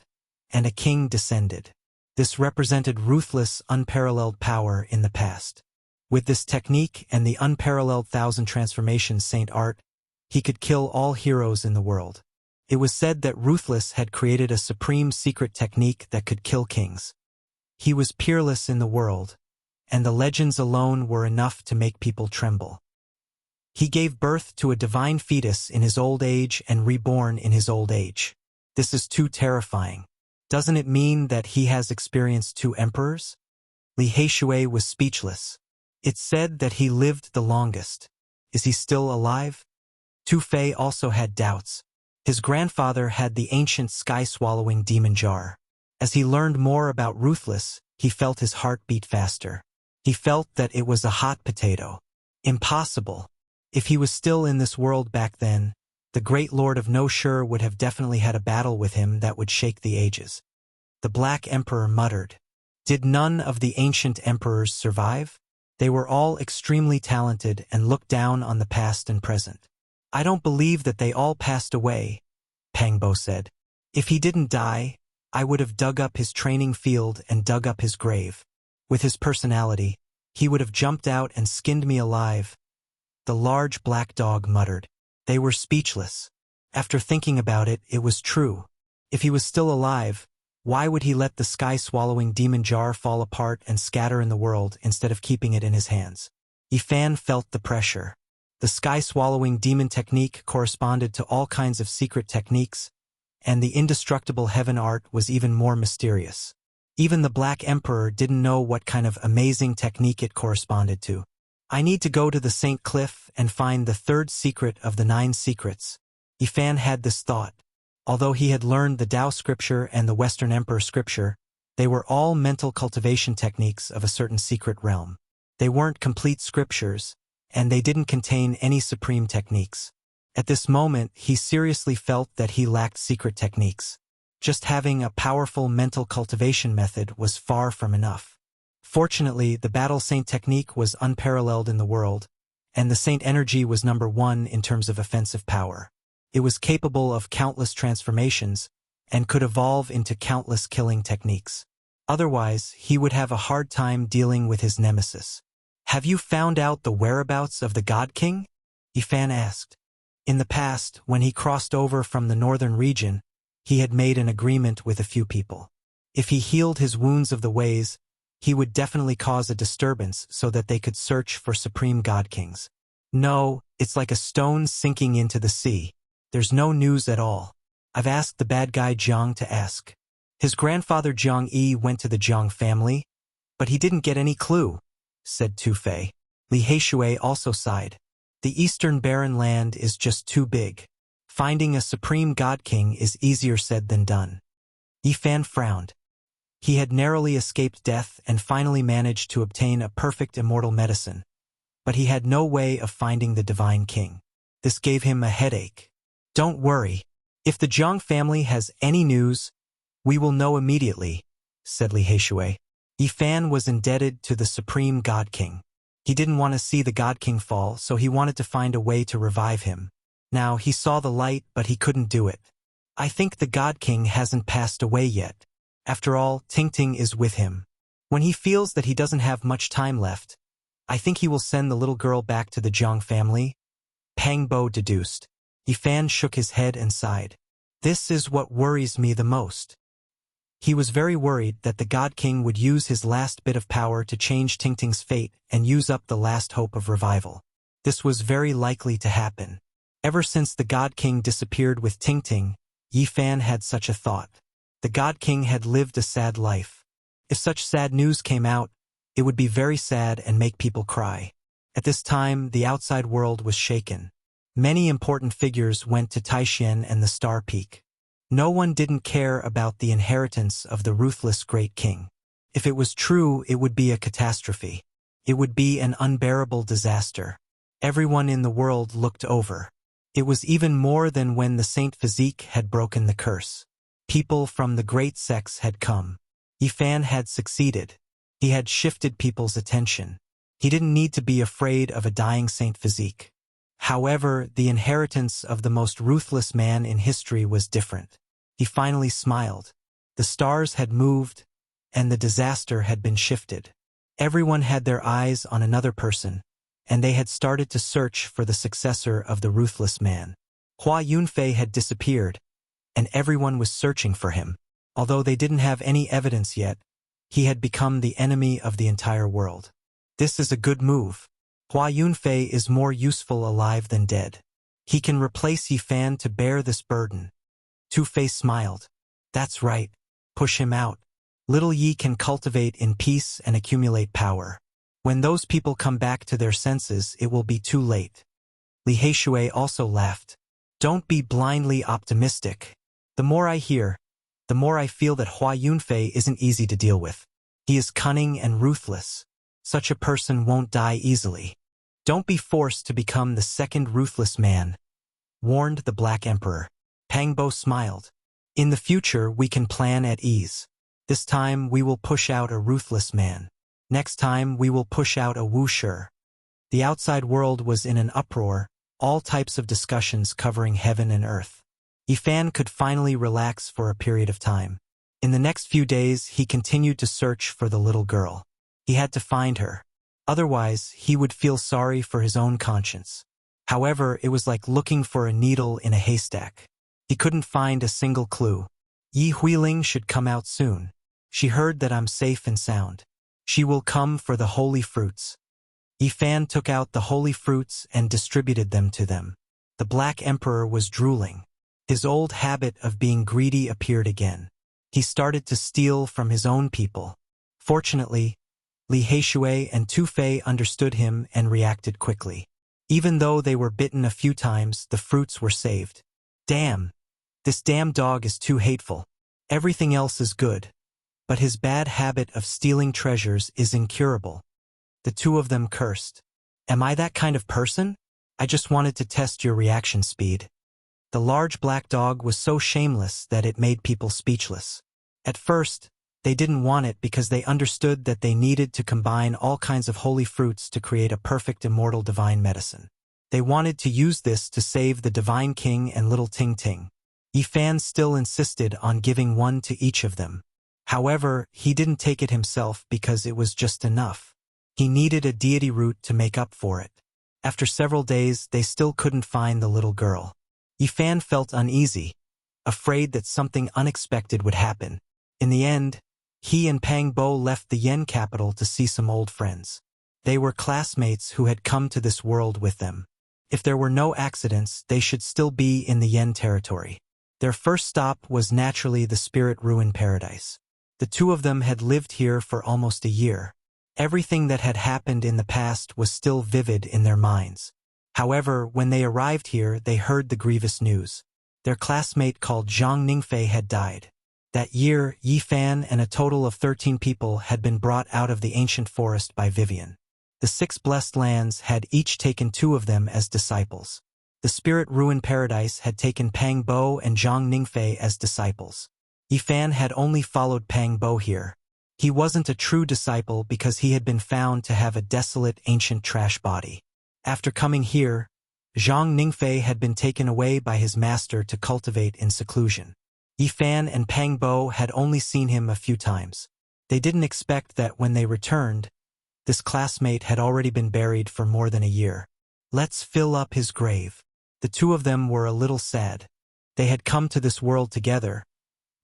and a king descended. This represented Ruthless, unparalleled power in the past. With this technique and the unparalleled 1,000 transformations Saint Art, he could kill all heroes in the world. It was said that Ruthless had created a supreme secret technique that could kill kings. He was peerless in the world, and the legends alone were enough to make people tremble. He gave birth to a divine fetus in his old age and reborn in his old age. This is too terrifying. Doesn't it mean that he has experienced 2 emperors? Li Heishui was speechless. It's said that he lived the longest. Is he still alive? Tu Fei also had doubts. His grandfather had the ancient sky-swallowing demon jar. As he learned more about Ruthless, he felt his heart beat faster. He felt that it was a hot potato. Impossible. If he was still in this world back then, the great Lord of No Shur would have definitely had a battle with him that would shake the ages. The Black Emperor muttered. Did none of the ancient emperors survive? They were all extremely talented and looked down on the past and present. I don't believe that they all passed away, Pang Bo said. If he didn't die, I would have dug up his training field and dug up his grave. With his personality, he would have jumped out and skinned me alive. The large black dog muttered. They were speechless. After thinking about it, it was true. If he was still alive, why would he let the sky-swallowing demon jar fall apart and scatter in the world instead of keeping it in his hands? Yi Fan felt the pressure. The sky-swallowing demon technique corresponded to all kinds of secret techniques, and the indestructible heaven art was even more mysterious. Even the Black Emperor didn't know what kind of amazing technique it corresponded to. I need to go to the St. Cliff and find the 3rd secret of the 9 secrets. Yi Fan had this thought. Although he had learned the Tao scripture and the Western Emperor scripture, they were all mental cultivation techniques of a certain secret realm. They weren't complete scriptures, and they didn't contain any supreme techniques. At this moment, he seriously felt that he lacked secret techniques. Just having a powerful mental cultivation method was far from enough. Fortunately, the Battle Saint technique was unparalleled in the world, and the Saint energy was number 1 in terms of offensive power. It was capable of countless transformations, and could evolve into countless killing techniques. Otherwise, he would have a hard time dealing with his nemesis. Have you found out the whereabouts of the God King? Yi Fan asked. In the past, when he crossed over from the northern region, he had made an agreement with a few people. If he healed his wounds of the ways, he would definitely cause a disturbance so that they could search for supreme God Kings. No, it's like a stone sinking into the sea. There's no news at all. I've asked the bad guy Jiang to ask. His grandfather Jiang Yi went to the Jiang family, but he didn't get any clue, said Tu Fei. Li Heishui also sighed. The Eastern Barren Land is just too big. Finding a supreme God King is easier said than done. Yifan frowned. He had narrowly escaped death and finally managed to obtain a perfect immortal medicine, but he had no way of finding the Divine King. This gave him a headache. Don't worry. If the Jiang family has any news, we will know immediately, said Li Heishui. Yifan was indebted to the Supreme God King. He didn't want to see the God King fall, so he wanted to find a way to revive him. Now, he saw the light, but he couldn't do it. I think the God King hasn't passed away yet. After all, Tingting is with him. When he feels that he doesn't have much time left, I think he will send the little girl back to the Jiang family, Pang Bo deduced. Yifan shook his head and sighed. This is what worries me the most. He was very worried that the God King would use his last bit of power to change Tingting's fate and use up the last hope of revival. This was very likely to happen. Ever since the God King disappeared with Tingting, Yifan had such a thought. The God King had lived a sad life. If such sad news came out, it would be very sad and make people cry. At this time, the outside world was shaken. Many important figures went to Taishan and the Star Peak. No one didn't care about the inheritance of the ruthless great king. If it was true, it would be a catastrophe. It would be an unbearable disaster. Everyone in the world looked over. It was even more than when the Saint Physique had broken the curse. People from the great sects had come. Yifan had succeeded. He had shifted people's attention. He didn't need to be afraid of a dying Saint Physique. However, the inheritance of the most ruthless man in history was different. He finally smiled. The stars had moved, and the disaster had been shifted. Everyone had their eyes on another person, and they had started to search for the successor of the ruthless man. Hua Yunfei had disappeared, and everyone was searching for him. Although they didn't have any evidence yet, he had become the enemy of the entire world. This is a good move. Hua Yunfei is more useful alive than dead. He can replace Yifan to bear this burden. Two-Fei smiled. That's right. Push him out. Little Yi can cultivate in peace and accumulate power. When those people come back to their senses, it will be too late. Li Heishui also laughed. Don't be blindly optimistic. The more I hear, the more I feel that Hua Yunfei isn't easy to deal with. He is cunning and ruthless. Such a person won't die easily. Don't be forced to become the second ruthless man, warned the Black Emperor. Pang Bo smiled. In the future, we can plan at ease. This time, we will push out a ruthless man. Next time, we will push out a Wuxia. The outside world was in an uproar, all types of discussions covering heaven and earth. Yifan could finally relax for a period of time. In the next few days, he continued to search for the little girl. He had to find her. Otherwise, he would feel sorry for his own conscience. However, it was like looking for a needle in a haystack. He couldn't find a single clue. Yi Huiling should come out soon. She heard that I'm safe and sound. She will come for the holy fruits. Yifan took out the holy fruits and distributed them to them. The Black Emperor was drooling. His old habit of being greedy appeared again. He started to steal from his own people. Fortunately, Li Heishui and Two-Fei understood him and reacted quickly. Even though they were bitten a few times, the fruits were saved. Damn! This damn dog is too hateful. Everything else is good, but his bad habit of stealing treasures is incurable. The two of them cursed. Am I that kind of person? I just wanted to test your reaction speed. The large black dog was so shameless that it made people speechless. At first, they didn't want it because they understood that they needed to combine all kinds of holy fruits to create a perfect immortal divine medicine. They wanted to use this to save the Divine King and little Ting Ting. Yifan still insisted on giving one to each of them. However, he didn't take it himself because it was just enough. He needed a deity root to make up for it. After several days, they still couldn't find the little girl. Yifan felt uneasy, afraid that something unexpected would happen. In the end, he and Pang Bo left the Yen capital to see some old friends. They were classmates who had come to this world with them. If there were no accidents, they should still be in the Yen territory. Their first stop was naturally the Spirit Ruin Paradise. The two of them had lived here for almost a year. Everything that had happened in the past was still vivid in their minds. However, when they arrived here, they heard the grievous news. Their classmate called Zhang Ningfei had died. That year, Yi Fan and a total of 13 people had been brought out of the ancient forest by Vivian. The 6 blessed lands had each taken 2 of them as disciples. The spirit ruin paradise had taken Pang Bo and Zhang Ningfei as disciples. Yi Fan had only followed Pang Bo here. He wasn't a true disciple because he had been found to have a desolate ancient trash body. After coming here, Zhang Ningfei had been taken away by his master to cultivate in seclusion. Yi Fan and Pang Bo had only seen him a few times. They didn't expect that when they returned, this classmate had already been buried for more than a year. Let's fill up his grave. The 2 of them were a little sad. They had come to this world together,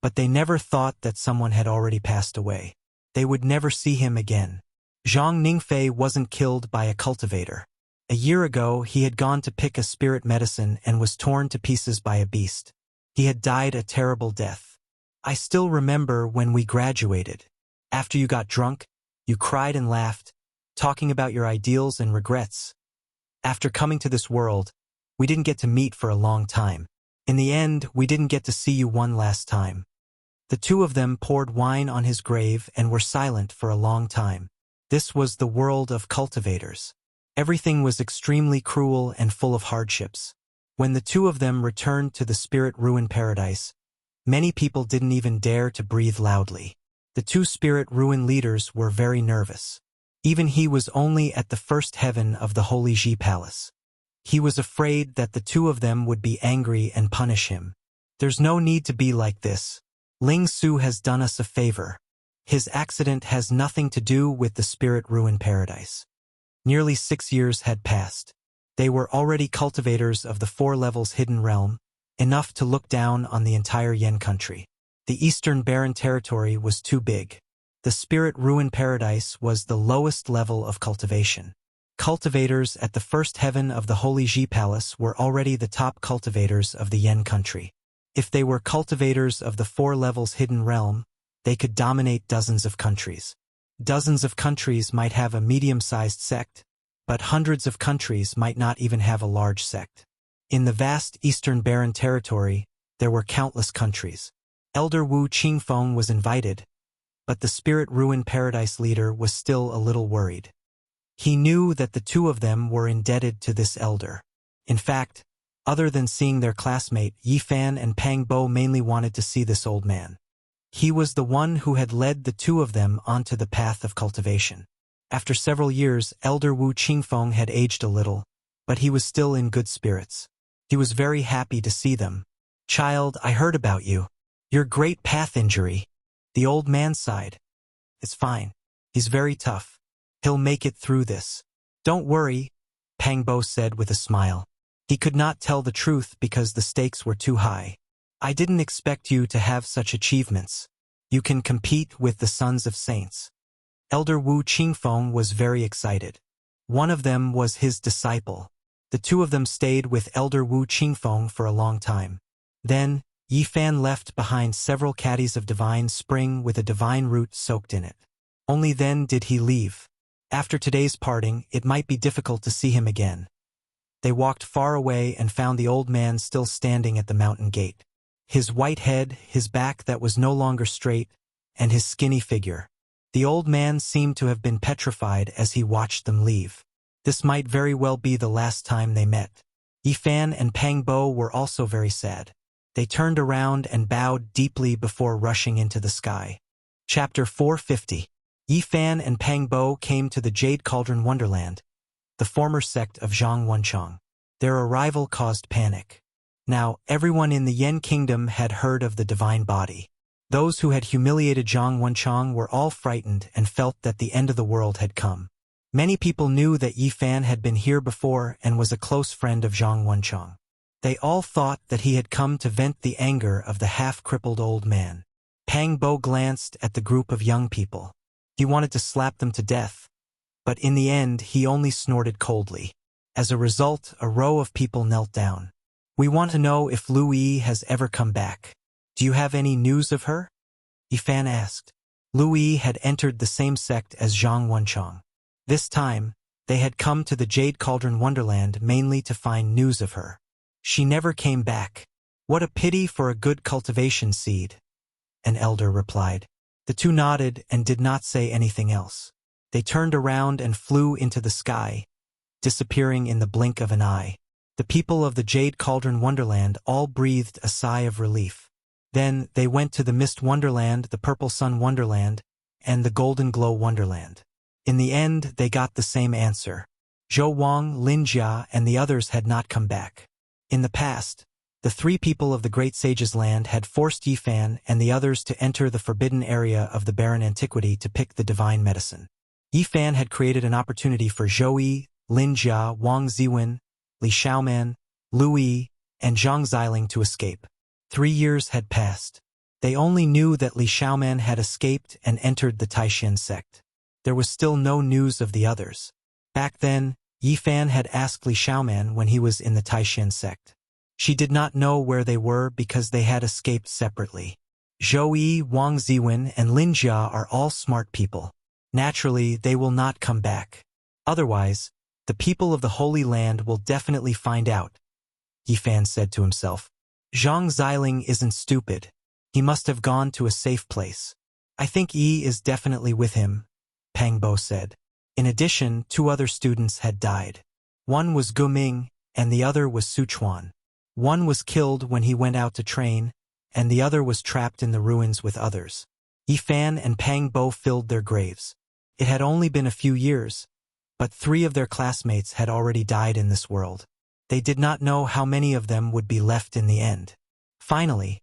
but they never thought that someone had already passed away. They would never see him again. Zhang Ningfei wasn't killed by a cultivator. A year ago, he had gone to pick a spirit medicine and was torn to pieces by a beast. He had died a terrible death. I still remember when we graduated. After you got drunk, you cried and laughed, talking about your ideals and regrets. After coming to this world, we didn't get to meet for a long time. In the end, we didn't get to see you one last time. The 2 of them poured wine on his grave and were silent for a long time. This was the world of cultivators. Everything was extremely cruel and full of hardships. When the 2 of them returned to the spirit ruin paradise, many people didn't even dare to breathe loudly. The 2 spirit ruin leaders were very nervous. Even he was only at the first heaven of the Holy Ji Palace. He was afraid that the 2 of them would be angry and punish him. There's no need to be like this. Ling Su has done us a favor. His accident has nothing to do with the spirit ruin paradise. Nearly 6 years had passed. They were already cultivators of the 4 levels hidden realm, enough to look down on the entire Yen country. The eastern barren territory was too big. The spirit ruin paradise was the lowest level of cultivation. Cultivators at the first heaven of the Holy Ji Palace were already the top cultivators of the Yen country. If they were cultivators of the 4 levels hidden realm, they could dominate dozens of countries. Dozens of countries might have a medium-sized sect, but hundreds of countries might not even have a large sect. In the vast eastern barren territory, there were countless countries. Elder Wu Qingfeng was invited, but the spirit ruin paradise leader was still a little worried. He knew that the 2 of them were indebted to this elder. In fact, other than seeing their classmate, Yi Fan and Pang Bo mainly wanted to see this old man. He was the one who had led the 2 of them onto the path of cultivation. After several years, Elder Wu Qingfeng had aged a little, but he was still in good spirits. He was very happy to see them. "Child, I heard about you. Your great path injury." The old man sighed. "It's fine. He's very tough. He'll make it through this." "Don't worry," Pang Bo said with a smile. He could not tell the truth because the stakes were too high. "I didn't expect you to have such achievements. You can compete with the sons of saints." Elder Wu Qingfeng was very excited. One of them was his disciple. The 2 of them stayed with Elder Wu Qingfeng for a long time. Then, Yi Fan left behind several caddies of divine spring with a divine root soaked in it. Only then did he leave. After today's parting, it might be difficult to see him again. They walked far away and found the old man still standing at the mountain gate. His white head, his back that was no longer straight, and his skinny figure. The old man seemed to have been petrified as he watched them leave. This might very well be the last time they met. Yi Fan and Pang Bo were also very sad. They turned around and bowed deeply before rushing into the sky. Chapter 450. Yi Fan and Pang Bo came to the Jade Cauldron Wonderland, the former sect of Zhang Wenchang. Their arrival caused panic. Now, everyone in the Yen Kingdom had heard of the divine body. Those who had humiliated Zhang Wenchang were all frightened and felt that the end of the world had come. Many people knew that Yi Fan had been here before and was a close friend of Zhang Wenchang. They all thought that he had come to vent the anger of the half-crippled old man. Pang Bo glanced at the group of young people. He wanted to slap them to death, but in the end he only snorted coldly. As a result, a row of people knelt down. "We want to know if Lu Yi has ever come back. Do you have any news of her?" Yi Fan asked. Lu Yi had entered the same sect as Zhang Wenchang. This time, they had come to the Jade Cauldron Wonderland mainly to find news of her. She never came back. What a pity for a good cultivation seed. an elder replied. The two nodded and did not say anything else. They turned around and flew into the sky, disappearing in the blink of an eye. The people of the Jade Cauldron Wonderland all breathed a sigh of relief. Then they went to the Mist Wonderland, the Purple Sun Wonderland, and the Golden Glow Wonderland. In the end, they got the same answer. Zhou Wang, Lin Jia, and the others had not come back. In the past, the three people of the Great Sage's land had forced Yifan and the others to enter the forbidden area of the barren antiquity to pick the divine medicine. Yifan had created an opportunity for Zhou Yi, Lin Jia, Wang Ziwen, Li Xiaoman, Lu Yi, and Zhang Xiling to escape. 3 years had passed. They only knew that Li Xiaoman had escaped and entered the Taishan sect. There was still no news of the others. Back then, Yifan had asked Li Xiaoman when he was in the Taishan sect. She did not know where they were because they had escaped separately. Zhou Yi, Wang Ziwen, and Lin Jia are all smart people. Naturally, they will not come back. Otherwise, the people of the Holy Land will definitely find out, Yifan said to himself. Zhang Xiling isn't stupid. He must have gone to a safe place. I think Yi is definitely with him, Pang Bo said. In addition, 2 other students had died. One was Gu Ming, and the other was Su Chuan. One was killed when he went out to train, and the other was trapped in the ruins with others. Yifan and Pang Bo filled their graves. It had only been a few years, but 3 of their classmates had already died in this world. They did not know how many of them would be left in the end. Finally,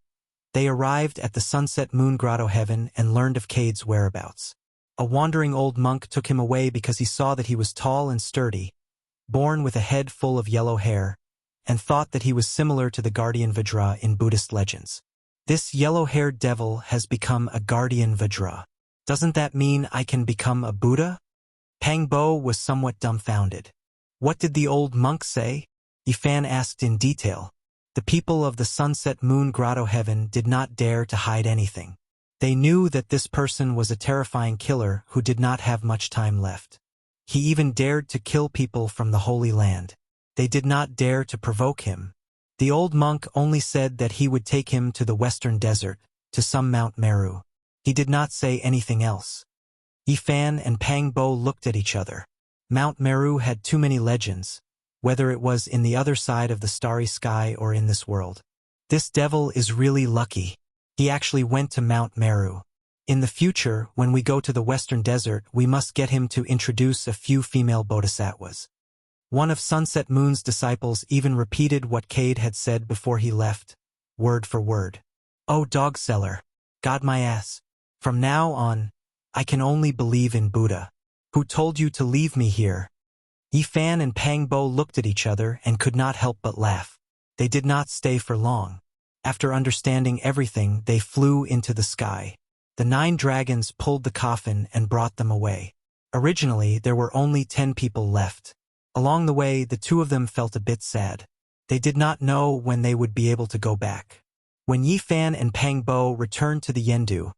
they arrived at the Sunset Moon Grotto Heaven and learned of Cade's whereabouts. A wandering old monk took him away because he saw that he was tall and sturdy, born with a head full of yellow hair, and thought that he was similar to the guardian Vajra in Buddhist legends. This yellow-haired devil has become a guardian Vajra. Doesn't that mean I can become a Buddha? Pang Bo was somewhat dumbfounded. What did the old monk say? Yifan asked in detail. The people of the Sunset Moon Grotto Heaven did not dare to hide anything. They knew that this person was a terrifying killer who did not have much time left. He even dared to kill people from the Holy Land. They did not dare to provoke him. The old monk only said that he would take him to the western desert, to some Mount Meru. He did not say anything else. Yifan and Pang Bo looked at each other. Mount Meru had too many legends, whether it was in the other side of the starry sky or in this world. This devil is really lucky. He actually went to Mount Meru. In the future, when we go to the western desert, we must get him to introduce a few female bodhisattvas. One of Sunset Moon's disciples even repeated what Cade had said before he left, word for word. Oh, dog seller, God my ass. From now on, I can only believe in Buddha. Who told you to leave me here? Yifan and Pang Bo looked at each other and could not help but laugh. They did not stay for long. After understanding everything, they flew into the sky. The 9 dragons pulled the coffin and brought them away. Originally, there were only 10 people left. Along the way, the 2 of them felt a bit sad. They did not know when they would be able to go back. When Yifan and Pang Bo returned to the Yendu,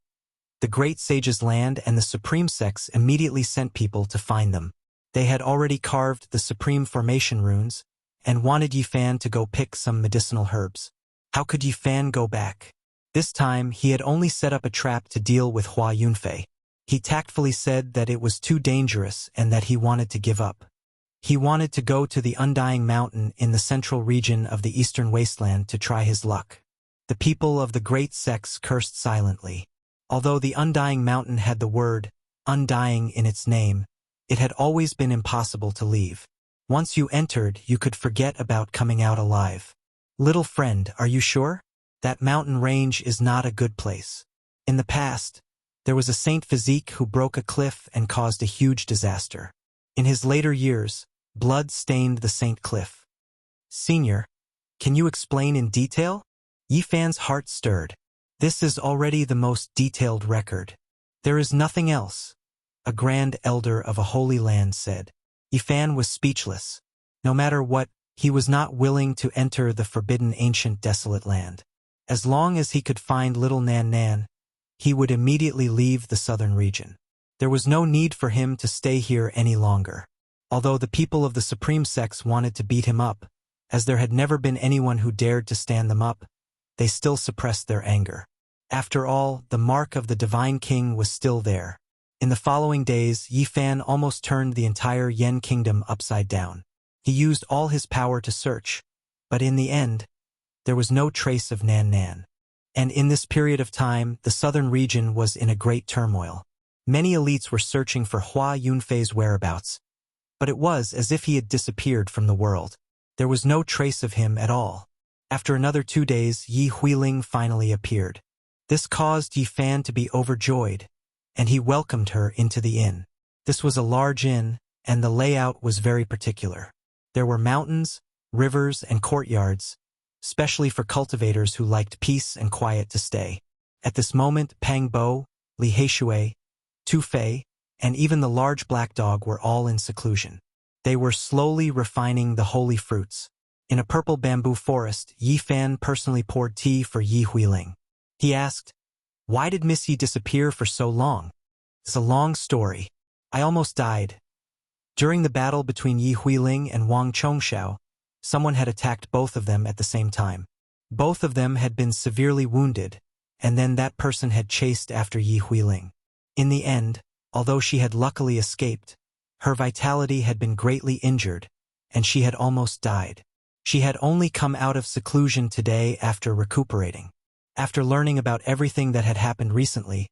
the Great Sage's land and the Supreme Sects immediately sent people to find them. They had already carved the Supreme Formation runes and wanted Yifan to go pick some medicinal herbs. How could Yifan go back? This time, he had only set up a trap to deal with Hua Yunfei. He tactfully said that it was too dangerous and that he wanted to give up. He wanted to go to the Undying Mountain in the central region of the Eastern Wasteland to try his luck. The people of the Great Sects cursed silently. Although the Undying Mountain had the word undying in its name, it had always been impossible to leave. Once you entered, you could forget about coming out alive. Little friend, are you sure? That mountain range is not a good place. In the past, there was a Saint Physique who broke a cliff and caused a huge disaster. In his later years, blood stained the Saint Cliff. Senior, can you explain in detail? Yifan's heart stirred. This is already the most detailed record. There is nothing else, a grand elder of a holy land said. Yifan was speechless. No matter what, he was not willing to enter the forbidden ancient desolate land. As long as he could find little Nan Nan, he would immediately leave the southern region. There was no need for him to stay here any longer. Although the people of the Supreme Sects wanted to beat him up, as there had never been anyone who dared to stand them up, they still suppressed their anger. After all, the mark of the divine king was still there. In the following days, Yi Fan almost turned the entire Yen kingdom upside down. He used all his power to search, but in the end, there was no trace of Nan Nan. And in this period of time, the southern region was in a great turmoil. Many elites were searching for Hua Yunfei's whereabouts, but it was as if he had disappeared from the world. There was no trace of him at all. After another 2 days, Yi Huiling finally appeared. This caused Yi Fan to be overjoyed, and he welcomed her into the inn. This was a large inn, and the layout was very particular. There were mountains, rivers, and courtyards, especially for cultivators who liked peace and quiet to stay. At this moment, Pang Bo, Li Heishui, Tu Fei, and even the large black dog were all in seclusion. They were slowly refining the holy fruits. In a purple bamboo forest, Yi Fan personally poured tea for Yi Huiling. He asked, "Why did Miss Yi disappear for so long?" "It's a long story. I almost died. During the battle between Yi Huiling and Wang Chongxiao, someone had attacked both of them at the same time. Both of them had been severely wounded, and then that person had chased after Yi Huiling. In the end, although she had luckily escaped, her vitality had been greatly injured, and she had almost died. She had only come out of seclusion today after recuperating. After learning about everything that had happened recently,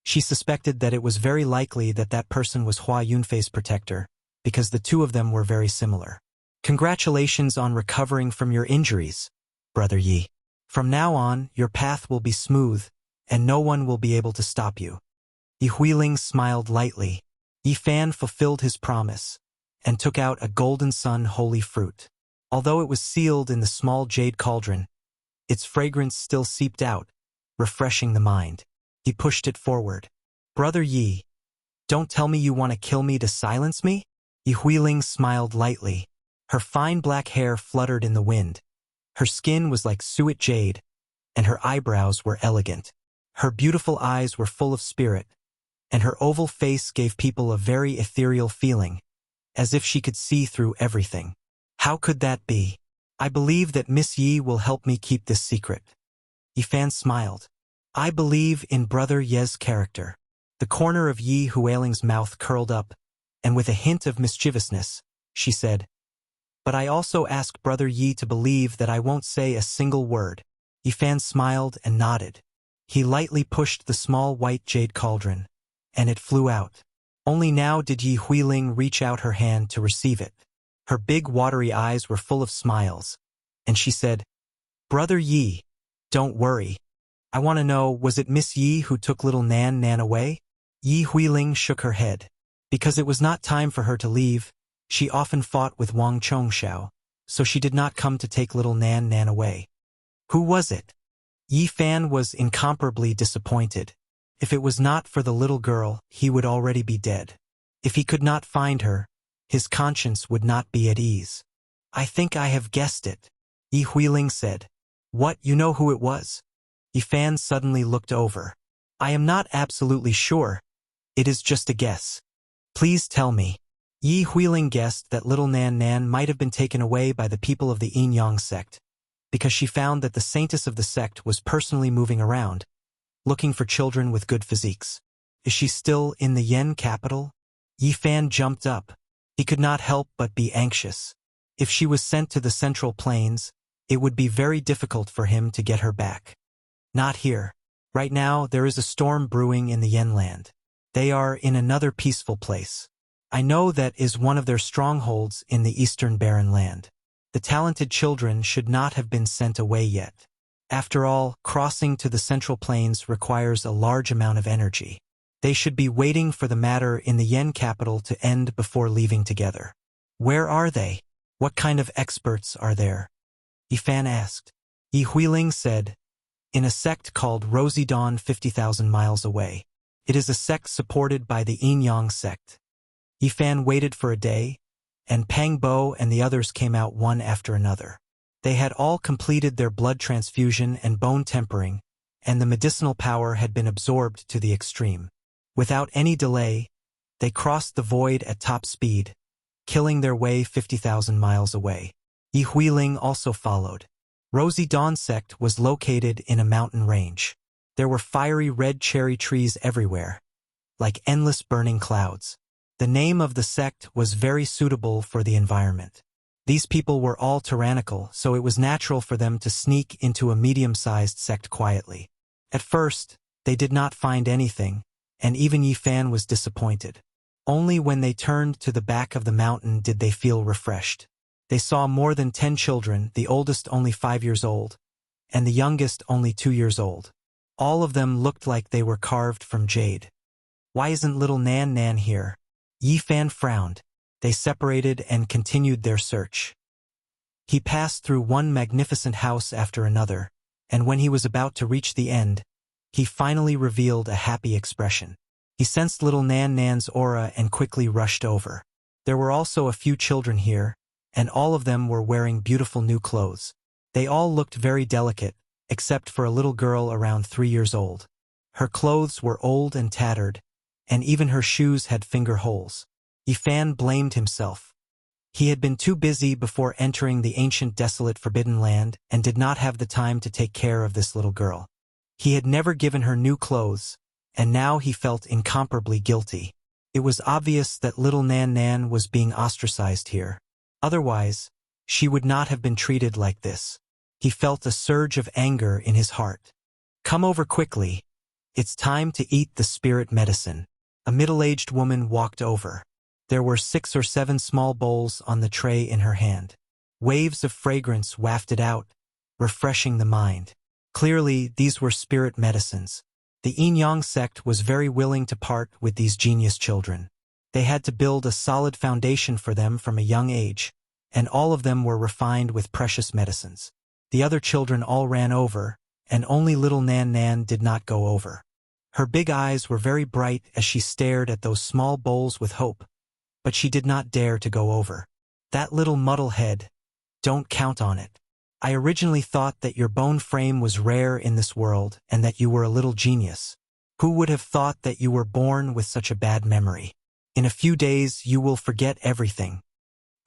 she suspected that it was very likely that that person was Hua Yunfei's protector, because the two of them were very similar. Congratulations on recovering from your injuries, Brother Yi. From now on, your path will be smooth, and no one will be able to stop you." Yi Huiling smiled lightly. Yi Fan fulfilled his promise, and took out a golden sun holy fruit. Although it was sealed in the small jade cauldron, its fragrance still seeped out, refreshing the mind. He pushed it forward. "Brother Yi, don't tell me you want to kill me to silence me?" Yi Huiling smiled lightly. Her fine black hair fluttered in the wind. Her skin was like suet jade, and her eyebrows were elegant. Her beautiful eyes were full of spirit, and her oval face gave people a very ethereal feeling, as if she could see through everything. "How could that be? I believe that Miss Yi will help me keep this secret." Yi Fan smiled. "I believe in Brother Ye's character." The corner of Yi Huiling's mouth curled up, and with a hint of mischievousness, she said, "But I also ask Brother Yi to believe that I won't say a single word." Yi Fan smiled and nodded. He lightly pushed the small white jade cauldron, and it flew out. Only now did Yi Huiling reach out her hand to receive it. Her big watery eyes were full of smiles, and she said, "Brother Yi, don't worry. I want to know, was it Miss Yi who took little Nan Nan away?" Yi Huiling shook her head. Because it was not time for her to leave, she often fought with Wang Chongxiao, so she did not come to take little Nan Nan away. "Who was it?" Yi Fan was incomparably disappointed. If it was not for the little girl, he would already be dead. If he could not find her, his conscience would not be at ease. "I think I have guessed it," Yi Huiling said. "What, you know who it was?" Yi Fan suddenly looked over. "I am not absolutely sure. It is just a guess. Please tell me." Yi Huiling guessed that little Nan Nan might have been taken away by the people of the Yin Yang sect, because she found that the saintess of the sect was personally moving around, looking for children with good physiques. "Is she still in the Yen capital?" Yi Fan jumped up. He could not help but be anxious. If she was sent to the Central Plains, it would be very difficult for him to get her back. "Not here. Right now, there is a storm brewing in the Yen land. They are in another peaceful place. I know that is one of their strongholds in the eastern barren land. The talented children should not have been sent away yet. After all, crossing to the Central Plains requires a large amount of energy. They should be waiting for the matter in the Yen capital to end before leaving together." "Where are they? What kind of experts are there?" Yi Fan asked. Yi Huiling said, "In a sect called Rosy Dawn 50,000 miles away. It is a sect supported by the Yin Yang sect." Yi Fan waited for a day, and Pang Bo and the others came out one after another. They had all completed their blood transfusion and bone tempering, and the medicinal power had been absorbed to the extreme. Without any delay, they crossed the void at top speed, killing their way 50,000 miles away. Yi Huiling also followed. Rosy Dawn sect was located in a mountain range. There were fiery red cherry trees everywhere, like endless burning clouds. The name of the sect was very suitable for the environment. These people were all tyrannical, so it was natural for them to sneak into a medium-sized sect quietly. At first, they did not find anything, and even Yi Fan was disappointed. Only when they turned to the back of the mountain did they feel refreshed. They saw more than 10 children, the oldest only 5 years old, and the youngest only 2 years old. All of them looked like they were carved from jade. Why isn't little Nan Nan here? Yi Fan frowned. They separated and continued their search. He passed through one magnificent house after another, and when he was about to reach the end, he finally revealed a happy expression. He sensed little Nan Nan's aura and quickly rushed over. There were also a few children here, and all of them were wearing beautiful new clothes. They all looked very delicate, except for a little girl around 3 years old. Her clothes were old and tattered, and even her shoes had finger holes. Yi Fan blamed himself. He had been too busy before entering the ancient desolate forbidden land and did not have the time to take care of this little girl. He had never given her new clothes, and now he felt incomparably guilty. It was obvious that little Nan Nan was being ostracized here. Otherwise, she would not have been treated like this. He felt a surge of anger in his heart. Come over quickly. It's time to eat the spirit medicine. A middle-aged woman walked over. There were 6 or 7 small bowls on the tray in her hand. Waves of fragrance wafted out, refreshing the mind. Clearly, these were spirit medicines. The Yin-Yang sect was very willing to part with these genius children. They had to build a solid foundation for them from a young age, and all of them were refined with precious medicines. The other children all ran over, and only little Nan Nan did not go over. Her big eyes were very bright as she stared at those small bowls with hope, but she did not dare to go over. That little muddle head. Don't count on it. I originally thought that your bone frame was rare in this world and that you were a little genius. Who would have thought that you were born with such a bad memory? In a few days you will forget everything.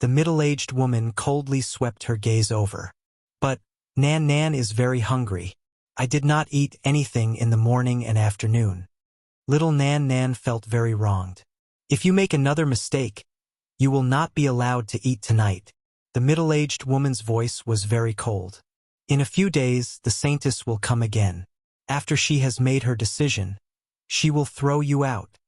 The middle-aged woman coldly swept her gaze over. But Nan Nan is very hungry. I did not eat anything in the morning and afternoon. Little Nan Nan felt very wronged. If you make another mistake, you will not be allowed to eat tonight. The middle-aged woman's voice was very cold. In a few days, the saintess will come again. After she has made her decision, she will throw you out.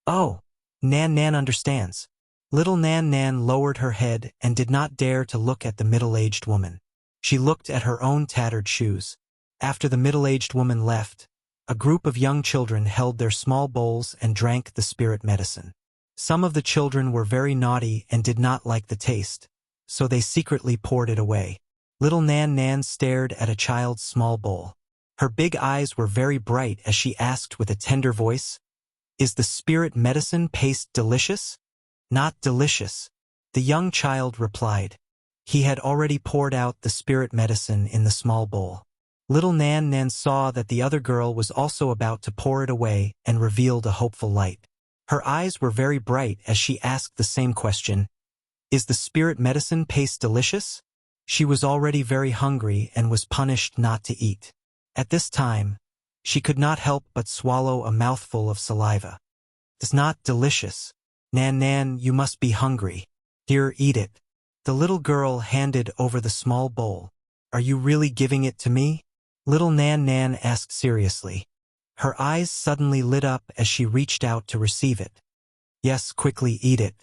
Oh, Nan Nan understands. Little Nan Nan lowered her head and did not dare to look at the middle-aged woman. She looked at her own tattered shoes. After the middle-aged woman left, a group of young children held their small bowls and drank the spirit medicine. Some of the children were very naughty and did not like the taste, so they secretly poured it away. Little Nan Nan stared at a child's small bowl. Her big eyes were very bright as she asked with a tender voice, "Is the spirit medicine paste delicious?" "Not delicious," the young child replied. He had already poured out the spirit medicine in the small bowl. Little Nan Nan saw that the other girl was also about to pour it away and revealed a hopeful light. Her eyes were very bright as she asked the same question, "Is the spirit medicine paste delicious?" She was already very hungry and was punished not to eat. At this time, she could not help but swallow a mouthful of saliva. "It's not delicious. Nan Nan, you must be hungry. Here, eat it." The little girl handed over the small bowl. "Are you really giving it to me?" Little Nan Nan asked seriously. Her eyes suddenly lit up as she reached out to receive it. "Yes, quickly eat it."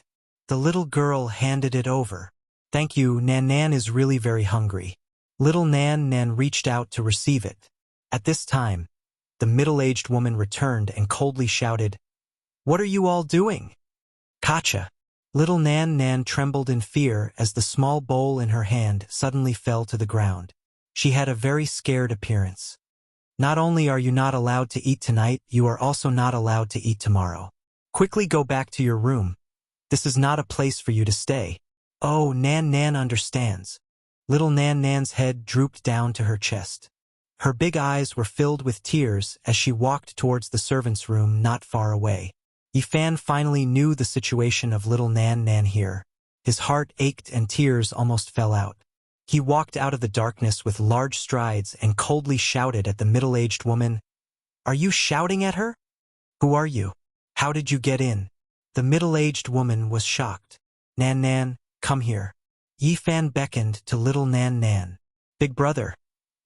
The little girl handed it over. "Thank you, Nan Nan is really very hungry." Little Nan Nan reached out to receive it. At this time, the middle-aged woman returned and coldly shouted, "What are you all doing?" "Gotcha." Little Nan Nan trembled in fear as the small bowl in her hand suddenly fell to the ground. She had a very scared appearance. "Not only are you not allowed to eat tonight, you are also not allowed to eat tomorrow. Quickly go back to your room. This is not a place for you to stay." "Oh, Nan Nan understands." Little Nan Nan's head drooped down to her chest. Her big eyes were filled with tears as she walked towards the servant's room not far away. Yi Fan finally knew the situation of little Nan Nan here. His heart ached and tears almost fell out. He walked out of the darkness with large strides and coldly shouted at the middle-aged woman, Are you shouting at her? Who are you? How did you get in? The middle-aged woman was shocked. Nan Nan, come here. Yi Fan beckoned to little Nan Nan. Big brother,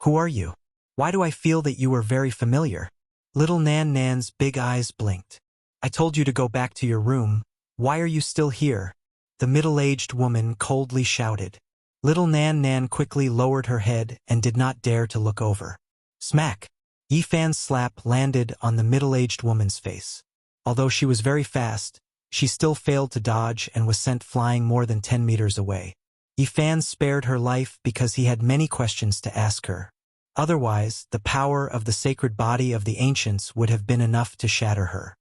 who are you? Why do I feel that you are very familiar? Little Nan Nan's big eyes blinked. I told you to go back to your room. Why are you still here? The middle-aged woman coldly shouted. Little Nan Nan quickly lowered her head and did not dare to look over. Smack! Yi Fan's slap landed on the middle-aged woman's face. Although she was very fast, she still failed to dodge and was sent flying more than 10 meters away. Yi Fan spared her life because he had many questions to ask her. Otherwise, the power of the sacred body of the ancients would have been enough to shatter her.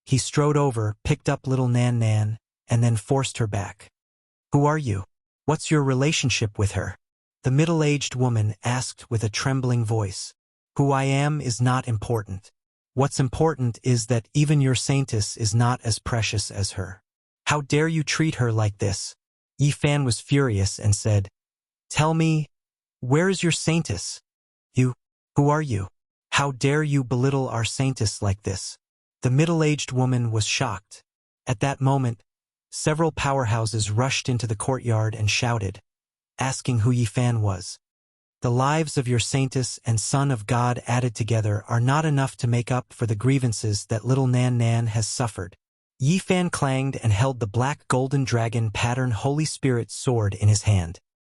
He strode over, picked up little Nan Nan, and then forced her back. Who are you? What's your relationship with her? The middle-aged woman asked with a trembling voice. Who I am is not important. What's important is that even your saintess is not as precious as her. How dare you treat her like this? Yi Fan was furious and said, Tell me, where is your saintess? You, who are you? How dare you belittle our saintess like this? The middle-aged woman was shocked. At that moment, several powerhouses rushed into the courtyard and shouted, asking who Yi Fan was. The lives of your saintess and son of God added together are not enough to make up for the grievances that little Nan Nan has suffered. Yi Fan clanged and held the black golden dragon pattern Holy Spirit sword in his hand.